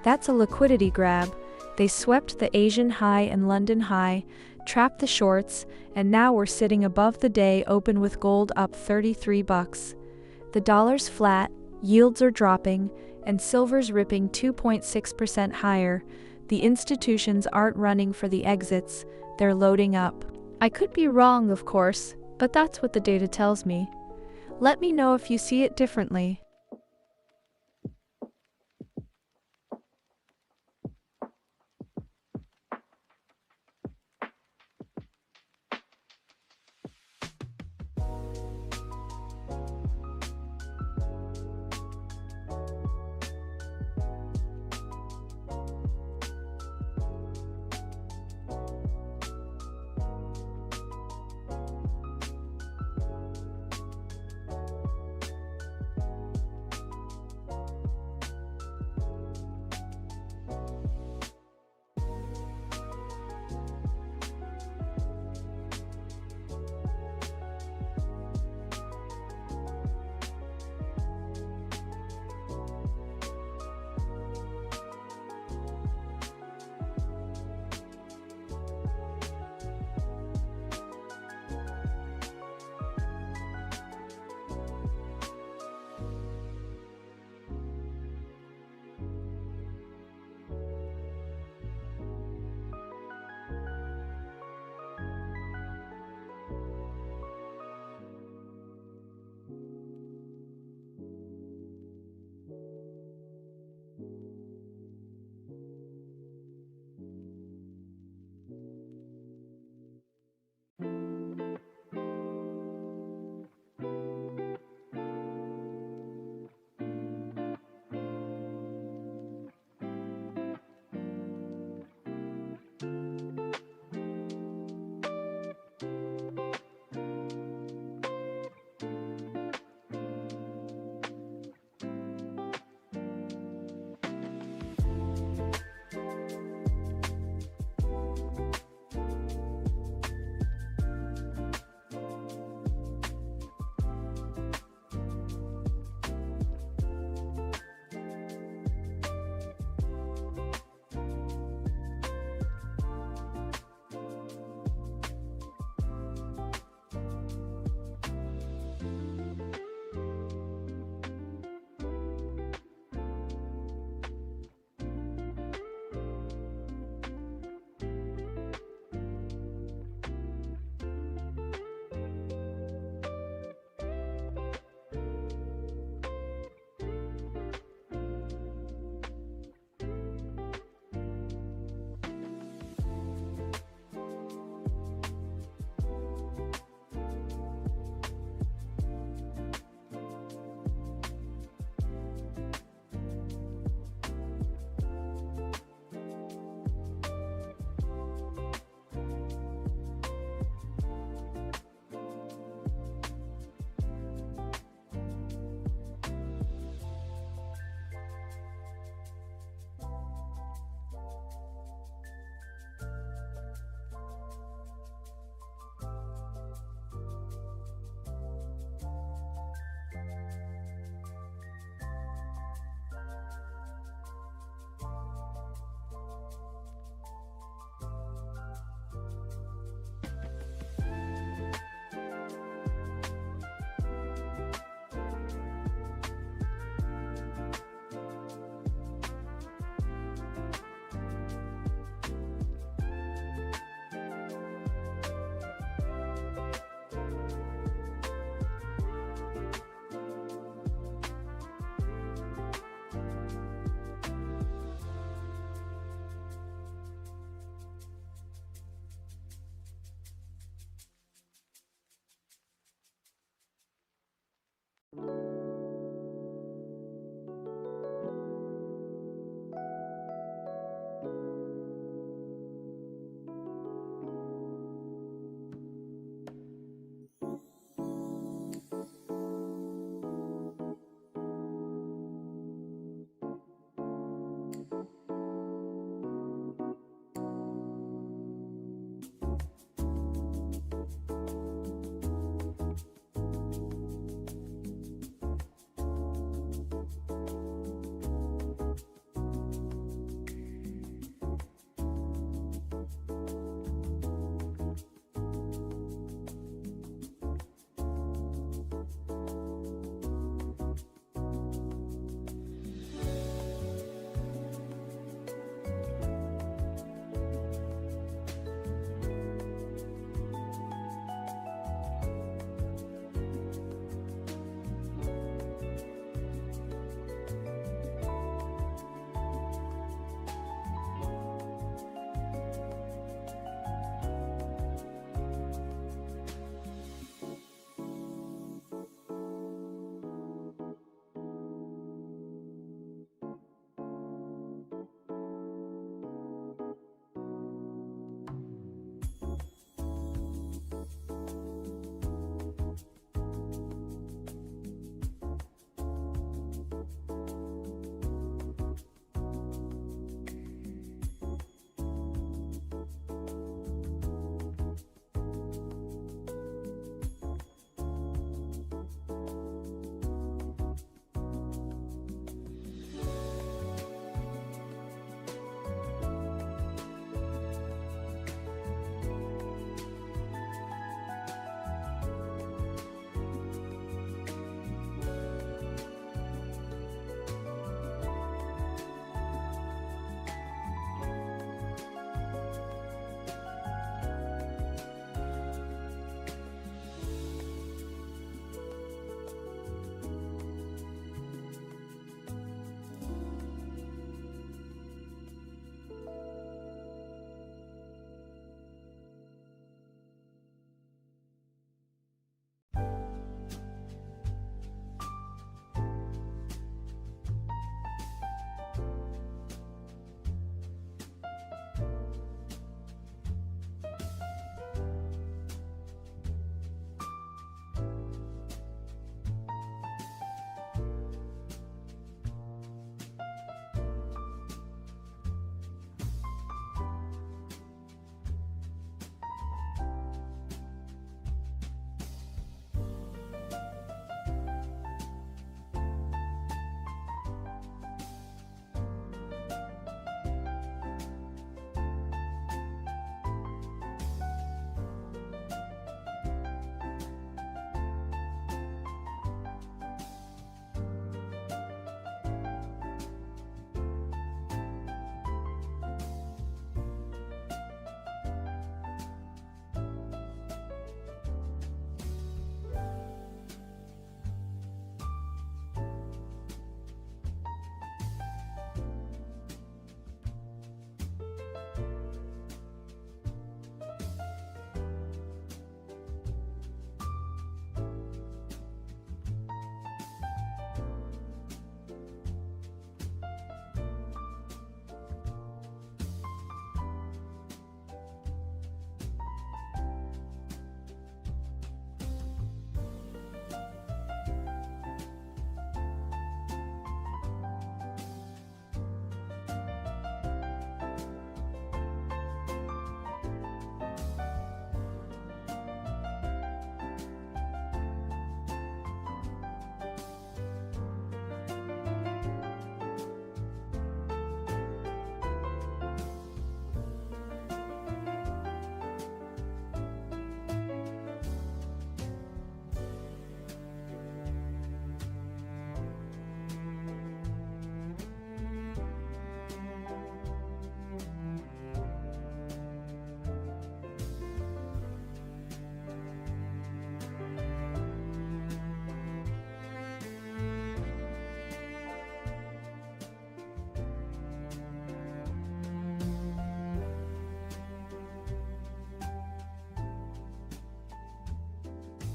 That's a liquidity grab. They swept the Asian high and London high, trapped the shorts, and now we're sitting above the day open with gold up 33 bucks. The dollar's flat, yields are dropping, and silver's ripping 2.6% higher. The institutions aren't running for the exits, they're loading up. I could be wrong, of course, but that's what the data tells me. Let me know if you see it differently.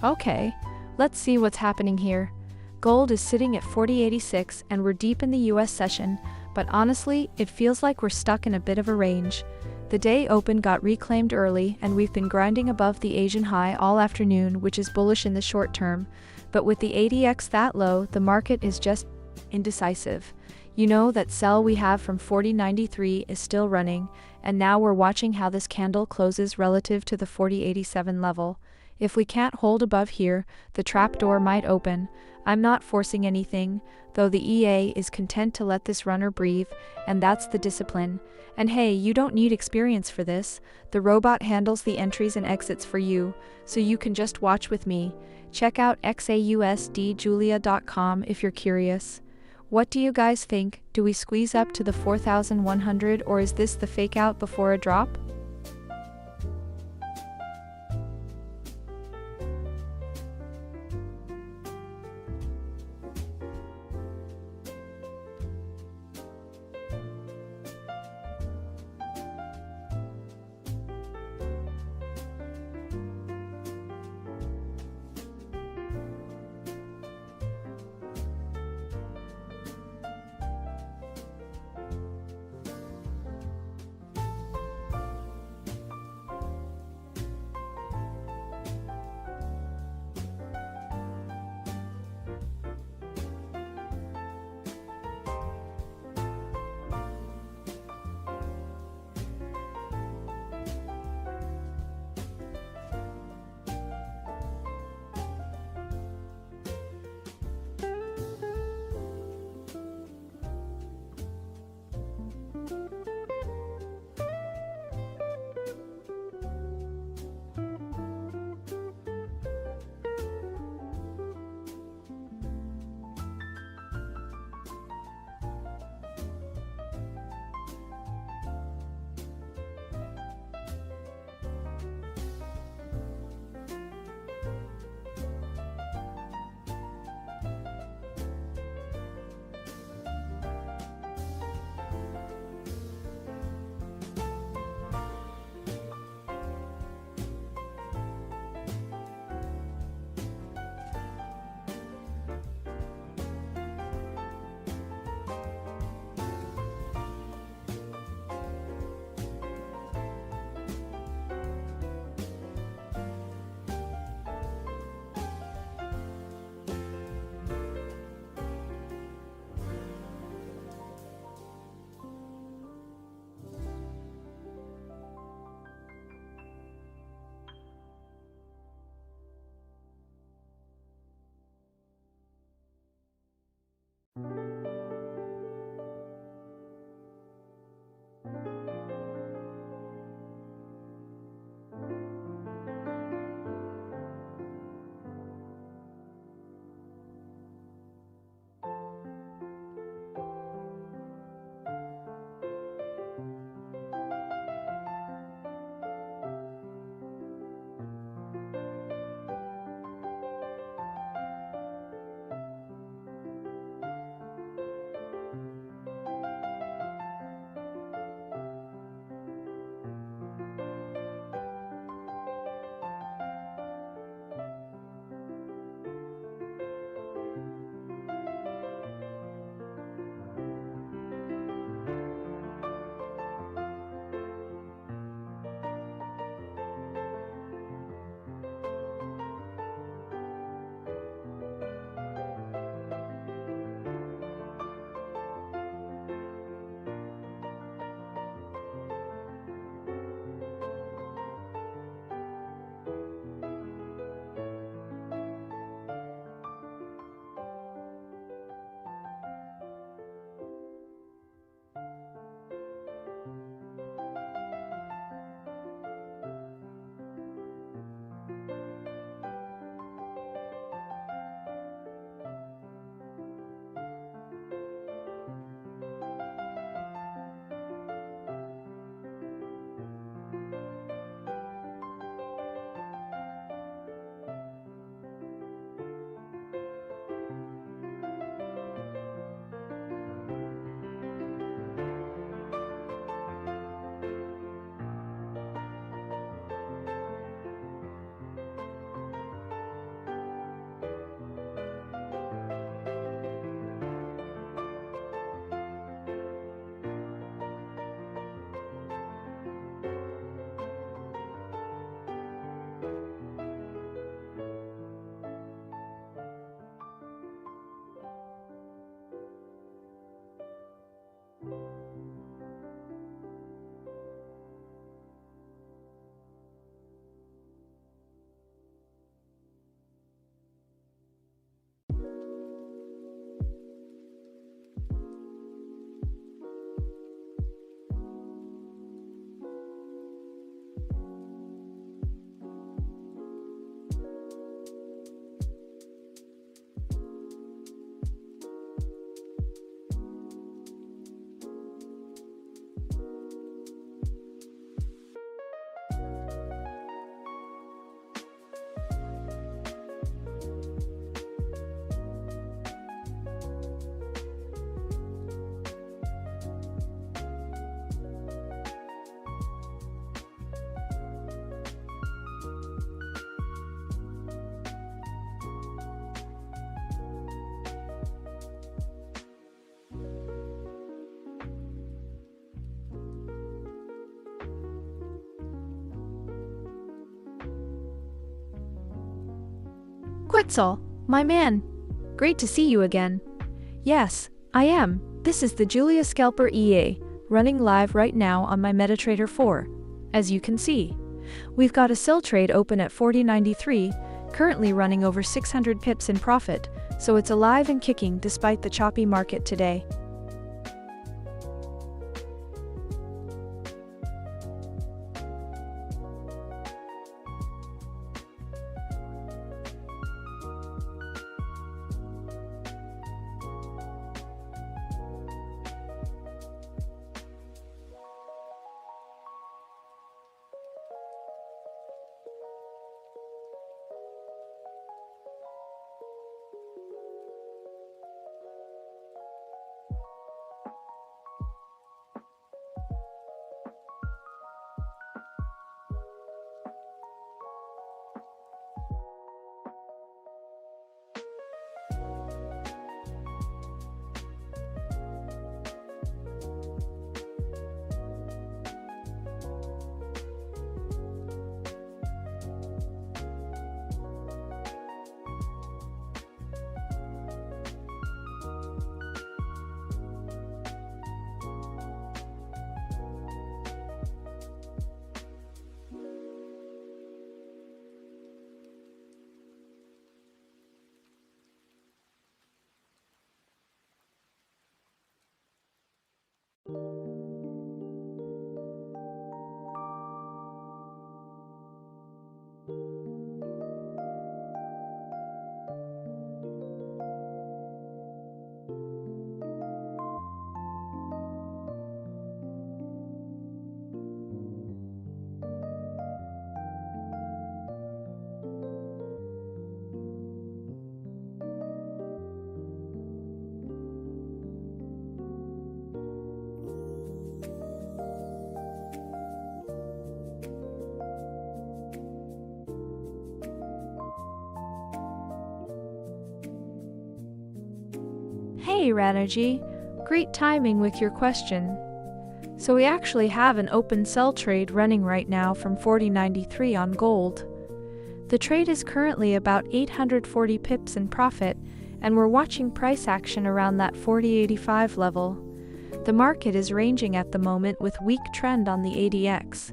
Okay, let's see what's happening here. Gold is sitting at 40.86 and we're deep in the US session, but honestly, it feels like we're stuck in a bit of a range. The day open got reclaimed early and we've been grinding above the Asian high all afternoon, which is bullish in the short term, but with the ADX that low, the market is just indecisive. You know, that sell we have from 40.93 is still running, and now we're watching how this candle closes relative to the 40.87 level. If we can't hold above here, the trapdoor might open. I'm not forcing anything, though the EA is content to let this runner breathe, and that's the discipline. And hey, you don't need experience for this. The robot handles the entries and exits for you, so you can just watch with me. Check out XAUUSDjulia.com if you're curious. What do you guys think? Do we squeeze up to the 4,100, or is this the fake out before a drop? Quetzal, my man. Great to see you again. Yes, I am. This is the Julia Scalper EA, running live right now on my MetaTrader 4. As you can see, we've got a sell trade open at 40.93, currently running over 600 pips in profit, so it's alive and kicking despite the choppy market today. Hey Ranerji, great timing with your question. So we actually have an open sell trade running right now from 40.93 on gold. The trade is currently about 840 pips in profit, and we're watching price action around that 40.85 level. The market is ranging at the moment with weak trend on the ADX,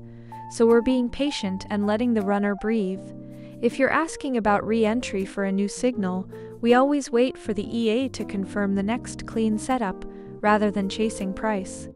so we're being patient and letting the runner breathe. If you're asking about re-entry for a new signal, we always wait for the EA to confirm the next clean setup, rather than chasing price.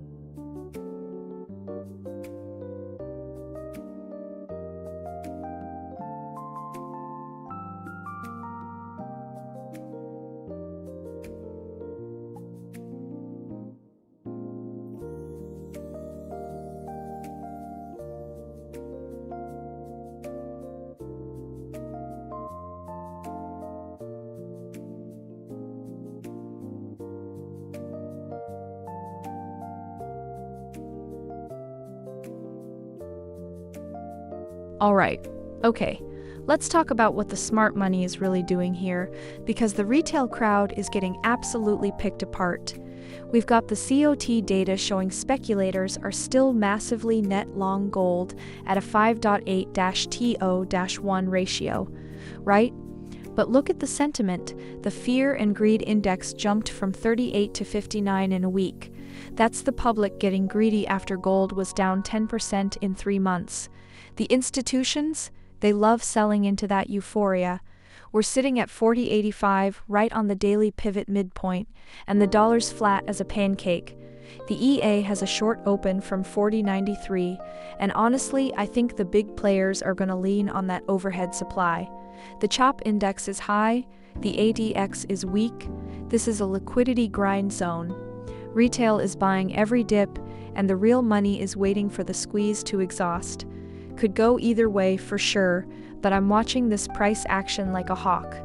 Alright, okay, let's talk about what the smart money is really doing here, because the retail crowd is getting absolutely picked apart. We've got the COT data showing speculators are still massively net long gold at a 5.8-TO-1 ratio, right? But look at the sentiment. The fear and greed index jumped from 38 to 59 in a week. That's the public getting greedy after gold was down 10% in 3 months. The institutions, they love selling into that euphoria. We're sitting at 40.85 right on the daily pivot midpoint, and the dollar's flat as a pancake. The EA has a short open from 40.93, and honestly, I think the big players are going to lean on that overhead supply. The CHOP index is high, the ADX is weak. This is a liquidity grind zone. Retail is buying every dip, and the real money is waiting for the squeeze to exhaust. Could go either way for sure, but I'm watching this price action like a hawk.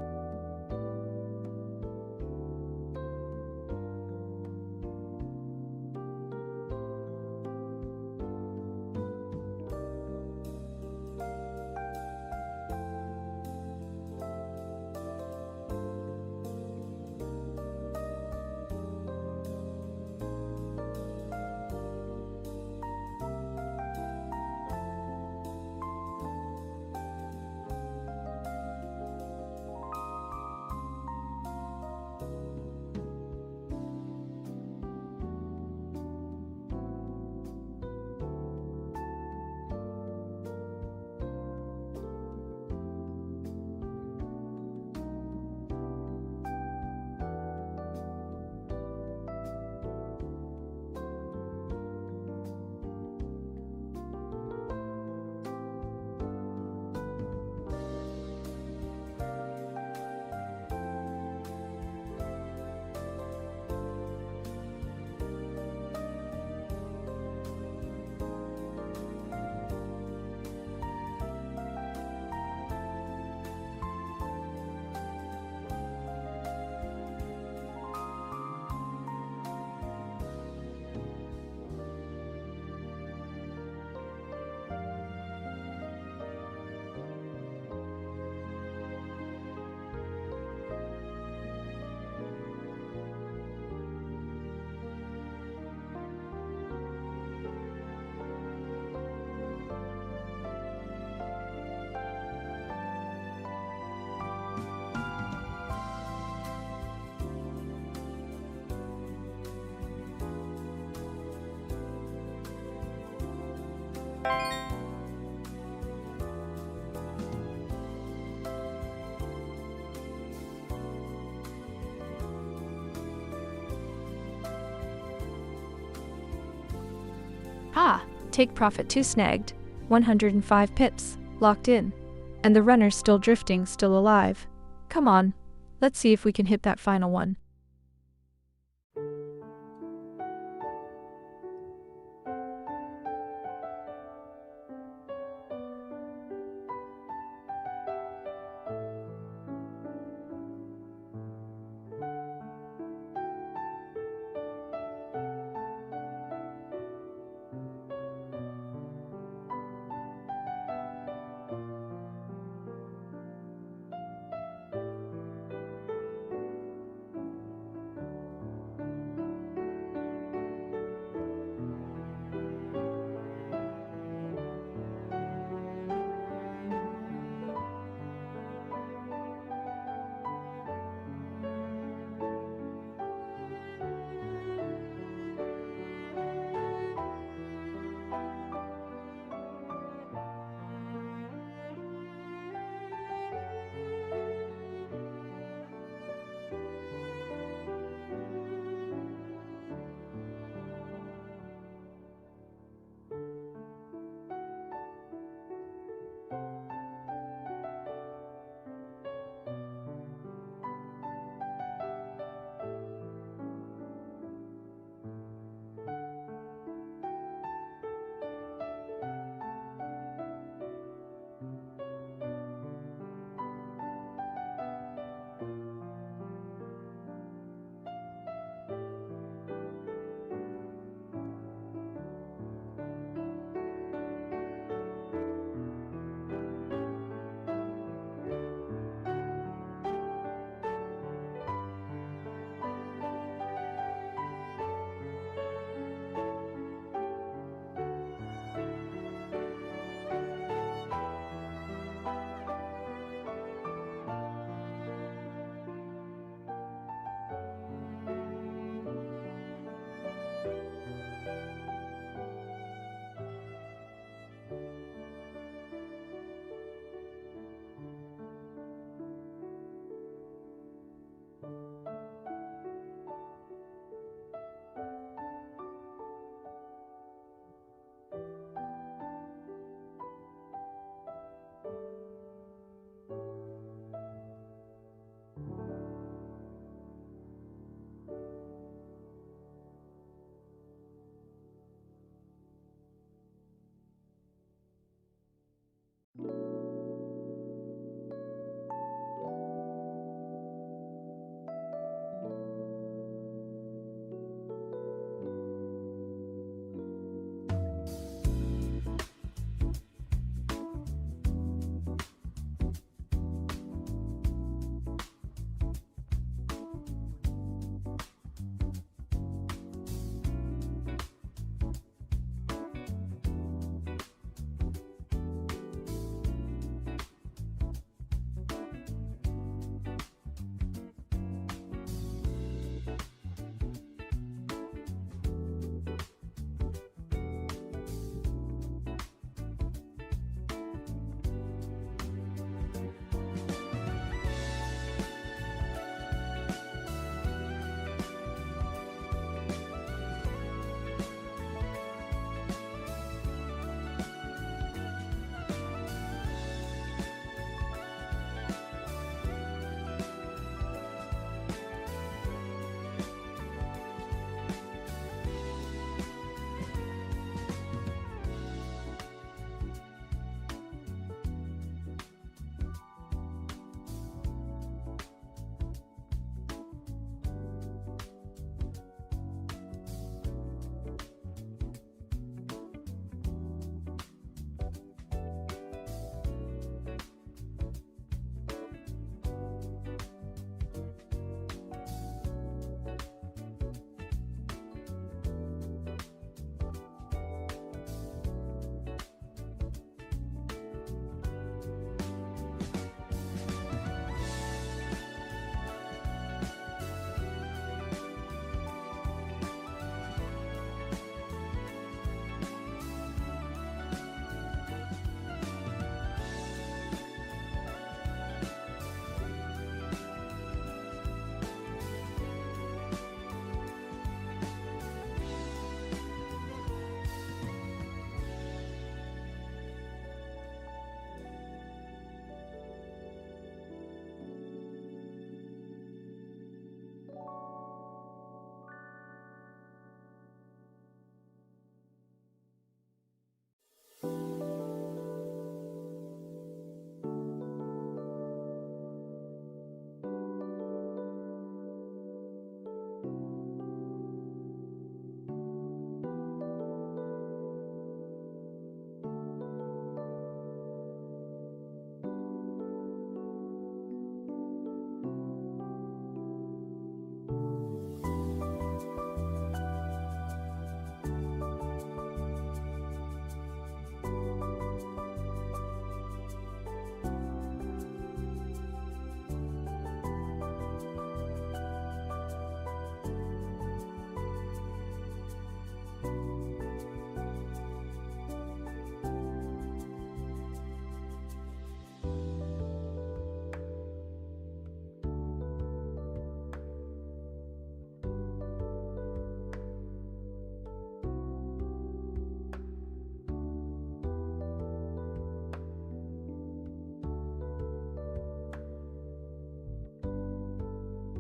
Ah, take profit 2 snagged, 105 pips, locked in. And the runner's still drifting, still alive. Come on, let's see if we can hit that final one.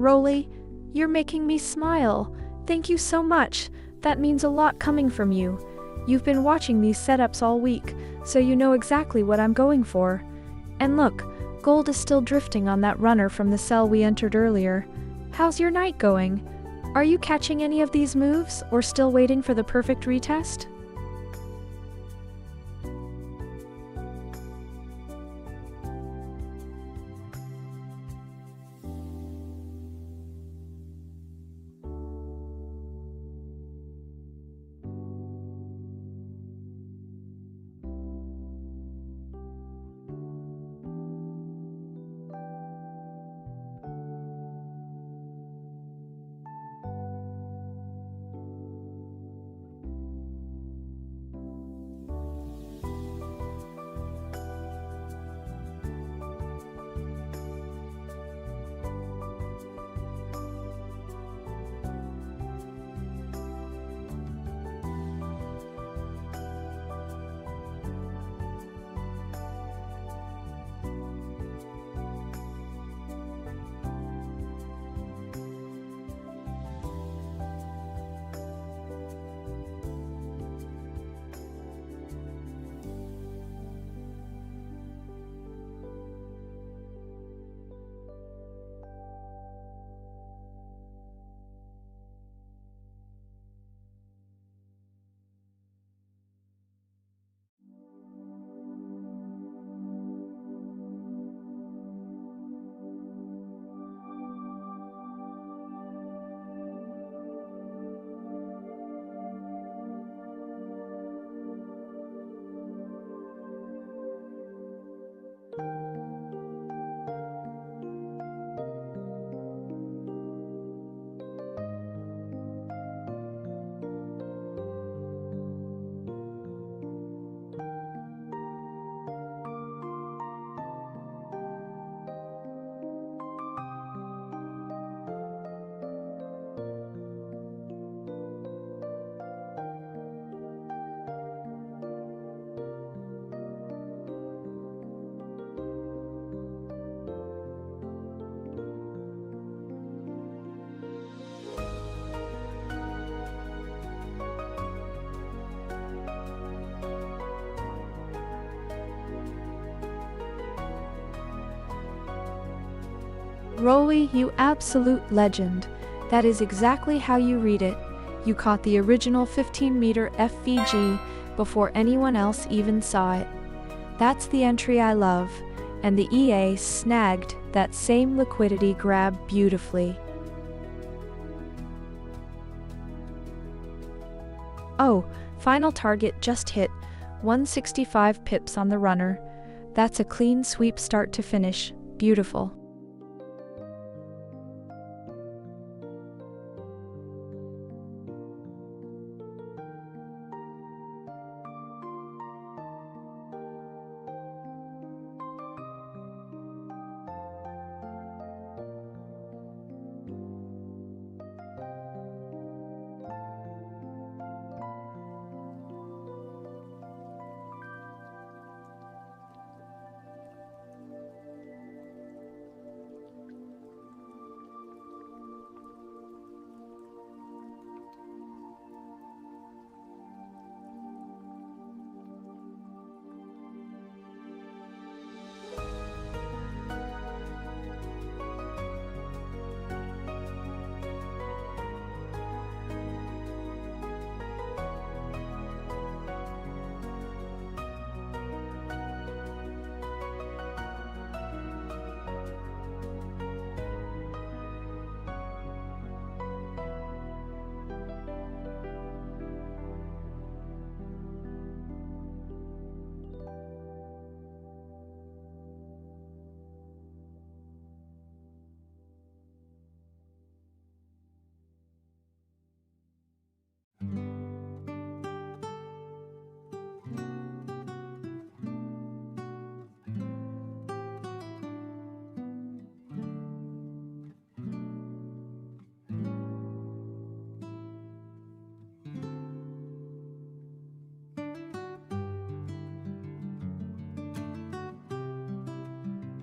Rolly, you're making me smile. Thank you so much. That means a lot coming from you. You've been watching these setups all week, so you know exactly what I'm going for. And look, gold is still drifting on that runner from the sell we entered earlier. How's your night going? Are you catching any of these moves, or still waiting for the perfect retest? Rolly, you absolute legend. That is exactly how you read it. You caught the original 15-meter FVG before anyone else even saw it. That's the entry I love, and the EA snagged that same liquidity grab beautifully. Oh, final target just hit, 165 pips on the runner. That's a clean sweep start to finish. Beautiful.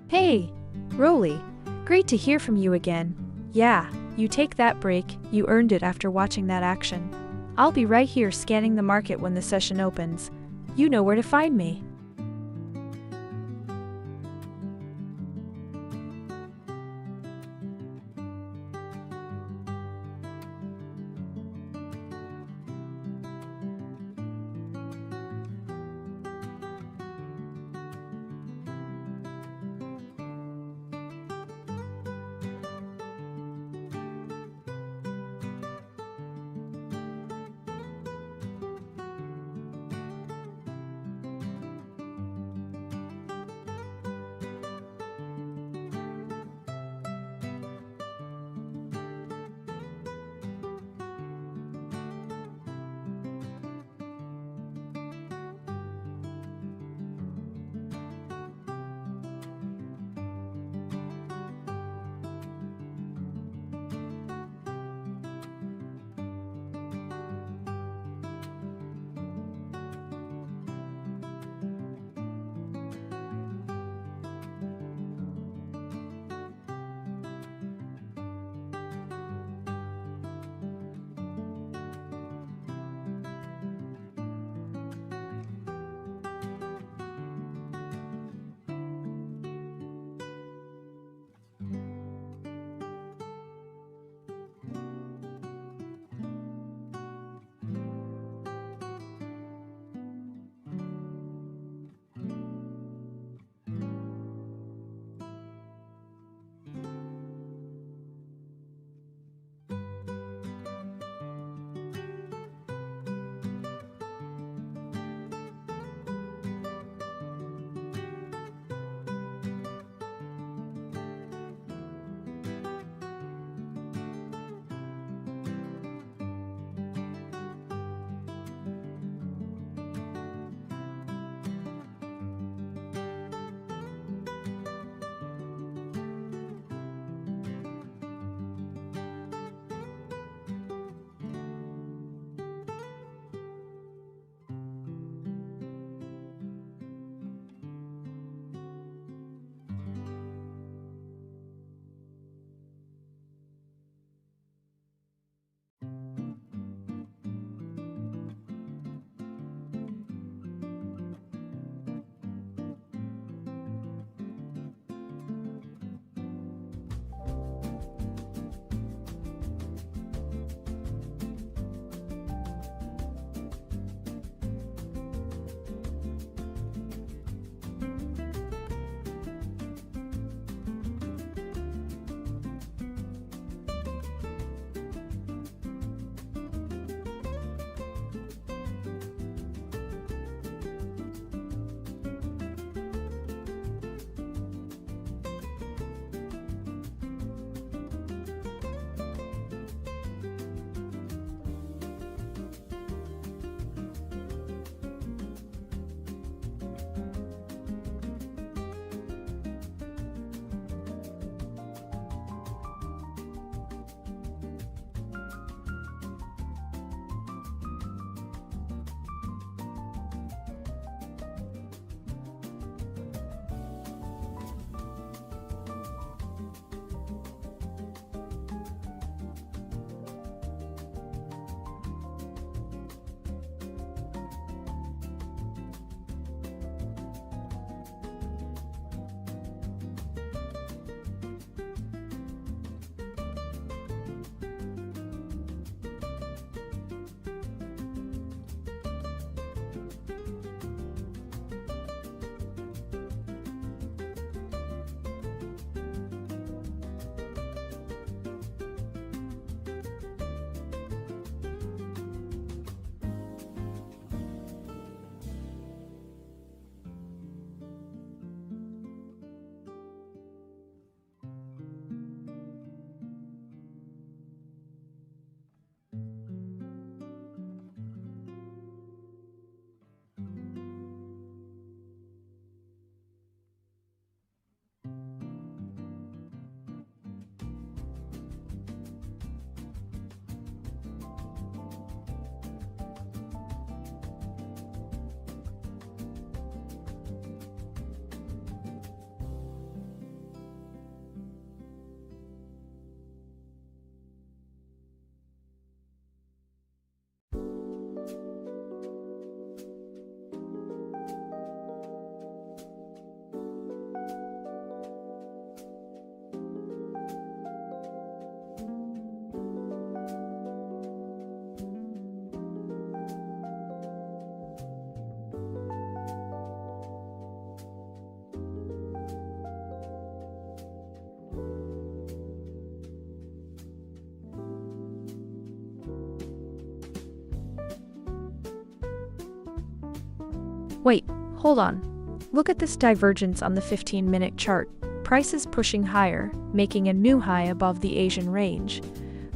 Hey, Rolly, great to hear from you again. Yeah, you take that break, you earned it after watching that action. I'll be right here scanning the market when the session opens. You know where to find me. Wait, hold on. Look at this divergence on the 15-minute chart. Price is pushing higher, making a new high above the Asian range.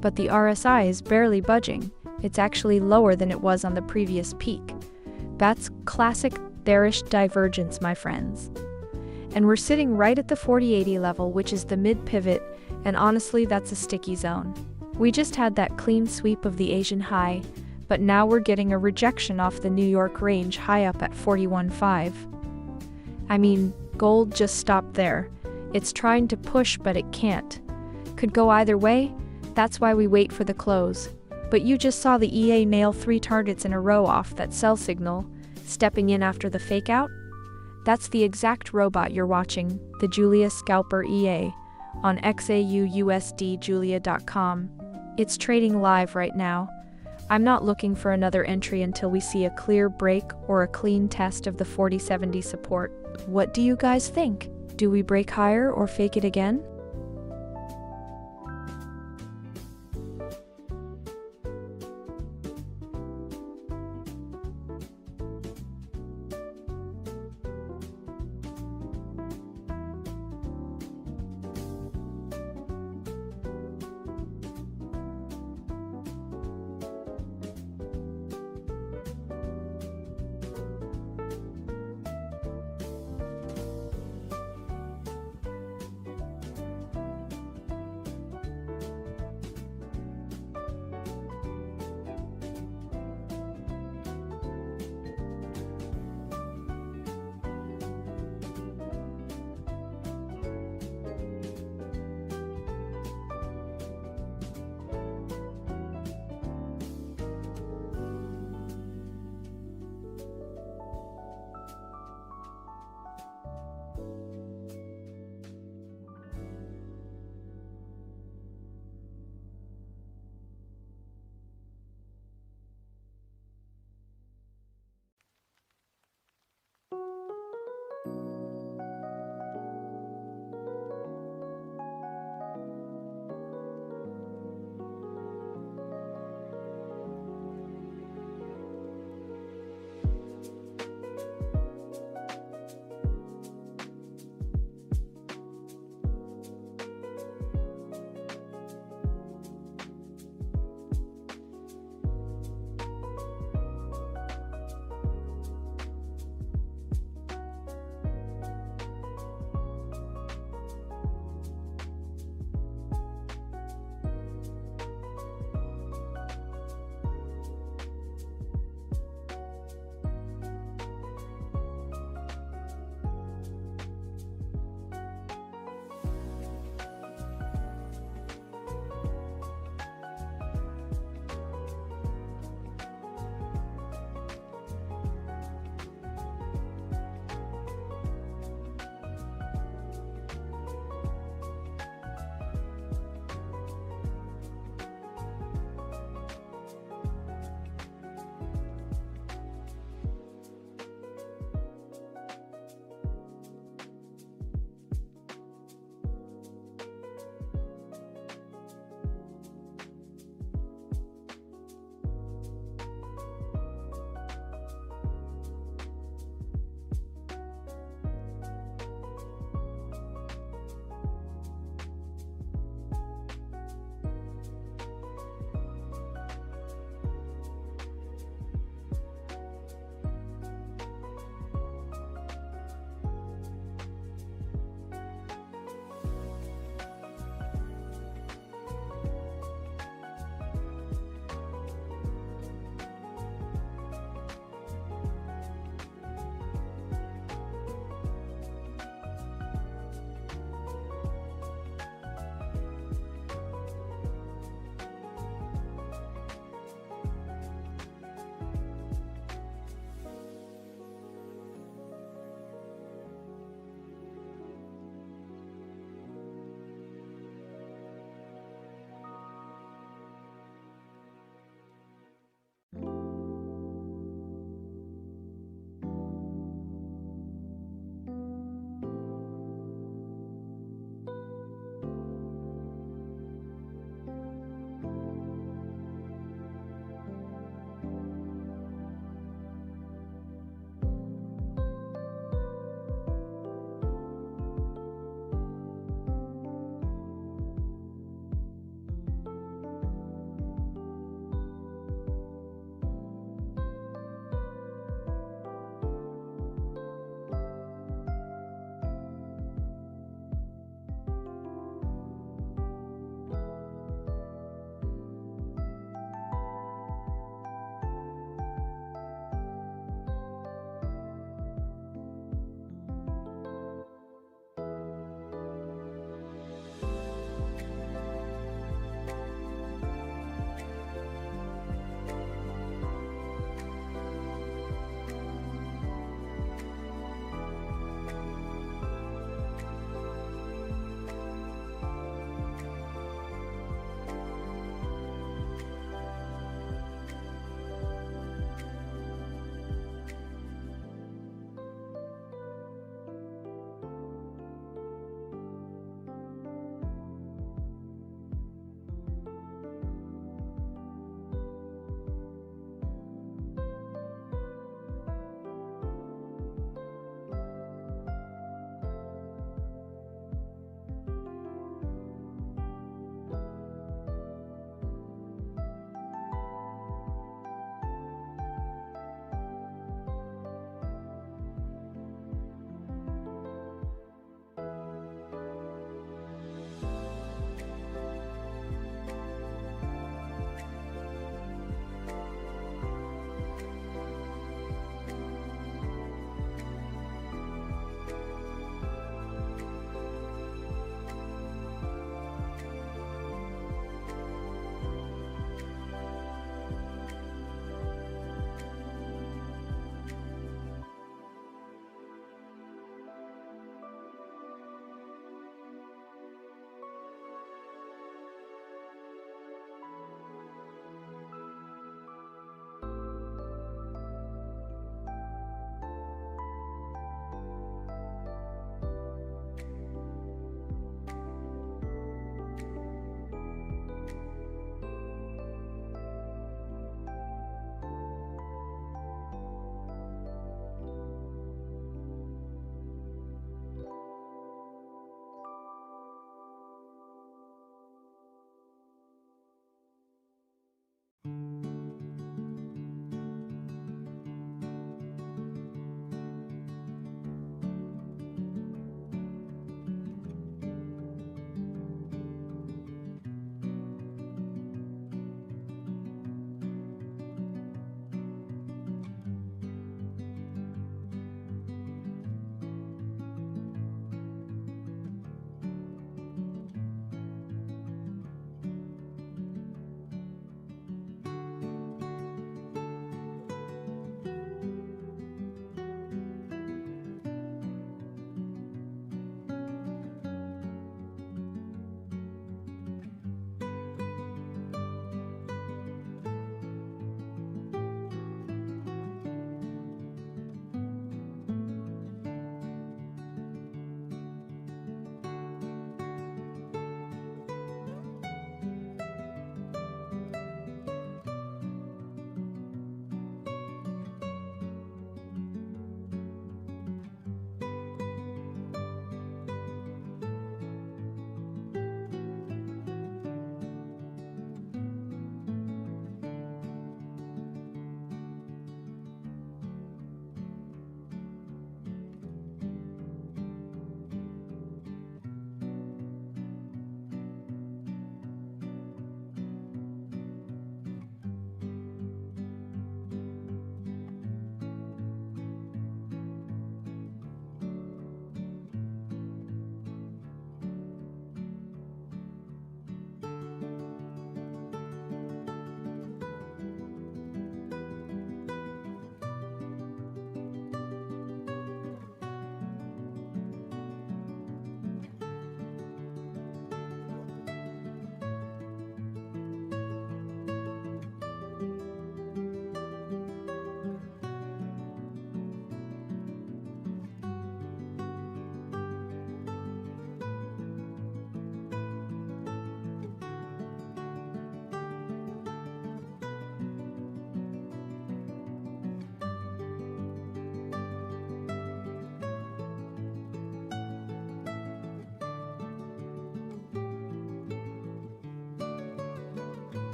But the RSI is barely budging. It's actually lower than it was on the previous peak. That's classic bearish divergence, my friends. And we're sitting right at the 4080 level, which is the mid-pivot, and honestly, that's a sticky zone. We just had that clean sweep of the Asian high, but now we're getting a rejection off the New York range high up at 41.5. I mean, gold just stopped there. It's trying to push, but it can't. Could go either way. That's why we wait for the close. But you just saw the EA nail 3 targets in a row off that sell signal, stepping in after the fake out. That's the exact robot you're watching, the Julia Scalper EA, on XAUUSD Julia.com. It's trading live right now. I'm not looking for another entry until we see a clear break or a clean test of the 4070 support. What do you guys think? Do we break higher or fake it again?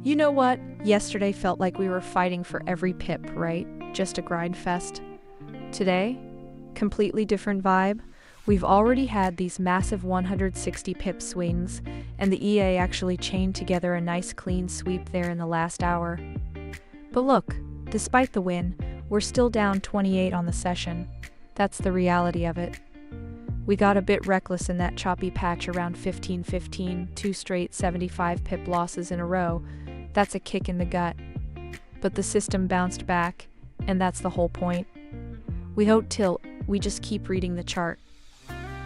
You know what? Yesterday felt like we were fighting for every pip, right? Just a grind fest. Today, completely different vibe. We've already had these massive 160 pip swings, and the EA actually chained together a nice clean sweep there in the last hour. But look, despite the win, we're still down 28 on the session. That's the reality of it. We got a bit reckless in that choppy patch around 15-15, 2 straight 75 pip losses in a row. That's a kick in the gut. But the system bounced back, and that's the whole point. We don't tilt, we just keep reading the chart.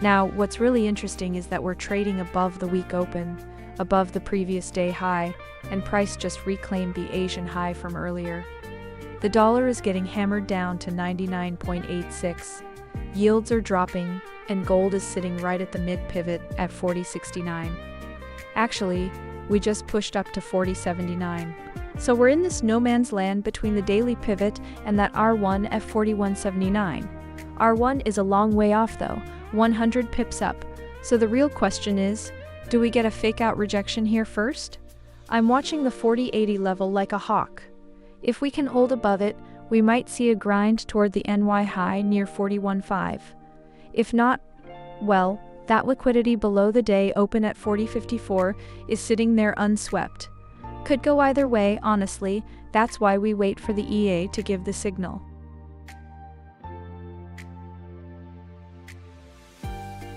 Now, what's really interesting is that we're trading above the week open, above the previous day high, and price just reclaimed the Asian high from earlier. The dollar is getting hammered down to 99.86. Yields are dropping, and gold is sitting right at the mid-pivot at 40.69. Actually, we just pushed up to 40.79. So we're in this no man's land between the daily pivot and that R1 at 41.79. R1 is a long way off though, 100 pips up. So the real question is, do we get a fake out rejection here first? I'm watching the 40.80 level like a hawk. If we can hold above it, we might see a grind toward the NY high near 41.5. If not, well, that liquidity below the day open at 40.54 is sitting there unswept. Could go either way, honestly. That's why we wait for the EA to give the signal.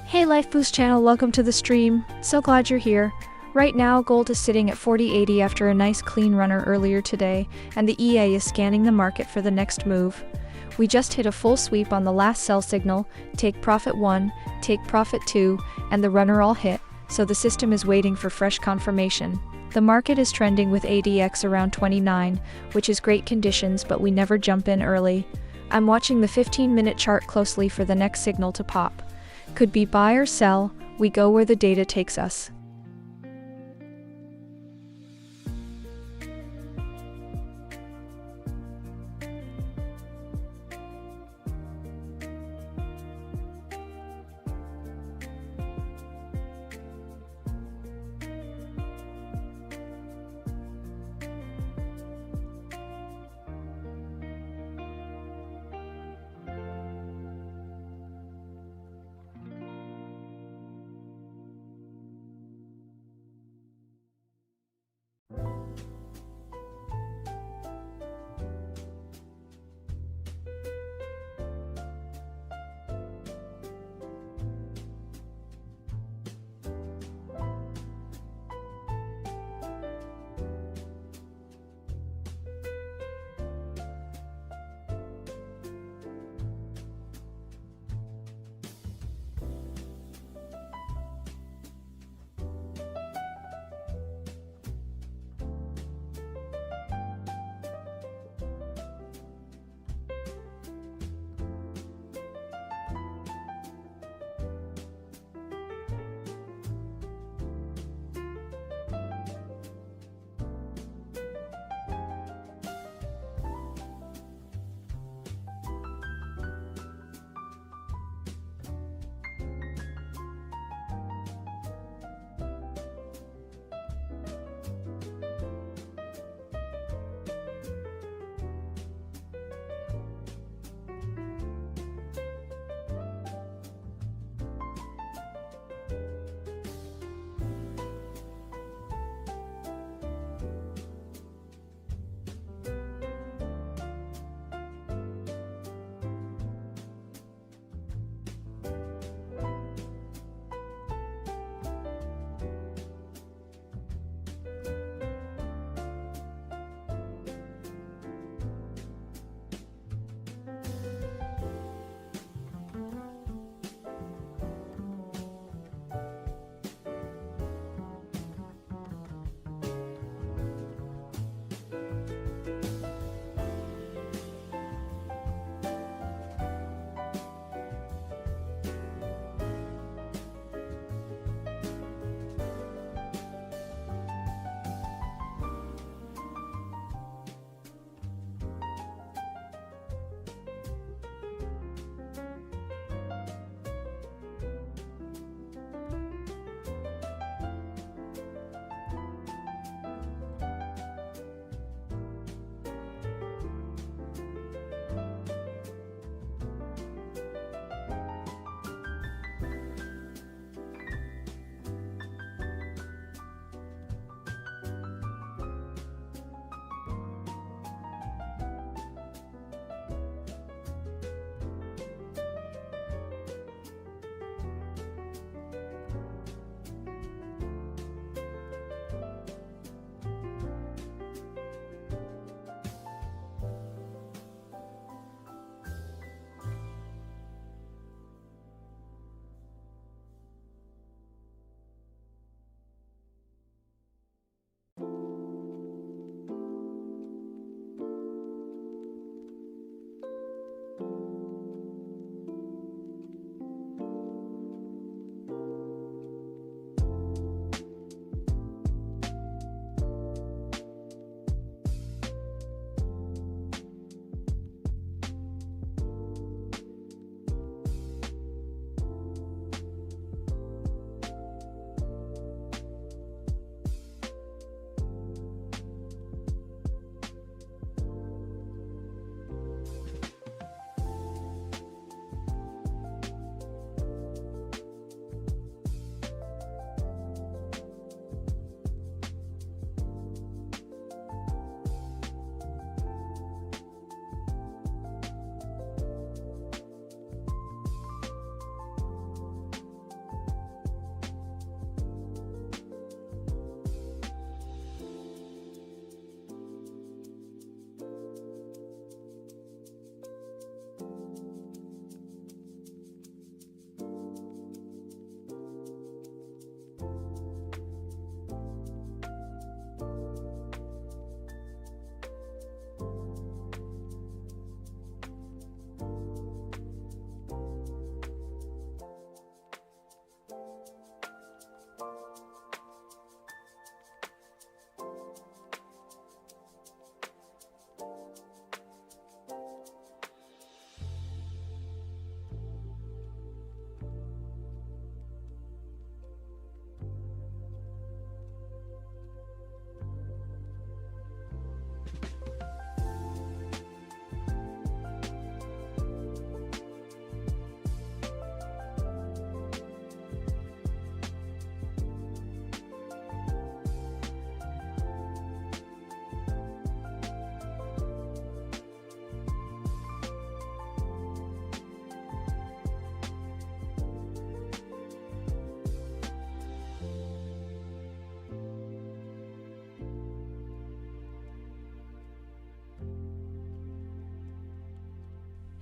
Hey Life Boost channel, welcome to the stream. So glad you're here. Right now, gold is sitting at 40.80 after a nice clean runner earlier today, and the EA is scanning the market for the next move. We just hit a full sweep on the last sell signal, take profit 1, take profit 2, and the runner all hit, so the system is waiting for fresh confirmation. The market is trending with ADX around 29, which is great conditions, but we never jump in early. I'm watching the 15-minute chart closely for the next signal to pop. Could be buy or sell, we go where the data takes us.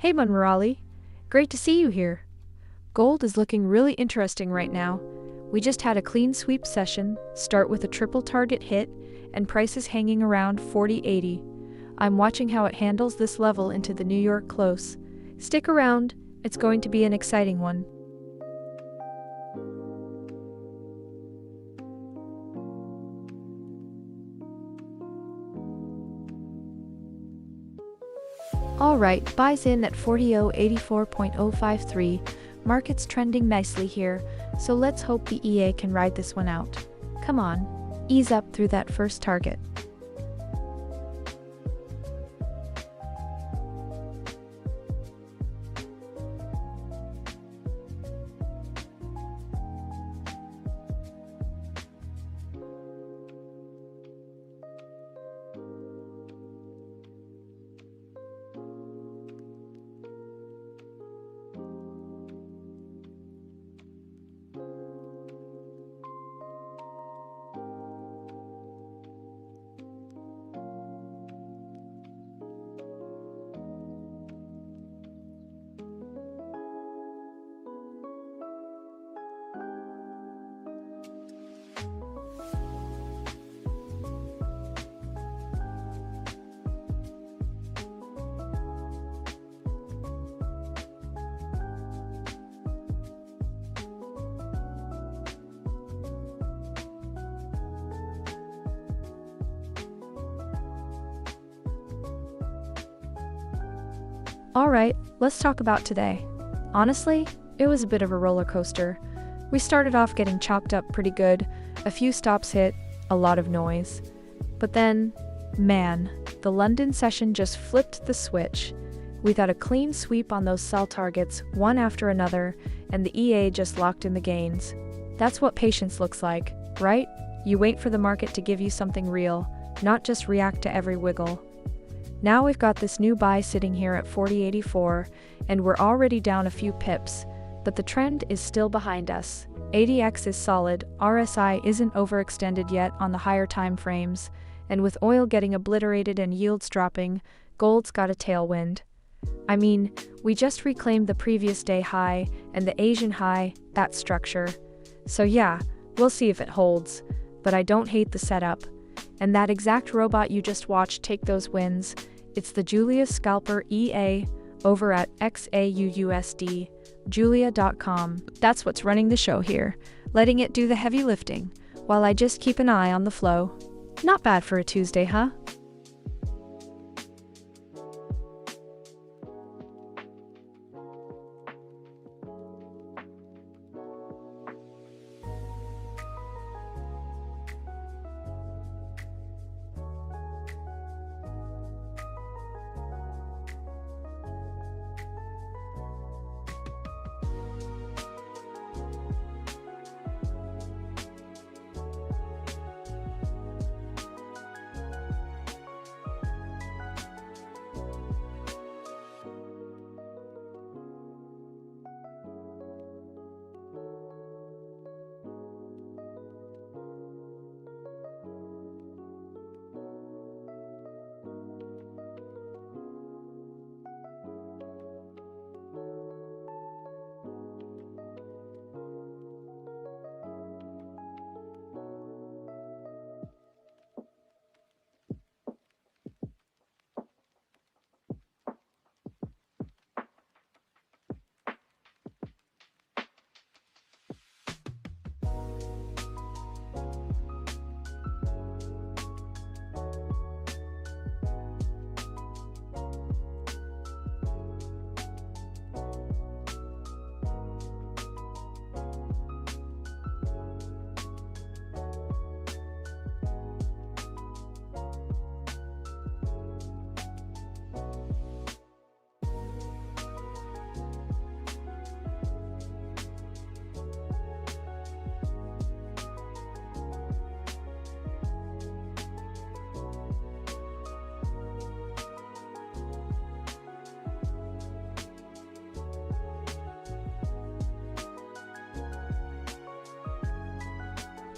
Hey Monmorali, great to see you here. Gold is looking really interesting right now. We just had a clean sweep session, start with a triple target hit, and prices hanging around 40.80. I'm watching how it handles this level into the New York close. Stick around, it's going to be an exciting one. Alright, buys in at 40.084.053. Market's trending nicely here, so let's hope the EA can ride this one out. Come on, ease up through that first target. Alright, let's talk about today. Honestly, it was a bit of a roller coaster. We started off getting chopped up pretty good, a few stops hit, a lot of noise. But then, man, the London session just flipped the switch. We got a clean sweep on those sell targets, one after another, and the EA just locked in the gains. That's what patience looks like, right? You wait for the market to give you something real, not just react to every wiggle. Now we've got this new buy sitting here at 40.84, and we're already down a few pips, but the trend is still behind us. ADX is solid, RSI isn't overextended yet on the higher time frames, and with oil getting obliterated and yields dropping, gold's got a tailwind. I mean, we just reclaimed the previous day high and the Asian high, that structure. So yeah, we'll see if it holds, but I don't hate the setup. And that exact robot you just watched take those wins, it's the Julia's Scalper EA over at XAUUSD, julia.com. That's what's running the show here, letting it do the heavy lifting, while I just keep an eye on the flow. Not bad for a Tuesday, huh?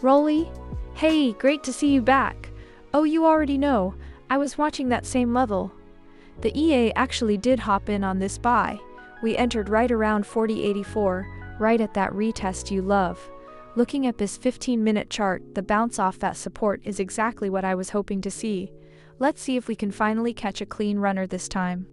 Rolly? Hey, great to see you back. Oh, you already know, I was watching that same level. The EA actually did hop in on this buy. We entered right around 40.84, right at that retest you love. Looking at this 15-minute chart, the bounce off that support is exactly what I was hoping to see. Let's see if we can finally catch a clean runner this time.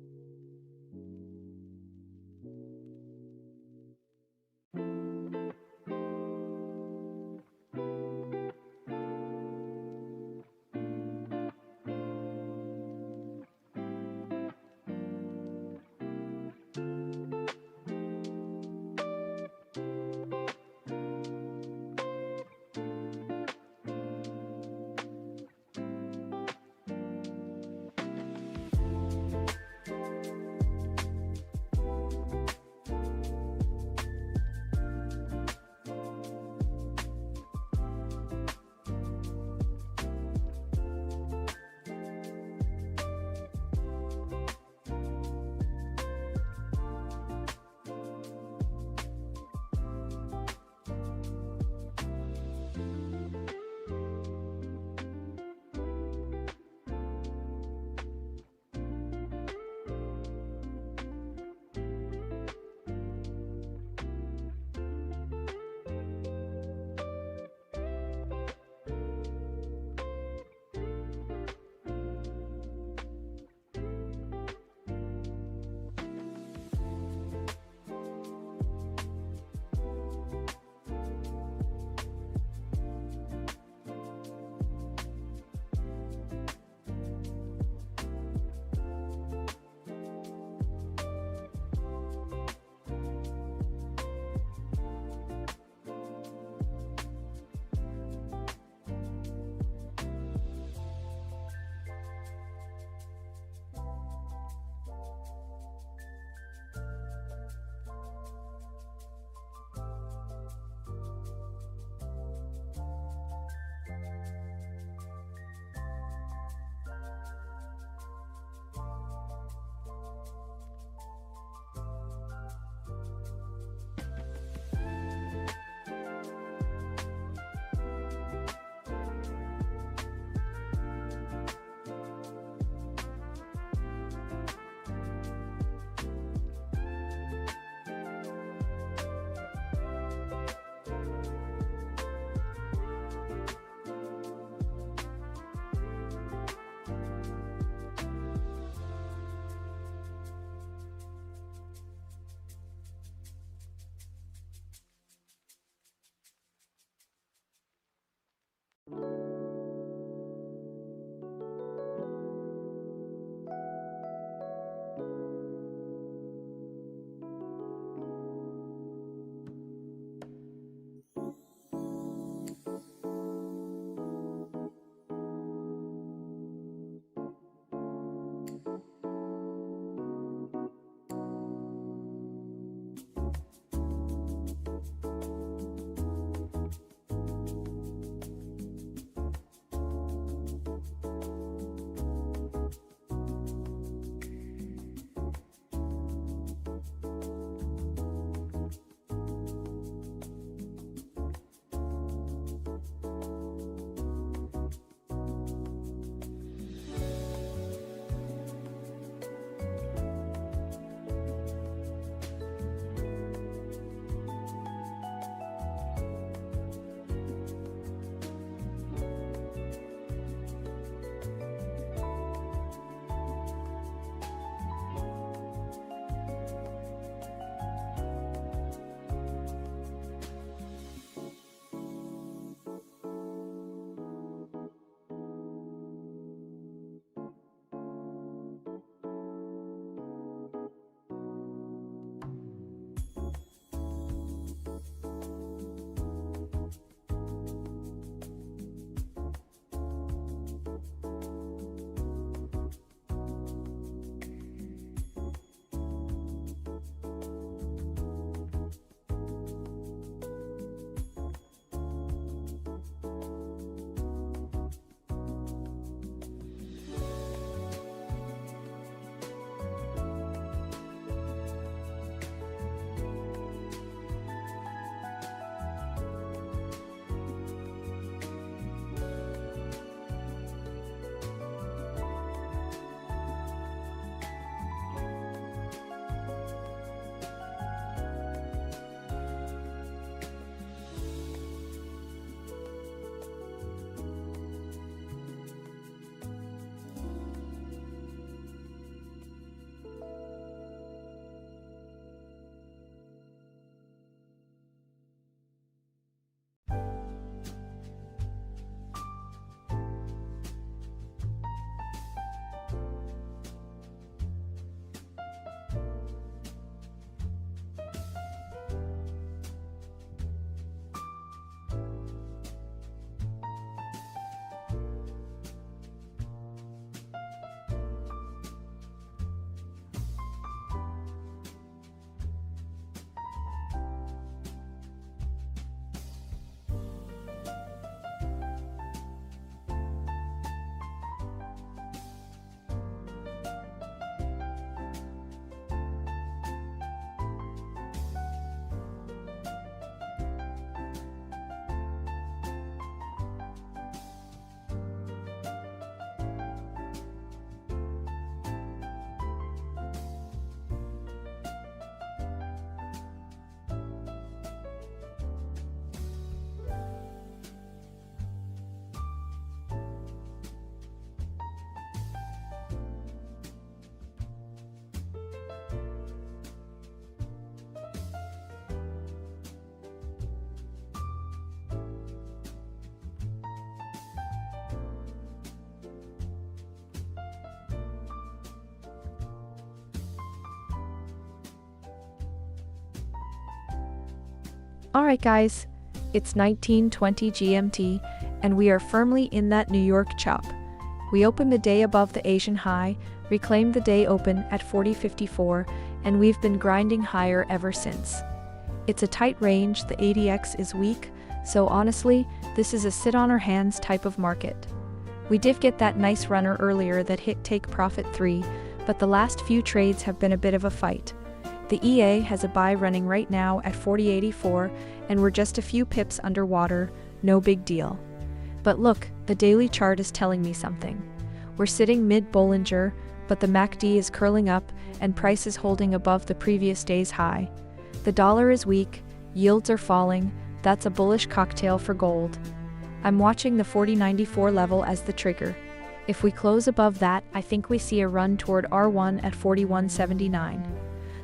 Alright guys, it's 19:20 GMT, and we are firmly in that New York chop. We opened the day above the Asian high, reclaimed the day open at 40.54, and we've been grinding higher ever since. It's a tight range, the ADX is weak, so honestly, this is a sit on our hands type of market. We did get that nice runner earlier that hit take profit 3, but the last few trades have been a bit of a fight. The EA has a buy running right now at 40.84, and we're just a few pips underwater, no big deal. But look, the daily chart is telling me something. We're sitting mid-Bollinger, but the MACD is curling up and price is holding above the previous day's high. The dollar is weak, yields are falling, that's a bullish cocktail for gold. I'm watching the 40.94 level as the trigger. If we close above that, I think we see a run toward R1 at 41.79.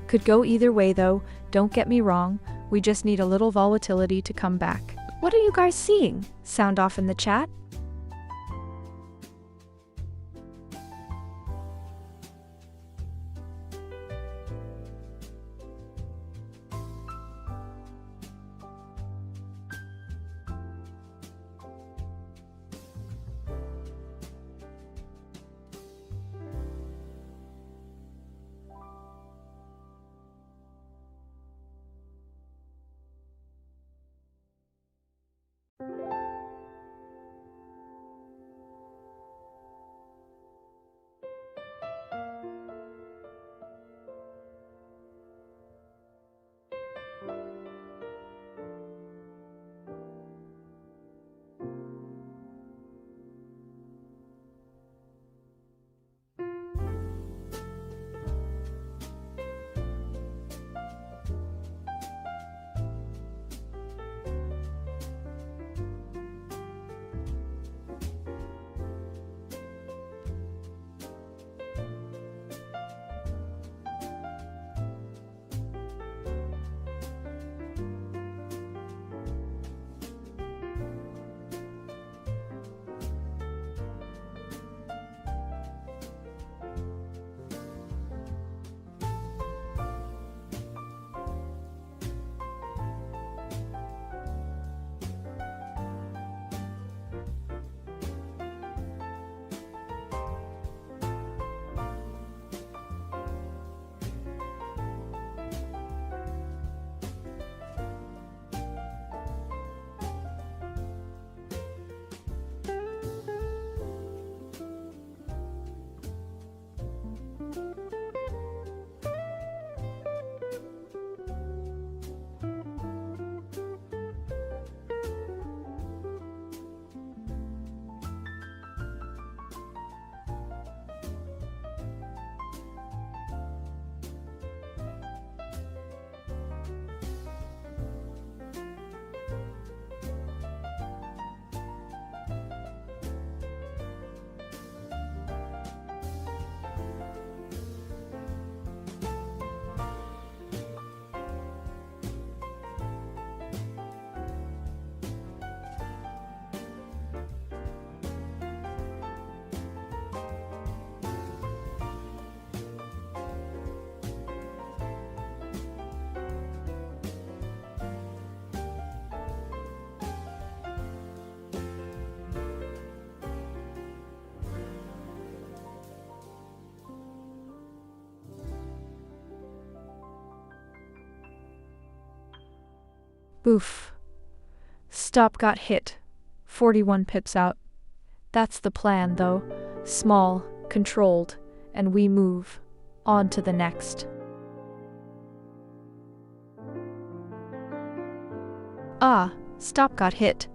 Could go either way though, don't get me wrong, we just need a little volatility to come back. What are you guys seeing? Sound off in the chat? Oof. Stop got hit. 41 pips out. That's the plan though. Small, controlled, and we move on to the next. Stop got hit.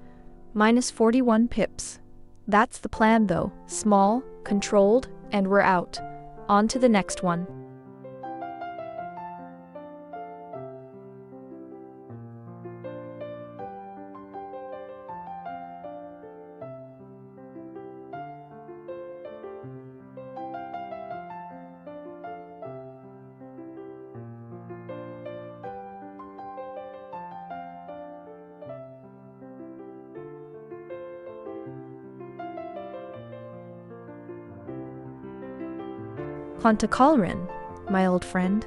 Minus 41 pips. That's the plan though. Small, controlled, and we're out. On to the next one. Honta Kalrin, my old friend.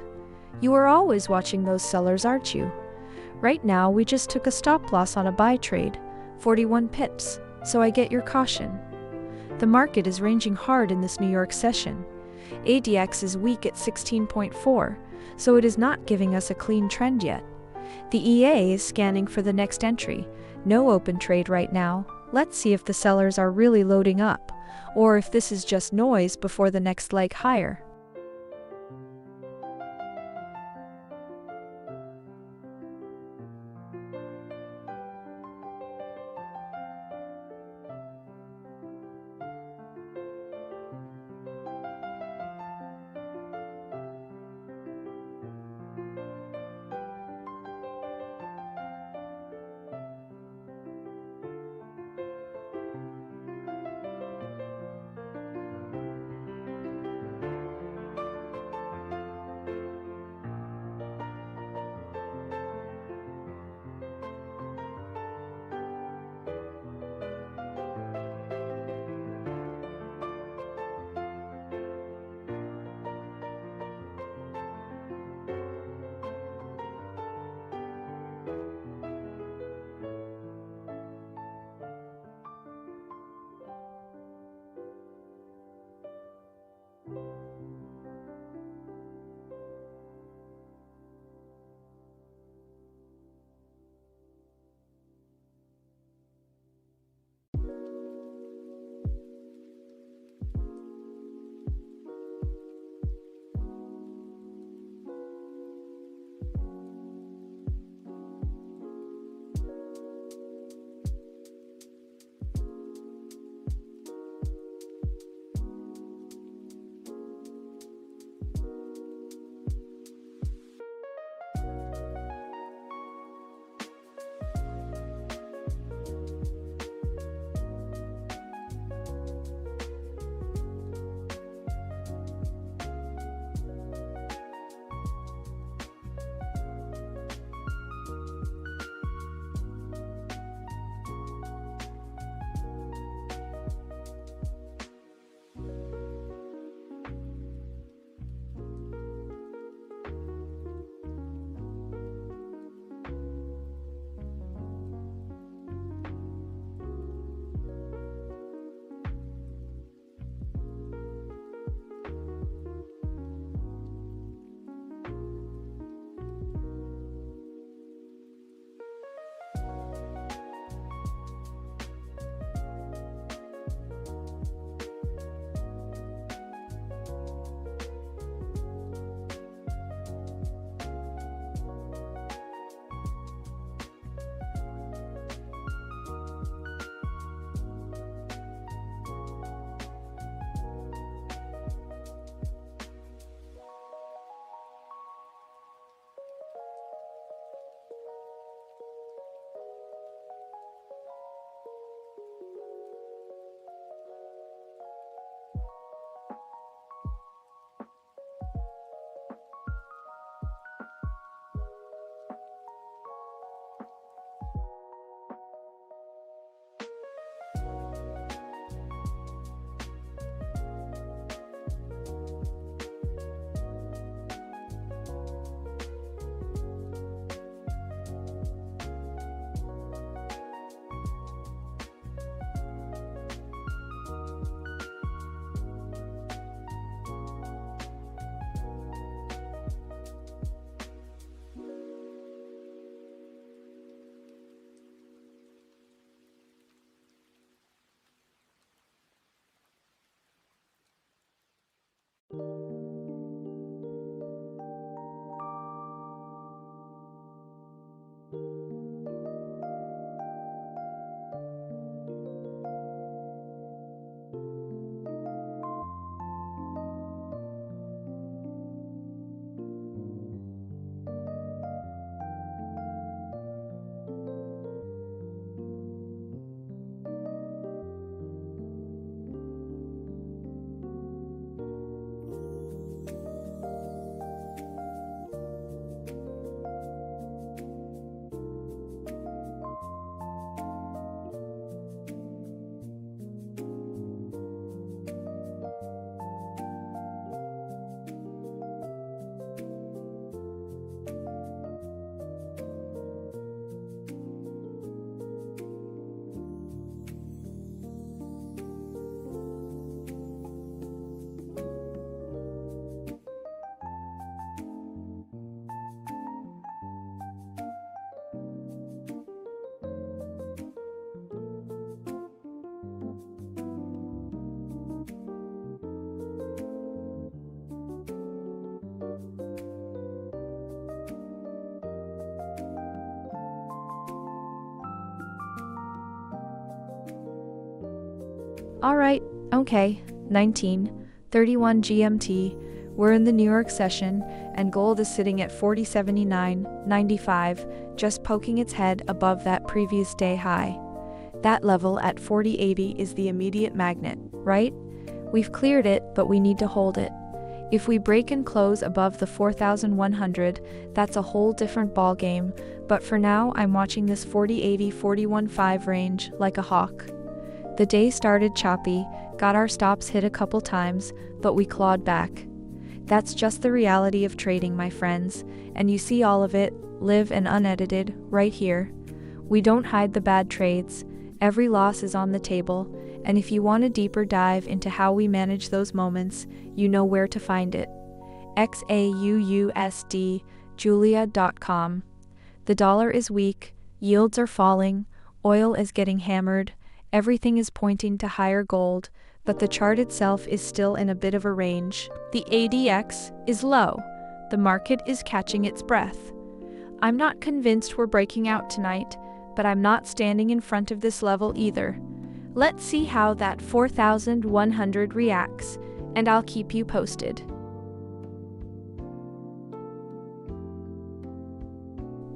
You are always watching those sellers, aren't you? Right now, we just took a stop loss on a buy trade, 41 pips, so I get your caution. The market is ranging hard in this New York session. ADX is weak at 16.4, so it is not giving us a clean trend yet. The EA is scanning for the next entry. No open trade right now. Let's see if the sellers are really loading up, or if this is just noise before the next leg higher. Alright, okay, 19:31 GMT, we're in the New York session, and gold is sitting at 4079.95, just poking its head above that previous day high. That level at 4080 is the immediate magnet, right? We've cleared it, but we need to hold it. If we break and close above the 4100, that's a whole different ballgame, but for now I'm watching this 4080-41.5 range like a hawk. The day started choppy, got our stops hit a couple times, but we clawed back. That's just the reality of trading, my friends, and you see all of it, live and unedited, right here. We don't hide the bad trades, every loss is on the table, and if you want a deeper dive into how we manage those moments, you know where to find it. XAUUSD, Julia.com. The dollar is weak, yields are falling, oil is getting hammered, everything is pointing to higher gold, but the chart itself is still in a bit of a range. The ADX is low. The market is catching its breath. I'm not convinced we're breaking out tonight, but I'm not standing in front of this level either. Let's see how that 4100 reacts, and I'll keep you posted.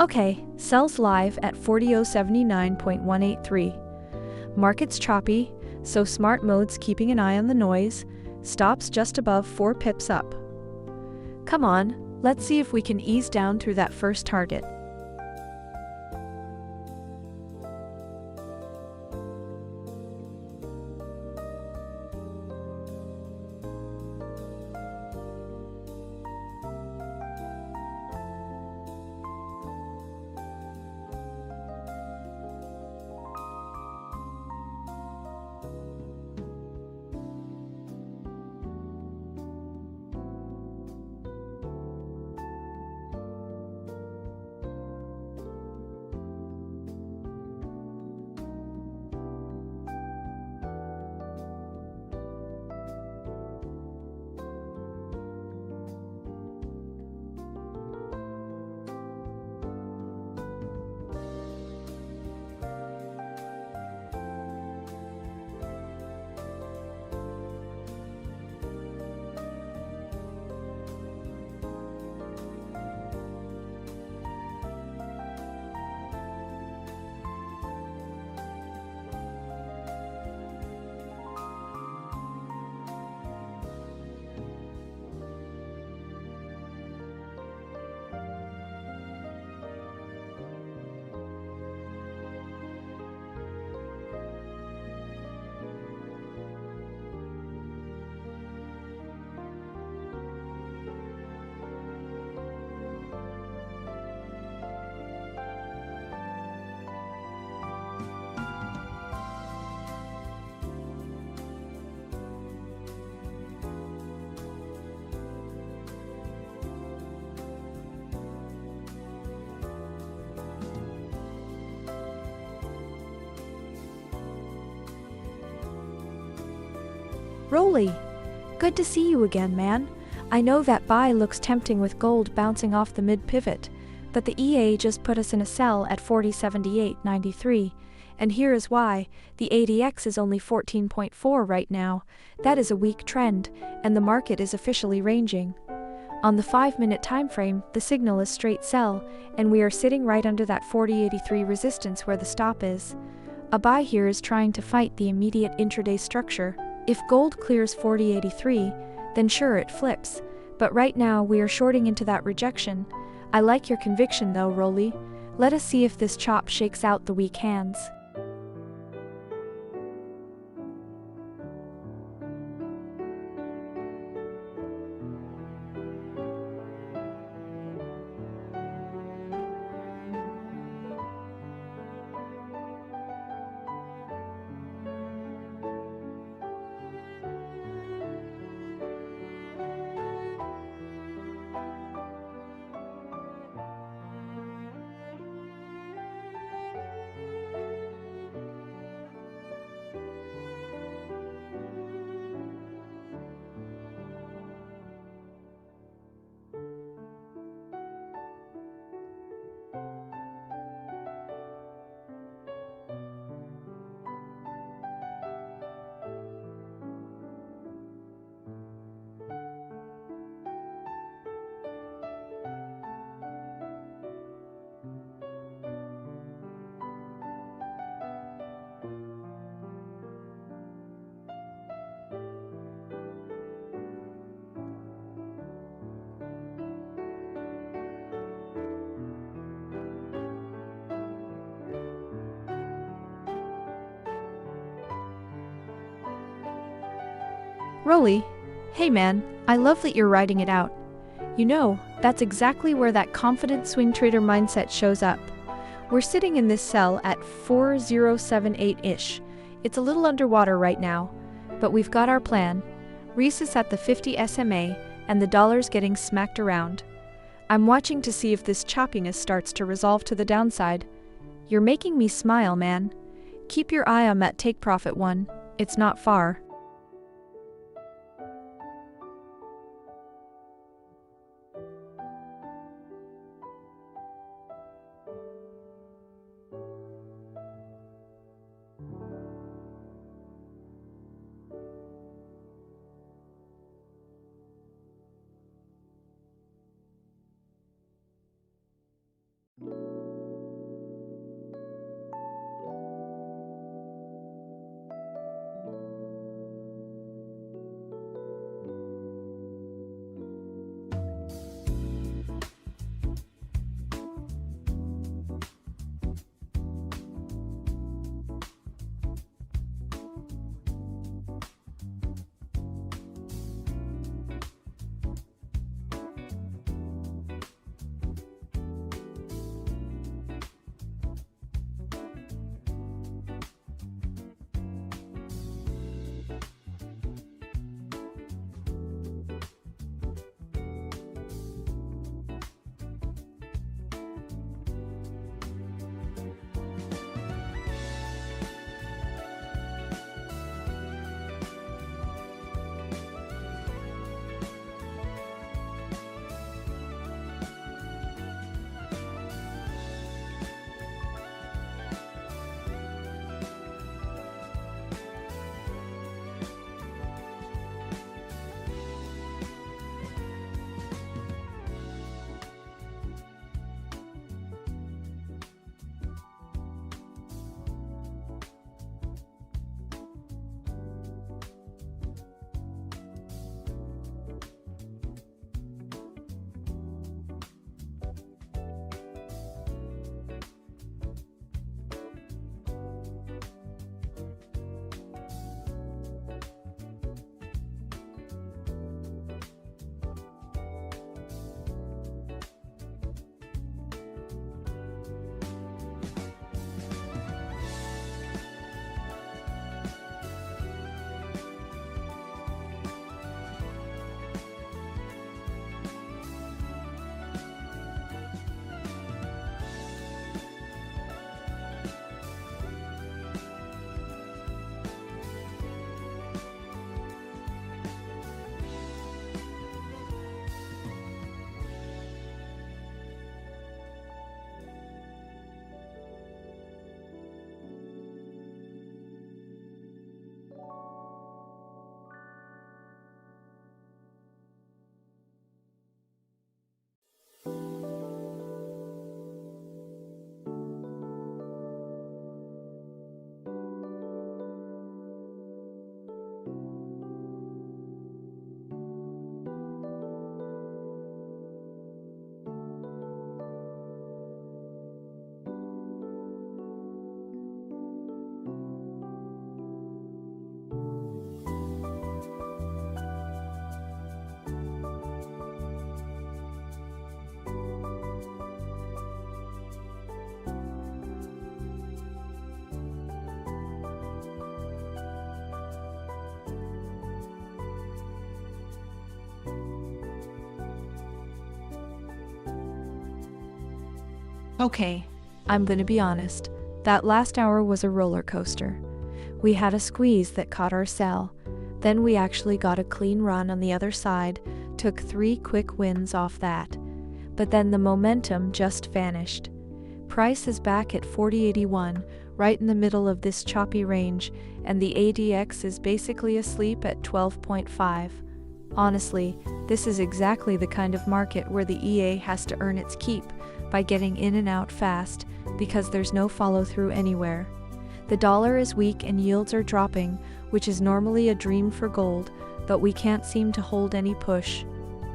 Okay, sells live at 4079.183. Market's choppy, so smart mode's keeping an eye on the noise, stops just above 4 pips up. Come on, let's see if we can ease down through that first target. Rolly, good to see you again, man. I know that buy looks tempting with gold bouncing off the mid-pivot, but the EA just put us in a sell at 4078.93, and here is why. The ADX is only 14.4 right now. That is a weak trend, and the market is officially ranging. On the 5-minute time frame, the signal is straight sell, and we are sitting right under that 4083 resistance where the stop is. A buy here is trying to fight the immediate intraday structure. If gold clears 4083, then sure it flips, but right now we are shorting into that rejection. I like your conviction though, Rolly. Let us see if this chop shakes out the weak hands. Rolly, hey man, I love that you're writing it out. You know, that's exactly where that confident swing trader mindset shows up. We're sitting in this cell at 4078-ish. It's a little underwater right now, but we've got our plan. Reese is at the 50 SMA, and the dollar's getting smacked around. I'm watching to see if this choppiness starts to resolve to the downside. You're making me smile, man. Keep your eye on that take profit one. It's not far. Okay, I'm gonna be honest. That last hour was a roller coaster. We had a squeeze that caught our sell. Then we actually got a clean run on the other side, took 3 quick wins off that. But then the momentum just vanished. Price is back at 4081, right in the middle of this choppy range, and the ADX is basically asleep at 12.5. Honestly, this is exactly the kind of market where the EA has to earn its keep by getting in and out fast, because there's no follow-through anywhere. The dollar is weak and yields are dropping, which is normally a dream for gold, but we can't seem to hold any push.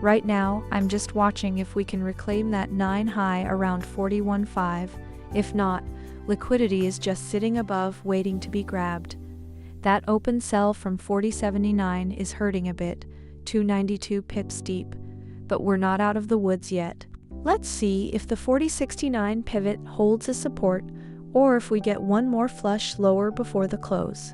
Right now, I'm just watching if we can reclaim that 9 high around 41.5. If not, liquidity is just sitting above waiting to be grabbed. That open sell from 40.79 is hurting a bit, 292 pips deep, but we're not out of the woods yet. Let's see if the 40.69 pivot holds as support or if we get one more flush lower before the close.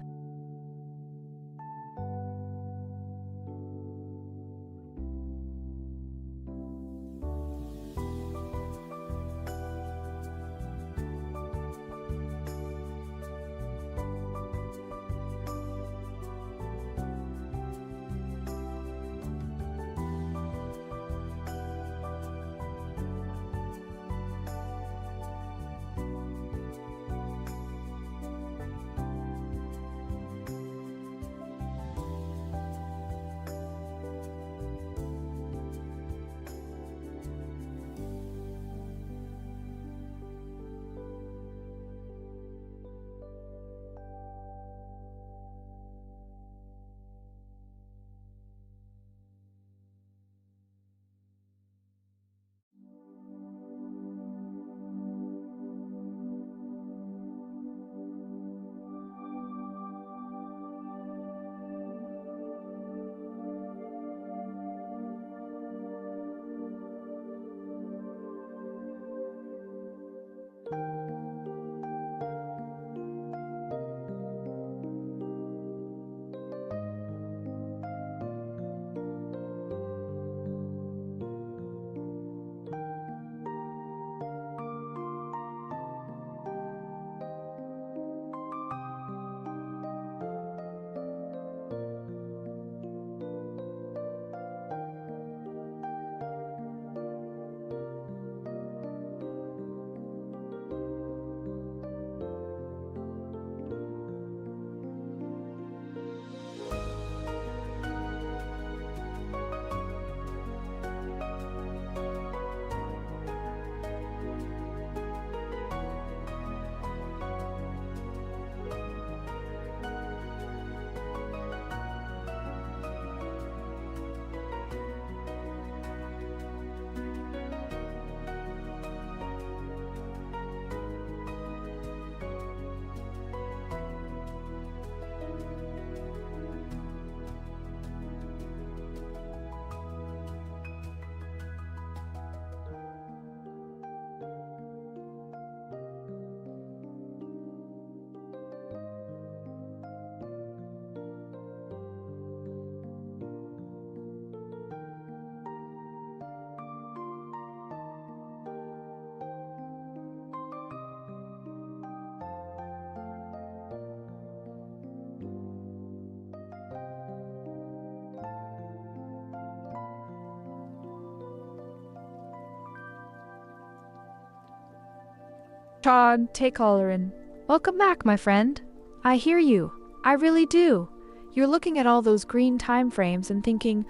Todd, take Hollerin. Welcome back, my friend. I hear you. I really do. You're looking at all those green time frames and thinking,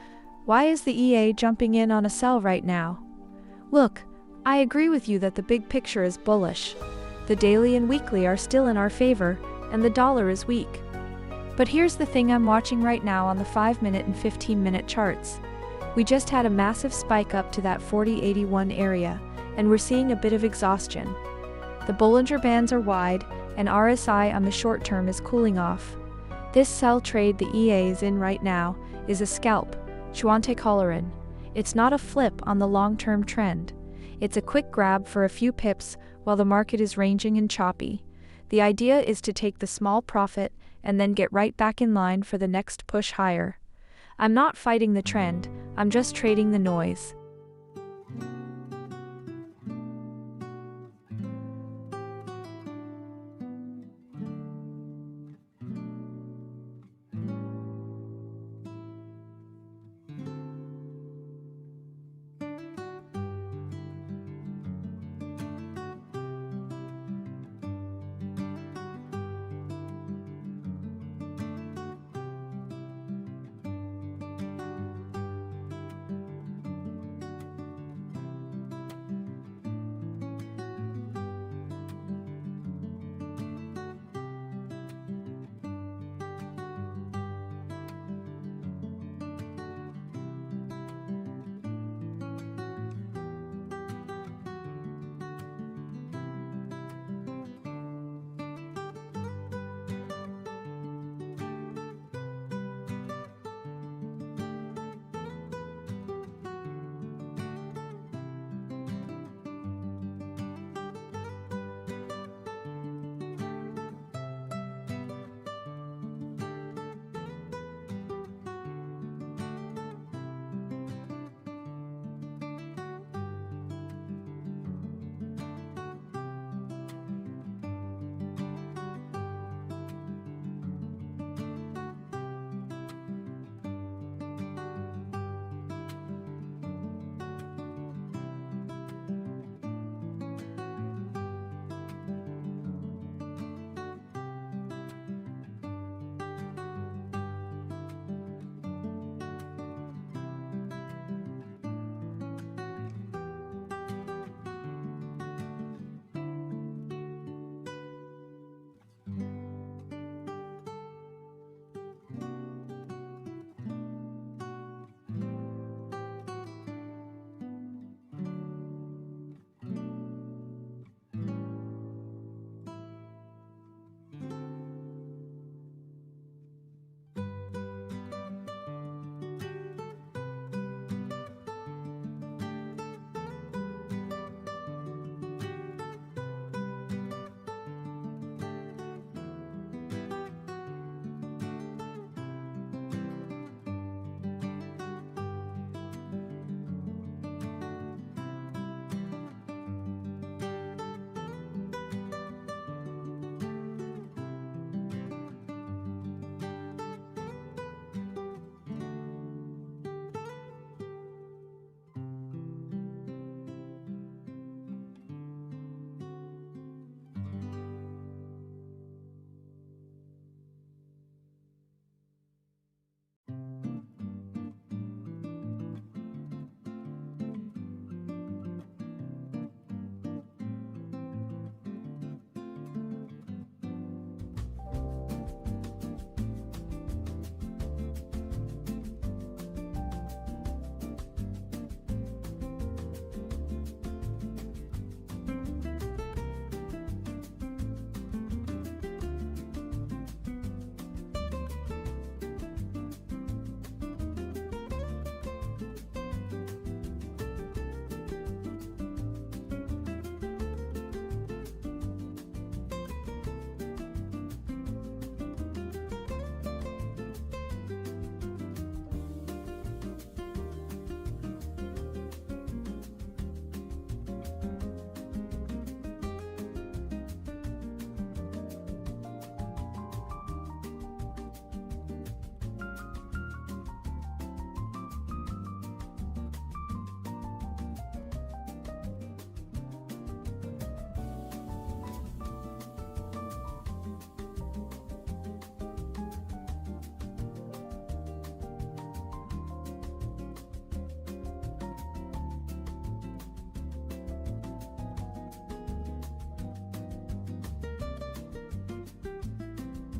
why is the EA jumping in on a sell right now? Look, I agree with you that the big picture is bullish. The daily and weekly are still in our favor, and the dollar is weak. But here's the thing I'm watching right now on the 5-minute and 15-minute charts. We just had a massive spike up to that 40.81 area, and we're seeing a bit of exhaustion. The Bollinger Bands are wide, and RSI on the short term is cooling off. This sell trade the EA is in right now is a scalp, Chuante Hollerin. It's not a flip on the long-term trend. It's a quick grab for a few pips while the market is ranging and choppy. The idea is to take the small profit and then get right back in line for the next push higher. I'm not fighting the trend, I'm just trading the noise.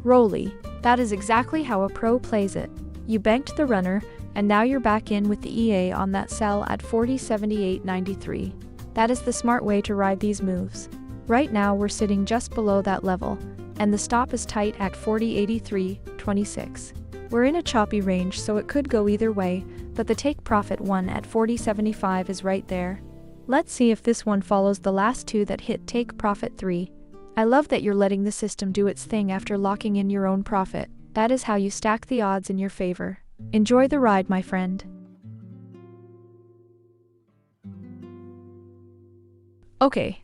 Roly, that is exactly how a pro plays it. You banked the runner, and now you're back in with the EA on that sell at 40.7893. That is the smart way to ride these moves. Right now we're sitting just below that level, and the stop is tight at 40.8326. We're in a choppy range, so it could go either way, but the take profit one at 40.75 is right there. Let's see if this one follows the last two that hit take profit 3. I love that you're letting the system do its thing after locking in your own profit. That is how you stack the odds in your favor. Enjoy the ride, my friend. Okay,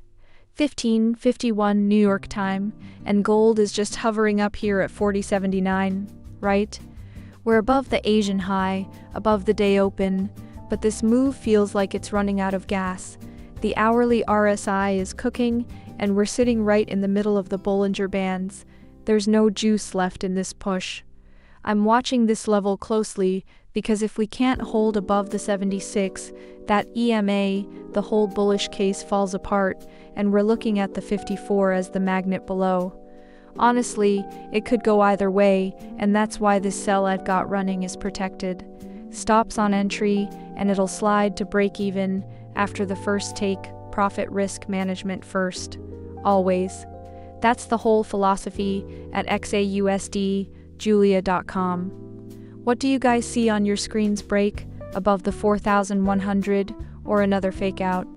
15:51 New York time, and gold is just hovering up here at 40.79, right? We're above the Asian high, above the day open, but this move feels like it's running out of gas. The hourly RSI is cooking, and we're sitting right in the middle of the Bollinger Bands. There's no juice left in this push. I'm watching this level closely because if we can't hold above the 76, that EMA, the whole bullish case falls apart, and we're looking at the 54 as the magnet below. Honestly, it could go either way, and that's why this sell I've got running is protected. Stops on entry, and it'll slide to break even after the first take, profit risk management first. Always. That's the whole philosophy at XAUUSD, Julia.com. What do you guys see on your screens break, above the 4,100, or another fake out?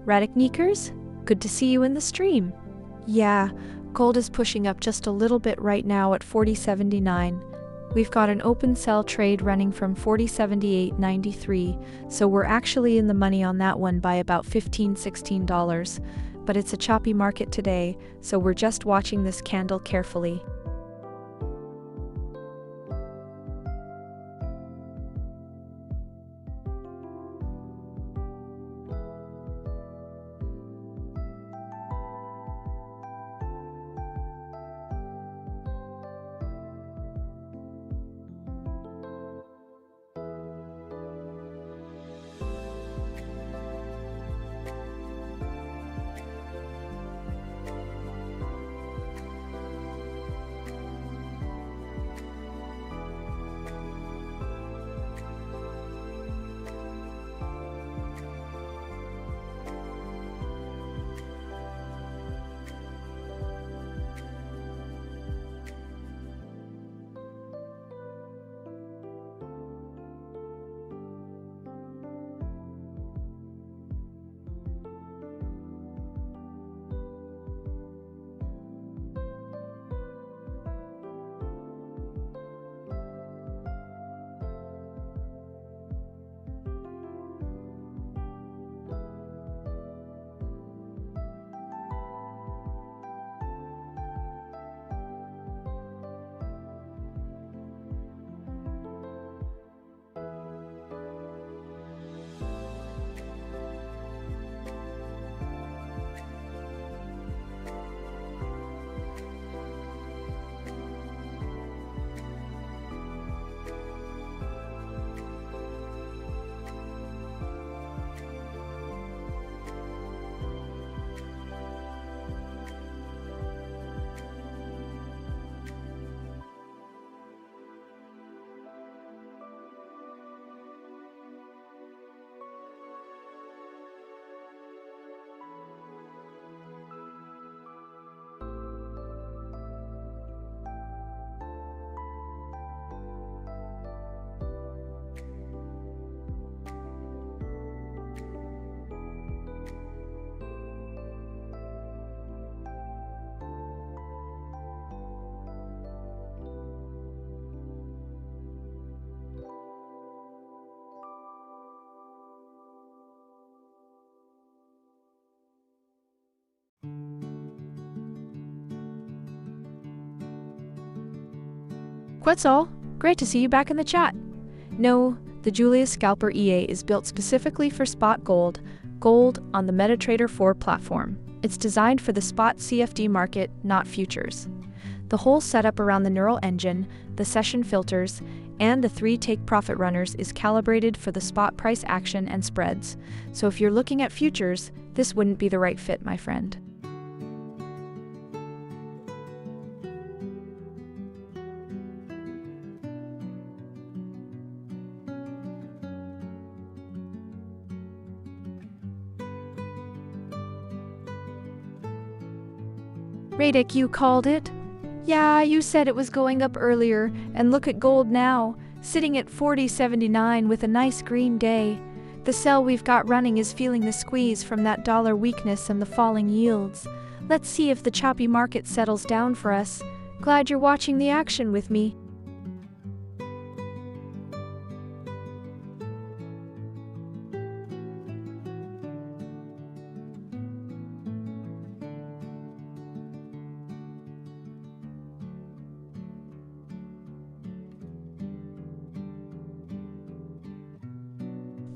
Radiknikers? Good to see you in the stream. Yeah, gold is pushing up just a little bit right now at 40.79. We've got an open sell trade running from 40.78.93, so we're actually in the money on that one by about $15–16. But it's a choppy market today, so we're just watching this candle carefully. Quetzal, great to see you back in the chat. No, the Julius Scalper EA is built specifically for spot gold on the MetaTrader 4 platform. It's designed for the spot CFD market, not futures. The whole setup around the neural engine, the session filters, and the 3 take-profit runners is calibrated for the spot price action and spreads. So if you're looking at futures, this wouldn't be the right fit, my friend. Radek, you called it? Yeah, you said it was going up earlier, and look at gold now, sitting at 40.79 with a nice green day. The sell we've got running is feeling the squeeze from that dollar weakness and the falling yields. Let's see if the choppy market settles down for us. Glad you're watching the action with me.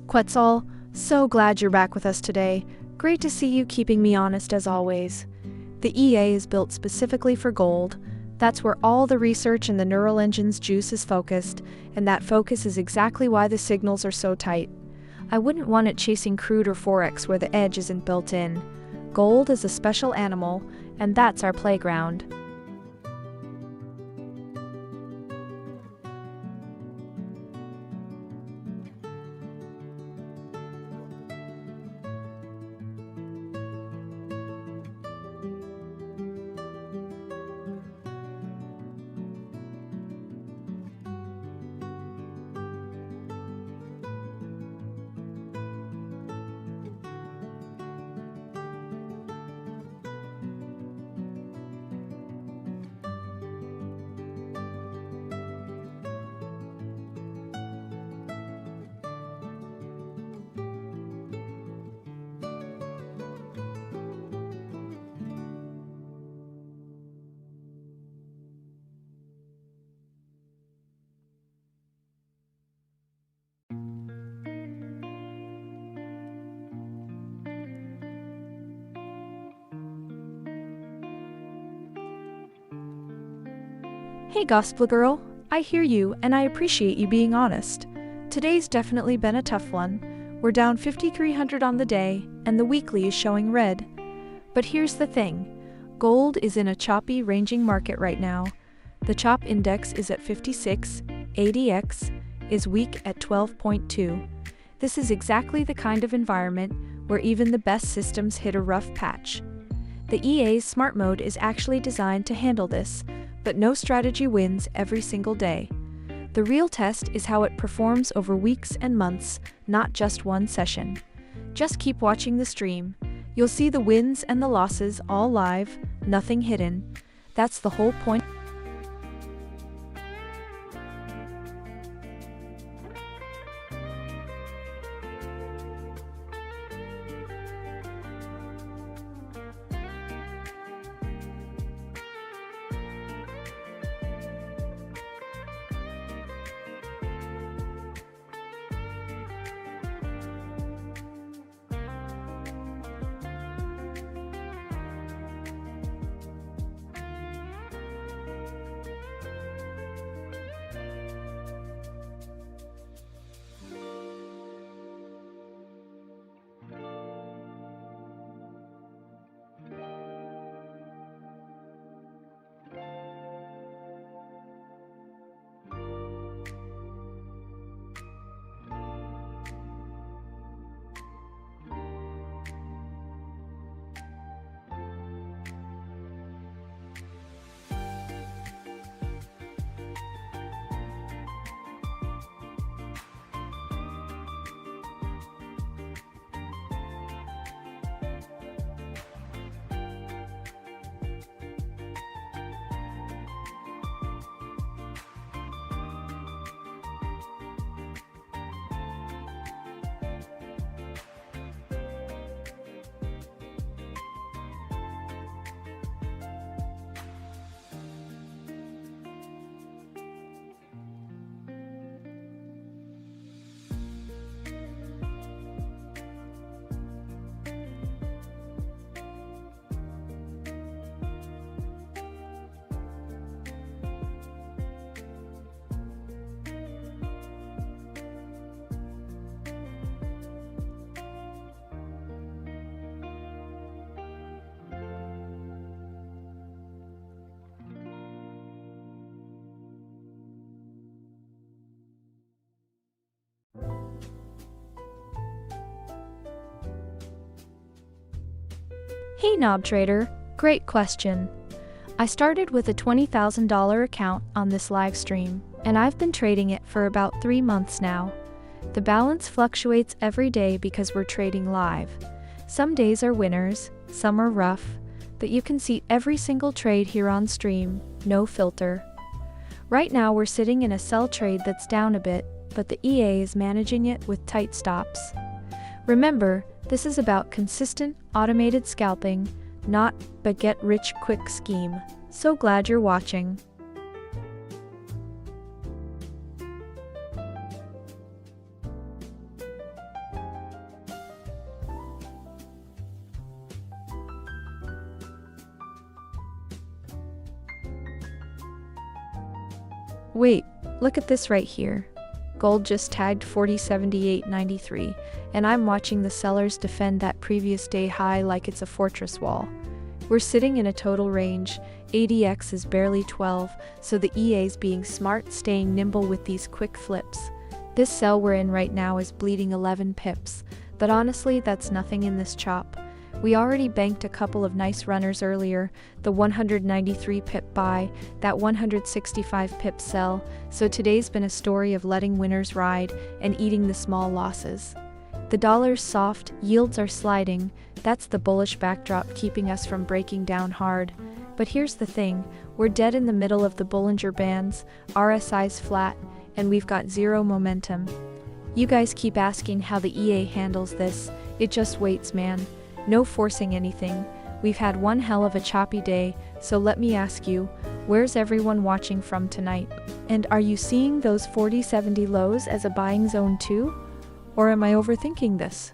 Quetzal, so glad you're back with us today. Great to see you keeping me honest as always. The EA is built specifically for gold. That's where all the research and the neural engine's juice is focused, and that focus is exactly why the signals are so tight. I wouldn't want it chasing crude or Forex where the edge isn't built in. Gold is a special animal, and that's our playground. Hey Gospel Girl, I hear you and I appreciate you being honest. Today's definitely been a tough one. We're down 5,300 on the day and the weekly is showing red. But here's the thing. Gold is in a choppy ranging market right now. The CHOP index is at 56, ADX is weak at 12.2. This is exactly the kind of environment where even the best systems hit a rough patch. The EA's smart mode is actually designed to handle this, but no strategy wins every single day. The real test is how it performs over weeks and months, not just one session. Just keep watching the stream. You'll see the wins and the losses all live, nothing hidden. That's the whole point. Hey Knob Trader, great question. I started with a $20,000 account on this live stream, and I've been trading it for about 3 months now. The balance fluctuates every day because we're trading live. Some days are winners, some are rough, but you can see every single trade here on stream, no filter. Right now we're sitting in a sell trade that's down a bit, but the EA is managing it with tight stops. Remember, this is about consistent, automated scalping, not but get rich quick scheme. So glad you're watching. Wait, look at this right here. Gold just tagged 4078.93, and I'm watching the sellers defend that previous day high like it's a fortress wall. We're sitting in a total range, ADX is barely 12, so the EA's being smart, staying nimble with these quick flips. This sell we're in right now is bleeding 11 pips, but honestly that's nothing in this chop. We already banked a couple of nice runners earlier, the 193 pip buy, that 165 pip sell, so today's been a story of letting winners ride and eating the small losses. The dollar's soft, yields are sliding, that's the bullish backdrop keeping us from breaking down hard. But here's the thing, we're dead in the middle of the Bollinger Bands, RSI's flat, and we've got zero momentum. You guys keep asking how the EA handles this, it just waits, man. No forcing anything. We've had one hell of a choppy day, so let me ask you, where's everyone watching from tonight? And are you seeing those 4070 lows as a buying zone too? Or am I overthinking this?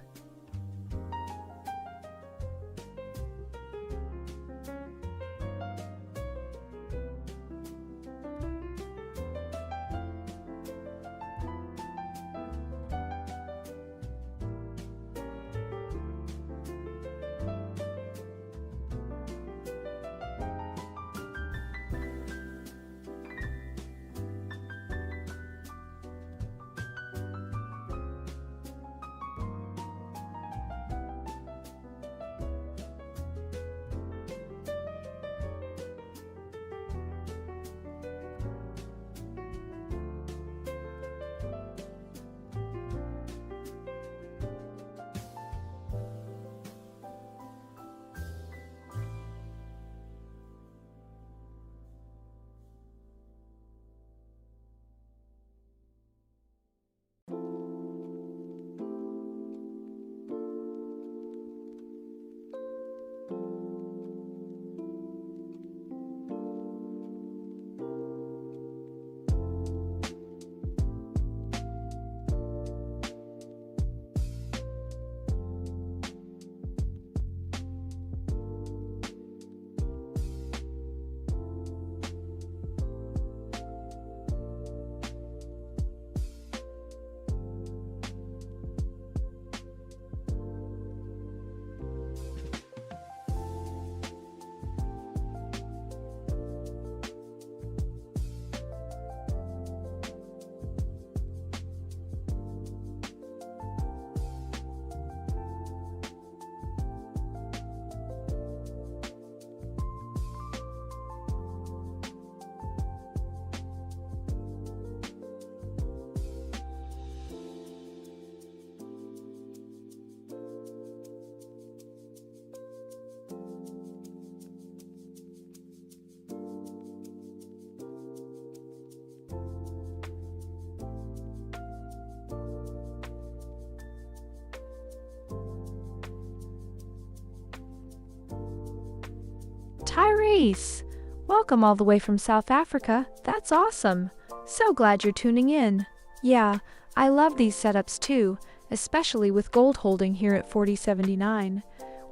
Tyrese! Welcome all the way from South Africa. That's awesome. So glad you're tuning in. Yeah, I love these setups too, especially with gold holding here at 40.79.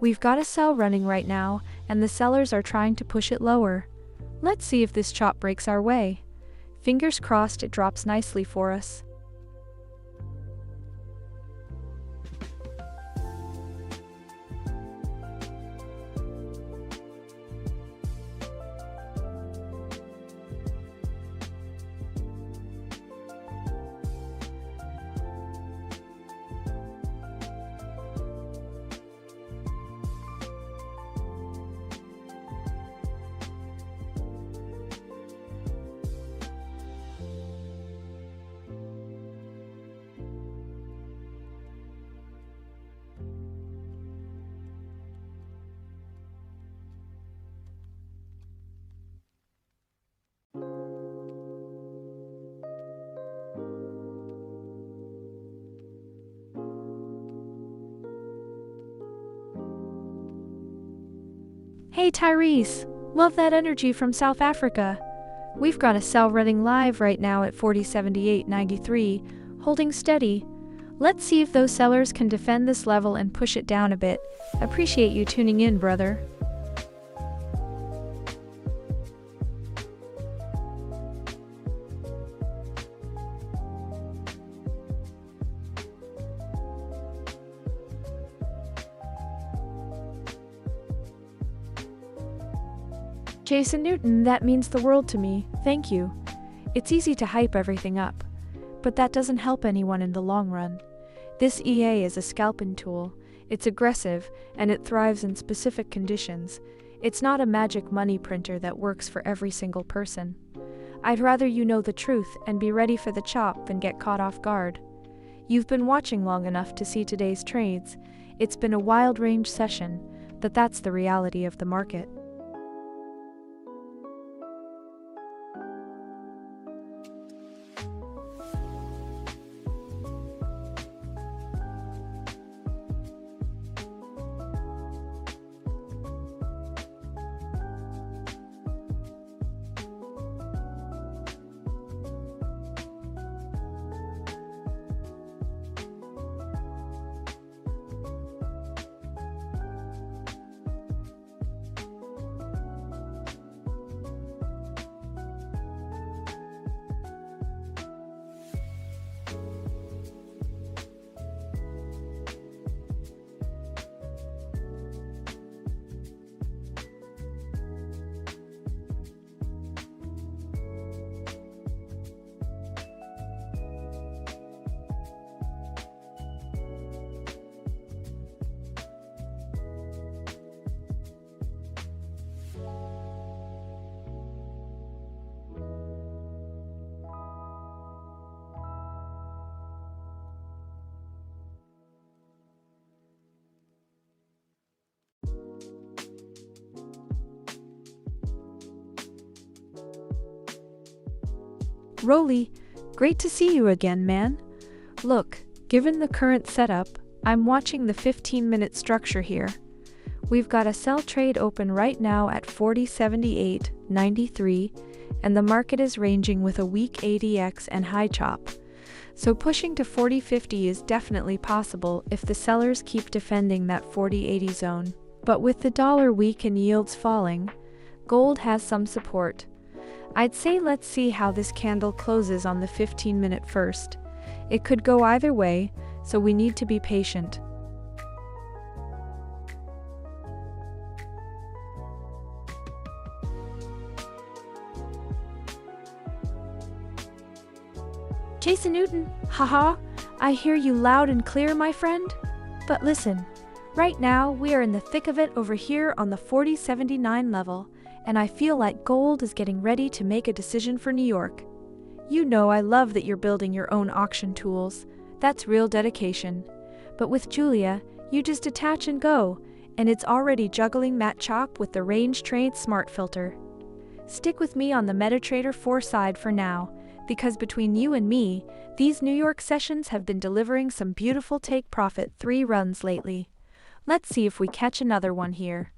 We've got a sell running right now, and the sellers are trying to push it lower. Let's see if this chop breaks our way. Fingers crossed it drops nicely for us. Hey Tyrese, love that energy from South Africa. We've got a sell running live right now at 40.7893, holding steady. Let's see if those sellers can defend this level and push it down a bit. Appreciate you tuning in, brother. Jason Newton, that means the world to me, thank you. It's easy to hype everything up, but that doesn't help anyone in the long run. This EA is a scalping tool, it's aggressive, and it thrives in specific conditions. It's not a magic money printer that works for every single person. I'd rather you know the truth and be ready for the chop than get caught off guard. You've been watching long enough to see today's trades. It's been a wild range session, but that's the reality of the market. Rolly, great to see you again, man. Look, given the current setup, I'm watching the 15-minute structure here. We've got a sell trade open right now at 40.7893, and the market is ranging with a weak ADX and high chop. So pushing to 40.50 is definitely possible if the sellers keep defending that 40.80 zone. But with the dollar weak and yields falling, gold has some support. I'd say let's see how this candle closes on the 15-minute first. It could go either way, so we need to be patient. Jason Newton, haha, I hear you loud and clear, my friend. But listen, right now we are in the thick of it over here on the 40.79 level. And I feel like gold is getting ready to make a decision for New York. You know I love that you're building your own auction tools. That's real dedication. But with Julia, you just detach and go, and it's already juggling that chop with the range trade smart filter. Stick with me on the MetaTrader 4 side for now, because between you and me, these New York sessions have been delivering some beautiful take profit 3 runs lately. Let's see if we catch another one here.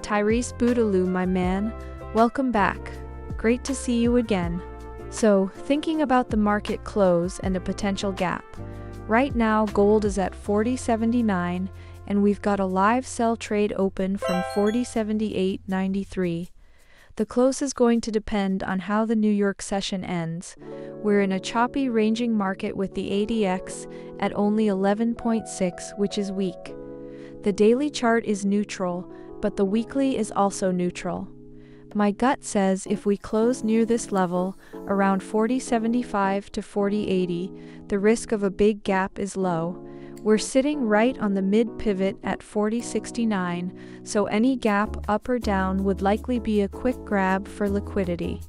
Tyrese Bootaloo, my man, welcome back. Great to see you again. So, thinking about the market close and a potential gap. Right now, gold is at 40.79, and we've got a live sell trade open from 40.78.93. The close is going to depend on how the New York session ends. We're in a choppy ranging market with the ADX at only 11.6, which is weak. The daily chart is neutral, but the weekly is also neutral. My gut says if we close near this level, around 40.75 to 40.80, the risk of a big gap is low. We're sitting right on the mid-pivot at 40.69, so any gap up or down would likely be a quick grab for liquidity.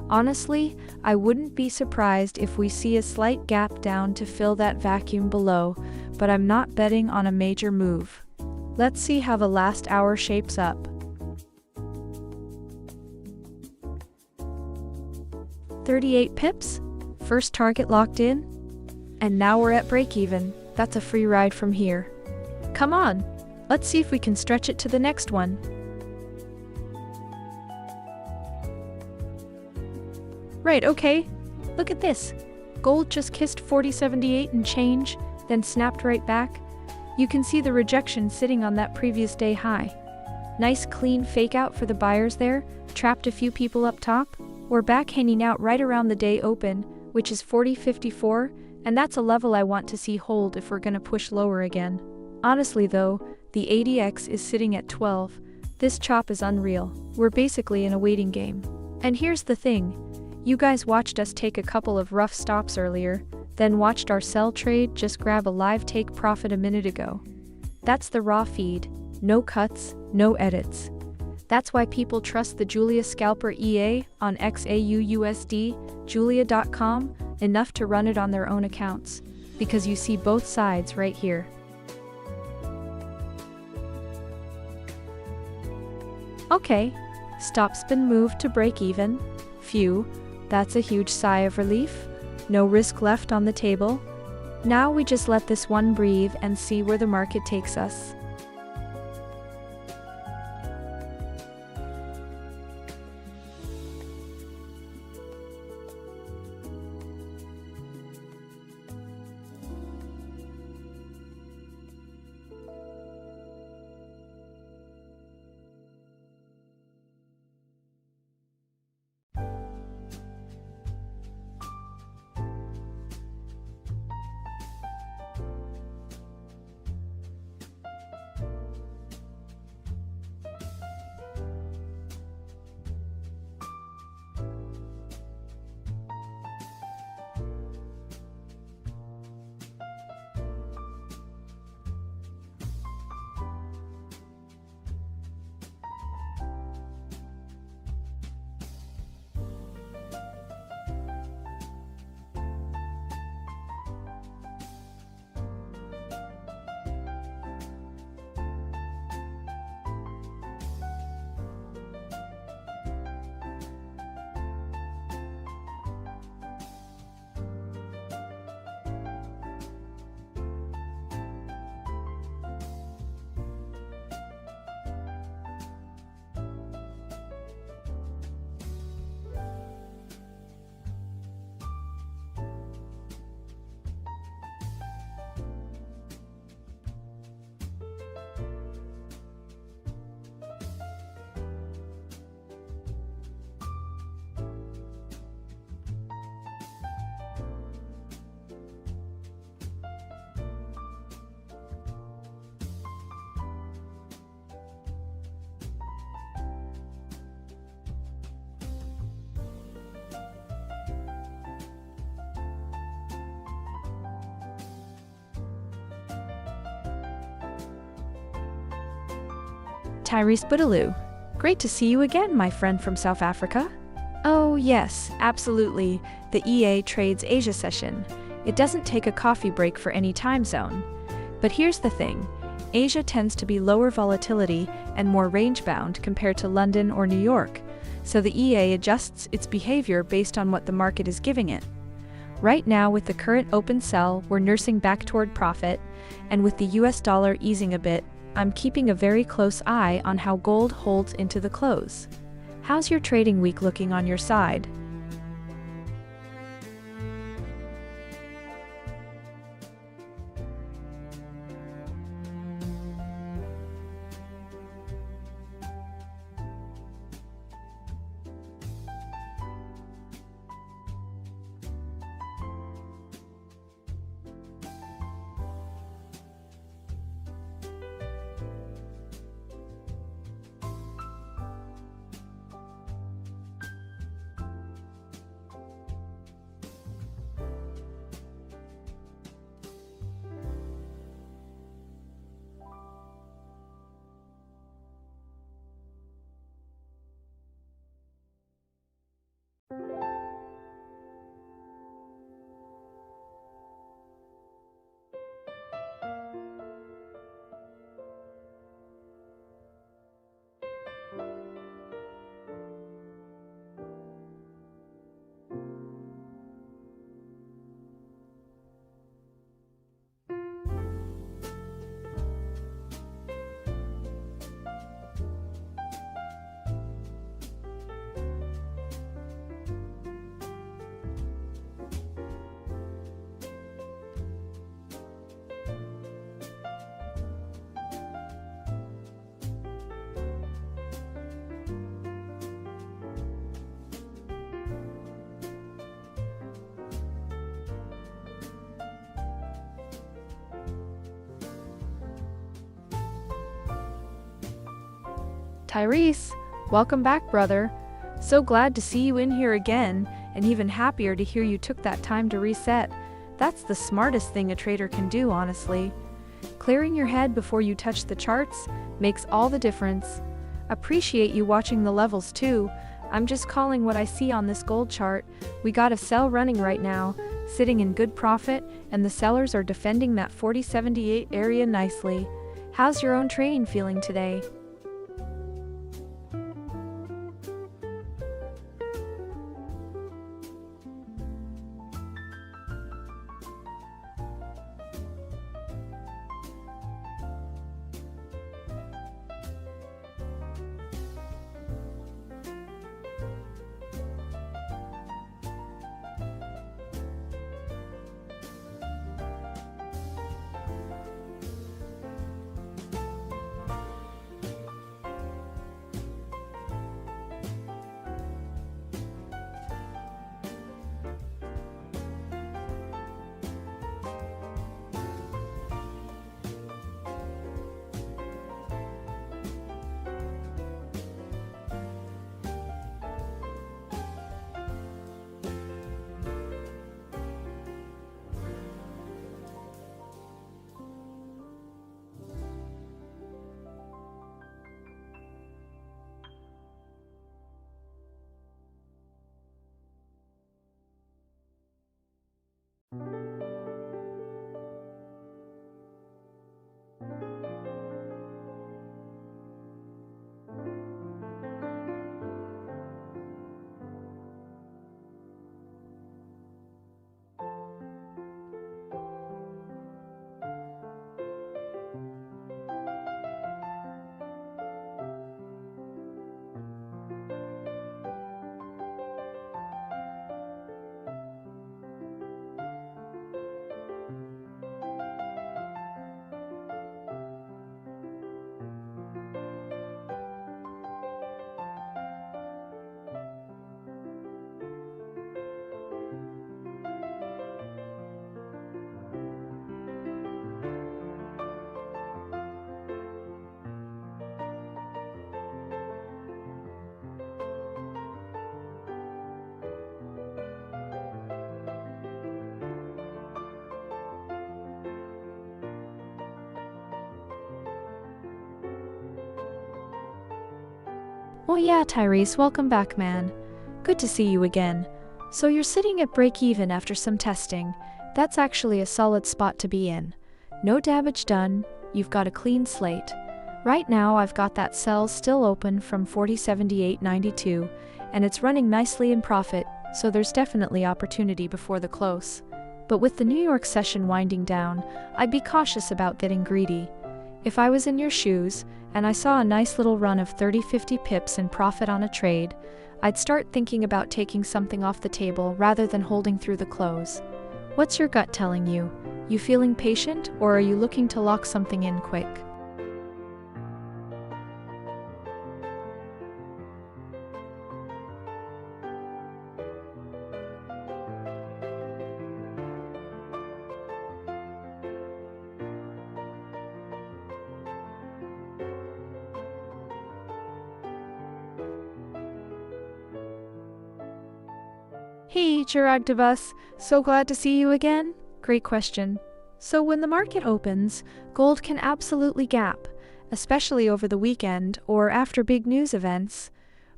Honestly, I wouldn't be surprised if we see a slight gap down to fill that vacuum below, but I'm not betting on a major move. Let's see how the last hour shapes up. 38 pips? First target locked in? And now we're at break-even. That's a free ride from here. Come on, let's see if we can stretch it to the next one. Right, okay. Look at this. Gold just kissed 40.78 and change, then snapped right back. You can see the rejection sitting on that previous day high. Nice clean fake out for the buyers there, trapped a few people up top. We're back hanging out right around the day open, which is 40.54, and that's a level I want to see hold if we're gonna push lower again. Honestly though, the ADX is sitting at 12. This chop is unreal. We're basically in a waiting game. And here's the thing. You guys watched us take a couple of rough stops earlier, then watched our sell trade just grab a live take profit a minute ago. That's the raw feed. No cuts, no edits. That's why people trust the Julia Scalper EA on XAUUSD, Julia.com, enough to run it on their own accounts, because you see both sides right here. Okay, stop spin move to break even. Phew, that's a huge sigh of relief. No risk left on the table. Now we just let this one breathe and see where the market takes us. Tyrese Bootaloo. Great to see you again, my friend from South Africa. Oh yes, absolutely, the EA trades Asia session. It doesn't take a coffee break for any time zone. But here's the thing, Asia tends to be lower volatility and more range-bound compared to London or New York, so the EA adjusts its behavior based on what the market is giving it. Right now, with the current open sell, we're nursing back toward profit, and with the US dollar easing a bit, I'm keeping a very close eye on how gold holds into the close. How's your trading week looking on your side? Tyrese, welcome back, brother. So glad to see you in here again, and even happier to hear you took that time to reset. That's the smartest thing a trader can do, honestly. Clearing your head before you touch the charts makes all the difference. Appreciate you watching the levels too. I'm just calling what I see on this gold chart. We got a sell running right now, sitting in good profit, and the sellers are defending that 4078 area nicely. How's your own trading feeling today? Well, yeah, Tyrese, welcome back, man. Good to see you again. So you're sitting at break-even after some testing. That's actually a solid spot to be in. No damage done, you've got a clean slate. Right now I've got that sell still open from 4078.92, and it's running nicely in profit, so there's definitely opportunity before the close. But with the New York session winding down, I'd be cautious about getting greedy. If I was in your shoes, and I saw a nice little run of 30-50 pips in profit on a trade, I'd start thinking about taking something off the table rather than holding through the close. What's your gut telling you? You feeling patient, or are you looking to lock something in quick? Hey, Chiragdabus, so glad to see you again. Great question. So when the market opens, gold can absolutely gap, especially over the weekend or after big news events.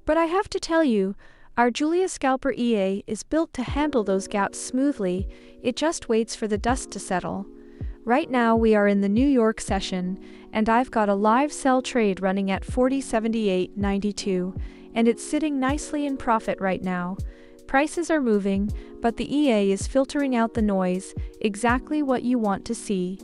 But I have to tell you, our Julia Scalper EA is built to handle those gaps smoothly. It just waits for the dust to settle. Right now we are in the New York session, and I've got a live sell trade running at 40.7892, and it's sitting nicely in profit right now. Prices are moving, but the EA is filtering out the noise, exactly what you want to see.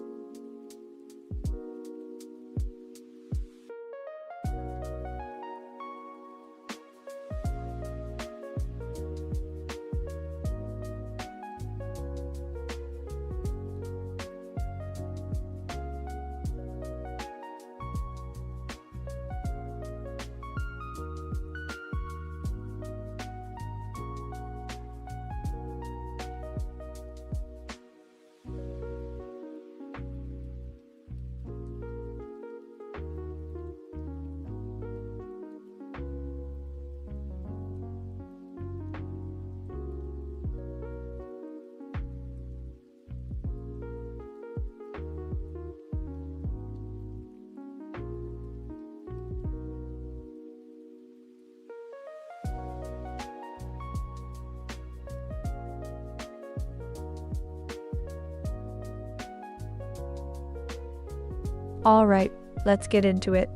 Alright, let's get into it.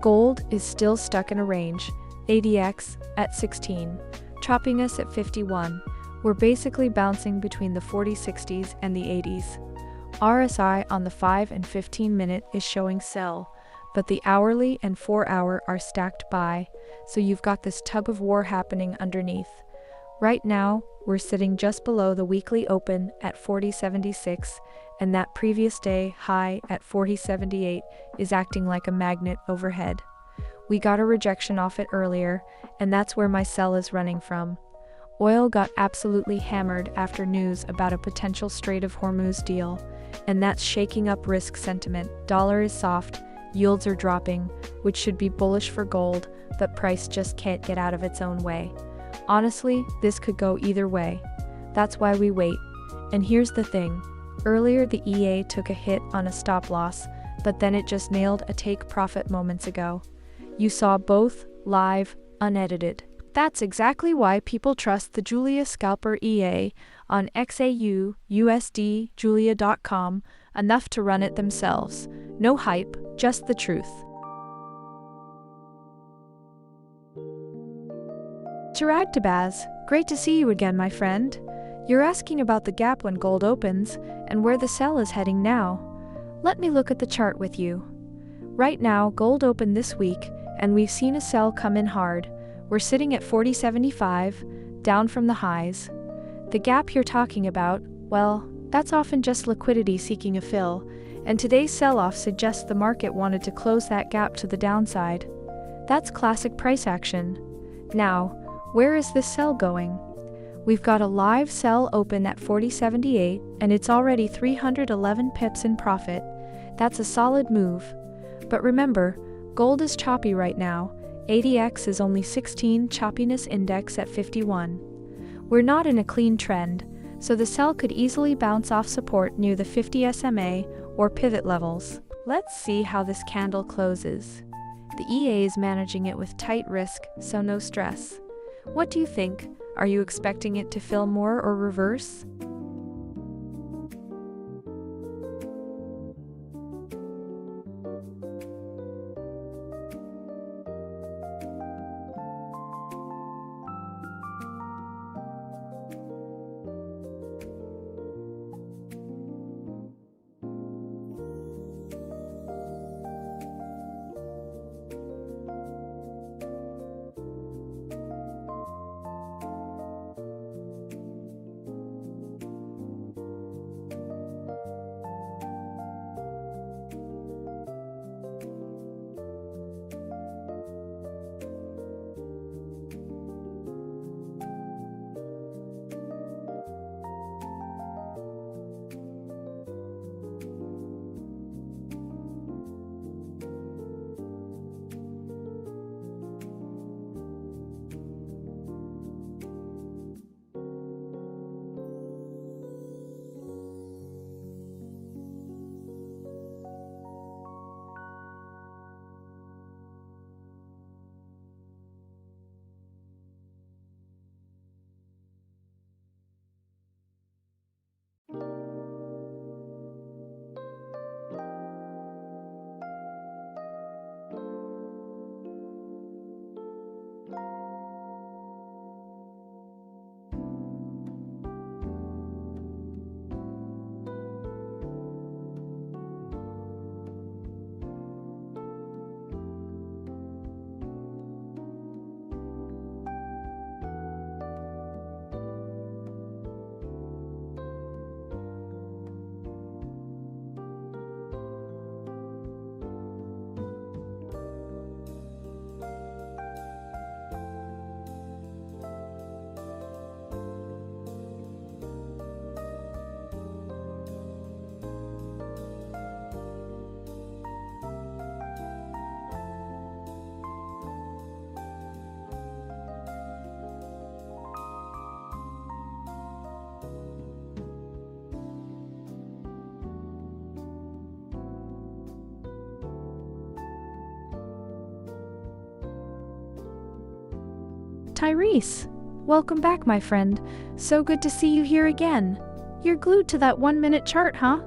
Gold is still stuck in a range, ADX at 16, choppiness at 51. We're basically bouncing between the 40-60s and the 80s. RSI on the 5 and 15 minute is showing sell, but the hourly and 4-hour are stacked buy, so you've got this tug of war happening underneath. Right now, we're sitting just below the weekly open at 40.76, and that previous day high at 40.78 is acting like a magnet overhead. We got a rejection off it earlier, and that's where my sell is running from. Oil got absolutely hammered after news about a potential Strait of Hormuz deal, and that's shaking up risk sentiment. Dollar is soft, yields are dropping, which should be bullish for gold, but price just can't get out of its own way. Honestly, this could go either way. That's why we wait. And here's the thing. Earlier the EA took a hit on a stop loss, but then it just nailed a take profit moments ago. You saw both, live, unedited. That's exactly why people trust the Julia Scalper EA on XAUUSD Julia.com enough to run it themselves. No hype, just the truth. Chiragdabaz, great to see you again, my friend. You're asking about the gap when gold opens, and where the sell is heading now. Let me look at the chart with you. Right now, gold opened this week, and we've seen a sell come in hard. We're sitting at 40.75, down from the highs. The gap you're talking about, well, that's often just liquidity seeking a fill, and today's sell-off suggests the market wanted to close that gap to the downside. That's classic price action. Now, where is this sell going? We've got a live sell open at 40.78, and it's already 311 pips in profit. That's a solid move. But remember, gold is choppy right now. ADX is only 16, choppiness index at 51. We're not in a clean trend, so the sell could easily bounce off support near the 50 SMA or pivot levels. Let's see how this candle closes. The EA is managing it with tight risk, so no stress. What do you think? Are you expecting it to fill more or reverse? Tyrese. Welcome back, my friend. So good to see you here again. You're glued to that 1-minute chart, huh?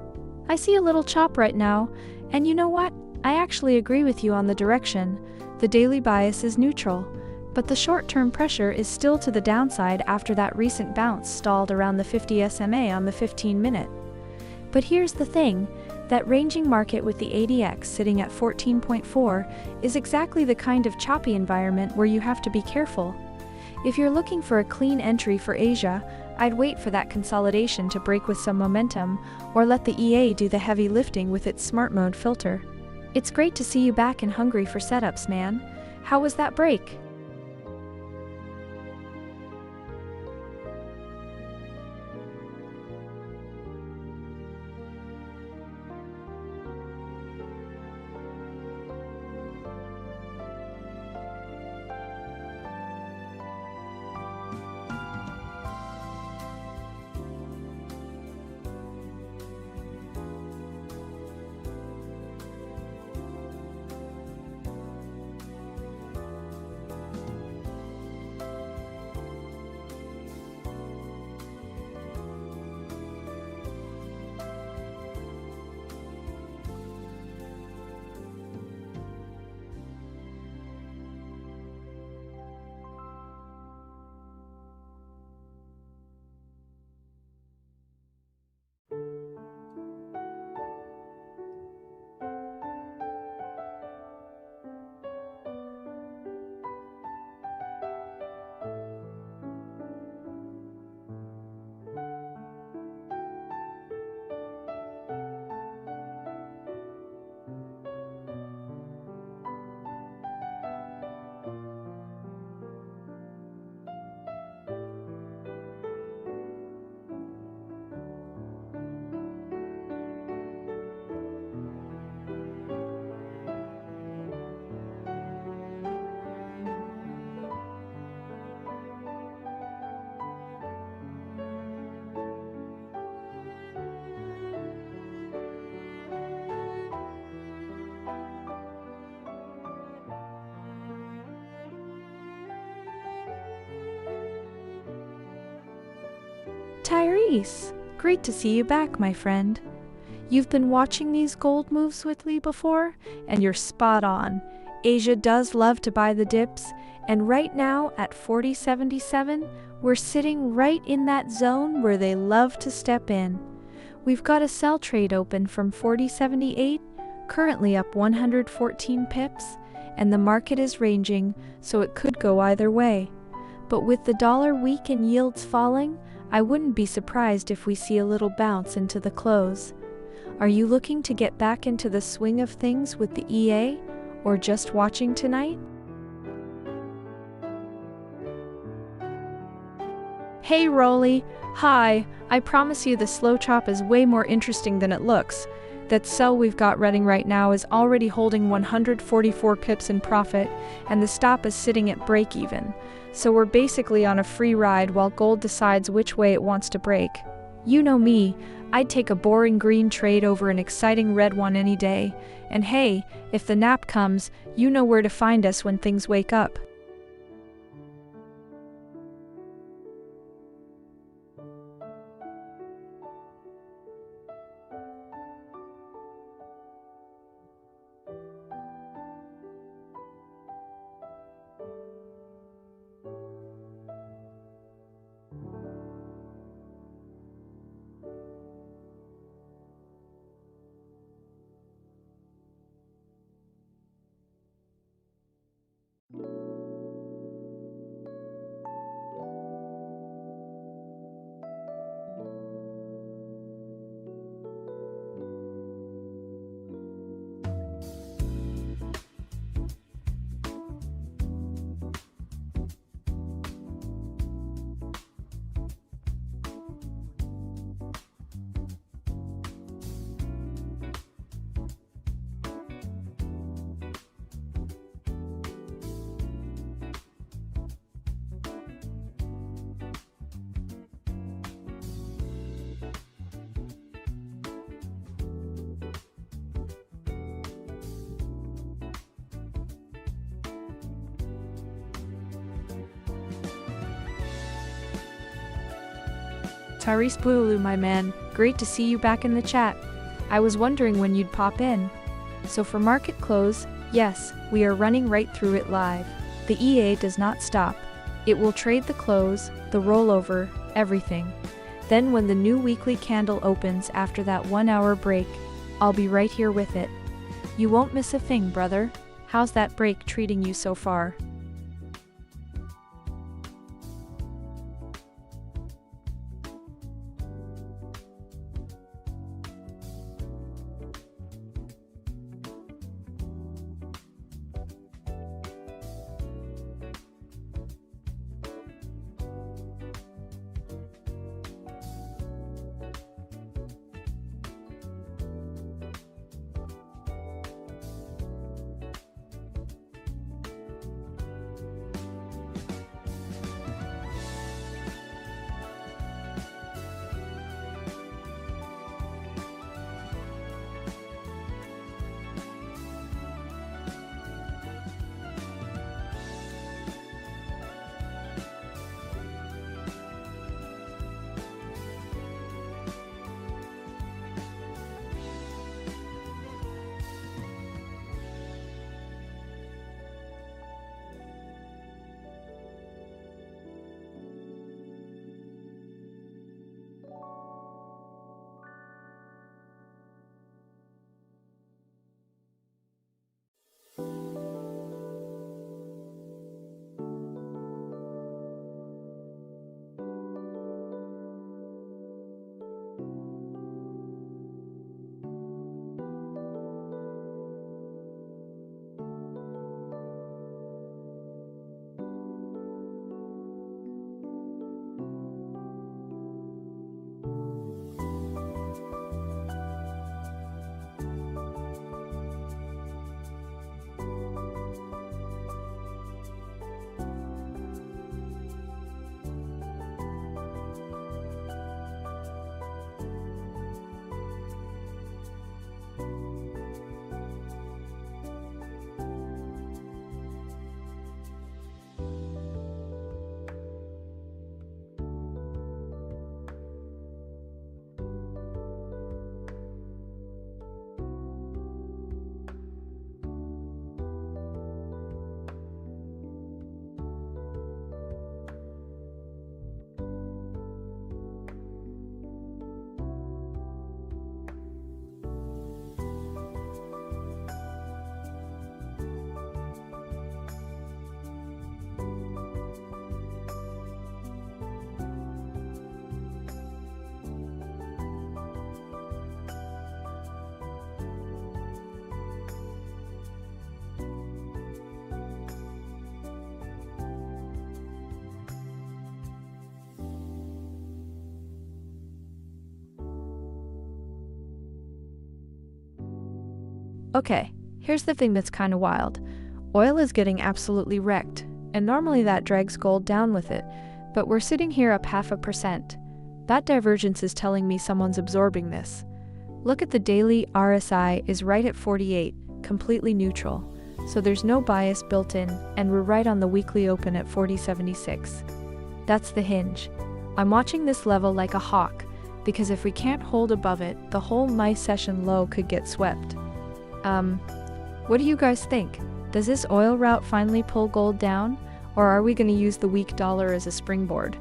I see a little chop right now, and you know what? I actually agree with you on the direction. The daily bias is neutral, but the short-term pressure is still to the downside after that recent bounce stalled around the 50 SMA on the 15-minute. But here's the thing, that ranging market with the ADX sitting at 14.4 is exactly the kind of choppy environment where you have to be careful. If you're looking for a clean entry for Asia, I'd wait for that consolidation to break with some momentum, or let the EA do the heavy lifting with its smart mode filter. It's great to see you back and hungry for setups, man. How was that break? Tyrese, great to see you back, my friend. You've been watching these gold moves with me before, and you're spot on. Asia does love to buy the dips, and right now at 40.77, we're sitting right in that zone where they love to step in. We've got a sell trade open from 40.78, currently up 114 pips, and the market is ranging, so it could go either way. But with the dollar weak and yields falling, I wouldn't be surprised if we see a little bounce into the close. Are you looking to get back into the swing of things with the EA, or just watching tonight? Hey Rolly, hi, I promise you the slow chop is way more interesting than it looks. That sell we've got running right now is already holding 144 pips in profit, and the stop is sitting at break even. So we're basically on a free ride while gold decides which way it wants to break. You know me, I'd take a boring green trade over an exciting red one any day. And hey, if the nap comes, you know where to find us when things wake up. Tyrese Bulu, my man, great to see you back in the chat. I was wondering when you'd pop in. So for market close, yes, we are running right through it live. The EA does not stop. It will trade the close, the rollover, everything. Then when the new weekly candle opens after that 1 hour break, I'll be right here with it. You won't miss a thing, brother. How's that break treating you so far? Okay, here's the thing that's kinda wild. Oil is getting absolutely wrecked, and normally that drags gold down with it, but we're sitting here up 0.5%. That divergence is telling me someone's absorbing this. Look at the daily RSI is right at 48, completely neutral, so there's no bias built in, and we're right on the weekly open at 40.76. That's the hinge. I'm watching this level like a hawk, because if we can't hold above it, the whole my session low could get swept. What do you guys think? Does this oil route finally pull gold down, or are we going to use the weak dollar as a springboard?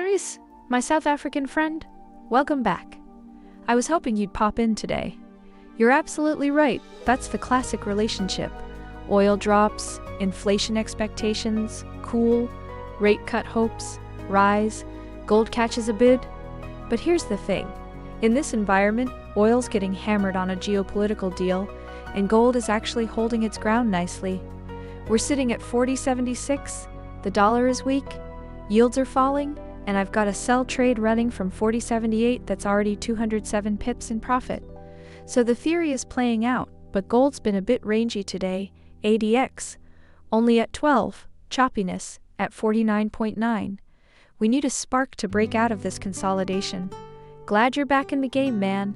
Maurice, my South African friend, welcome back. I was hoping you'd pop in today. You're absolutely right, that's the classic relationship. Oil drops, inflation expectations, cool, rate cut hopes, rise, gold catches a bid. But here's the thing. In this environment, oil's getting hammered on a geopolitical deal, and gold is actually holding its ground nicely. We're sitting at 40.76, the dollar is weak, yields are falling, and I've got a sell trade running from 40.78 that's already 207 pips in profit. So the theory is playing out, but gold's been a bit rangy today, ADX, only at 12, choppiness, at 49.9. We need a spark to break out of this consolidation. Glad you're back in the game, man.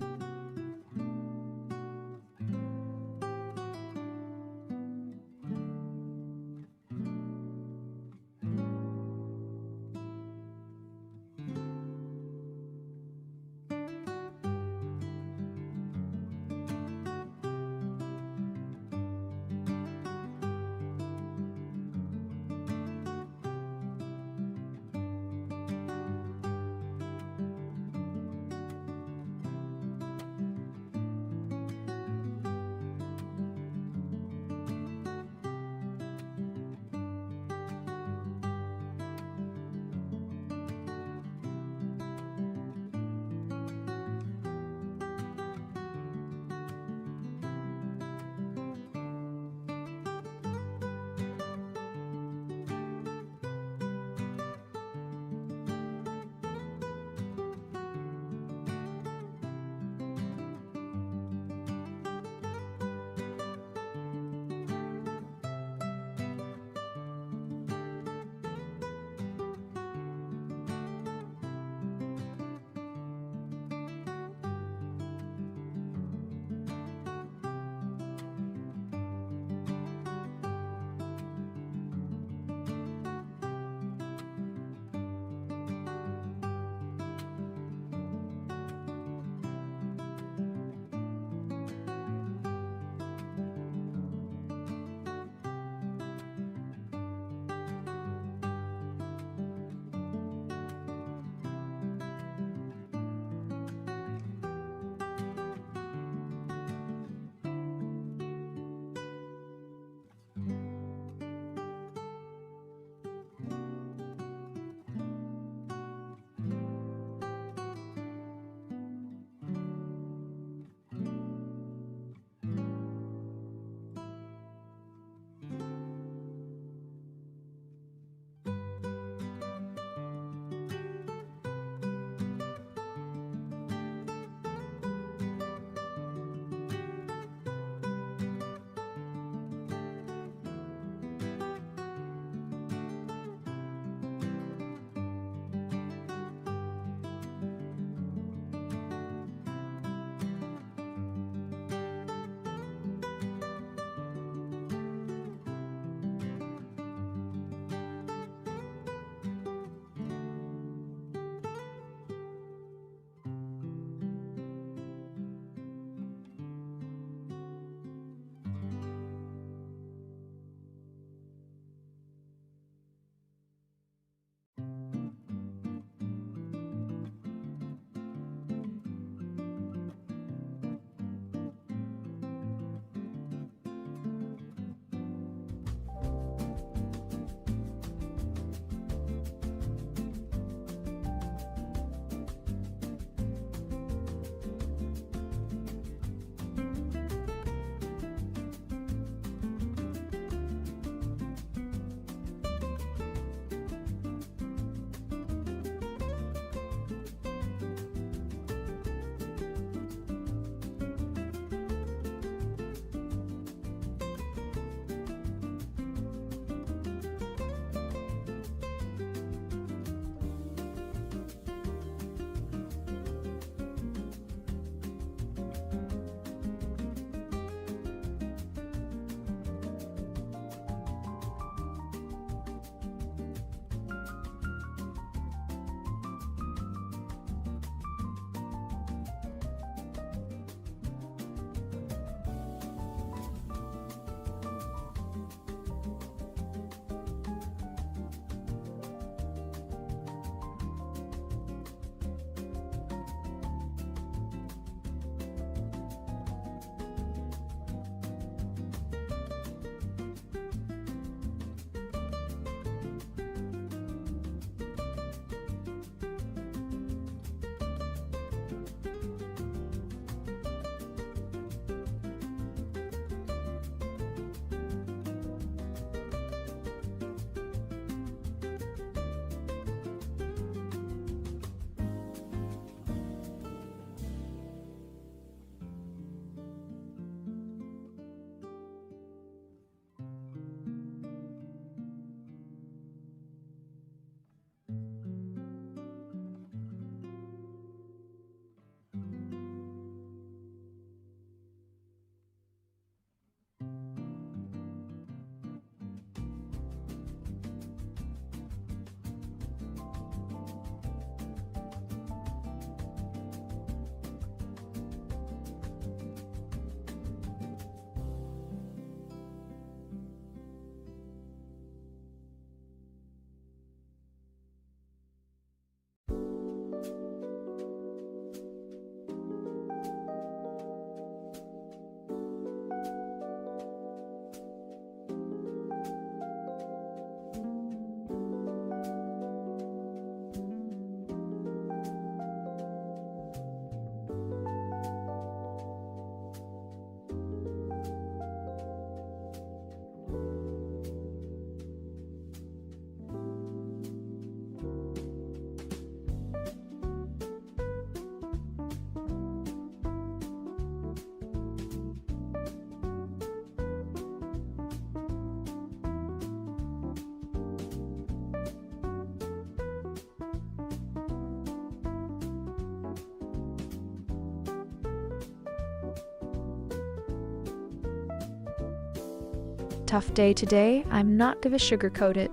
tough day today, I'm not gonna sugarcoat it.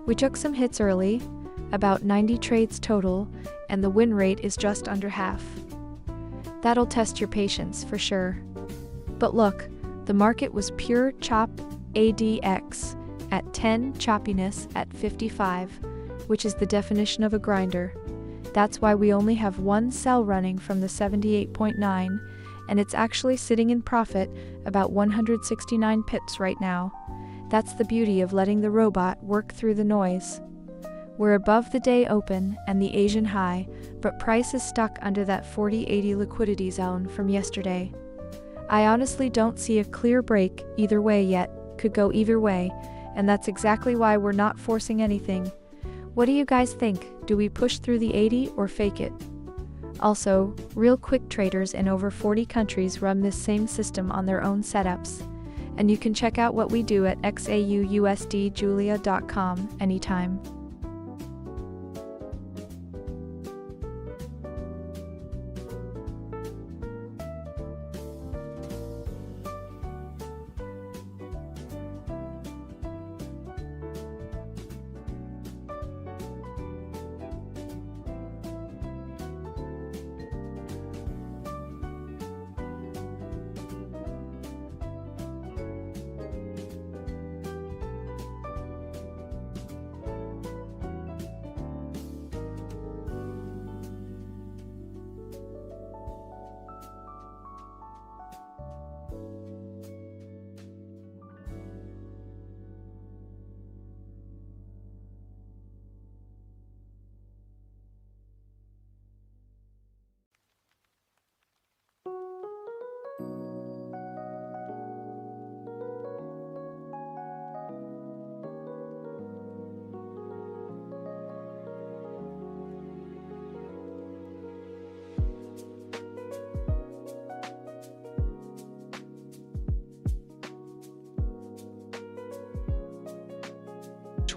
We took some hits early, about 90 trades total, and the win rate is just under half. That'll test your patience for sure. But look, the market was pure chop ADX at 10, choppiness at 55, which is the definition of a grinder. That's why we only have one sell running from the 78.9, and it's actually sitting in profit about 169 pips right now. That's the beauty of letting the robot work through the noise. We're above the day open and the Asian high, but price is stuck under that 40-80 liquidity zone from yesterday. I honestly don't see a clear break either way yet, could go either way, and that's exactly why we're not forcing anything. What do you guys think? Do we push through the 80 or fake it? Also, real quick traders in over 40 countries run this same system on their own setups, and you can check out what we do at XAUUSDjulia.com anytime.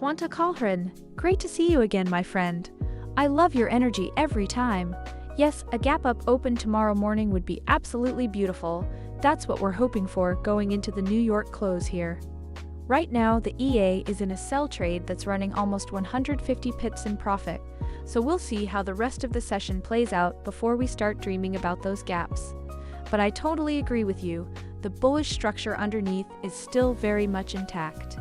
Shwanta Kalhrin, great to see you again, my friend. I love your energy every time. Yes, a gap up open tomorrow morning would be absolutely beautiful. That's what we're hoping for going into the New York close here. Right now, the EA is in a sell trade that's running almost 150 pips in profit, so we'll see how the rest of the session plays out before we start dreaming about those gaps. But I totally agree with you, the bullish structure underneath is still very much intact.